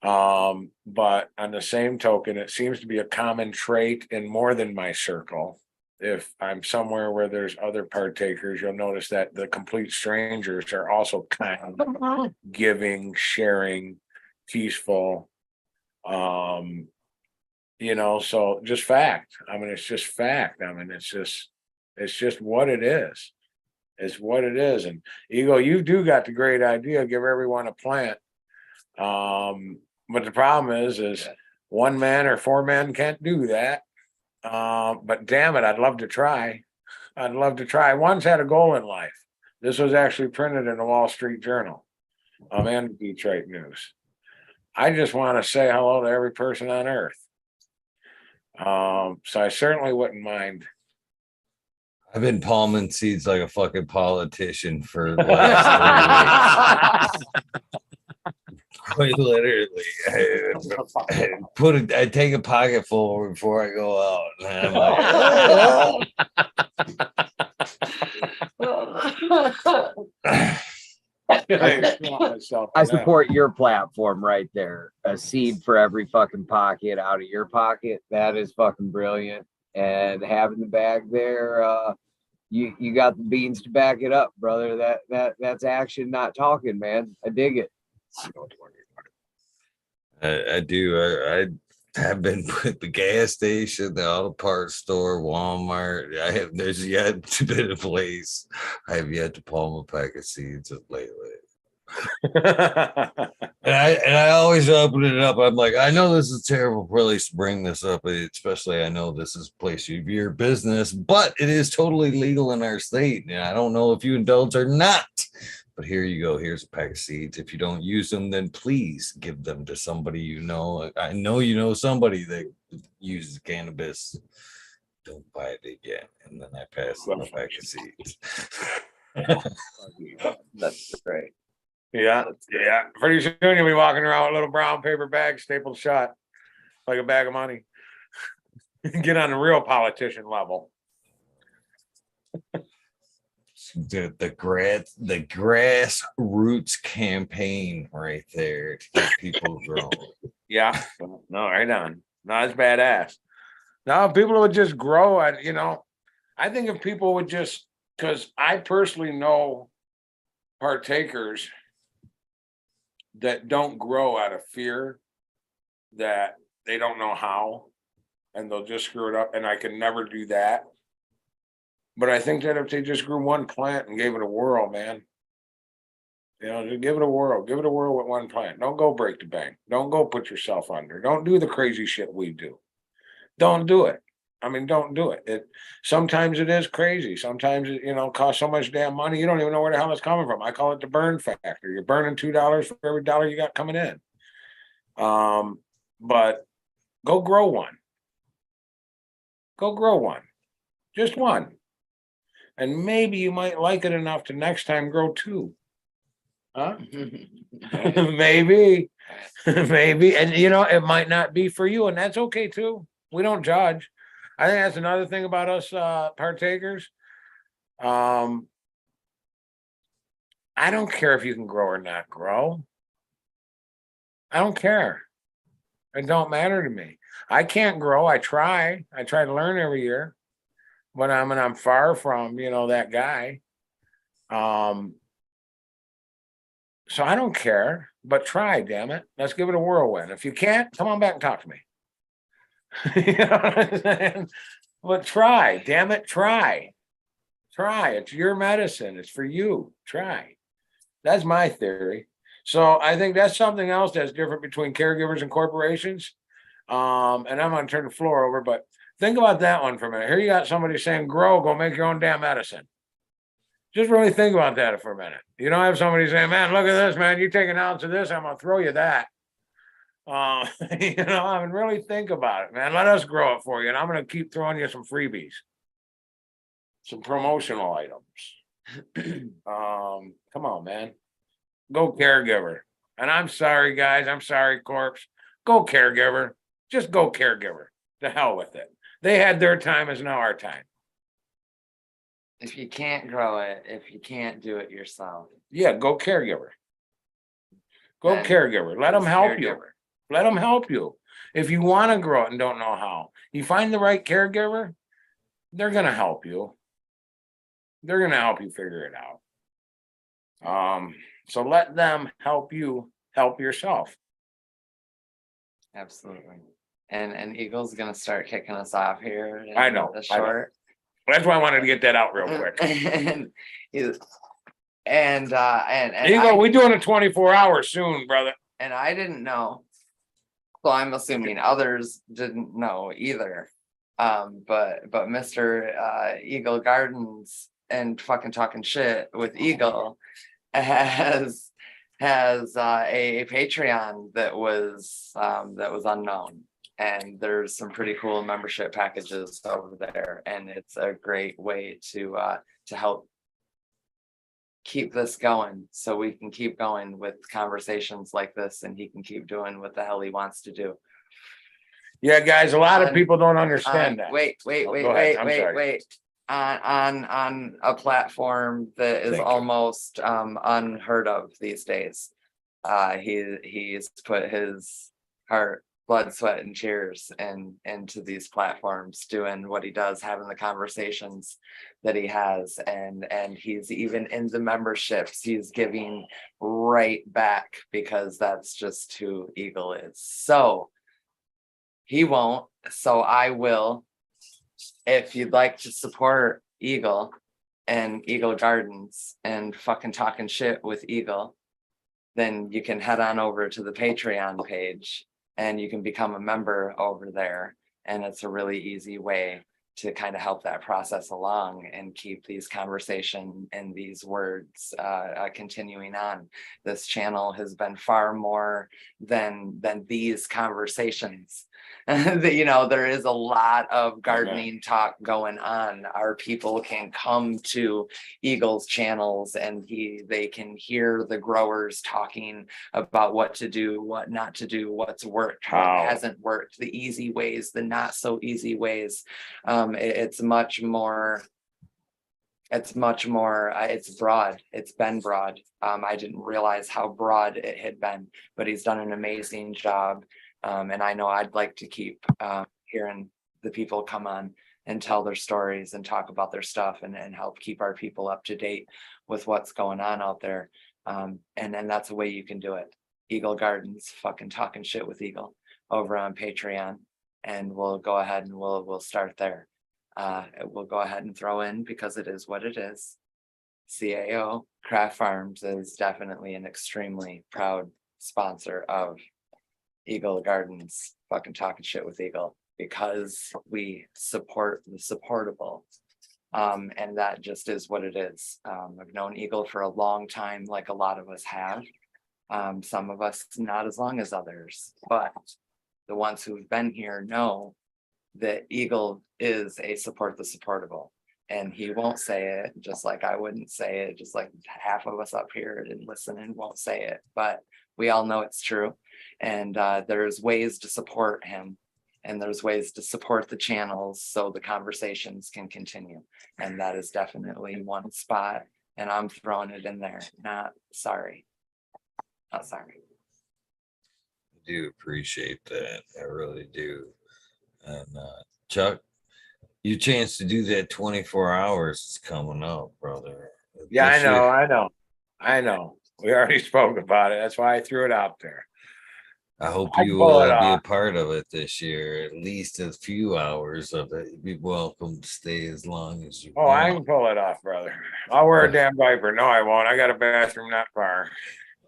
But on the same token, it seems to be a common trait in more than my circle. If I'm somewhere where there's other partakers, you'll notice that the complete strangers are also kind, giving, sharing, peaceful. So just fact. It's just fact. It's just what it is. It's what it is. And Ego, you do got the great idea, give everyone a plant. But the problem is one man or four men can't do that. But damn it, I'd love to try. I once had a goal in life. This was actually printed in the Wall Street Journal and the Detroit News. I just want to say hello to every person on earth. So I certainly wouldn't mind. I've been palming seeds like a fucking politician for the last 3 weeks. Quite literally. I take a pocket full before I go out. And I'm I support your platform right there. A seed for every fucking pocket out of your pocket. That is fucking brilliant. And having the bag there, you got the beans to back it up, brother. That's action, not talking, man. I dig it. I do. I have been at the gas station, the auto parts store, Walmart. There's yet to be a place I have yet to palm a pack of seeds of lately. And I always open it up. I'm like, I know this is a terrible place to bring this up, especially I know this is a place of your business, but it is totally legal in our state. And I don't know if you indulge or not. But here you go. Here's a pack of seeds. If you don't use them, then please give them to somebody you know. I know you know somebody that uses cannabis. Don't buy it again. And then I pass them a pack of seeds. That's great. Yeah. Pretty soon you'll be walking around with a little brown paper bag stapled shut, like a bag of money. Get on the real politician level. The grassroots campaign right there to get people growing. Yeah, no, right on. No, it's badass. Now, if people would just grow, I think if people would just, because I personally know partakers that don't grow out of fear, that they don't know how. and they'll just screw it up, and I can never do that. But I think that if they just grew one plant and gave it a whirl, man, you know, just give it a whirl. Give it a whirl with one plant. Don't go break the bank. Don't go put yourself under. Don't do the crazy shit we do. Don't do it. I mean, don't do it. Sometimes it is crazy. Sometimes it, you know, costs so much damn money, you don't even know where the hell it's coming from. I call it the burn factor. You're burning $2 for every dollar you got coming in. But go grow one. Go grow one. Just one. And maybe you might like it enough to next time grow two. Huh? Maybe. Maybe. And you know, it might not be for you, and that's okay too. We don't judge. I think that's another thing about us partakers. I don't care if you can grow or not grow. I don't care. It don't matter to me. I can't grow. I try to learn every year, but I'm far from, you know, that guy. So I don't care, but try, damn it. Let's give it a whirlwind. If you can't, come on back and talk to me. You know what I'm saying? But try, damn it, try. Try. It's your medicine. It's for you. Try. That's my theory. So I think that's something else that's different between caregivers and corporations. And I'm gonna turn the floor over, but think about that one for a minute. Here you got somebody saying, grow, go make your own damn medicine. Just really think about that for a minute. You don't have somebody saying, man, look at this, man. You take an ounce of this, I'm gonna throw you that. You know, I mean, really think about it, man. Let us grow it for you, and I'm gonna keep throwing you some freebies, some promotional items. Come on, man. Go caregiver. And I'm sorry, guys. I'm sorry, corpse. Go caregiver. Just go caregiver. To hell with it. They had their time, is now our time. If you can't grow it, if you can't do it yourself. Yeah, go caregiver. Go Then caregiver. Let them just help you. caregiver. Let them help you. If you want to grow it and don't know how, you find the right caregiver, they're going to help you. They're going to help you figure it out. So let them help you help yourself. Absolutely. And Eagle's gonna start kicking us off here. In I know, the I know. short. That's why I wanted to get that out real quick. and Eagle, we're doing a 24-hour soon, brother. and I didn't know. So I'm assuming others didn't know either. But Mr. Eagle Gardens and fucking talking shit with Eagle has a Patreon that was unknown, and there's some pretty cool membership packages over there, and it's a great way to help keep this going, so we can keep going with conversations like this, and he can keep doing what the hell he wants to do. Yeah, guys, a lot of people don't understand that. Wait. Go ahead. I'm sorry. On a platform that is Thank you. almost unheard of these days. He's put his heart, blood, sweat, and tears into these platforms, doing what he does, having the conversations that he has, and he's even in the memberships, he's giving right back, because that's just who Eagle is. So he won't, so I will. If you'd like to support Eagle and Eagle Gardens and fucking talking shit with Eagle, then you can head on over to the Patreon page and you can become a member over there. And it's a really easy way to kind of help that process along and keep these conversation and these words continuing on. This channel has been far more than these conversations. You know, there is a lot of gardening talk going on. Our people can come to Eagle's channels and they can hear the growers talking about what to do, what not to do, what's worked, what hasn't worked, the easy ways, the not so easy ways. It's much more, it's broad. It's been broad. I didn't realize how broad it had been, but he's done an amazing job. And I know I'd like to keep hearing the people come on and tell their stories and talk about their stuff and help keep our people up to date with what's going on out there. And then that's the way you can do it. Eagle Gardens, fucking talking shit with Eagle over on Patreon. and we'll go ahead and we'll start there. We'll go ahead and throw in, because it is what it is. CAO Craft Farms is definitely an extremely proud sponsor of Eagle Gardens, fucking talking shit with Eagle, because we support the supportable. And that just is what it is. I've known Eagle for a long time, like a lot of us have. Some of us not as long as others, but the ones who've been here know that Eagle is a support the supportable. And he won't say it, just like I wouldn't say it, just like half of us up here and listening won't say it, but we all know it's true. And there's ways to support him, and there's ways to support the channels so the conversations can continue. And that is definitely one spot, and I'm throwing it in there. Not sorry. Not sorry. I do appreciate that. I really do. And Chuck, your chance to do that 24 hours is coming up, brother. Yeah, This year. I know. We already spoke about it. That's why I threw it out there. I hope I you pull it will be a off. part of it this year, at least a few hours of it. You'd be welcome to stay as long as you Oh, I want. can pull it off, brother. I'll wear a damn diaper. No, I won't. I got a bathroom not far.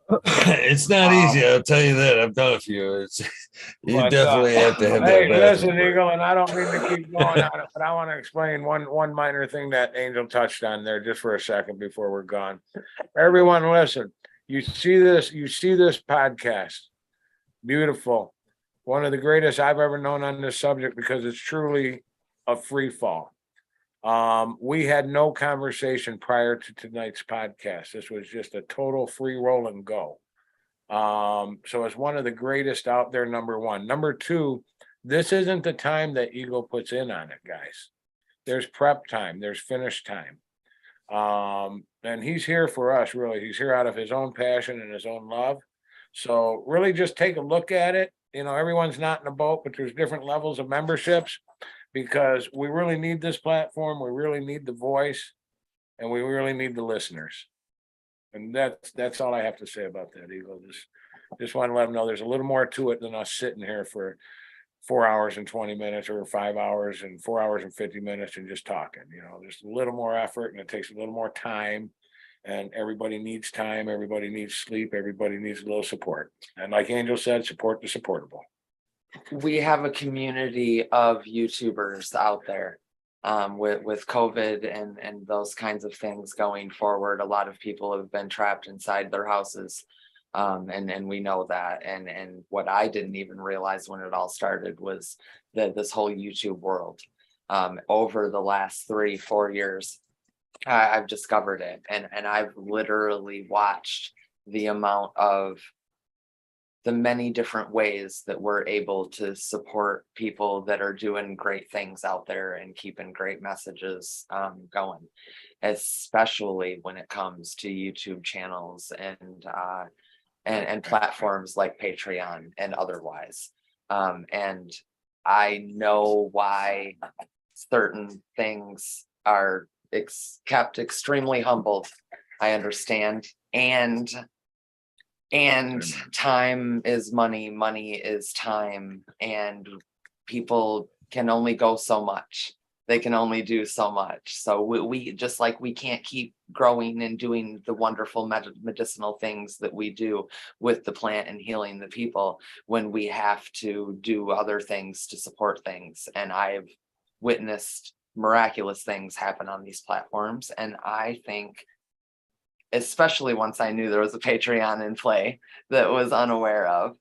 It's not easy, I'll tell you that. I've done a few. It's you But, definitely have to have that hey, bathroom listen, break. Eagle, and I don't mean to keep going on it, but I want to explain one minor thing that Angel touched on there just for a second before we're gone. Everyone, listen. You see this podcast. Beautiful. One of the greatest I've ever known on this subject, because it's truly a free fall. We had no conversation prior to tonight's podcast. This was just a total free roll and go. So it's one of the greatest out there, number one. Number two, this isn't the time that Eagle puts in on it, guys. There's prep time, there's finish time. And he's here for us, really. He's here out of his own passion and his own love. So really just take a look at it. You know, everyone's not in a boat, but there's different levels of memberships, because we really need this platform. We really need the voice, and we really need the listeners. And that's all I have to say about that, Eagle. Just want to let them know there's a little more to it than us sitting here for 4 hours and 20 minutes or 5 hours and 4 hours and 50 minutes and just talking. You know, there's a little more effort, and it takes a little more time, and everybody needs time. Everybody needs sleep. Everybody needs a little support. And like Angel said, support the supportable. We have a community of YouTubers out there. With COVID and those kinds of things going forward, a lot of people have been trapped inside their houses. And we know that. And what I didn't even realize when it all started was that this whole YouTube world, over the last 3-4 years, I've discovered it. And I've literally watched the amount of the many different ways that we're able to support people that are doing great things out there and keeping great messages going, especially when it comes to YouTube channels and platforms like Patreon and otherwise. And I know why certain things are kept extremely humbled. I understand. And time is money, money is time, and people can only go so much. They can only do so much. So we just like we can't keep growing and doing the wonderful medicinal things that we do with the plant and healing the people when we have to do other things to support things. And I've witnessed miraculous things happen on these platforms. And I think, especially once I knew there was a Patreon in play that was unaware of,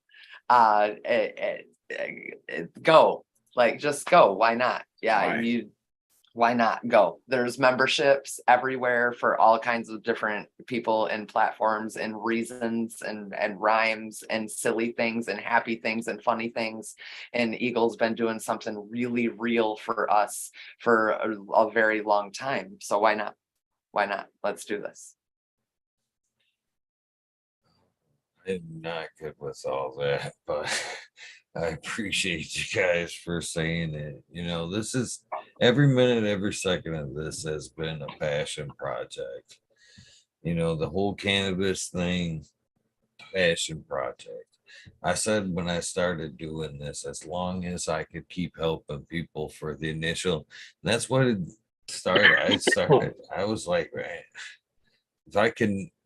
go, like, just go. Why not? Yeah, why not go? There's memberships everywhere for all kinds of different people and platforms and reasons and rhymes and silly things and happy things and funny things. And Eagle's been doing something really real for us for a very long time. So why not? Why not? Let's do this. I'm not good with all that, but I appreciate you guys for saying it. You know, this is every minute, every second of this has been a passion project. You know, the whole cannabis thing passion project. I said when I started doing this, as long as I could keep helping people for the initial, that's what it started. I was like, right,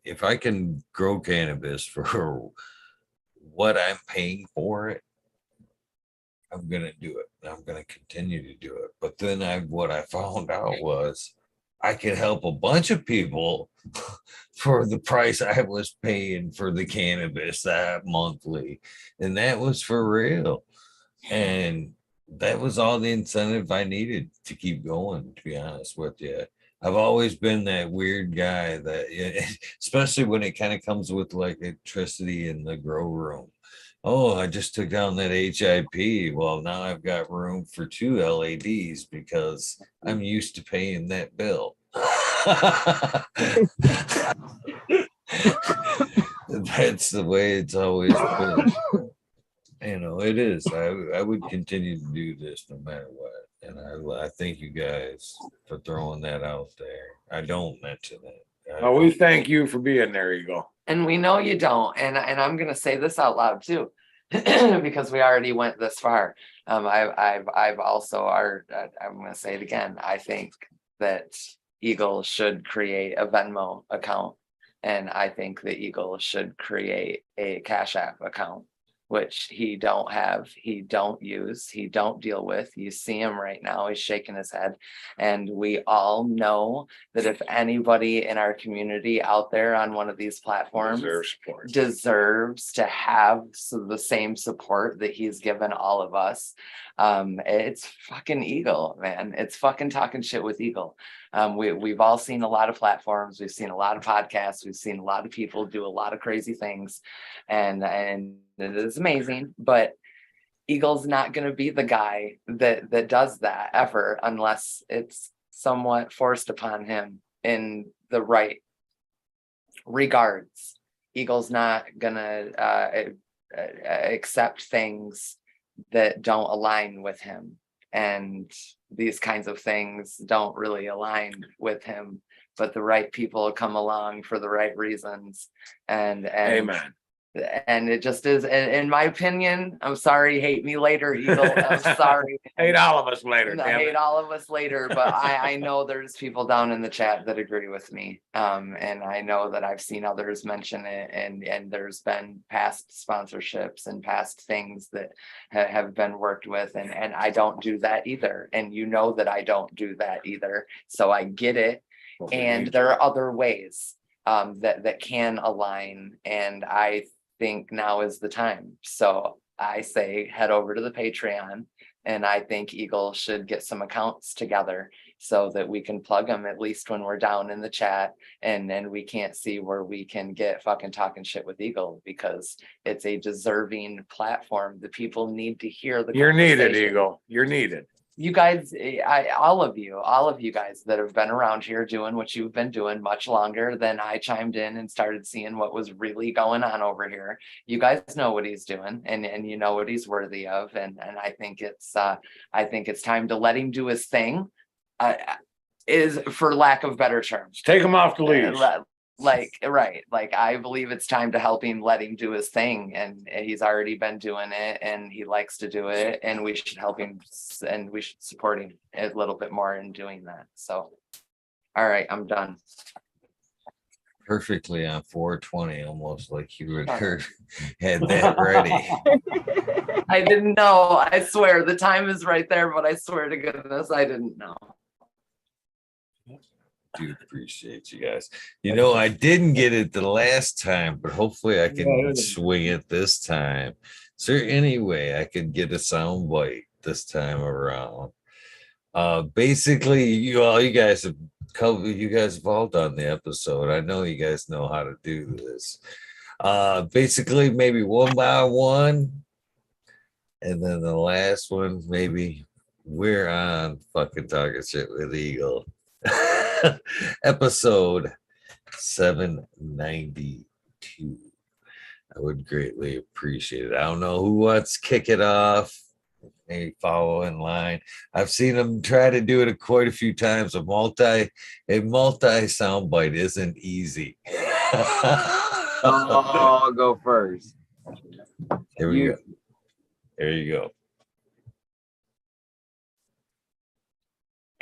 if I can grow cannabis for what I'm paying for it, I'm gonna do it. I'm gonna continue to do it. But then what I found out was I could help a bunch of people for the price I was paying for the cannabis that monthly. And that was for real. And that was all the incentive I needed to keep going, to be honest with you. I've always been that weird guy that, especially when it kind of comes with like electricity in the grow room. Oh, I just took down that HIP. Well, now I've got room for 2 LEDs because I'm used to paying that bill. That's the way it's always been. It is. I would continue to do this no matter what. And I thank you guys for throwing that out there. I don't mention it. Well, we thank you for being there, Eagle. And we know you don't. And I'm gonna say this out loud too, because we already went this far. I've also I'm gonna say it again. I think that Eagle should create a Venmo account, and I think that Eagle should create a Cash App account, which he don't have, he don't use, he don't deal with. You see him right now, he's shaking his head. And we all know that if anybody in our community out there on one of these platforms deserves to have the same support that he's given all of us, it's fucking Eagle, man. It's fucking talking shit with Eagle. We've all seen a lot of platforms, we've seen a lot of podcasts, we've seen a lot of people do a lot of crazy things, and it is amazing, but Eagle's not going to be the guy that does that ever unless it's somewhat forced upon him in the right regards. Eagle's not going to accept things that don't align with him, and these kinds of things don't really align with him, but the right people come along for the right reasons, and Amen. And it just is, in my opinion. I'm sorry, hate me later, Eagle. I'm sorry. Hate all of us later. Hate all of us later, but I know there's people down in the chat that agree with me. And I know that I've seen others mention it, and there's been past sponsorships and past things that have been worked with, and I don't do that either. And you know that I don't do that either. So I get it. And there are other ways that can align, and I think now is the time. So I say head over to the Patreon, and I think Eagle should get some accounts together so that we can plug them at least when we're down in the chat, and then we can't see where we can get fucking talking shit with Eagle, because it's a deserving platform. The people need to hear the You're needed, conversation. Eagle. You're needed. You guys, all of you guys that have been around here doing what you've been doing much longer than I chimed in and started seeing what was really going on over here. You guys know what he's doing, and you know what he's worthy of, and I think it's time to let him do his thing. Is, for lack of better terms, Take him off the leash. Like I believe it's time to help him, let him do his thing, and he's already been doing it, and he likes to do it, and we should help him, and we should support him a little bit more in doing that. So, all right, I'm done. Perfectly on 420, almost like you had had that ready. I didn't know. I swear the time is right there, but I swear to goodness, I didn't know. Do appreciate you guys. I didn't get it the last time, but hopefully I can swing it this time. Is there any way I could get a sound bite this time around? Basically, you guys have covered, you guys have all done the episode. I know you guys know how to do this. Basically, maybe one by one, and then the last one, maybe we're on fucking talking shit with Eagle. Episode 792. I would greatly appreciate it. I don't know who wants to kick it off. Maybe follow in line. I've seen them try to do it quite a few times. A multi soundbite isn't easy. I'll go first. Here we go. There you go.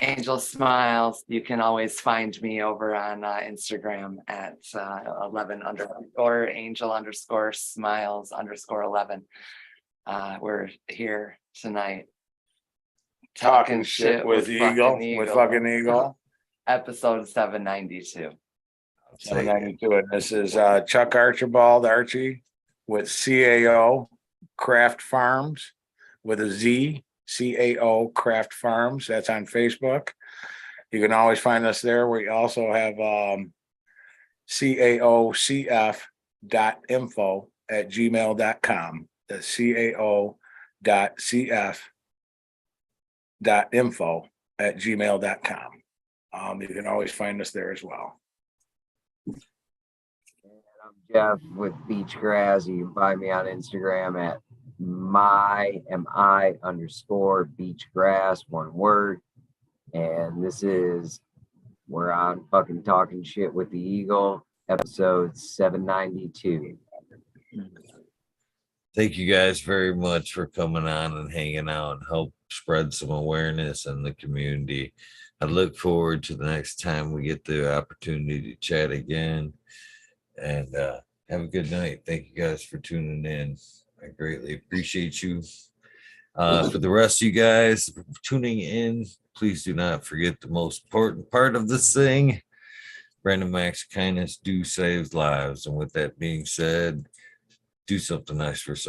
Angel Smiles. You can always find me over on Instagram at 11_angel_smiles_11. We're here tonight Talking shit with Eagle, with fucking Eagle. Episode 792. 792. And this is Chuck Archibald, Archie, with CAO Craft Farms with a Z, CAO Craft Farms. That's on Facebook. You can always find us there. We also have caocf.info@gmail.com. That's cao.cf.info@gmail.com. You can always find us there as well. I'm Jeff with Beachgrass. You can find me on Instagram at mi_beachgrass, one word. And we're on fucking Talking Shit with the Eagle, episode 792. Thank you guys very much for coming on and hanging out and help spread some awareness in the community. I look forward to the next time we get the opportunity to chat again. And have a good night. Thank you guys for tuning in. I greatly appreciate you. For the rest of you guys tuning in, please do not forget the most important part of this thing. Random acts of kindness do save lives. And with that being said, do something nice for someone.